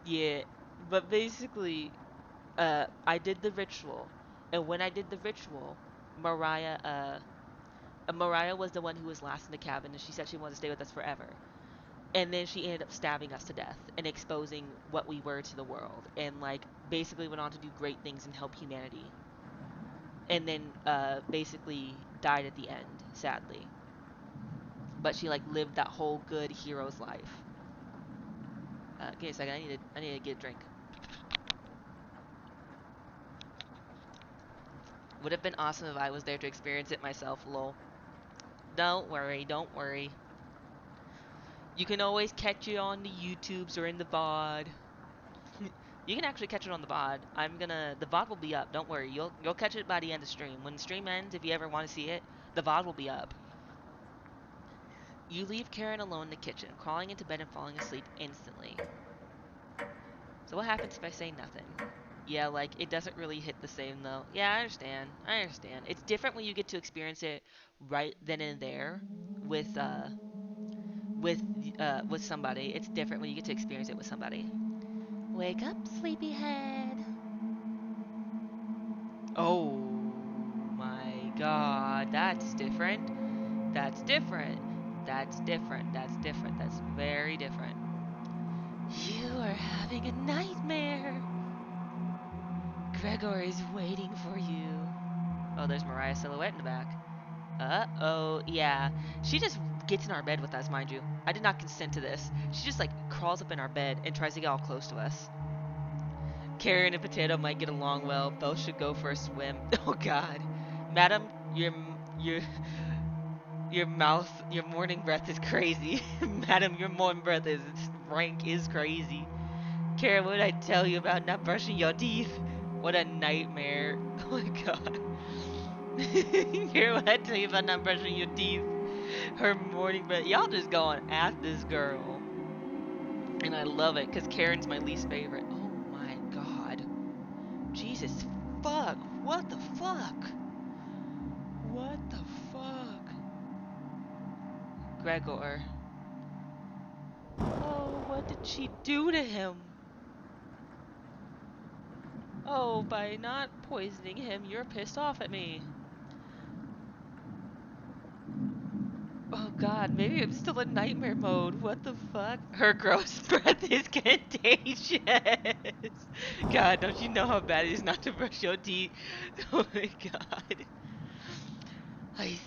Yeah, but basically I did the ritual, and when I did the ritual, Mariah Mariah was the one who was last in the cabin, and she said she wanted to stay with us forever. And then she ended up stabbing us to death and exposing what we were to the world, and like basically went on to do great things and help humanity. And then basically died at the end, sadly. But she like lived that whole good hero's life. Give me a second. I need to get a drink. Would have been awesome if I was there to experience it myself, lol. Don't worry, don't worry. You can always catch it on the YouTubes or in the VOD. You can actually catch it on the VOD. The VOD will be up. Don't worry. You'll catch it by the end of stream. When the stream ends, if you ever want to see it, the VOD will be up. You leave Karen alone in the kitchen, crawling into bed and falling asleep instantly. So what happens if I say nothing? Yeah, like it doesn't really hit the same though. Yeah, I understand. I understand. It's different when you get to experience it right then and there with with with somebody. It's different when you get to experience it with somebody. Wake up, sleepyhead. Oh my god, that's different. That's different. That's different. That's different. That's very different. You are having a nightmare. Gregor is waiting for you. Oh, there's Mariah's silhouette in the back. Uh-oh, yeah. She just gets in our bed with us, mind you. I did not consent to this. She just like crawls up in our bed and tries to get all close to us. Karen and Potato might get along well. Both should go for a swim. Oh god. Madam, your mouth, your morning breath is crazy. Madam, your morning breath is rank is crazy. Karen, what did I tell you about not brushing your teeth? What a nightmare. Oh my god. Karen, what did I tell you about not brushing your teeth? Her morning breath. Y'all just going at this girl. And I love it, because Karen's my least favorite. Oh my god. Jesus fuck. What the fuck? What the fuck? Gregor. Oh, what did she do to him? Oh, by not poisoning him, you're pissed off at me. Oh god, maybe I'm still in nightmare mode. What the fuck? Her gross breath is contagious. God, don't you know how bad it is not to brush your teeth? Oh my god. I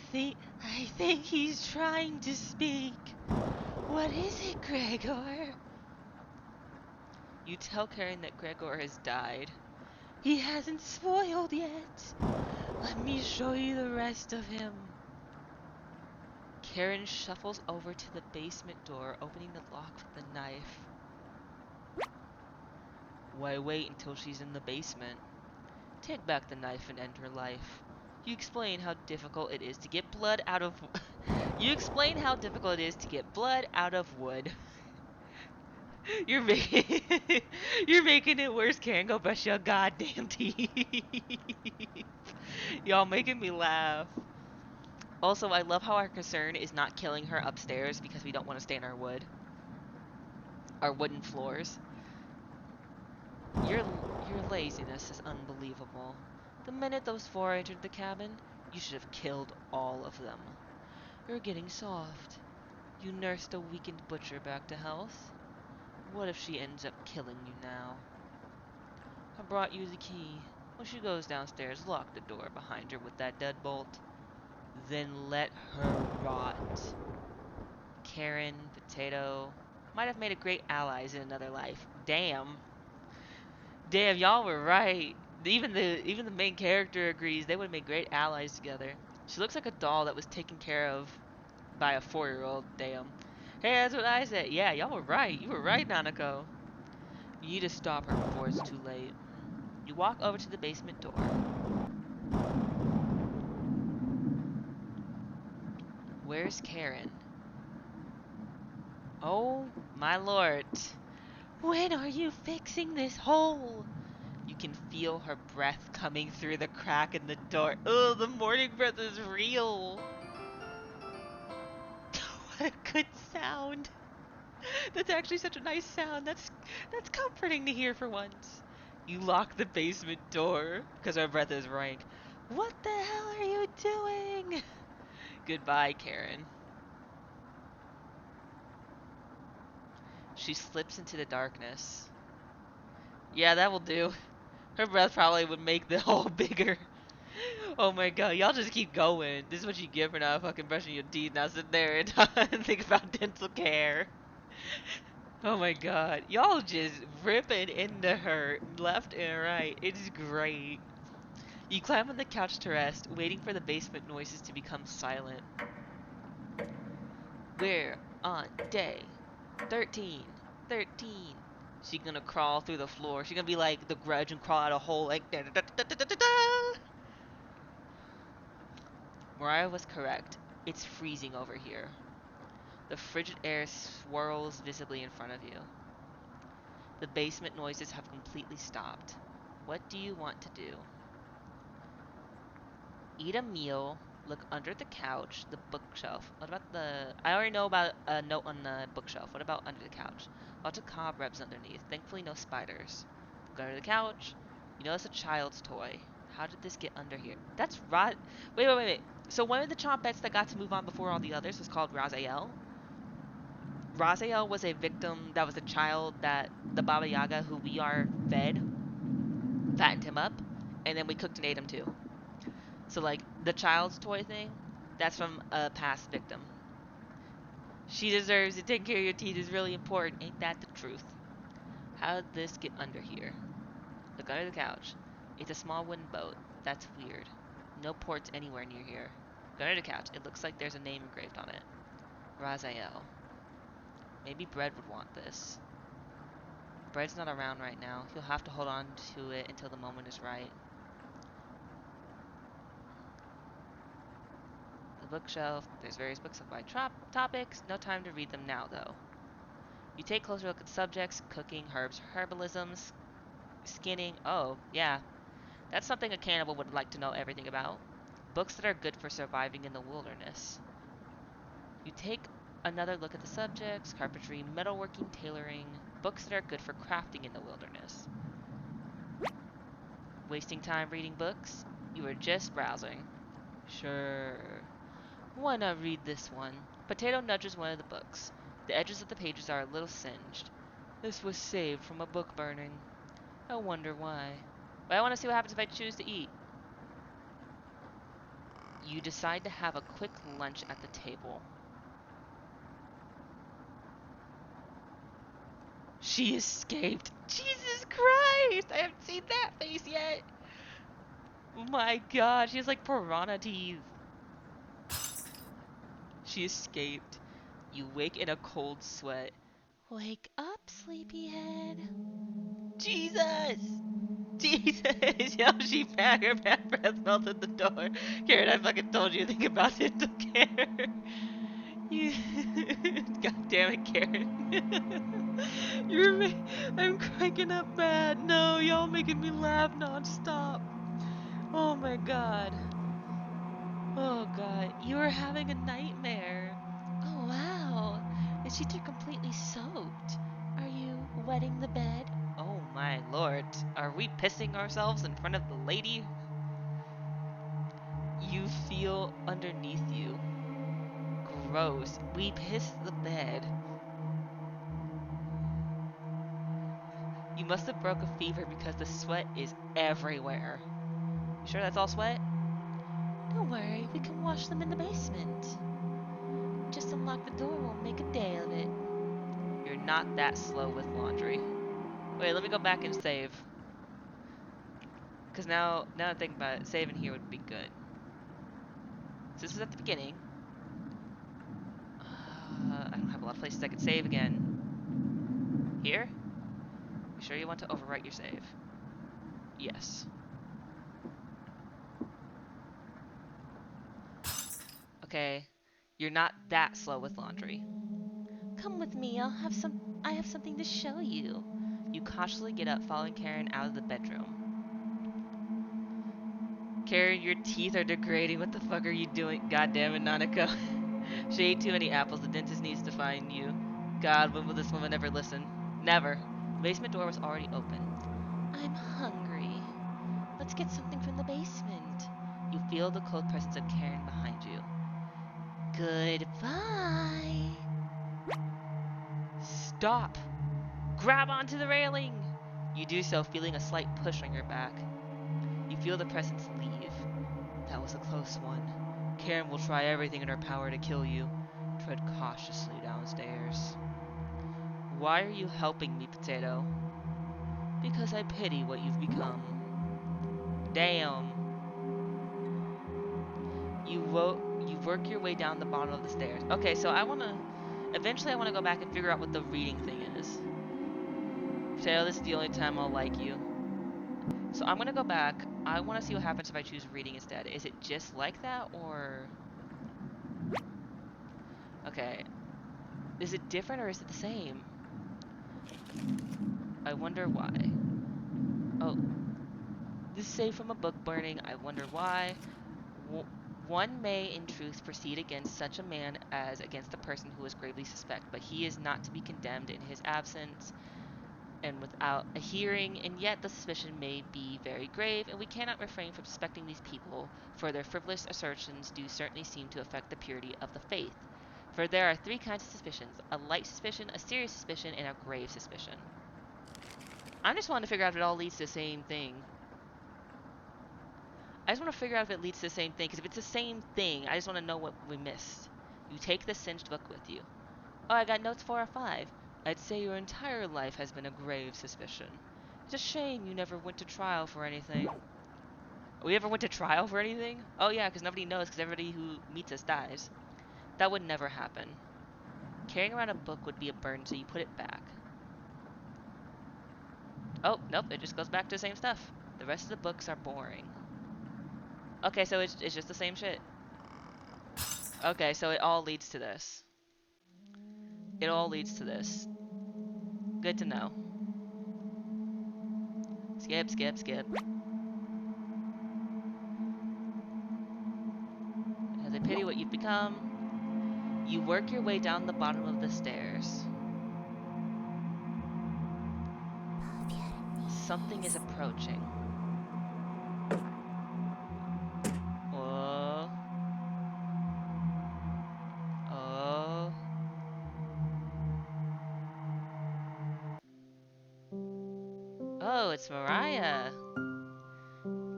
think he's trying to speak. What is it, Gregor? You tell Karen that Gregor has died. He hasn't spoiled yet. Let me show you the rest of him. Karen shuffles over to the basement door, opening the lock with the knife. Why wait until she's in the basement? Take back the knife and end her life. You explain how difficult it is to get blood out of You explain how difficult it is to get blood out of wood. You're making You're making it worse, Karen. Go brush your goddamn teeth. Y'all making me laugh. Also, I love how our concern is not killing her upstairs because we don't want to stay in our wooden floors. Your laziness is unbelievable. The minute those four entered the cabin, you should have killed all of them. You're getting soft. You nursed a weakened butcher back to health. What if she ends up killing you now? I brought you the key. When she goes downstairs, lock the door behind her with that deadbolt. Then let her rot. Karen, Potato, might have made a great allies in another life. Damn. Damn, y'all were right. Even the main character agrees they would make great allies together. She looks like a doll that was taken care of by a 4-year-old. Damn. Hey, that's what I said. Yeah, y'all were right. You were right, Nanako. You need to stop her before it's too late. You walk over to the basement door. Where's Karen? Oh, my lord. When are you fixing this hole? You can feel her breath coming through the crack in the door. Oh, the morning breath is real. What a good sound. That's actually such a nice sound. That's comforting to hear for once. You lock the basement door because her breath is rank. What the hell are you doing? Goodbye, Karen. She slips into the darkness. Yeah, that will do. Her breath probably would make the hole bigger. Oh my god, y'all just keep going. This is what you get for not fucking brushing your teeth. Now sit there and think about dental care. Oh my god. Y'all just ripping into her left and right. It's great. You climb on the couch to rest, waiting for the basement noises to become silent. We're on day 13. 13. She's gonna crawl through the floor. She's gonna be like the Grudge and crawl out a hole like da da da da da da da da. Mariah was correct. It's freezing over here. The frigid air swirls visibly in front of you. The basement noises have completely stopped. What do you want to do? Eat a meal, look under the couch, the bookshelf. What about the... I already know about a note on the bookshelf. What about under the couch? Lots of cobwebs underneath. Thankfully no spiders. Look under the couch. You know it's a child's toy. How did this get under here? That's right. Wait. So one of the Chompettes that got to move on before all the others was called Raziel. Raziel was a victim that was a child that the Baba Yaga, who we are fed, fattened him up, and then we cooked and ate him too. So like the child's toy thing, that's from a past victim. She deserves it. Taking care of your teeth is really important. Ain't that the truth? How did this get under here? Look under the couch. It's a small wooden boat. That's weird. No ports anywhere near here. Go under the couch. It looks like there's a name engraved on it. Raziel. Maybe Bread would want this. Bread's not around right now. He'll have to hold on to it until the moment is right. The bookshelf. There's various books of wide topics. No time to read them now, though. You take a closer look at the subjects. Cooking, herbs, herbalisms, skinning. Oh, yeah. That's something a cannibal would like to know everything about. Books that are good for surviving in the wilderness. You take another look at the subjects. Carpentry, metalworking, tailoring. Books that are good for crafting in the wilderness. Wasting time reading books? You are just browsing. Sure. Why not read this one? Potato nudges one of the books. The edges of the pages are a little singed. This was saved from a book burning. I wonder why. But I want to see what happens if I choose to eat. You decide to have a quick lunch at the table. She escaped. Jesus Christ! I haven't seen that face yet. Oh my god, she has like piranha teeth. She escaped. You wake in a cold sweat. Wake up, sleepyhead. Jesus! Jesus! Yo, she found her bad breath melted the door. Karen, I fucking told you to think about dental care. You... God damn it, Karen. I'm cranking up bad. No, y'all making me laugh nonstop. Oh my god. Oh god. You were having a nightmare. Oh, wow. Is she completely soaked? Are you wetting the bed? Oh my lord. Are we pissing ourselves in front of the lady? You feel underneath you. Gross. We pissed the bed. You must have broke a fever because the sweat is everywhere. You sure that's all sweat? Don't worry, we can wash them in the basement. Just unlock the door, we'll make a day of it. You're not that slow with laundry. Wait, let me go back and save. Because now I think about it, saving here would be good. So this is at the beginning. I don't have a lot of places I could save again. Here? You sure you want to overwrite your save? Yes. Okay. You're not that slow with laundry. Come with me. I have something to show you. You cautiously get up, following Karen out of the bedroom. Karen, your teeth are degrading. What the fuck are you doing? God damn it, Nanako. She ate too many apples. The dentist needs to find you. God, when will this woman ever listen? Never. The basement door was already open. I'm hungry. Let's get something from the basement. You feel the cold presence of Karen behind you. Goodbye. Stop! Grab onto the railing! You do so, feeling a slight push on your back. You feel the presence leave. That was a close one. Karen will try everything in her power to kill you. Tread cautiously downstairs. Why are you helping me, Potato? Because I pity what you've become. Damn. You work your way down the bottom of the stairs. Okay, so eventually I wanna go back and figure out what the reading thing is. Potato, this is the only time I'll like you. So I'm gonna go back. I wanna see what happens if I choose reading instead. Is it just like that, or... Okay. Is it different or is it the same? I wonder why. Oh, this is saved from a book burning. I wonder why. W- One may in truth proceed against such a man as against a person who is gravely suspect, but he is not to be condemned in his absence and without a hearing, and yet the suspicion may be very grave, and we cannot refrain from suspecting these people, for their frivolous assertions do certainly seem to affect the purity of the faith. For there are three kinds of suspicions: a light suspicion, a serious suspicion, and a grave suspicion. I just want to figure out if it all leads to the same thing. I just want to figure out if it leads to the same thing, because if it's the same thing, I just want to know what we missed. You take the singed book with you. Oh, I got notes 4 or 5. I'd say your entire life has been a grave suspicion. It's a shame you never went to trial for anything. We ever went to trial for anything? Oh yeah, because nobody knows, because everybody who meets us dies. That would never happen. Carrying around a book would be a burden, so you put it back. Oh, nope, it just goes back to the same stuff. The rest of the books are boring. Okay, so it's just the same shit. Okay, so it all leads to this. It all leads to this. Good to know. Skip, skip, skip. As I pity what you've become, you work your way down the bottom of the stairs. Something is approaching. Oh. Oh. Oh, it's Mariah.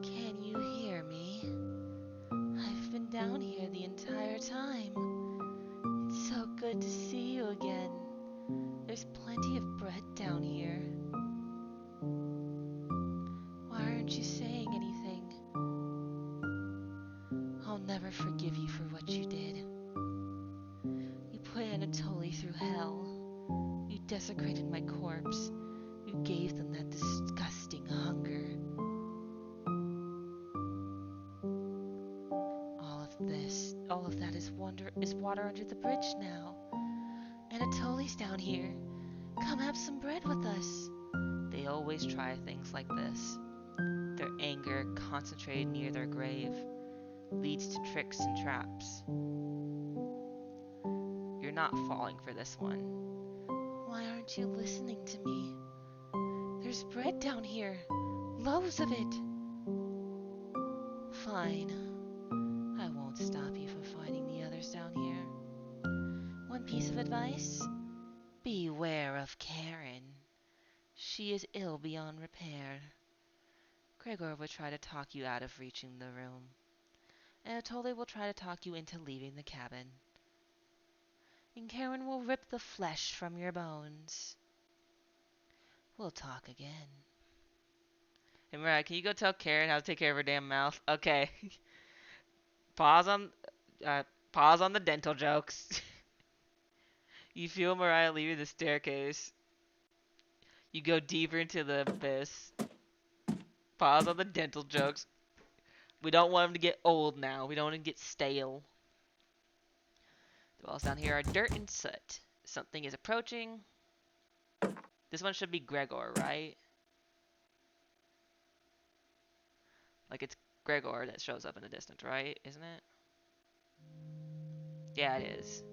Can you hear me? I've been down here the entire time. It's so good to see you again. There's plenty of bread down here. Why aren't you saying anything? I'll never forgive you for what you did. You put Anatoly through hell. You desecrated my corpse. You gave them that disgusting hunger. All of that is water under the bridge now. Anatoly's down here. Come have some bread with us. They always try things like this. Their anger, concentrated near their grave, leads to tricks and traps. You're not falling for this one. Why aren't you listening to me? There's bread down here. Loaves of it. Fine. I won't stop you from finding the others down here. One piece of advice: beware of Karen. She is ill beyond repair. Gregor will try to talk you out of reaching the room. Anatoly will try to talk you into leaving the cabin. And Karen will rip the flesh from your bones. We'll talk again. Hey, Mariah, can you go tell Karen how to take care of her damn mouth? Okay. Pause on, uh, pause on the dental jokes. You feel Mariah leaving the staircase. You go deeper into the abyss. Pause on the dental jokes. We don't want them to get old now. We don't want them to get stale. The walls down here are dirt and soot. Something is approaching. This one should be Gregor, right? Like it's Gregor that shows up in the distance, right? Isn't it? Yeah, it is.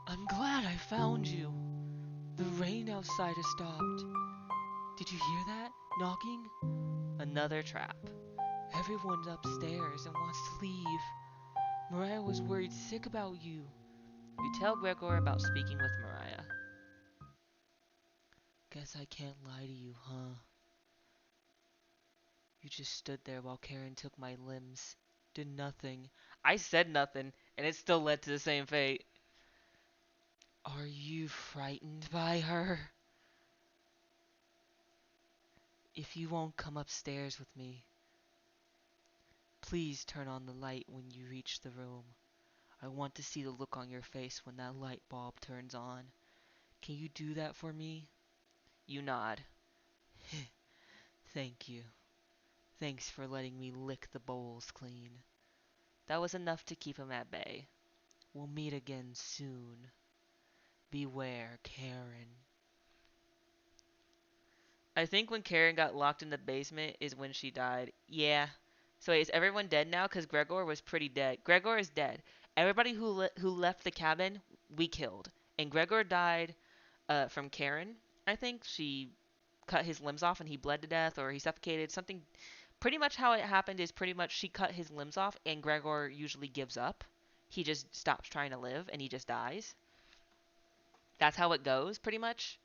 I'm glad I found you. The rain outside has stopped. Did you hear that? Knocking? Another trap. Everyone's upstairs and wants to leave. Mariah was worried sick about you. You tell Gregor about speaking with Mariah. Guess I can't lie to you, huh? You just stood there while Karen took my limbs. Did nothing. I said nothing, and it still led to the same fate. Are you frightened by her? If you won't come upstairs with me, please turn on the light when you reach the room. I want to see the look on your face when that light bulb turns on. Can you do that for me? You nod. Thank you. Thanks for letting me lick the bowls clean. That was enough to keep him at bay. We'll meet again soon. Beware, Karen. I think when Karen got locked in the basement is when she died. Yeah. So wait, is everyone dead now? Because Gregor was pretty dead. Gregor is dead. Everybody who left the cabin, we killed. And Gregor died from Karen. I think she cut his limbs off and he bled to death or he suffocated. Something. Pretty much how it happened is pretty much she cut his limbs off and Gregor usually gives up. He just stops trying to live and he just dies. That's how it goes, pretty much.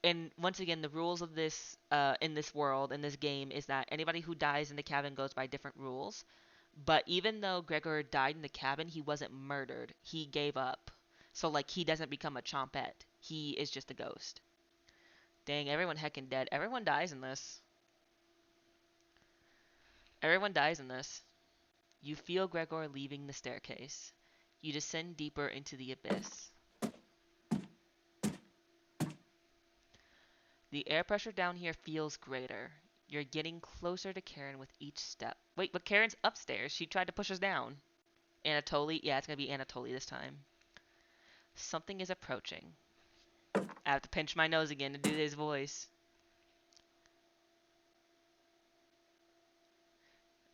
And once again, the rules of this in this world, in this game, is that anybody who dies in the cabin goes by different rules. But even though Gregor died in the cabin, he wasn't murdered. He gave up. So like he doesn't become a chompette. He is just a ghost. Dang, everyone heckin' dead. Everyone dies in this. Everyone dies in this. You feel Gregor leaving the staircase. You descend deeper into the abyss. The air pressure down here feels greater. You're getting closer to Karen with each step. Wait, but Karen's upstairs. She tried to push us down. Anatoly? Yeah, it's gonna be Anatoly this time. Something is approaching. I have to pinch my nose again to do his voice.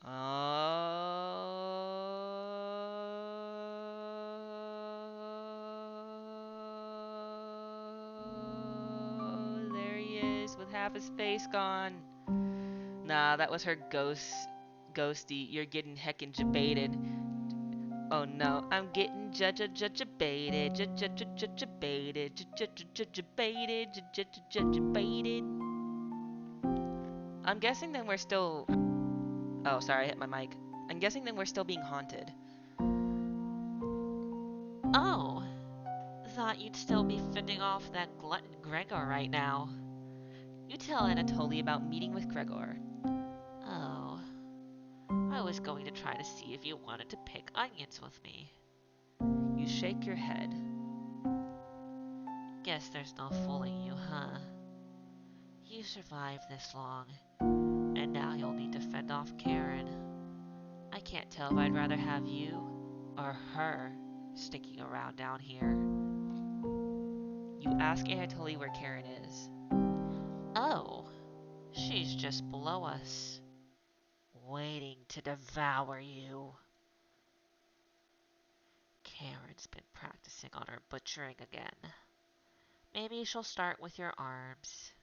Oh, there he is with half his face gone. Nah, that was her ghosty. You're getting heckin' jebaited. Oh no, I'm getting jebaited, jebaited. I'm guessing then we're still. Oh, sorry, I hit my mic. I'm guessing then we're still being haunted. Oh, thought you'd still be fending off that glutton Gregor right now. You tell Anatoly about meeting with Gregor. Oh, I was going to try to see if you wanted to pick onions with me. You shake your head. Guess there's no fooling you, huh? You survived this long, and now you'll need to fend off Karen. I can't tell if I'd rather have you or her sticking around down here. You ask Anatoly where Karen is. Oh, she's just below us, waiting to devour you. Karen's been practicing on her butchering again. Maybe she'll start with your arms.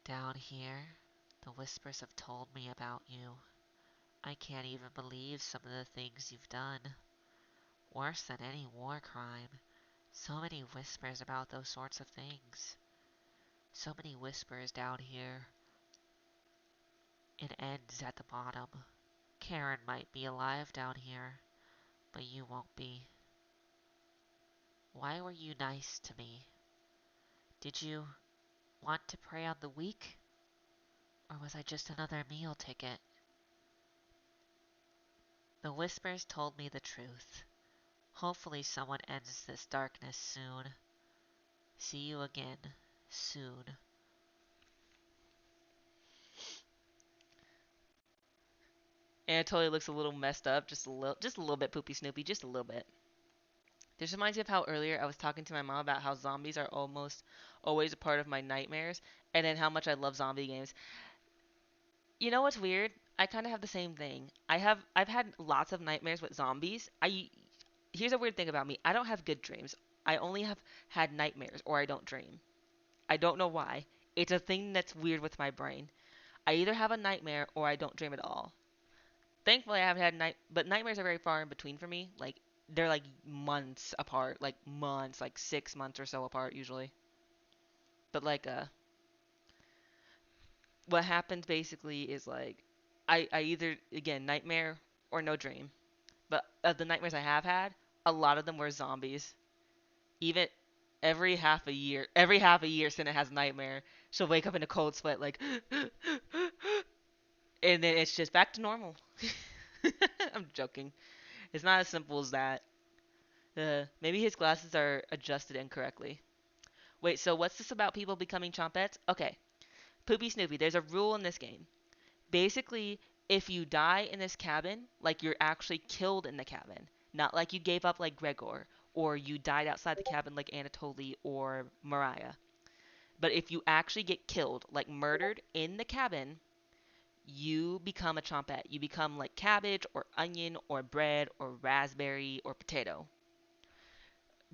Down here, the whispers have told me about you. I can't even believe some of the things you've done. Worse than any war crime. So many whispers about those sorts of things. So many whispers down here. It ends at the bottom. Karen might be alive down here, but you won't be. Why were you nice to me? Did you want to prey on the weak? Or was I just another meal ticket? The whispers told me the truth. Hopefully someone ends this darkness soon. See you again. Soon. And it totally looks a little messed up, just a little bit poopy snoopy, just a little bit. This reminds me of how earlier I was talking to my mom about how zombies are almost always a part of my nightmares, and then how much I love zombie games. You know what's weird? I kind of have the same thing. I've had lots of nightmares with zombies. I Here's a weird thing about me. I don't have good dreams. I only have had nightmares or I don't dream. I don't know why. It's a thing that's weird with my brain. I either have a nightmare or I don't dream at all. Thankfully, I haven't had but nightmares are very far in between for me. Like they're like months apart, like months, like 6 months or so apart usually. But what happens basically is like I either again nightmare or no dream. But of the nightmares I have had, a lot of them were zombies. Even every half a year, Senna has a nightmare. She'll wake up in a cold sweat, like, and then it's just back to normal. I'm joking. It's not as simple as that. Maybe his glasses are adjusted incorrectly. Wait, so what's this about people becoming chompettes? Okay, Poopy Snoopy, there's a rule in this game. Basically, if you die in this cabin, like you're actually killed in the cabin, not like you gave up like Gregor, or you died outside the cabin like Anatoly or Mariah. But if you actually get killed, like murdered in the cabin, you become a chompette. You become like cabbage or onion or bread or raspberry or potato.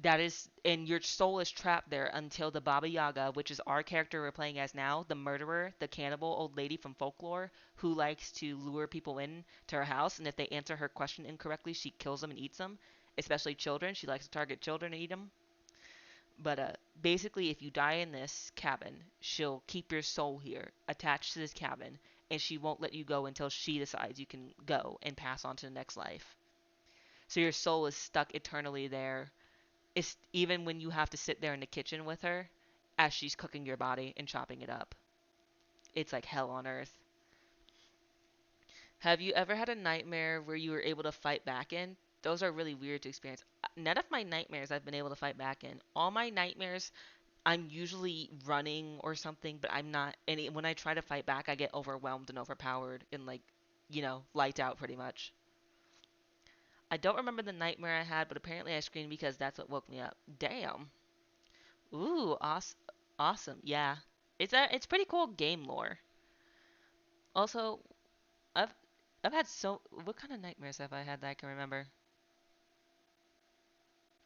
That is, and your soul is trapped there until the Baba Yaga, which is our character we're playing as now, the murderer, the cannibal old lady from folklore, who likes to lure people in to her house, and if they answer her question incorrectly, she kills them and eats them, especially children. She likes to target children and eat them. But basically, if you die in this cabin, she'll keep your soul here, attached to this cabin, and she won't let you go until she decides you can go and pass on to the next life. So your soul is stuck eternally there. It's even when you have to sit there in the kitchen with her as she's cooking your body and chopping it up. It's like hell on earth. Have you ever had a nightmare where you were able to fight back in? Those are really weird to experience. None of my nightmares I've been able to fight back in. All my nightmares I'm usually running or something, but I'm not. And when I try to fight back, I get overwhelmed and overpowered and like, light out pretty much. I don't remember the nightmare I had, but apparently I screamed because that's what woke me up. Damn. Ooh, awesome. Awesome. Yeah. It's pretty cool game lore. Also, I've I've had what kind of nightmares have I had that I can remember?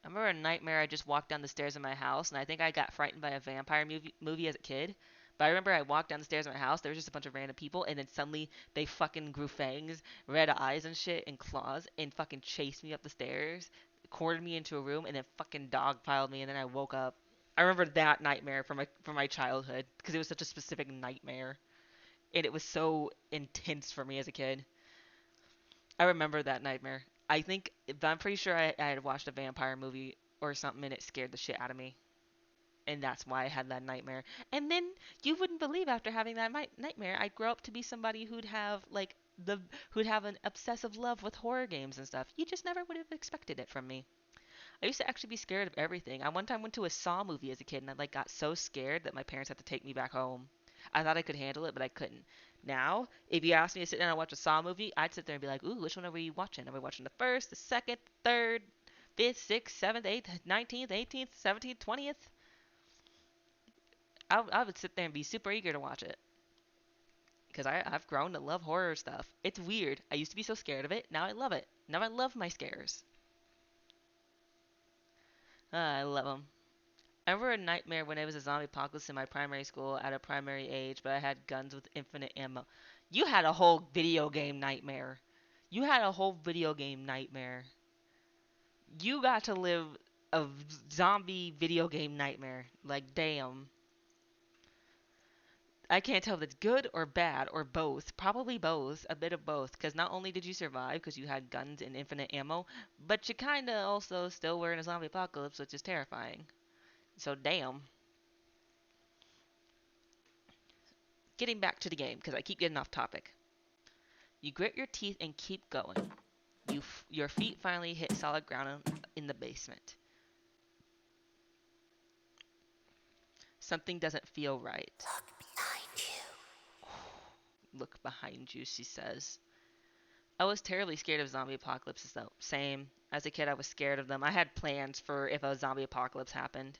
I remember a nightmare I just walked down the stairs of my house and I think I got frightened by a vampire movie as a kid. But I remember I walked down the stairs of my house, there was just a bunch of random people, and then suddenly they fucking grew fangs, red eyes and shit, and claws, and fucking chased me up the stairs, cornered me into a room, and then fucking dogpiled me, and then I woke up. I remember that nightmare from my childhood because it was such a specific nightmare, and it was so intense for me as a kid. I remember that nightmare. I'm pretty sure I had watched a vampire movie or something and it scared the shit out of me. And that's why I had that nightmare. And then you wouldn't believe after having that nightmare, I'd grow up to be somebody who'd have an obsessive love with horror games and stuff. You just never would have expected it from me. I used to actually be scared of everything. I one time went to a Saw movie as a kid and I got so scared that my parents had to take me back home. I thought I could handle it, but I couldn't. Now, if you asked me to sit down and watch a Saw movie, I'd sit there and be like, "Ooh, which one are we watching? Are we watching the first, the second, third, fifth, sixth, seventh, eighth, 19th, 18th, 17th, 20th?" I would sit there and be super eager to watch it because I've grown to love horror stuff. It's weird. I used to be so scared of it. Now I love it. Now I love my scares. I love them. I remember a nightmare when it was a zombie apocalypse in my primary school at a primary age, but I had guns with infinite ammo. You had a whole video game nightmare. You had a whole video game nightmare. You got to live a zombie video game nightmare. Like, damn. I can't tell if it's good or bad or both. Probably both. A bit of both. Because not only did you survive because you had guns and infinite ammo, but you kind of also still were in a zombie apocalypse, which is terrifying. So damn. Getting back to the game because I keep getting off topic. You grit your teeth and keep going. Your feet finally hit solid ground in the basement. Something doesn't feel right. Look behind you. Look behind you, she says. I was terribly scared of zombie apocalypses though. Same. As a kid, I was scared of them. I had plans for if a zombie apocalypse happened.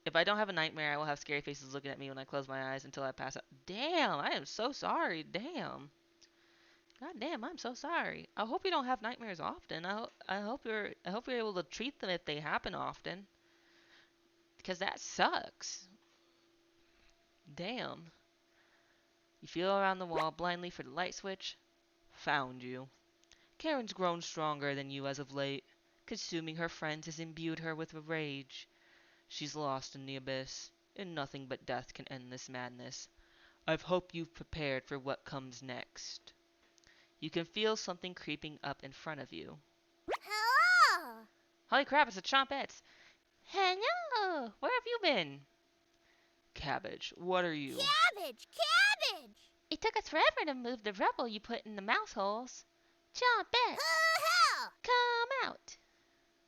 If I don't have a nightmare, I will have scary faces looking at me when I close my eyes until I pass out. Damn, I am so sorry. Damn. God damn, I'm so sorry. I hope you don't have nightmares often. I hope you're able to treat them if they happen often. Because that sucks. Damn. You feel around the wall blindly for the light switch. Found you. Karen's grown stronger than you as of late. Consuming her friends has imbued her with rage. She's lost in the abyss, and nothing but death can end this madness. I've hoped you've prepared for what comes next. You can feel something creeping up in front of you. Hello. Holy crap, it's a Chompette! Hello! Where have you been? Cabbage, what are you? Cabbage. Cabbage. It took us forever to move the rubble you put in the mouse holes. Chompette, Hoo-hoo. come out.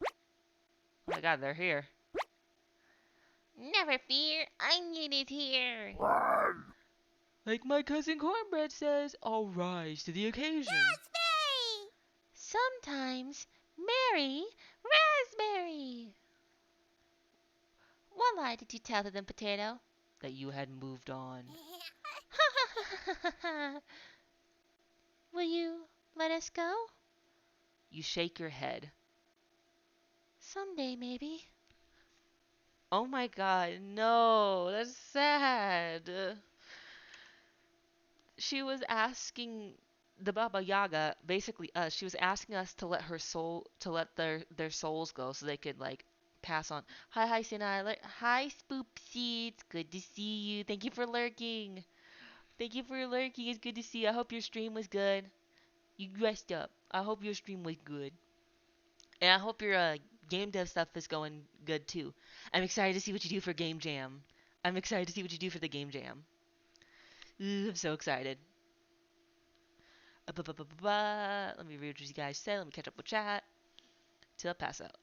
Oh my god, they're here. Never fear, I need it here. Like my cousin Cornbread says, I'll rise to the occasion. Raspberry. Sometimes, Mary, raspberry. What lie did you tell to them, Potato? That you had moved on. Will you let us go? You shake your head. Someday, maybe. Oh my god, no, that's sad. She was asking the Baba Yaga, basically us, she was asking us to let her soul, to let their souls go so they could like pass on. Hi, Sinai. Hi, Spoopsy. It's good to see you. Thank you for lurking. Thank you for lurking. It's good to see you. I hope your stream was good. You dressed up. I hope your stream was good. And I hope your game dev stuff is going good too. I'm excited to see what you do for Game Jam. I'm excited to see what you do for the Game Jam. Ooh, I'm so excited. Let me read what you guys said. Let me catch up with chat. Till I pass out.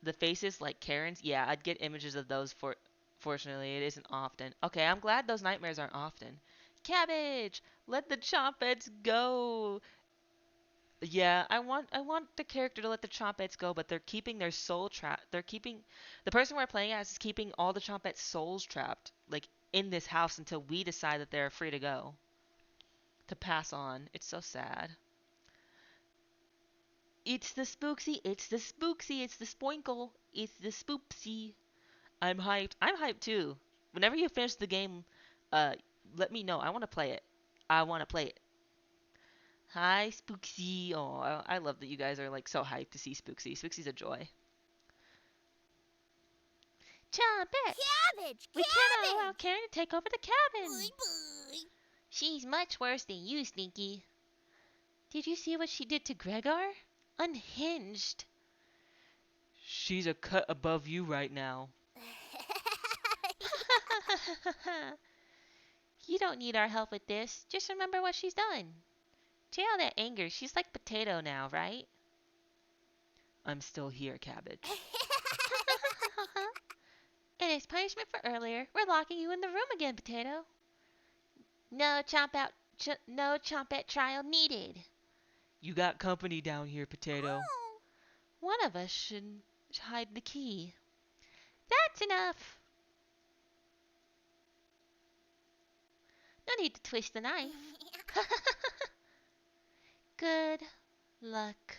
The faces like Karen's. Yeah, I'd get images of those for. Fortunately, it isn't often. Okay, I'm glad those nightmares aren't often. Cabbage, let the Chompets go. Yeah, I want the character to let the Chompets go, but they're keeping their soul trapped. They're keeping the person we're playing as is keeping all the Chompets' souls trapped, like in this house until we decide that they're free to go, to pass on. It's so sad. It's the spooksy, it's the spooksy, it's the spoinkle, it's the spoopsy. I'm hyped. I'm hyped too. Whenever you finish the game, uh, let me know. I want to play it. I want to play it. Hi, Spooksy. Oh, I love that you guys are like so hyped to see Spooksy. Spooksy's a joy. Chompette, Cabbage. we cannot allow Karen to take over the cabin. Boy, boy. She's much worse than you, Stinky. Did you see what she did to Gregor? Unhinged. She's a cut above you right now. You don't need our help with this. Just remember what she's done. Jail that anger. She's like Potato now, right? I'm still here, Cabbage. And as punishment for earlier, we're locking you in the room again, Potato. No no Chompette trial needed. You got company down here, Potato. Oh. One of us should hide the key. That's enough. No need to twist the knife. Good luck.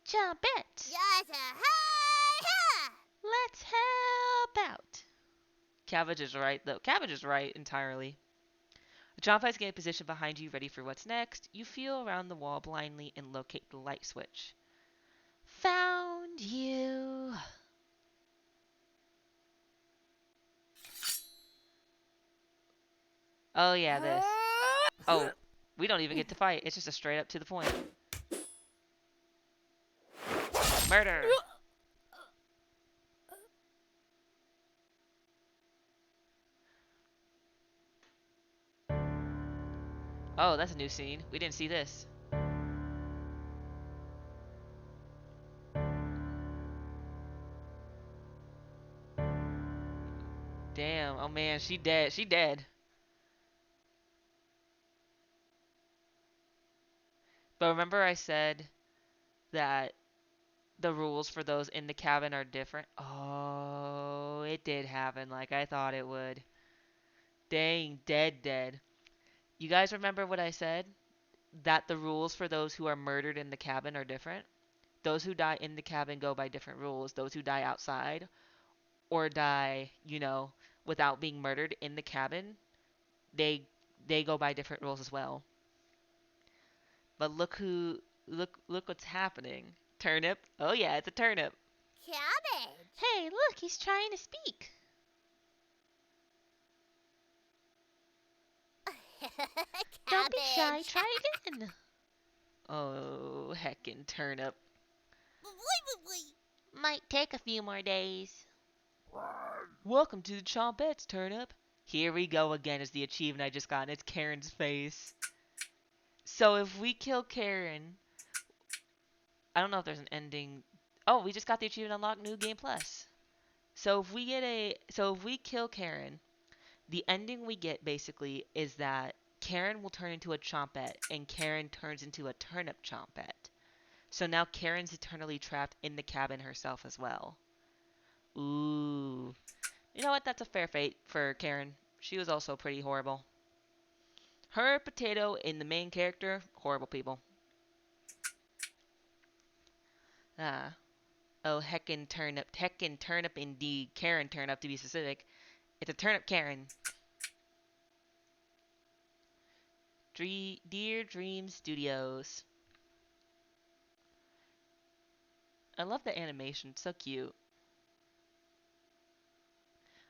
Chompette, Just a hi-ha. let's help out. Cabbage is right, though. Cabbage is right entirely. The Chompets get in position behind you, ready for what's next. You feel around the wall blindly and locate the light switch. Found you. Oh yeah, this. Oh, we don't even get to fight. It's just a straight up to the point. Murder. Oh, that's a new scene. We didn't see this. Damn. Oh man, she dead. She dead. But remember I said that the rules for those in the cabin are different? Oh, it did happen like I thought it would. Dang, dead, dead. You guys remember what I said? That the rules for those who are murdered in the cabin are different? Those who die in the cabin go by different rules. Those who die outside or die, without being murdered in the cabin, they they go by different rules as well. But look what's happening. Turnip. Oh yeah, it's a turnip. Cabbage. Hey, look, he's trying to speak. Don't be shy, Cabbage. try again. Oh, heckin' turnip. Might take a few more days. Welcome to the Chompettes, turnip. Here we go again as the achievement I just got, and it's Karen's face. So if we kill Karen, I don't know if there's an ending. Oh, we just got the achievement unlocked new game plus. So if we kill Karen, the ending we get basically is that Karen will turn into a chompette and Karen turns into a turnip chompette. So now Karen's eternally trapped in the cabin herself as well. Ooh. You know what? That's a fair fate for Karen. She was also pretty horrible. Her, Potato, and the main character, horrible people. Ah. Oh, heckin' turnip indeed. Karen turnip to be specific. It's a turnip Karen. Dear Dream Studios. I love the animation, it's so cute.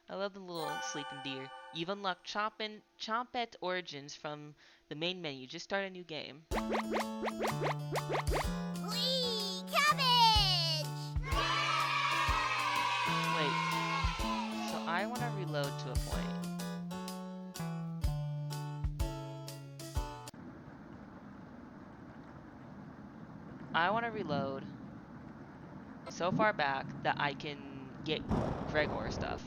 I love the little sleeping deer. You've unlocked Chompette Origins from the main menu. Just start a new game. Whee! Cabbage. Wait. So I want to reload to a point. I want to reload so far back that I can get Gregor stuff.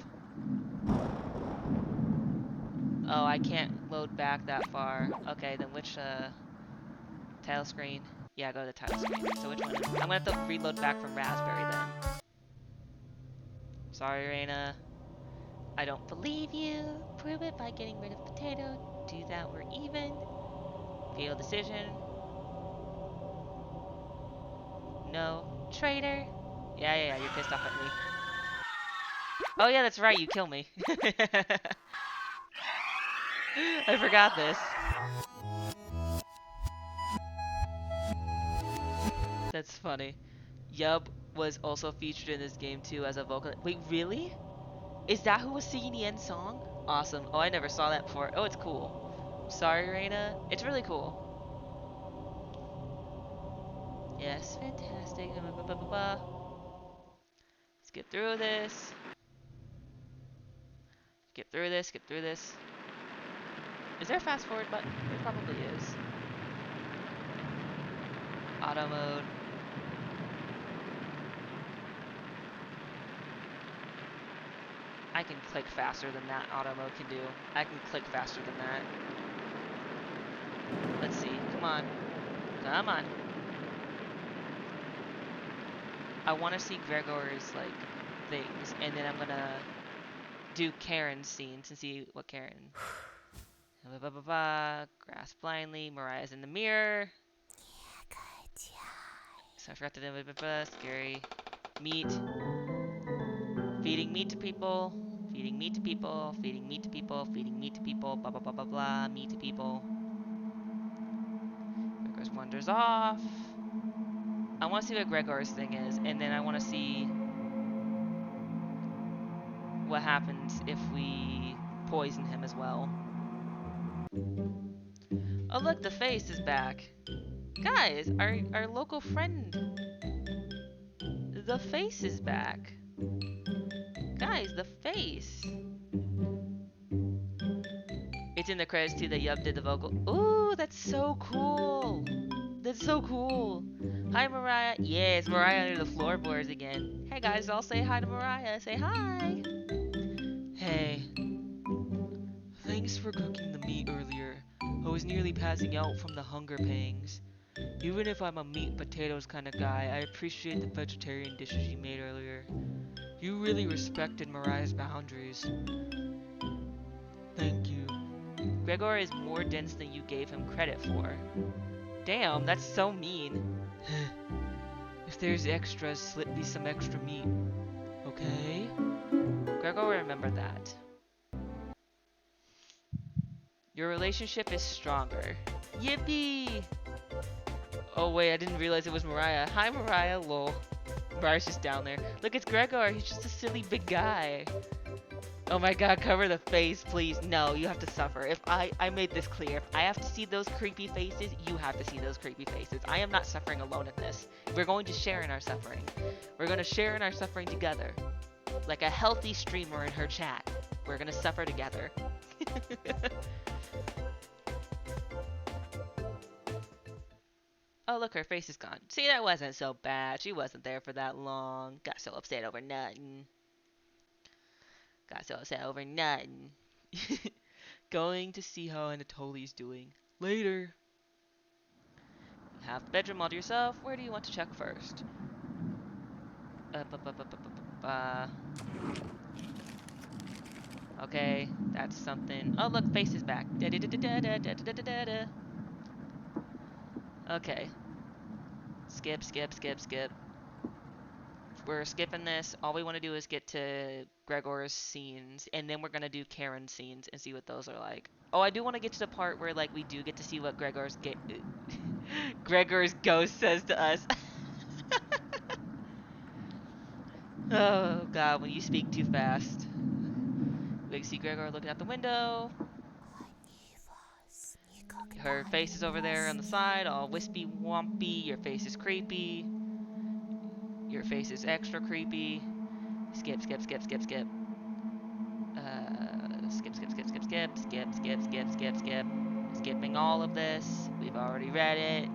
Oh, I can't load back that far. Okay, then which title screen? Yeah, go to the title screen. So which one? I'm gonna have to reload back from Raspberry then. Sorry, Raina. I don't believe you. Prove it by getting rid of Potato. Do that, we're even. Failed decision. No. Traitor. Yeah, you're pissed off at me. Oh yeah, that's right, you kill me. I forgot this. That's funny. Yub was also featured in this game too as a vocal. Wait, really? Is that who was singing the end song? Awesome. Oh, I never saw that before. Oh, it's cool. Sorry, Reina. It's really cool. Yes, fantastic. Let's get through this. Get through this, get through this. Is there a fast forward button? There probably is. Auto mode. I can click faster than that auto mode can do. I can click faster than that. Let's see. Come on. Come on. I want to see Gregor's, like, things. And then I'm going to do Karen's scenes and see what Karen... Grasp blindly. Mariah's in the mirror. So I forgot to do scary. Meat. Feeding meat to people. Feeding meat to people. Feeding meat to people. Feeding meat to people. Blah blah blah blah blah. Meat to people. Gregor's wanders off. I want to see what Gregor's thing is, and then I want to see what happens if we poison him as well. Oh look, the face is back. Guys, our local friend, the face is back. Guys, the face. It's in the credits too that Yub did the vocal. Ooh, that's so cool. That's so cool. Hi, Mariah. Yes, Mariah under the floorboards again. Hey guys, I'll say hi to Mariah. Say hi. Hey, thanks for cooking the meat earlier. I was nearly passing out from the hunger pangs. Even if I'm a meat and potatoes kind of guy, I appreciate the vegetarian dishes you made earlier. You really respected Mariah's boundaries. Thank you. Gregor is more dense than you gave him credit for. Damn, that's so mean. If there's extras, slip me some extra meat. Okay? Gregor will remember that. Your relationship is stronger. Yippee! Oh wait, I didn't realize it was Mariah. Hi Mariah, lol. Mariah's just down there. Look, it's Gregor. He's just a silly big guy. Oh my god, cover the face, please. No, you have to suffer. If I made this clear. If I have to see those creepy faces, you have to see those creepy faces. I am not suffering alone in this. We're going to share in our suffering. We're going to share in our suffering together. Like a healthy streamer in her chat. We're going to suffer together. Oh, look, her face is gone. See, that wasn't so bad. She wasn't there for that long. Got so upset over nothing. Got so upset over nothing. Going to see how Anatoly's doing. Later. You have the bedroom all to yourself. Where do you want to check first? Okay, that's something. Oh, look, face is back. Okay. Skip, skip, skip, skip. We're skipping this. All we want to do is get to Gregor's scenes, and then we're gonna do Karen's scenes and see what those are like. Oh, I do want to get to the part where like we do get to see what Gregor's ghost says to us. Oh god, when you speak too fast. We can see Gregor looking out the window. Her face is over there on the side, all wispy wompy. Your face is creepy. Your face is extra creepy. Skip, skip, skip, skip, skip. Skip, skip, skip, skip, skip, skip, skip, skip, skip, skip. Skipping all of this. We've already read it.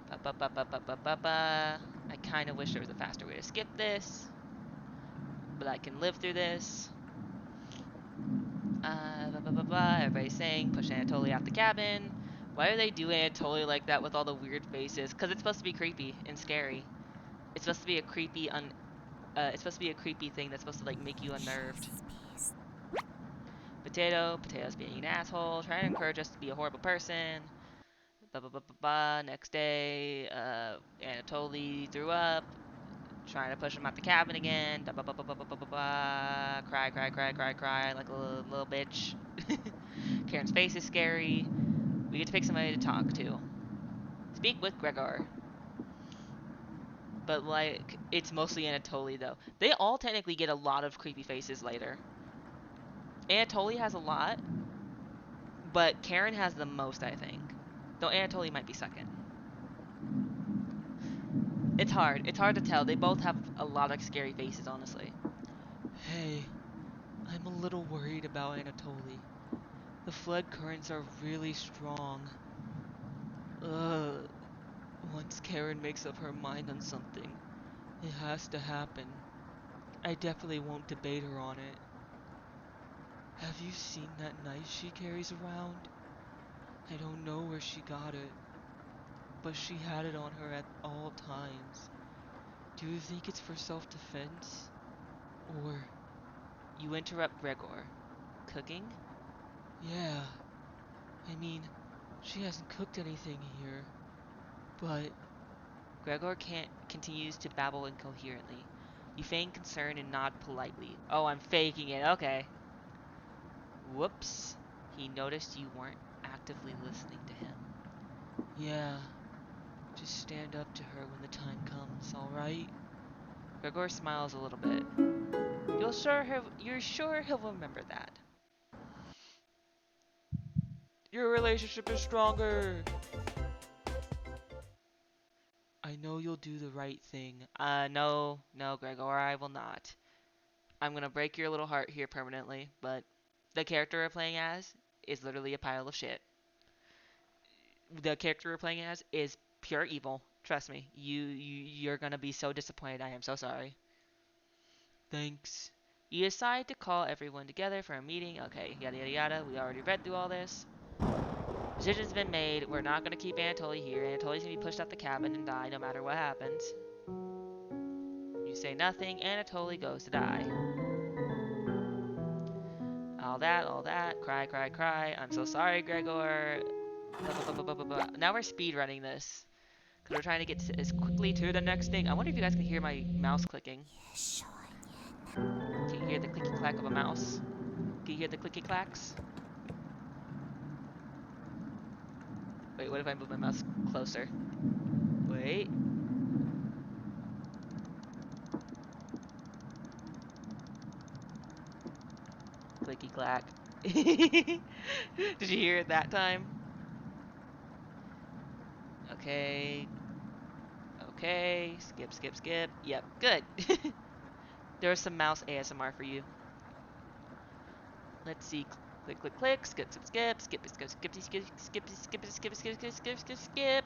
Ba ba ba ba ba ba ba ba. I kind of wish there was a faster way to skip this, but I can live through this. Ba ba ba ba. Everybody's saying push Anatoly out the cabin. Why do they do Anatoly like that with all the weird faces? Because it's supposed to be creepy and scary. It's supposed to be a creepy it's supposed to be a creepy thing that's supposed to like make you unnerved. Potato's being an asshole, trying to encourage us to be a horrible person. Ba ba ba ba ba. Next day, Anatoly threw up, trying to push him out the cabin again. Da ba ba ba ba ba ba ba ba. Cry, cry, cry, cry, cry, like a little bitch. Karen's face is scary. We get to pick somebody to talk to. Speak with Gregor. But like, it's mostly Anatoly though. They all technically get a lot of creepy faces later. Anatoly has a lot, but Karen has the most, I think. Though Anatoly might be second. It's hard. It's hard to tell. They both have a lot of scary faces, honestly. Hey, I'm a little worried about Anatoly. The flood currents are really strong. Ugh. Once Karen makes up her mind on something, it has to happen. I definitely won't debate her on it. Have you seen that knife she carries around? I don't know where she got it, but she had it on her at all times. Do you think it's for self-defense? Or... You interrupt Gregor. Cooking? Yeah. I mean, she hasn't cooked anything here. But... Gregor can't continues to babble incoherently. You feign concern and nod politely. Oh, I'm faking it. Okay. Whoops. He noticed you weren't actively listening to him. Yeah. Just stand up to her when the time comes, alright? Gregor smiles a little bit. You're sure he'll remember that. Your relationship is stronger. I know you'll do the right thing. No, no, Gregor, I will not. I'm gonna break your little heart here permanently, but the character we're playing as is literally a pile of shit. The character we're playing as is pure evil. Trust me. You're gonna be so disappointed. I am so sorry. Thanks. You decide to call everyone together for a meeting. Okay, yada yada yada. We already read through all this. Decision's been made. We're not gonna keep Anatoly here. Anatoly's gonna be pushed out the cabin and die no matter what happens. You say nothing. Anatoly goes to die. All that. Cry, cry, cry. I'm so sorry, Gregor. Now we're speed running this. Because we're trying to get as quickly to the next thing. I wonder if you guys can hear my mouse clicking. Can you hear the clicky clack of a mouse? Can you hear the clicky clacks? Wait, what if I move my mouse closer? Wait. Clicky clack. Did you hear it that time? Okay. Okay. Skip, skip, skip. Yep, good. There was some mouse ASMR for you. Let's see. Click, click, click. Skip, skip, skip. Skip, skip, skip, skip, skip, skip, skip, skip, skip, skip, skip, skip.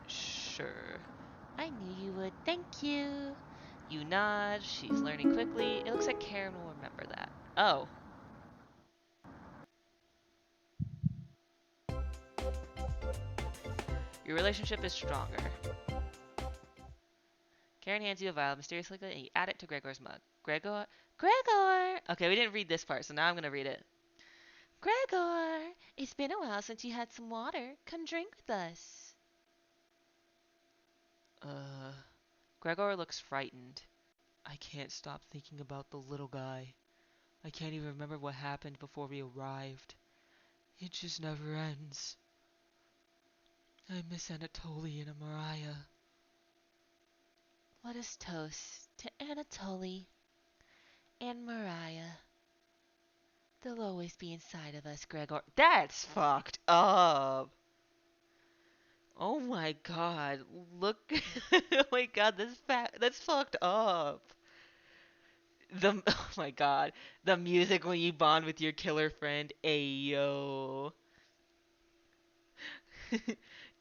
Sure. I knew you would. Thank you. You nod. She's learning quickly. It looks like Karen will remember that. Oh. Your relationship is stronger. Karen hands you a vial mysteriously and you add it to Gregor's mug. Gregor! Okay, we didn't read this part, so now I'm gonna read it. Gregor, it's been a while since you had some water. Come drink with us. Uh, Gregor looks frightened. I can't stop thinking about the little guy. I can't even remember what happened before we arrived. It just never ends. I miss Anatoly and Mariah. Let us toast to Anatoly and Mariah. They'll always be inside of us, Gregor. That's fucked up. Oh my god. Look. Oh my god, that's fucked up. Oh my god. The music when you bond with your killer friend. Ayo.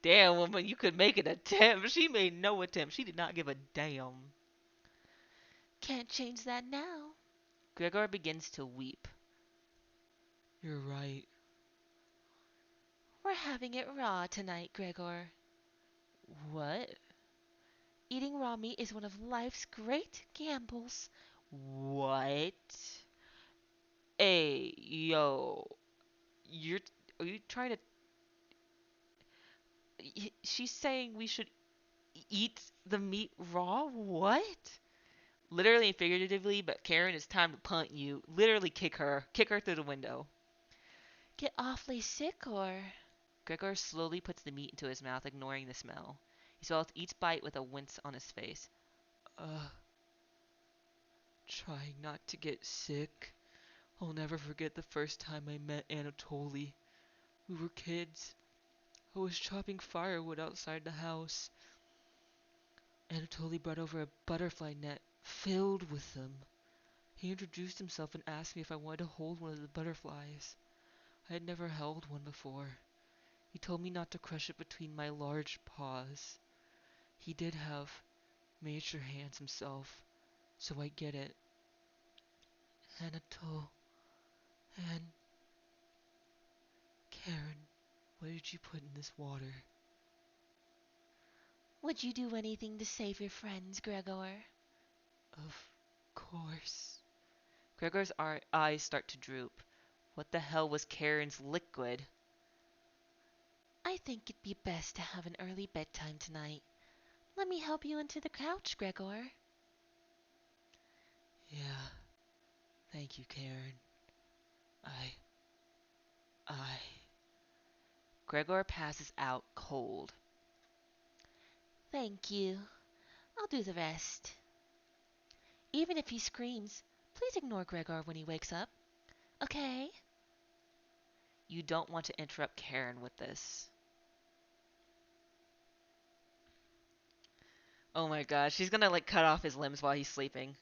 Damn, woman, you could make an attempt. She made no attempt. She did not give a damn. Can't change that now. Gregor begins to weep. You're right. We're having it raw tonight, Gregor. What? Eating raw meat is one of life's great gambles. What? Hey, yo. You're Are you trying to She's saying we should eat the meat raw? What? Literally and figuratively, but Karen, it's time to punt you. Literally kick her. Kick her through the window. Get awfully sick, or... Gregor slowly puts the meat into his mouth, ignoring the smell. He swallows each bite with a wince on his face. Trying not to get sick. I'll never forget the first time I met Anatoly. We were kids. I was chopping firewood outside the house. Anatoly brought over a butterfly net filled with them. He introduced himself and asked me if I wanted to hold one of the butterflies. I had never held one before. He told me not to crush it between my large paws. He did have major hands himself, so I get it. Anatole and Karen, what did you put in this water? Would you do anything to save your friends, Gregor? Of course. Gregor's eyes start to droop. What the hell was Karen's liquid? I think it'd be best to have an early bedtime tonight. Let me help you into the couch, Gregor. Yeah. Thank you, Karen. I. I. Gregor passes out cold. Thank you. I'll do the rest. Even if he screams, please ignore Gregor when he wakes up. Okay? You don't want to interrupt Karen with this. Oh my god, she's gonna like cut off his limbs while he's sleeping.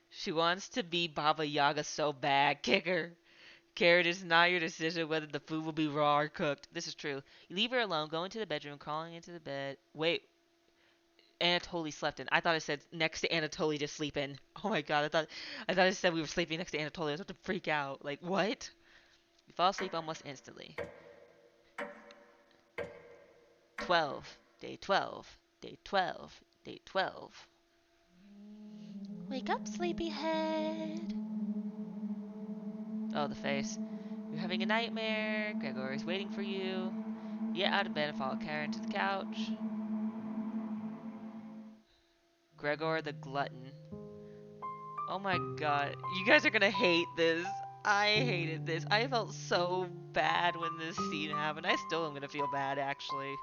She wants to be Baba Yaga so bad. Kick her. Karen, it's not your decision whether the food will be raw or cooked. This is true. You leave her alone, go into the bedroom, crawling into the bed. Wait, Anatoly slept in. I thought it said next to Anatoly just sleeping. Oh my god, I thought it said we were sleeping next to Anatoly. I was about to freak out. Like, what? You fall asleep almost instantly. 12. Day 12. Day 12. Day 12. Wake up, sleepyhead. Oh, the face. You're having a nightmare. Gregor is waiting for you. Get out of bed and follow Karen to the couch. Gregor the glutton. Oh my god. You guys are gonna hate this. I hated this. I felt so bad when this scene happened. I still am gonna feel bad, actually.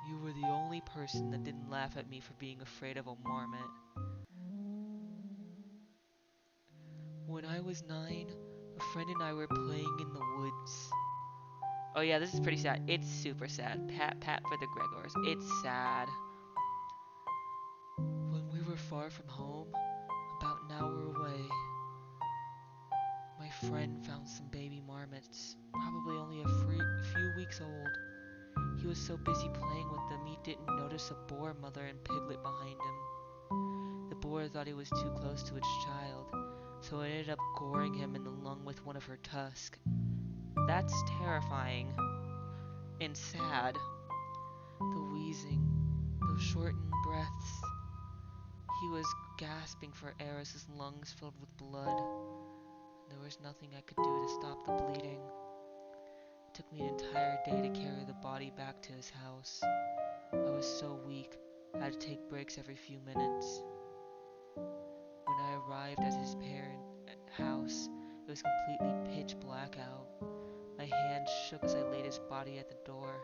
You were the only person that didn't laugh at me for being afraid of a marmot. When I was 9, a friend and I were playing in the woods. Oh yeah, this is pretty sad. It's super sad. Pat for the Gregors. It's sad. When we were far from home, about an hour away, my friend found some baby marmots, probably only a few weeks old. He was so busy playing with them he didn't notice a boar mother and piglet behind him. The boar thought he was too close to its child, so it ended up goring him in the lung with one of her tusks. That's terrifying and sad. The wheezing, those shortened breaths. He was gasping for air as his lungs filled with blood. There was nothing I could do to stop the bleeding. It took me an entire day to carry the body back to his house. I was so weak, I had to take breaks every few minutes. When I arrived at his parents' house, it was completely pitch black out. My hands shook as I laid his body at the door.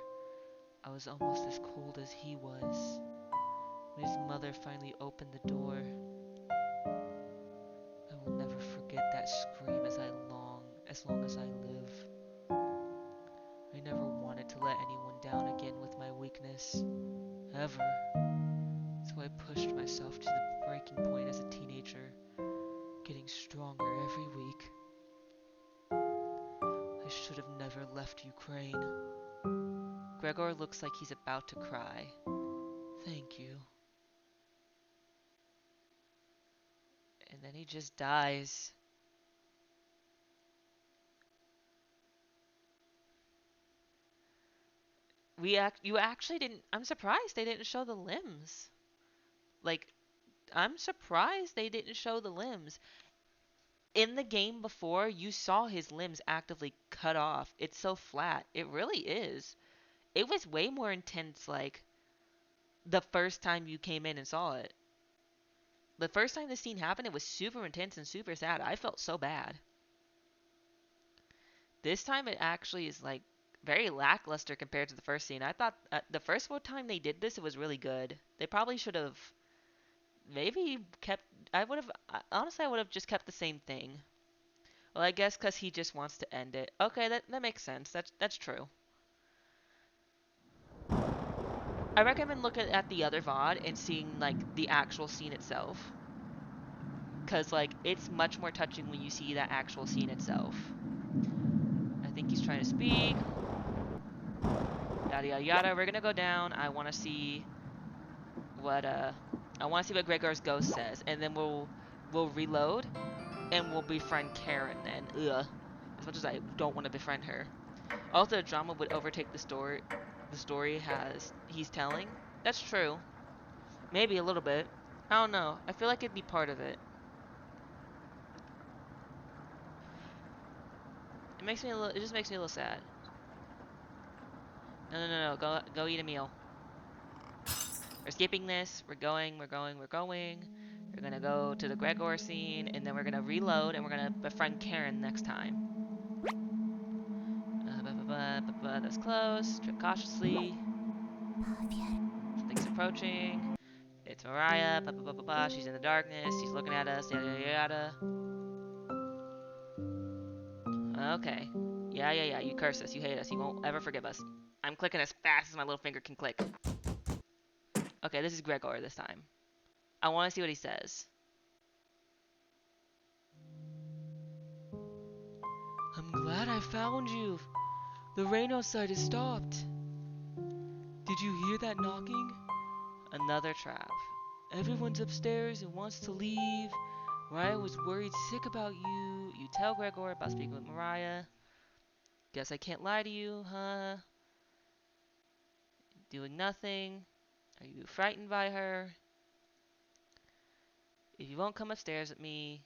I was almost as cold as he was. When his mother finally opened the door, I will never forget that scream as long as I live. I never wanted to let anyone down again with my weakness. Ever. So I pushed myself to the breaking point as a teenager, getting stronger every week. I should have never left Ukraine. Gregor looks like he's about to cry. Thank you. And then he just dies. You actually didn't. I'm surprised they didn't show the limbs. Like, I'm surprised they didn't show the limbs. In the game before, you saw his limbs actively cut off. It's so flat. It really is. It was way more intense, like, the first time you came in and saw it. The first time this scene happened, it was super intense and super sad. I felt so bad. This time, it actually is, like, very lackluster compared to the first scene. I thought the first time they did this, it was really good. They probably should have maybe kept. Honestly, I would have just kept the same thing. Well, I guess because he just wants to end it. Okay, that makes sense. That's true. I recommend looking at the other VOD and seeing like the actual scene itself. Cause like it's much more touching when you see that actual scene itself. I think he's trying to speak. Yada yada yada. We're gonna go down. I wanna see what Gregor's ghost says. And then we'll reload and we'll befriend Karen then. Ugh. As much as I don't want to befriend her. Also, the drama would overtake the story he's telling. That's true. Maybe a little bit. I don't know. I feel like it'd be part of it. It just makes me a little sad. No. Go eat a meal. We're skipping this. We're going. We're gonna go to the Gregor scene, and then we're gonna reload, and we're gonna befriend Karen next time. That's close. Tread cautiously. Something's approaching. It's Mariah. She's in the darkness. She's looking at us. Yada yada yada. Okay. Yeah. You curse us. You hate us. You won't ever forgive us. I'm clicking as fast as my little finger can click. Okay, this is Gregor this time. I want to see what he says. I'm glad I found you. The rain outside has stopped. Did you hear that knocking? Another trap. Everyone's upstairs and wants to leave. Mariah was worried sick about you. You tell Gregor about speaking with Mariah. Guess I can't lie to you, huh? Doing nothing. Are you frightened by her? If you won't come upstairs with me,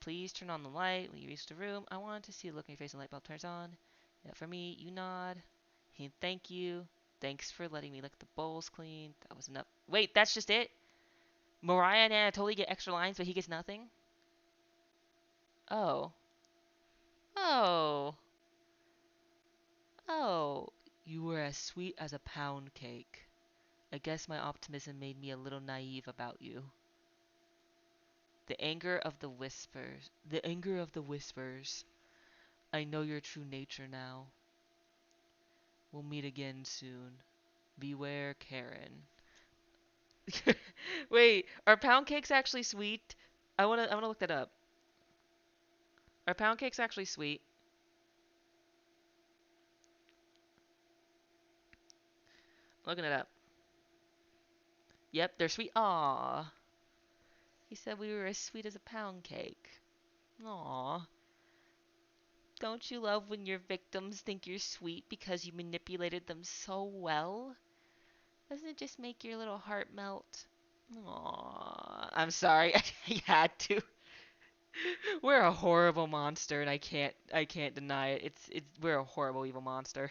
please turn on the light when you reach the room. I want to see the look on your face when the light bulb turns on. Yeah, for me, you nod. Hey, thank you. Thanks for letting me lick the bowls clean. That was enough. Wait, that's just it? Mariah and Anatoly get extra lines, but he gets nothing? Oh. Oh. Oh. You were as sweet as a pound cake. I guess my optimism made me a little naive about you. The anger of the whispers. The anger of the whispers. I know your true nature now. We'll meet again soon. Beware, Karen. Wait, are pound cakes actually sweet? I wanna look that up. Are pound cakes actually sweet? Looking it up. Yep, they're sweet. Aww. He said we were as sweet as a pound cake. Aww. Don't you love when your victims think you're sweet because you manipulated them so well? Doesn't it just make your little heart melt? Aww. I'm sorry, I had to. We're a horrible monster, and I can't deny it. We're a horrible evil monster.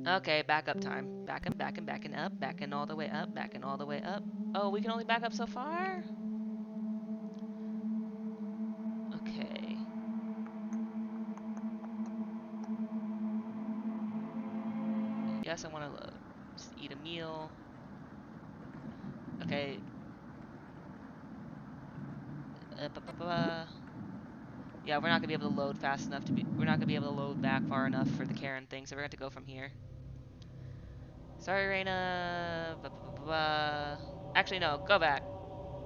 Okay, backup time. Backing up, backing all the way up, backing all the way up. Oh, we can only back up so far? Okay. Yes, I want to just eat a meal. Okay. Yeah, we're not gonna be able to load fast enough to be. We're not gonna be able to load back far enough for the Karen thing, so we're gonna have to go from here. Sorry, Raina. Actually, no. Go back.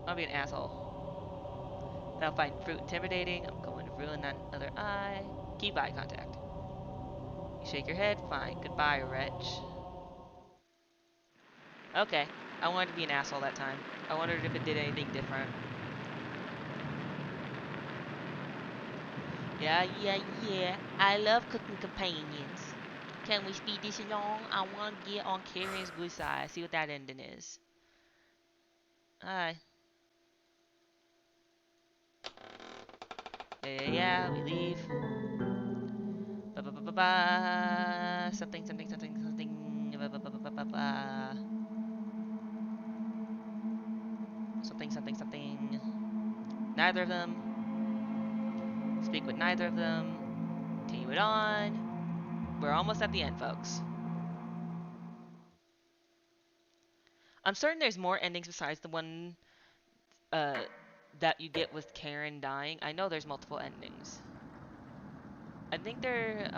I'll be an asshole. I'll find fruit intimidating. I'm going to ruin that other eye. Keep eye contact. You shake your head. Fine. Goodbye, wretch. Okay. I wanted to be an asshole that time. I wondered if it did anything different. Yeah. I love cooking companions. Can we speed this along? I want to get on Karen's good side. See what that ending is. Alright. Yeah. We leave. Ba ba ba ba ba. Something. Ba ba ba ba ba ba. Something. Neither of them. Speak with neither of them. Continue it on. We're almost at the end, folks. I'm certain there's more endings besides the one uh, that you get with Karen dying. I know there's multiple endings. I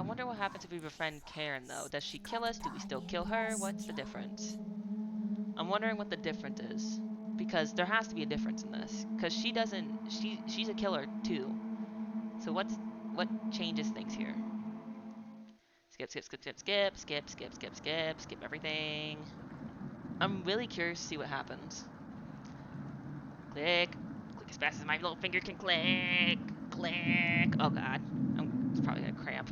wonder what happens if we befriend Karen, though. Does she kill us? Do we still kill her? What's the difference? I'm wondering what the difference is. Because there has to be a difference in this. Because she doesn't... She's a killer, too. So what changes things here? Skip everything. I'm really curious to see what happens. Click. Click as fast as my little finger can click. Click. Oh god. It's probably gonna cramp.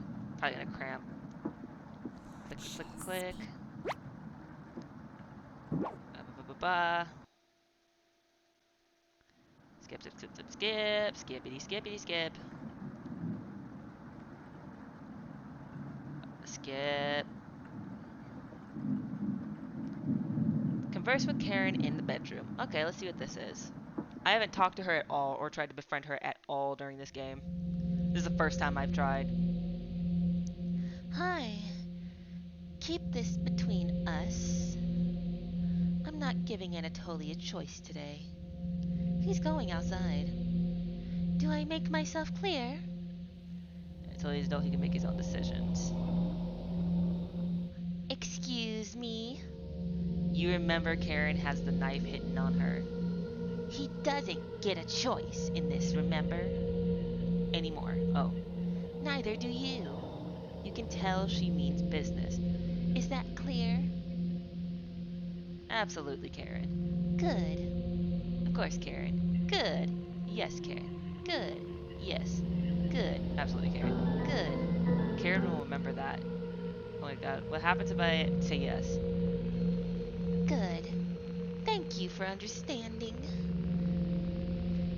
Click. Ba. Skip. Skippity skip. Skip. Converse with Karen in the bedroom. Okay, let's see what this is. I haven't talked to her at all or tried to befriend her at all during this game. This is the first time I've tried. Hi. Keep this between us. I'm not giving Anatoly a choice today. He's going outside. Do I make myself clear? until he's adult he can make his own decisions. Excuse me? You remember Karen has the knife hidden on her. He doesn't get a choice in this, remember? Anymore. Oh, Neither do you. you can tell she means business. Is that clear? Absolutely, Karen. Good. Of course, Karen. Good. Yes, Karen. Good. Yes. Good. Absolutely, Karen. Good. Karen will remember that. Oh my god. What happens if I say yes? Good. Thank you for understanding.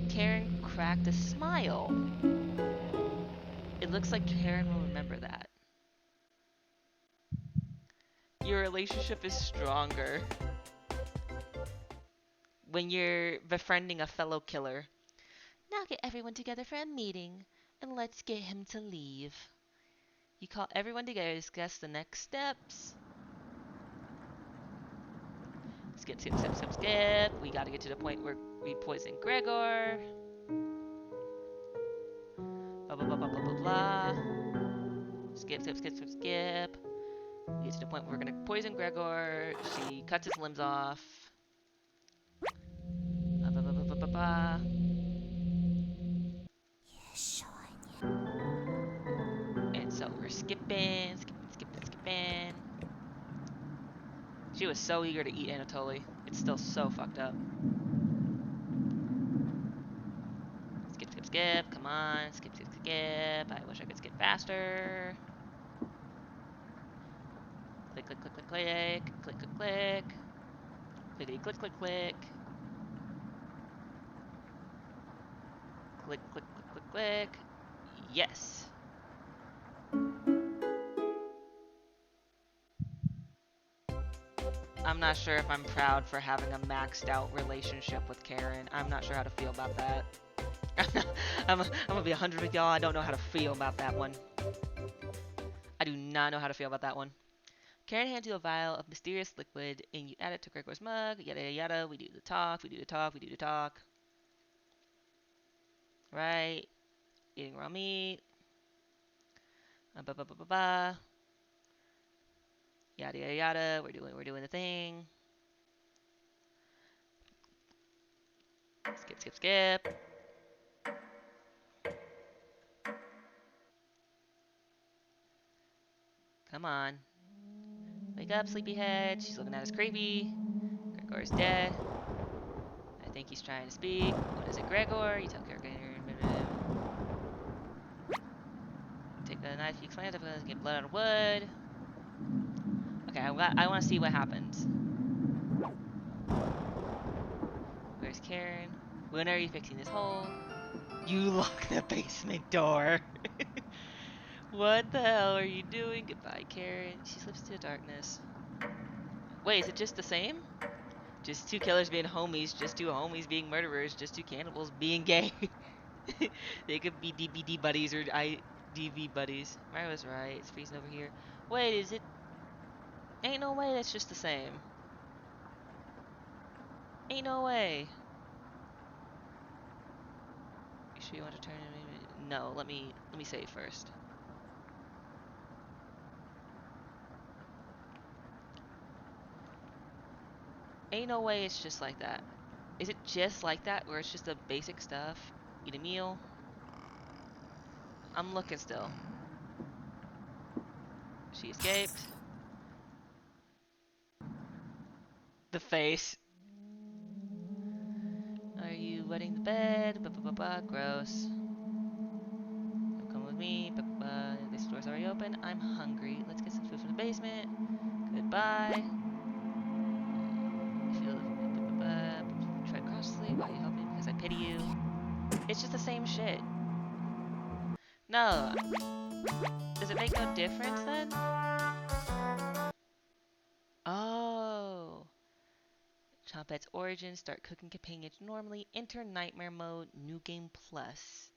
Karen cracked a smile. It looks like Karen will remember that. Your relationship is stronger when you're befriending a fellow killer. Now get everyone together for a meeting, and let's get him to leave. You call everyone together to discuss the next steps. Skip, skip, skip, skip, skip. We gotta get to the point where we poison Gregor. Blah, blah, blah, blah, blah, blah, blah. Skip, skip, skip, skip, skip. We get to the point where we're gonna poison Gregor. She cuts his limbs off. Blah, blah, blah, blah, blah, blah, blah. And so we're skipping, skipping, skipping, skipping. She was so eager to eat Anatoly. It's still so fucked up. Skip, skip, skip. Come on. Skip, skip, skip. I wish I could skip faster. Click, click, click, click, click. Click, click, click. Clickety, click, click, click. Click, click, click, click, click. Yes. I'm not sure if I'm proud for having a maxed out relationship with Karen. I'm not sure how to feel about that. I'm gonna be 100 with y'all. I don't know how to feel about that one. I do not know how to feel about that one. Karen hands you a vial of mysterious liquid and you add it to Gregor's mug. Yada yada yada. We do the talk. We do the talk. We do the talk. Right. Eating raw meat. Ba ba ba ba ba. Yada yada yada. We're doing the thing. Skip skip skip. Come on. Wake up, sleepyhead. She's looking at us creepy. Gregor's dead. I think he's trying to speak. What is it, Gregor? You tell Gregor. Take the knife. You explain it. Get blood on wood. Okay, I want to see what happens. Where's Karen? When are you fixing this hole? You lock the basement door. What the hell are you doing? Goodbye, Karen. She slips into the darkness. Wait, is it just the same? Just two killers being homies, just two homies being murderers, just two cannibals being gay. They could be DBD buddies or IDV buddies. Mara was right. It's freezing over here. Wait, is it? Ain't no way that's just the same. Ain't no way. You sure you want to turn in? No, let me save first. Ain't no way it's just like that. Is it just like that where it's just the basic stuff? Eat a meal? I'm looking still. She escaped. The face. Are you wetting the bed? Ba ba ba ba. Gross. Come with me. Ba ba ba. This door's already open. I'm hungry. Let's get some food from the basement. Goodbye. You feel ba ba ba. Tread cautiously. Why are you helping? Because I pity you. It's just the same shit. No. Does it make no difference then? Oh. Chompette's origin. Start cooking companions normally. Enter nightmare mode. New game plus.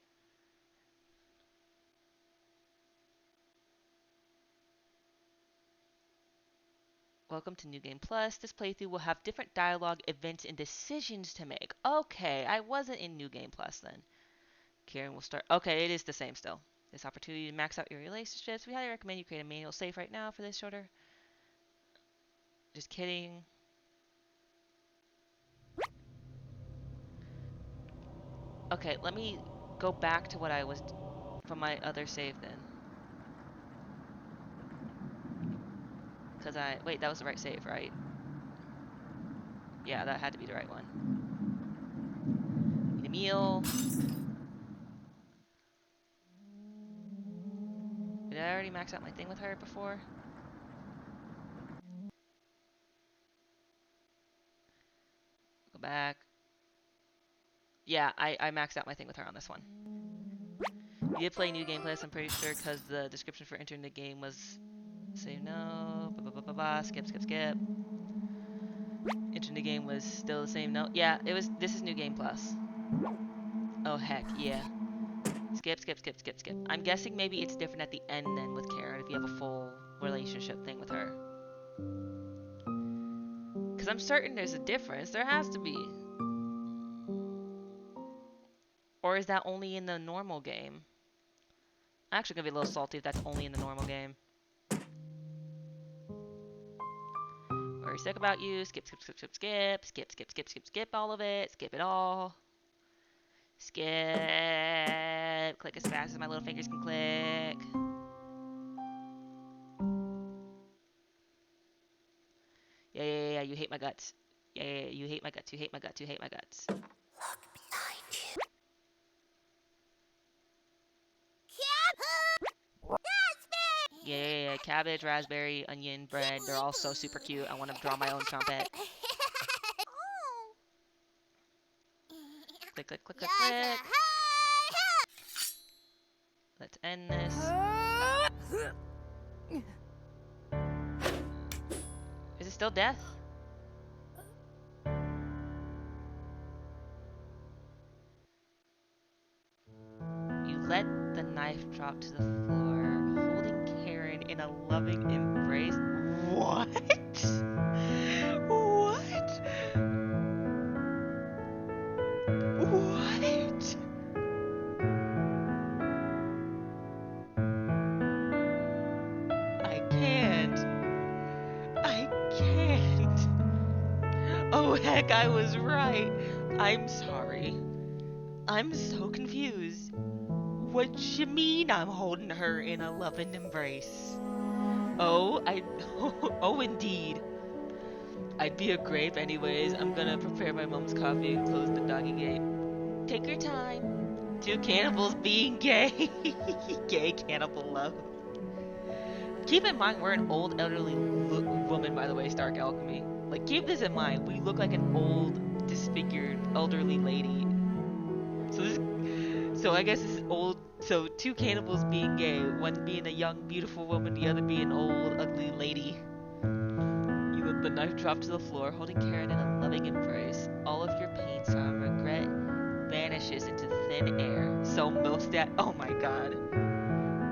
Welcome to New Game Plus. This playthrough will have different dialogue, events, and decisions to make. Okay, I wasn't in New Game Plus then. Karen will start. Okay, it is the same still. this opportunity to max out your relationships. We highly recommend you create a manual save right now for this shorter. Just kidding. Okay, let me go back to what I was from my other save then. Cause wait, that was the right save, right? Yeah, that had to be the right one. Need a meal. Did I already max out my thing with her before? Go back. Yeah, I maxed out my thing with her on this one. You did play new gameplay, so I'm pretty sure, because the description for entering the game was say no, skip, skip, skip. Entering the game was still the same note. Yeah, it was. This is new game plus. Oh heck, yeah. Skip, skip, skip, skip, skip. I'm guessing maybe it's different at the end then with Karen if you have a full relationship thing with her. Because I'm certain there's a difference. There has to be. Or is that only in the normal game? I'm actually going to be a little salty if that's only in the normal game. Very sick about you. Skip, skip, skip, skip, skip. Skip, skip, skip, skip, skip all of it. Skip it all. Skip. Click as fast as my little fingers can click. Yeah, yeah, yeah, yeah. You hate my guts. Yeah, yeah, yeah. You hate my guts. You hate my guts. You hate my guts. Yeah, yeah, yeah. Cabbage, raspberry, onion, bread. They're all so super cute. I want to draw my own trumpet. Click, click, click, click, click. Let's end this. Is it still death? You let the knife drop to the floor, holding Karen in a loving embrace. What? What? What? I can't. I can't. Oh heck, I was right. I'm sorry. I'm so confused. What you mean I'm holding her in a loving embrace? Oh, oh indeed. I'd be a grape anyways. I'm gonna prepare my mom's coffee and close the doggy gate. Take your time. Two cannibals being gay. Gay cannibal love. Keep in mind we're an old elderly woman, by the way, Stark Alchemy. Like, keep this in mind. We look like an old, disfigured, elderly lady. So I guess this is old. So two cannibals being gay, one being a young, beautiful woman, the other being an old, ugly lady. You let the knife drop to the floor, holding Karen in a loving embrace. All of your pain, sorrow, and regret vanishes into thin air. So oh my god.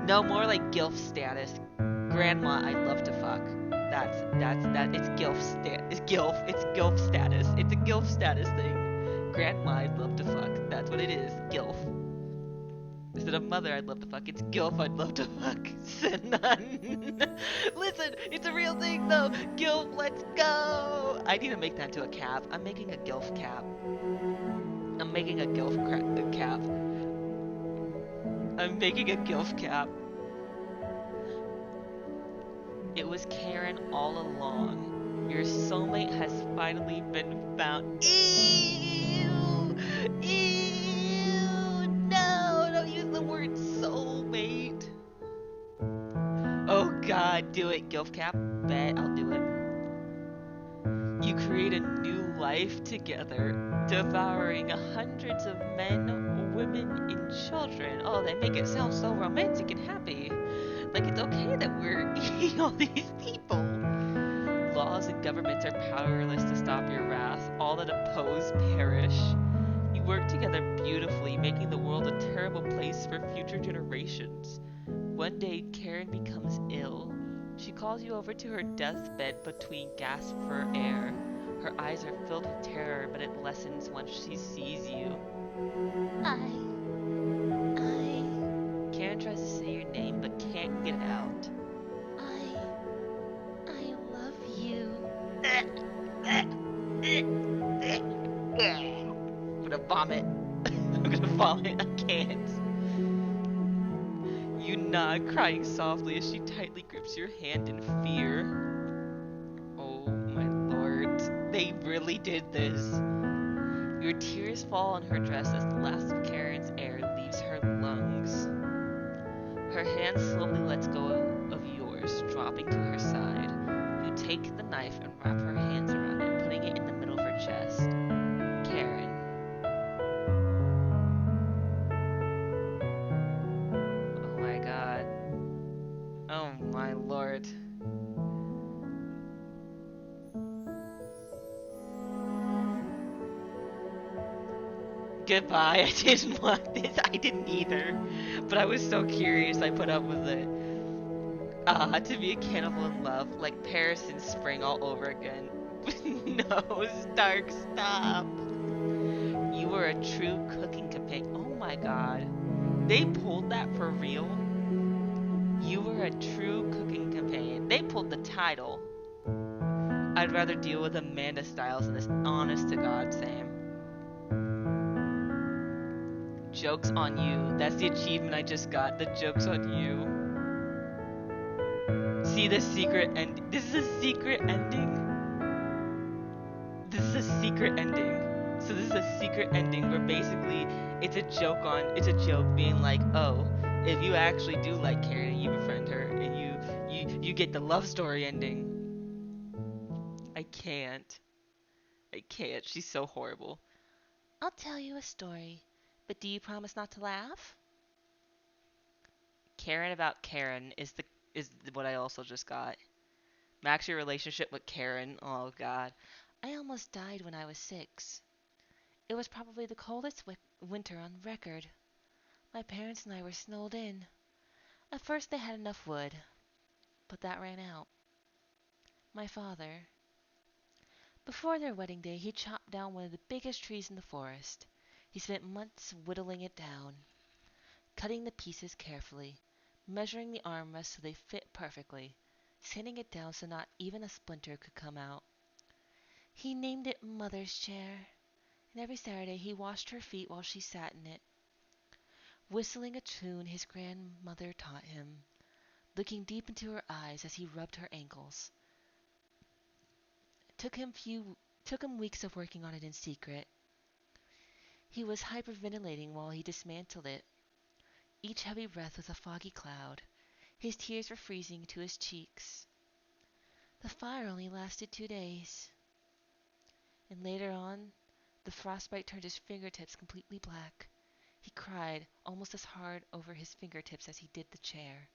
No more like GILF status. Grandma, I'd love to fuck. It's GILF it's GILF status. It's a GILF status thing. Grandma, I'd love to fuck. That's what it is. GILF. Instead of mother, I'd love to fuck. It's GILF, I'd love to fuck. None. Listen, it's a real thing though. GILF, let's go. I need to make that into a cap. I'm making a GILF cap. I'm making a GILF cap. I'm making a GILF cap. It was Karen all along. Your soulmate has finally been found. Ew! Ew! No! Don't use the word soulmate. Oh god, do it, GILF cap. Bet I'll do it. You create a new life together, devouring hundreds of men, women, and children. Oh, they make it sound so romantic and happy. Like it's okay that we're eating all these people. Laws and governments are powerless to stop your wrath. All that oppose perish. You work together beautifully, making the world a terrible place for future generations. One day, Karen becomes ill. She calls you over to her deathbed between gasps for air. Her eyes are filled with terror, but it lessens once she sees you. Karen tries to Get it out. I love you. I'm gonna vomit. I'm gonna vomit. I can't. You nod, crying softly as she tightly grips your hand in fear. Oh my lord. They really did this. Your tears fall on her dress as the last of Karen's air leaves her lungs. Her hand slowly lets go of yours, dropping to her side. You take the knife and wrap her hands around it, putting it in the middle of her chest. Karen. Oh my god. Oh my lord. Goodbye. I didn't want this. I didn't either. But I was so curious I put up with it. To be a cannibal in love, like Paris in spring all over again. No, Stark, stop. You were a true cooking companion. Oh my god. They pulled that for real? You were a true cooking companion. They pulled the title. I'd rather deal with Amanda Styles than this honest to God Sam. Joke's on you. That's the achievement I just got. The joke's on you. See the secret end. This is a secret ending. This is a secret ending. So this is a secret ending where basically it's a joke being like, oh, if you actually do like Karen and you befriend her and you get the love story ending. I can't. She's so horrible. I'll tell you a story, but do you promise not to laugh? Karen about Karen is what I also just got. Max, your relationship with Karen. Oh god. I almost died when I was 6. It was probably the coldest winter on record. My parents and I were snowed in. At first they had enough wood, but that ran out. My father, before their wedding day, he chopped down one of the biggest trees in the forest. He spent months whittling it down, cutting the pieces carefully, measuring the armrests so they fit perfectly, sanding it down so not even a splinter could come out. He named it Mother's Chair, and every Saturday he washed her feet while she sat in it, whistling a tune his grandmother taught him, looking deep into her eyes as he rubbed her ankles. It took him weeks of working on it in secret. He was hyperventilating while he dismantled it. Each heavy breath was a foggy cloud. His tears were freezing to his cheeks. The fire only lasted 2 days. And later on, the frostbite turned his fingertips completely black. He cried almost as hard over his fingertips as he did the chair.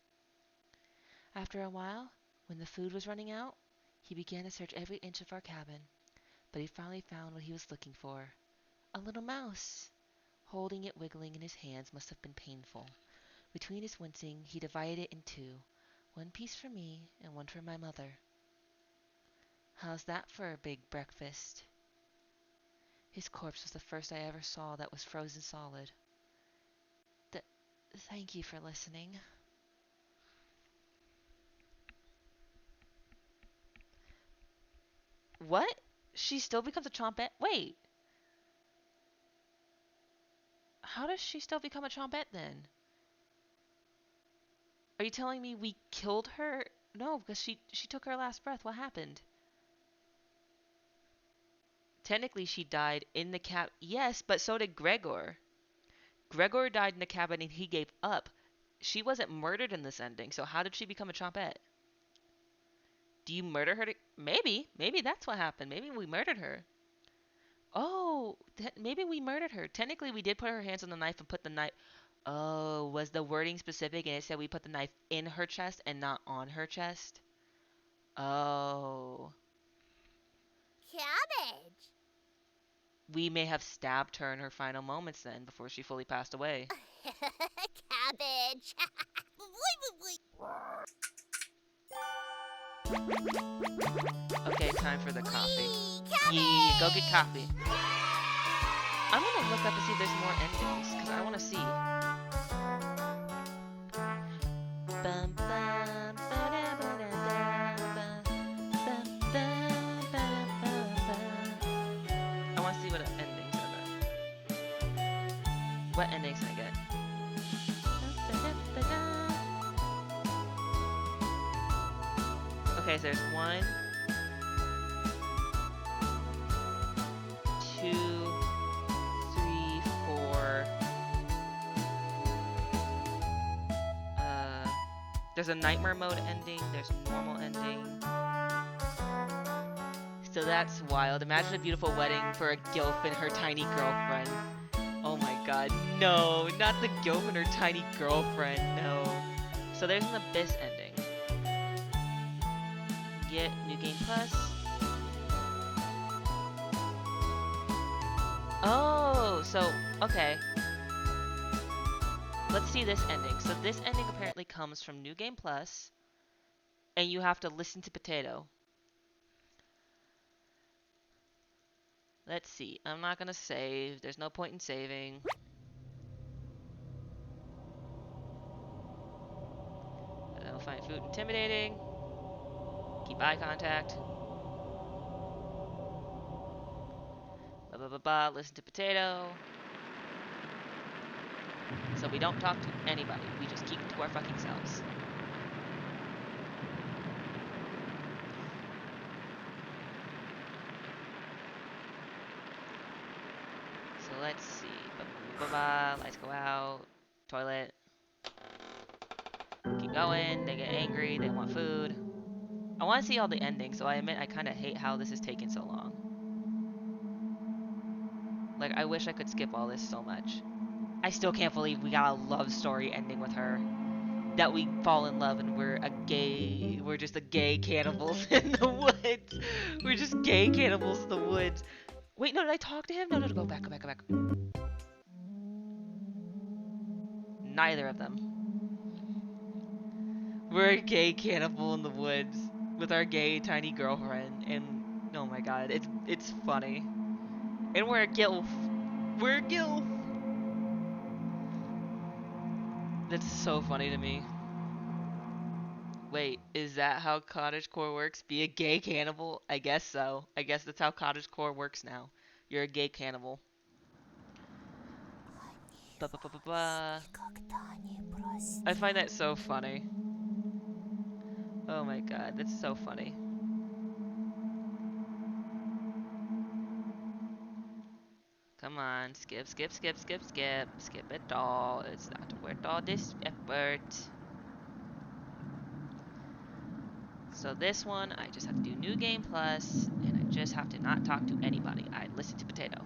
After a while, when the food was running out, he began to search every inch of our cabin, but he finally found what he was looking for. A little mouse. Holding it wiggling in his hands must have been painful. Between his wincing, he divided it in 2, one piece for me and one for my mother. How's that for a big breakfast? His corpse was the first I ever saw that was frozen solid. Thank you for listening. What? She still becomes a trompette? Wait. How does she still become a trompette then? Are you telling me we killed her? No, because she took her last breath. What happened? Technically, she died in the cab. Yes, but so did Gregor. Gregor died in the cabin and he gave up. She wasn't murdered in this ending, so how did she become a trompette? Do you murder her? Maybe. Maybe that's what happened. Maybe we murdered her. Oh, maybe we murdered her. Technically, we did put her hands on the knife and put the knife. Oh, was the wording specific and it said we put the knife in her chest and not on her chest? Oh. Cabbage. We may have stabbed her in her final moments then before she fully passed away. Cabbage. Okay, time for the coffee. Cabbage. Yeah, go get coffee. I'm gonna look up and see if there's more endings, because I want to see. Bum, bum. What endings can I get? Okay, so there's 1, 2, 3, 4. There's a nightmare mode ending. There's a normal ending. So that's wild. Imagine a beautiful wedding for a gilf and her tiny girlfriend. Oh my god, no, not the gilf and her tiny girlfriend, no. So there's an Abyss ending. Get New Game Plus. Oh, so, okay. Let's see this ending. So this ending apparently comes from New Game Plus, and you have to listen to Potato. Let's see. I'm not gonna save. There's no point in saving. I don't find food intimidating. Keep eye contact. Blah blah blah blah. Listen to Potato. So we don't talk to anybody. We just keep to our fucking selves. So let's see. Blah blah blah. Lights go out. Toilet. Keep going. They get angry. They want food. I want to see all the endings, so I admit I kind of hate how this is taking so long. Like, I wish I could skip all this so much. I still can't believe we got a love story ending with her. That we fall in love and we're just a gay cannibals in the woods. We're just gay cannibals in the woods. Wait, no, did I talk to him? No, go back. Neither of them. We're a gay cannibal in the woods with our gay tiny girlfriend, and oh my god, it's funny. And we're a gilf. We're a gilf. That's so funny to me. Wait, is that how cottagecore works? Be a gay cannibal? I guess so. I guess that's how cottagecore works now. You're a gay cannibal. Ba ba ba ba ba. I find that so funny. Oh my god, that's so funny. Come on, skip. Skip it all. It's not worth all this effort. So this one, I just have to do New Game Plus, and I just have to not talk to anybody. I listen to Potato.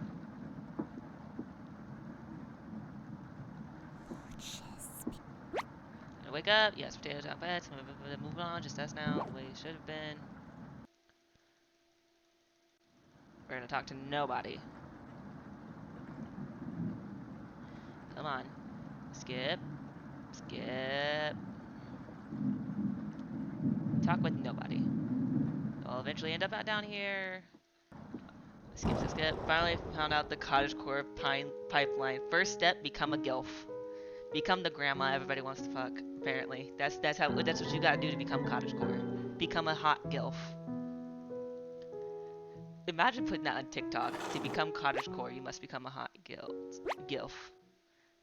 Gonna wake up. Yes, Potato's out bed. Moving on, just us now, the way it should have been. We're gonna talk to nobody. Come on. Skip. Talk with nobody. I'll eventually end up out down here. Skip. Finally found out the cottagecore pipeline. First step, become a gilf. Become the grandma everybody wants to fuck. Apparently, that's what you gotta do to become cottagecore. Become a hot gilf. Imagine putting that on TikTok. To become cottagecore, you must become a hot gilf.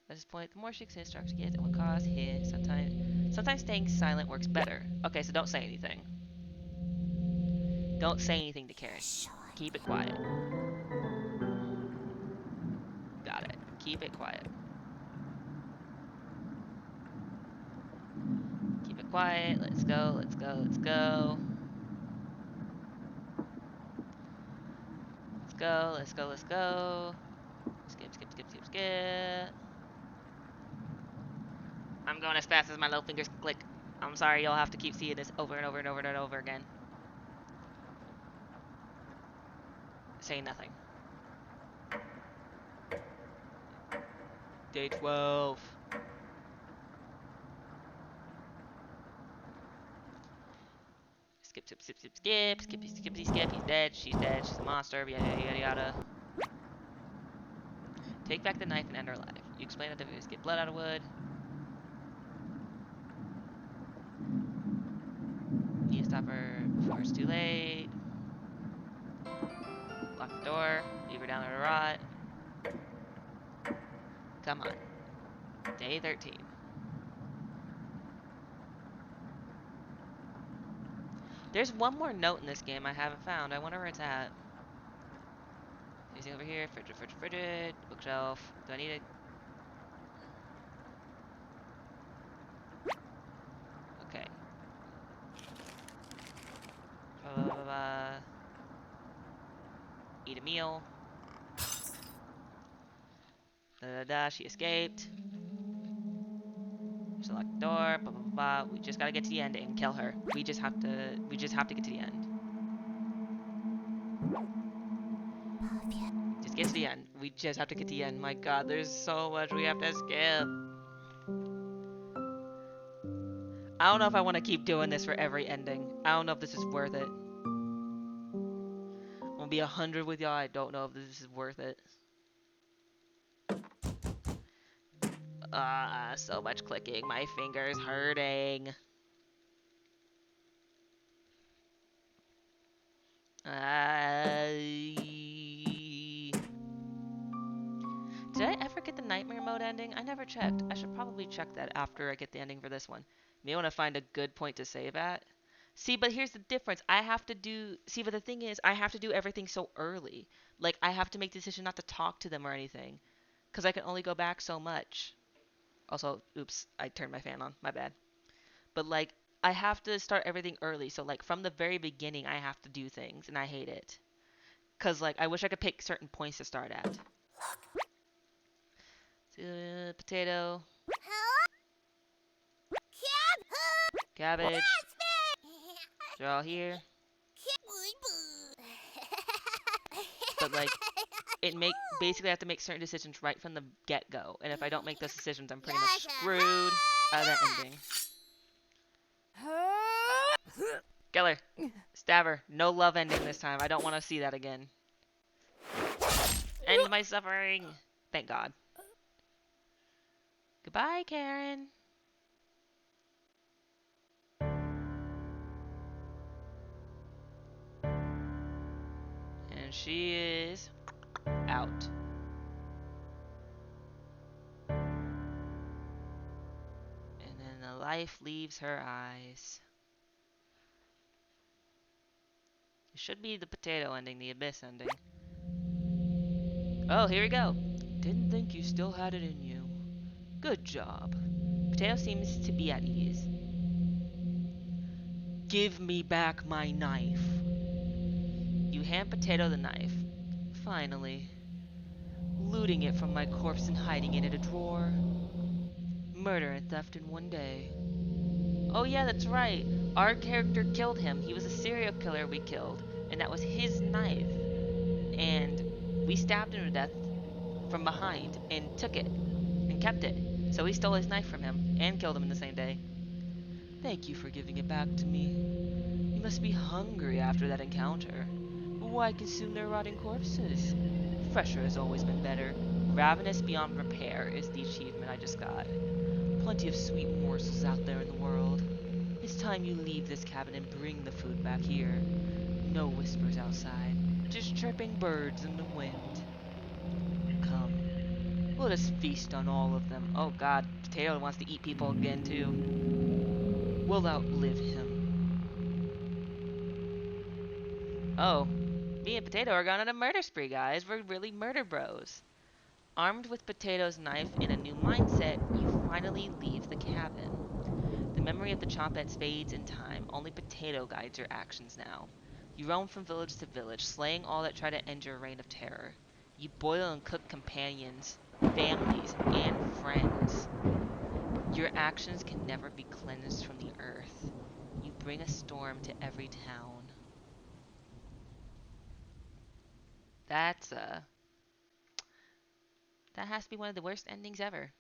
At this point, the more she can instruct kids, it will cause hit. Sometimes staying silent works better. Okay, so don't say anything. Don't say anything to Karen. Keep it quiet. Got it. Keep it quiet. Keep it quiet. Let's go. Let's go. Skip. I'm going as fast as my little fingers can click. I'm sorry, you'll have to keep seeing this over and over again. Saying nothing. Day 12. Skip. He's dead. She's dead. She's a monster. Yada. Take back the knife and end her life. You explain that to get blood out of wood. Need to stop her before it's too late. Lock the door. Leave her down there to rot. Come on. Day 13. There's one more note in this game I haven't found. I wonder where it's at. Anything over here? Frigid. Bookshelf. Do I need it? Okay. Blah, blah, blah, blah. Eat a meal. Da da da. She escaped. Just unlock the door. Blah blah blah. We just gotta get to the end and kill her. We just have to. We just have to get to the end. Just get to the end. We just have to get to the end. My God, there's so much we have to skip. I don't know if I want to keep doing this for every ending. I don't know if this is worth it. I'm gonna be 100 with y'all. I don't know if this is worth it. So much clicking. My fingers hurting. Did I ever get the nightmare mode ending? I never checked. I should probably check that after I get the ending for this one. May want to find a good point to save at. See, but here's the difference. I have to do... See, but the thing is, I have to do everything so early. Like, I have to make the decision not to talk to them or anything. Because I can only go back so much. Also, oops, I turned my fan on. My bad. But, like, I have to start everything early. So, like, from the very beginning, I have to do things. And I hate it. Because, like, I wish I could pick certain points to start at. Potato. Cabbage. They're all here. But, like, basically I have to make certain decisions right from the get-go. And if I don't make those decisions, I'm pretty much screwed out of that ending. Kill her. Stab her. No love ending this time. I don't want to see that again. End my suffering. Thank God. Goodbye, Karen. And she is out. And then the life leaves her eyes. It should be the potato ending, the abyss ending. Oh, here we go. Didn't think you still had it in you. Good job. Potato seems to be at ease. Give me back my knife. You hand Potato the knife. Finally. Looting it from my corpse and hiding it in a drawer. Murder and theft in one day. Oh yeah, that's right. Our character killed him. He was a serial killer we killed. And that was his knife. And we stabbed him to death from behind and took it. And kept it. So we stole his knife from him and killed him in the same day. Thank you for giving it back to me. You must be hungry after that encounter. Why consume their rotting corpses? Fresher has always been better. Ravenous beyond repair is the achievement I just got. Plenty of sweet morsels out there in the world. It's time you leave this cabin and bring the food back here. No whispers outside, just chirping birds in the wind. Come, let us feast on all of them. Oh God, Potato wants to eat people again too. We'll outlive him. Oh, me and Potato are going on a murder spree, guys. We're really murder bros. Armed with Potato's knife and a new mindset, you finally leave the cabin. The memory of the Chompets fades in time. Only Potato guides your actions now. You roam from village to village, slaying all that try to end your reign of terror. You boil and cook companions, families, and friends. Your actions can never be cleansed from the earth. You bring a storm to every town. That's that has to be one of the worst endings ever.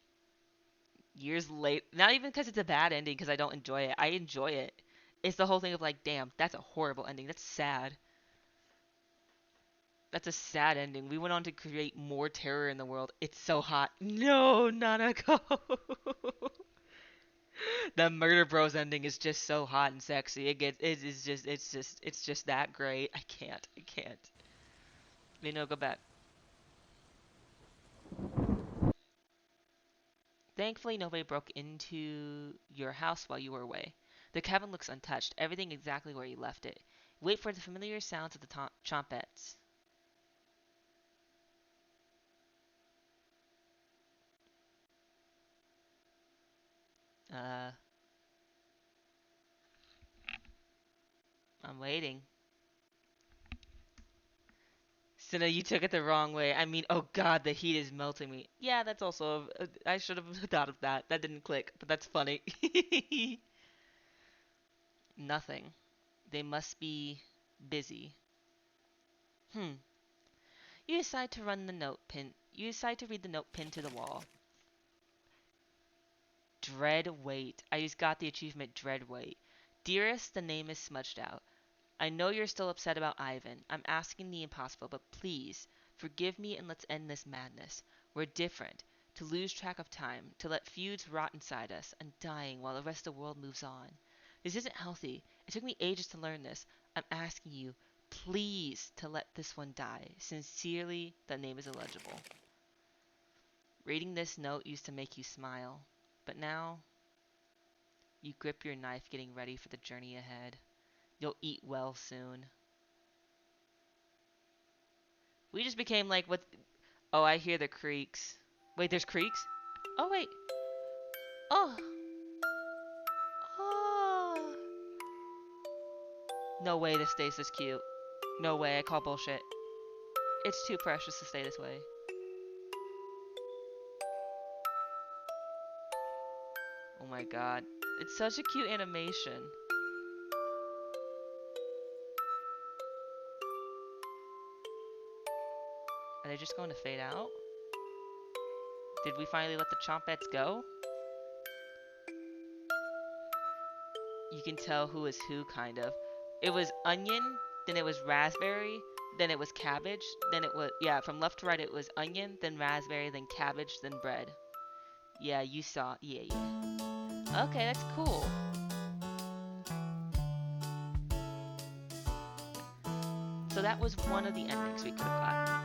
Years late, not even because it's a bad ending, because I don't enjoy it. I enjoy it. It's the whole thing of like, damn, that's a horrible ending. That's sad. That's a sad ending. We went on to create more terror in the world. It's so hot. No, Nanako. The Murder Bros ending is just so hot and sexy. It's just that great. I can't. You know, go back. Thankfully, nobody broke into your house while you were away. The cabin looks untouched, everything exactly where you left it. Wait for the familiar sounds of the chompettes. Uh, I'm waiting. Cinna, you took it the wrong way. I mean, oh god, the heat is melting me. Yeah, that's also. I should have thought of that. That didn't click, but that's funny. Nothing. They must be busy. Hmm. You decide to run the note pin. You decide to read the note pinned to the wall. Dread weight. I just got the achievement Dread weight. Dearest, the name is smudged out. I know you're still upset about Ivan. I'm asking the impossible, but please, forgive me and let's end this madness. We're different. To lose track of time, to let feuds rot inside us, and dying while the rest of the world moves on. This isn't healthy. It took me ages to learn this. I'm asking you, please, to let this one die. Sincerely, that name is illegible. Reading this note used to make you smile, but now you grip your knife getting ready for the journey ahead. You'll eat well soon. We just became like what? Oh, I hear the creaks. Wait, there's creaks? Oh, wait. Oh. Oh. No way this stays this cute. No way, I call bullshit. It's too precious to stay this way. Oh my god. It's such a cute animation. Are they just going to fade out? Did we finally let the chompettes go? You can tell who is who, kind of. It was onion, then it was raspberry, then it was cabbage, then it was, yeah, from left to right it was onion, then raspberry, then cabbage, then bread. Yeah, you saw, yeah. Okay, that's cool. So that was one of the endings we could have got.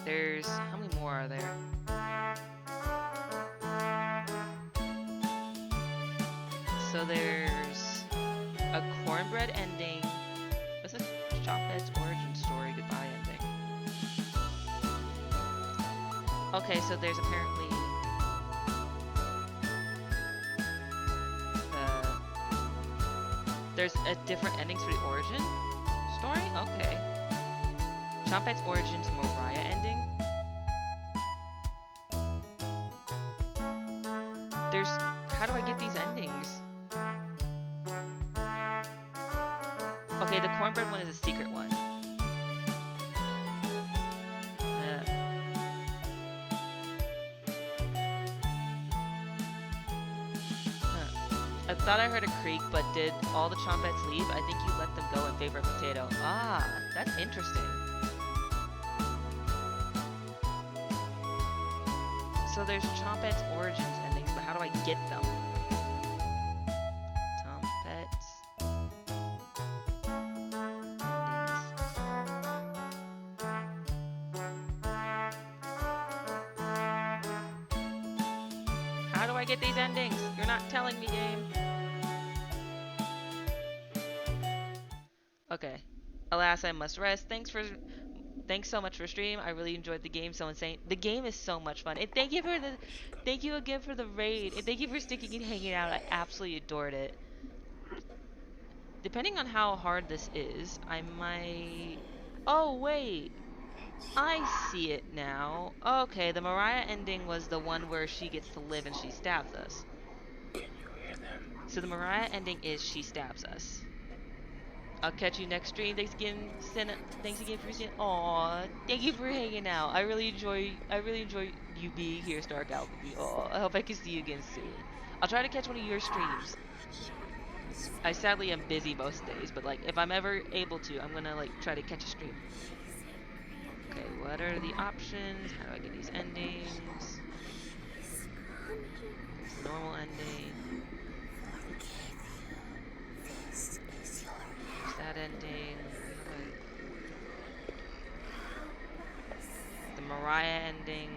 There's, how many more are there? So there's a cornbread ending. What's a Chopet's origin story goodbye ending? Okay, so there's apparently there's a different endings for the origin story? Okay. Chompet's origin to Mariah ending. There's, how do I get these endings? Okay, the cornbread one is a secret one. I thought I heard a creak, but did all the chompettes leave? I think you let them go in favor of potato. Ah, that's interesting. So there's chompettes origins endings, but how do I get them? Chompettes endings. How do I get these endings? You're not telling me, game. Okay. Alas, I must rest. Thanks so much for stream. I really enjoyed the game. So insane. The game is so much fun. And thank you again for the raid. And thank you for sticking and hanging out. I absolutely adored it. Depending on how hard this is, I might. Oh wait, I see it now. Okay, the Mariah ending was the one where she gets to live and she stabs us. So the Mariah ending is she stabs us. I'll catch you next stream. Thanks again, Senna. Thanks again for seeing. Aw, thank you for hanging out. I really enjoy you being here, Stark Out with me. Aw, I hope I can see you again soon. I'll try to catch one of your streams. I sadly am busy most days, but like if I'm ever able to, I'm gonna like try to catch a stream. Okay, what are the options? How do I get these endings? Normal ending. That ending. The Mariah ending.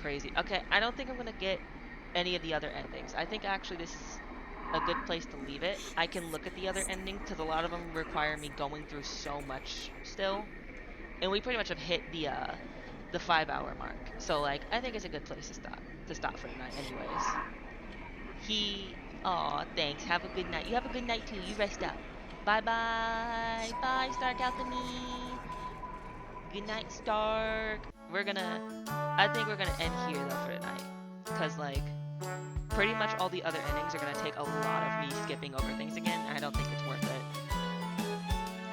crazy. Okay, I don't think I'm gonna get any of the other endings. I think actually this is a good place to leave it. I can look at the other endings because a lot of them require me going through so much still, and we pretty much have hit the 5 hour mark. So like, I think it's a good place to stop for tonight. Anyways, aw, thanks. Have a good night. You have a good night too. You rest up. Bye bye. Bye, Stark Alchemy. Good night, Stark. I think we're gonna end here though for tonight, cause like, pretty much all the other endings are gonna take a lot of me skipping over things again, and I don't think it's worth it.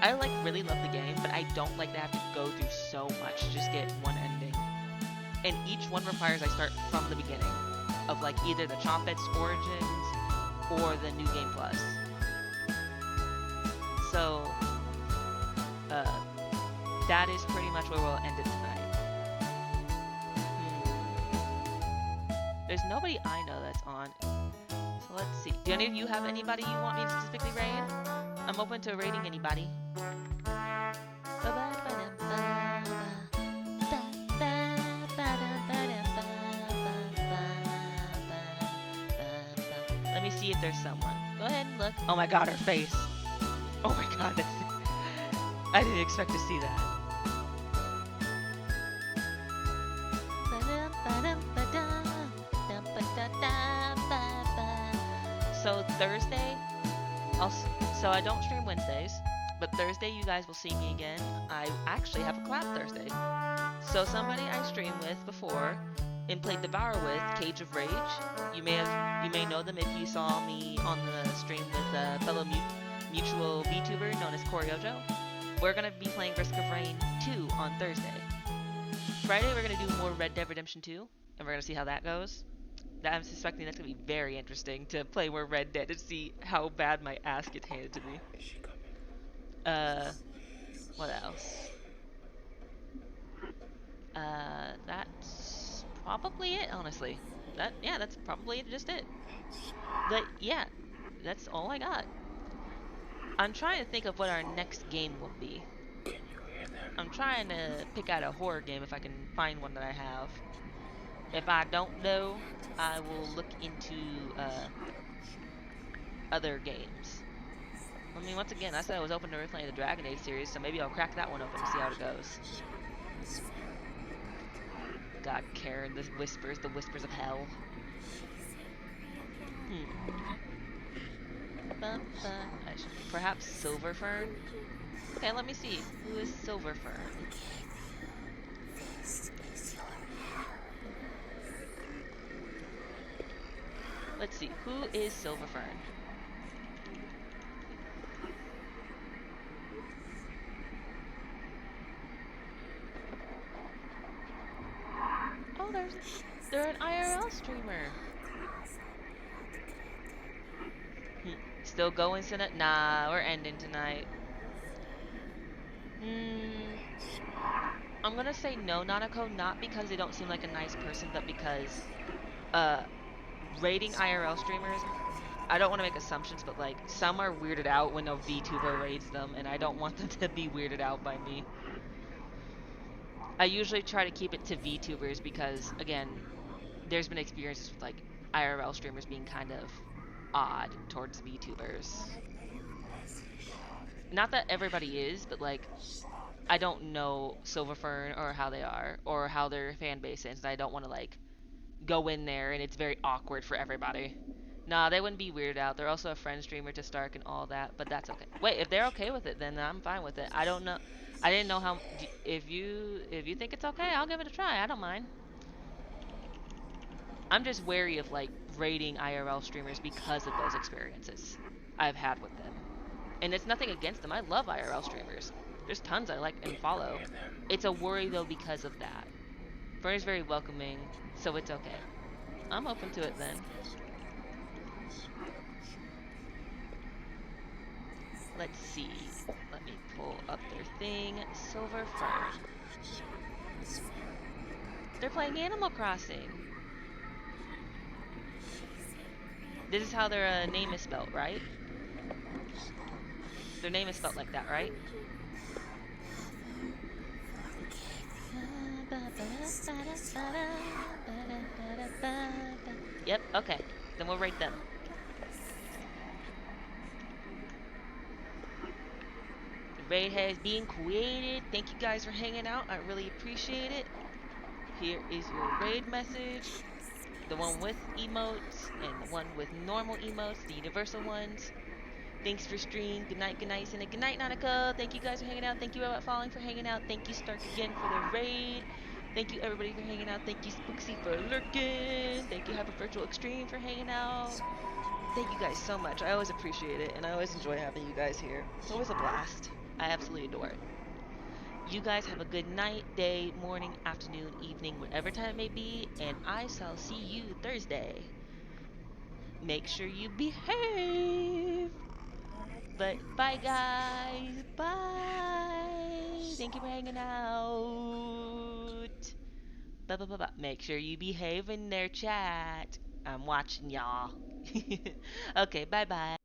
I like really love the game, but I don't like to have to go through so much to just get one ending. And each one requires I start from the beginning of like either the Chompets Origins or the New Game Plus. So that is pretty much where we'll end it tonight. There's nobody I know that's on. So let's see. Do any of you have anybody you want me to specifically raid? I'm open to raiding anybody. Let me see if there's someone. Go ahead and look. Oh my god, her face. Oh my god, I didn't expect to see that. So Thursday, so I don't stream Wednesdays, but Thursday you guys will see me again. I actually have a collab Thursday. So somebody I streamed with before and played Devour with, Cage of Rage. You may know them if you saw me on the stream with a fellow mutual VTuber known as Koryojo. We're gonna be playing Risk of Rain 2 on Thursday. Friday we're gonna do more Red Dead Redemption 2, and we're gonna see how that goes. I'm suspecting that's gonna be very interesting to play more Red Dead and see how bad my ass gets handed to me. What else? That's probably it, honestly. That's probably just it. But yeah, that's all I got. I'm trying to think of what our next game will be. I'm trying to pick out a horror game if I can find one that I have. If I don't know, I will look into other games. I mean, once again, I said I was open to replaying the Dragon Age series, so maybe I'll crack that one open and see how it goes. God, Karen, the whispers of hell. Perhaps Silverfern? Okay, let me see. Who is Silverfern? Let's see. Who is Silverfern? Oh, they're an IRL streamer. Still going tonight? Nah, we're ending tonight. I'm gonna say no, Nanako, not because they don't seem like a nice person, but because raiding IRL streamers, I don't want to make assumptions, but like some are weirded out when a VTuber raids them, and I don't want them to be weirded out by me. I usually try to keep it to VTubers because, again, there's been experiences with like IRL streamers being kind of odd towards VTubers. Not that everybody is, but like, I don't know Silverfern or how they are or how their fan base is, and I don't want to like go in there and it's very awkward for everybody. Nah, they wouldn't be weirded out. They're also a friend streamer to Stark and all that, but that's okay. Wait, if they're okay with it, then I'm fine with it. I don't know. I didn't know how. If you think it's okay, I'll give it a try. I don't mind. I'm just wary of like raiding IRL streamers because of those experiences I've had with them. And it's nothing against them. I love IRL streamers. There's tons I like and follow. It's a worry though because of that. Fern is very welcoming, so it's okay. I'm open to it then. Let's see. Let me pull up their thing. Silverfern. They're playing Animal Crossing. This is how their name is spelled, right? Their name is spelled like that, right? Ba, ba. Yep, okay. Then we'll rate them. The raid has been created. Thank you guys for hanging out. I really appreciate it. Here is your raid message. The one with emotes and the one with normal emotes, the universal ones. Thanks for stream. Good night, Cynic. Good night, Nanika. Thank you guys for hanging out. Thank you, Robot Falling, for hanging out. Thank you, Stark, again for the raid. Thank you, everybody, for hanging out. Thank you, Spooksy, for lurking. Thank you, Hyper Virtual Extreme, for hanging out. Thank you guys so much. I always appreciate it, and I always enjoy having you guys here. It's always a blast. I absolutely adore it. You guys have a good night, day, morning, afternoon, evening, whatever time it may be, and I shall see you Thursday. Make sure you behave. But bye, guys. Bye. Thank you for hanging out. Bye, bye, bye, bye. Make sure you behave in their chat. I'm watching y'all. Okay, bye, bye.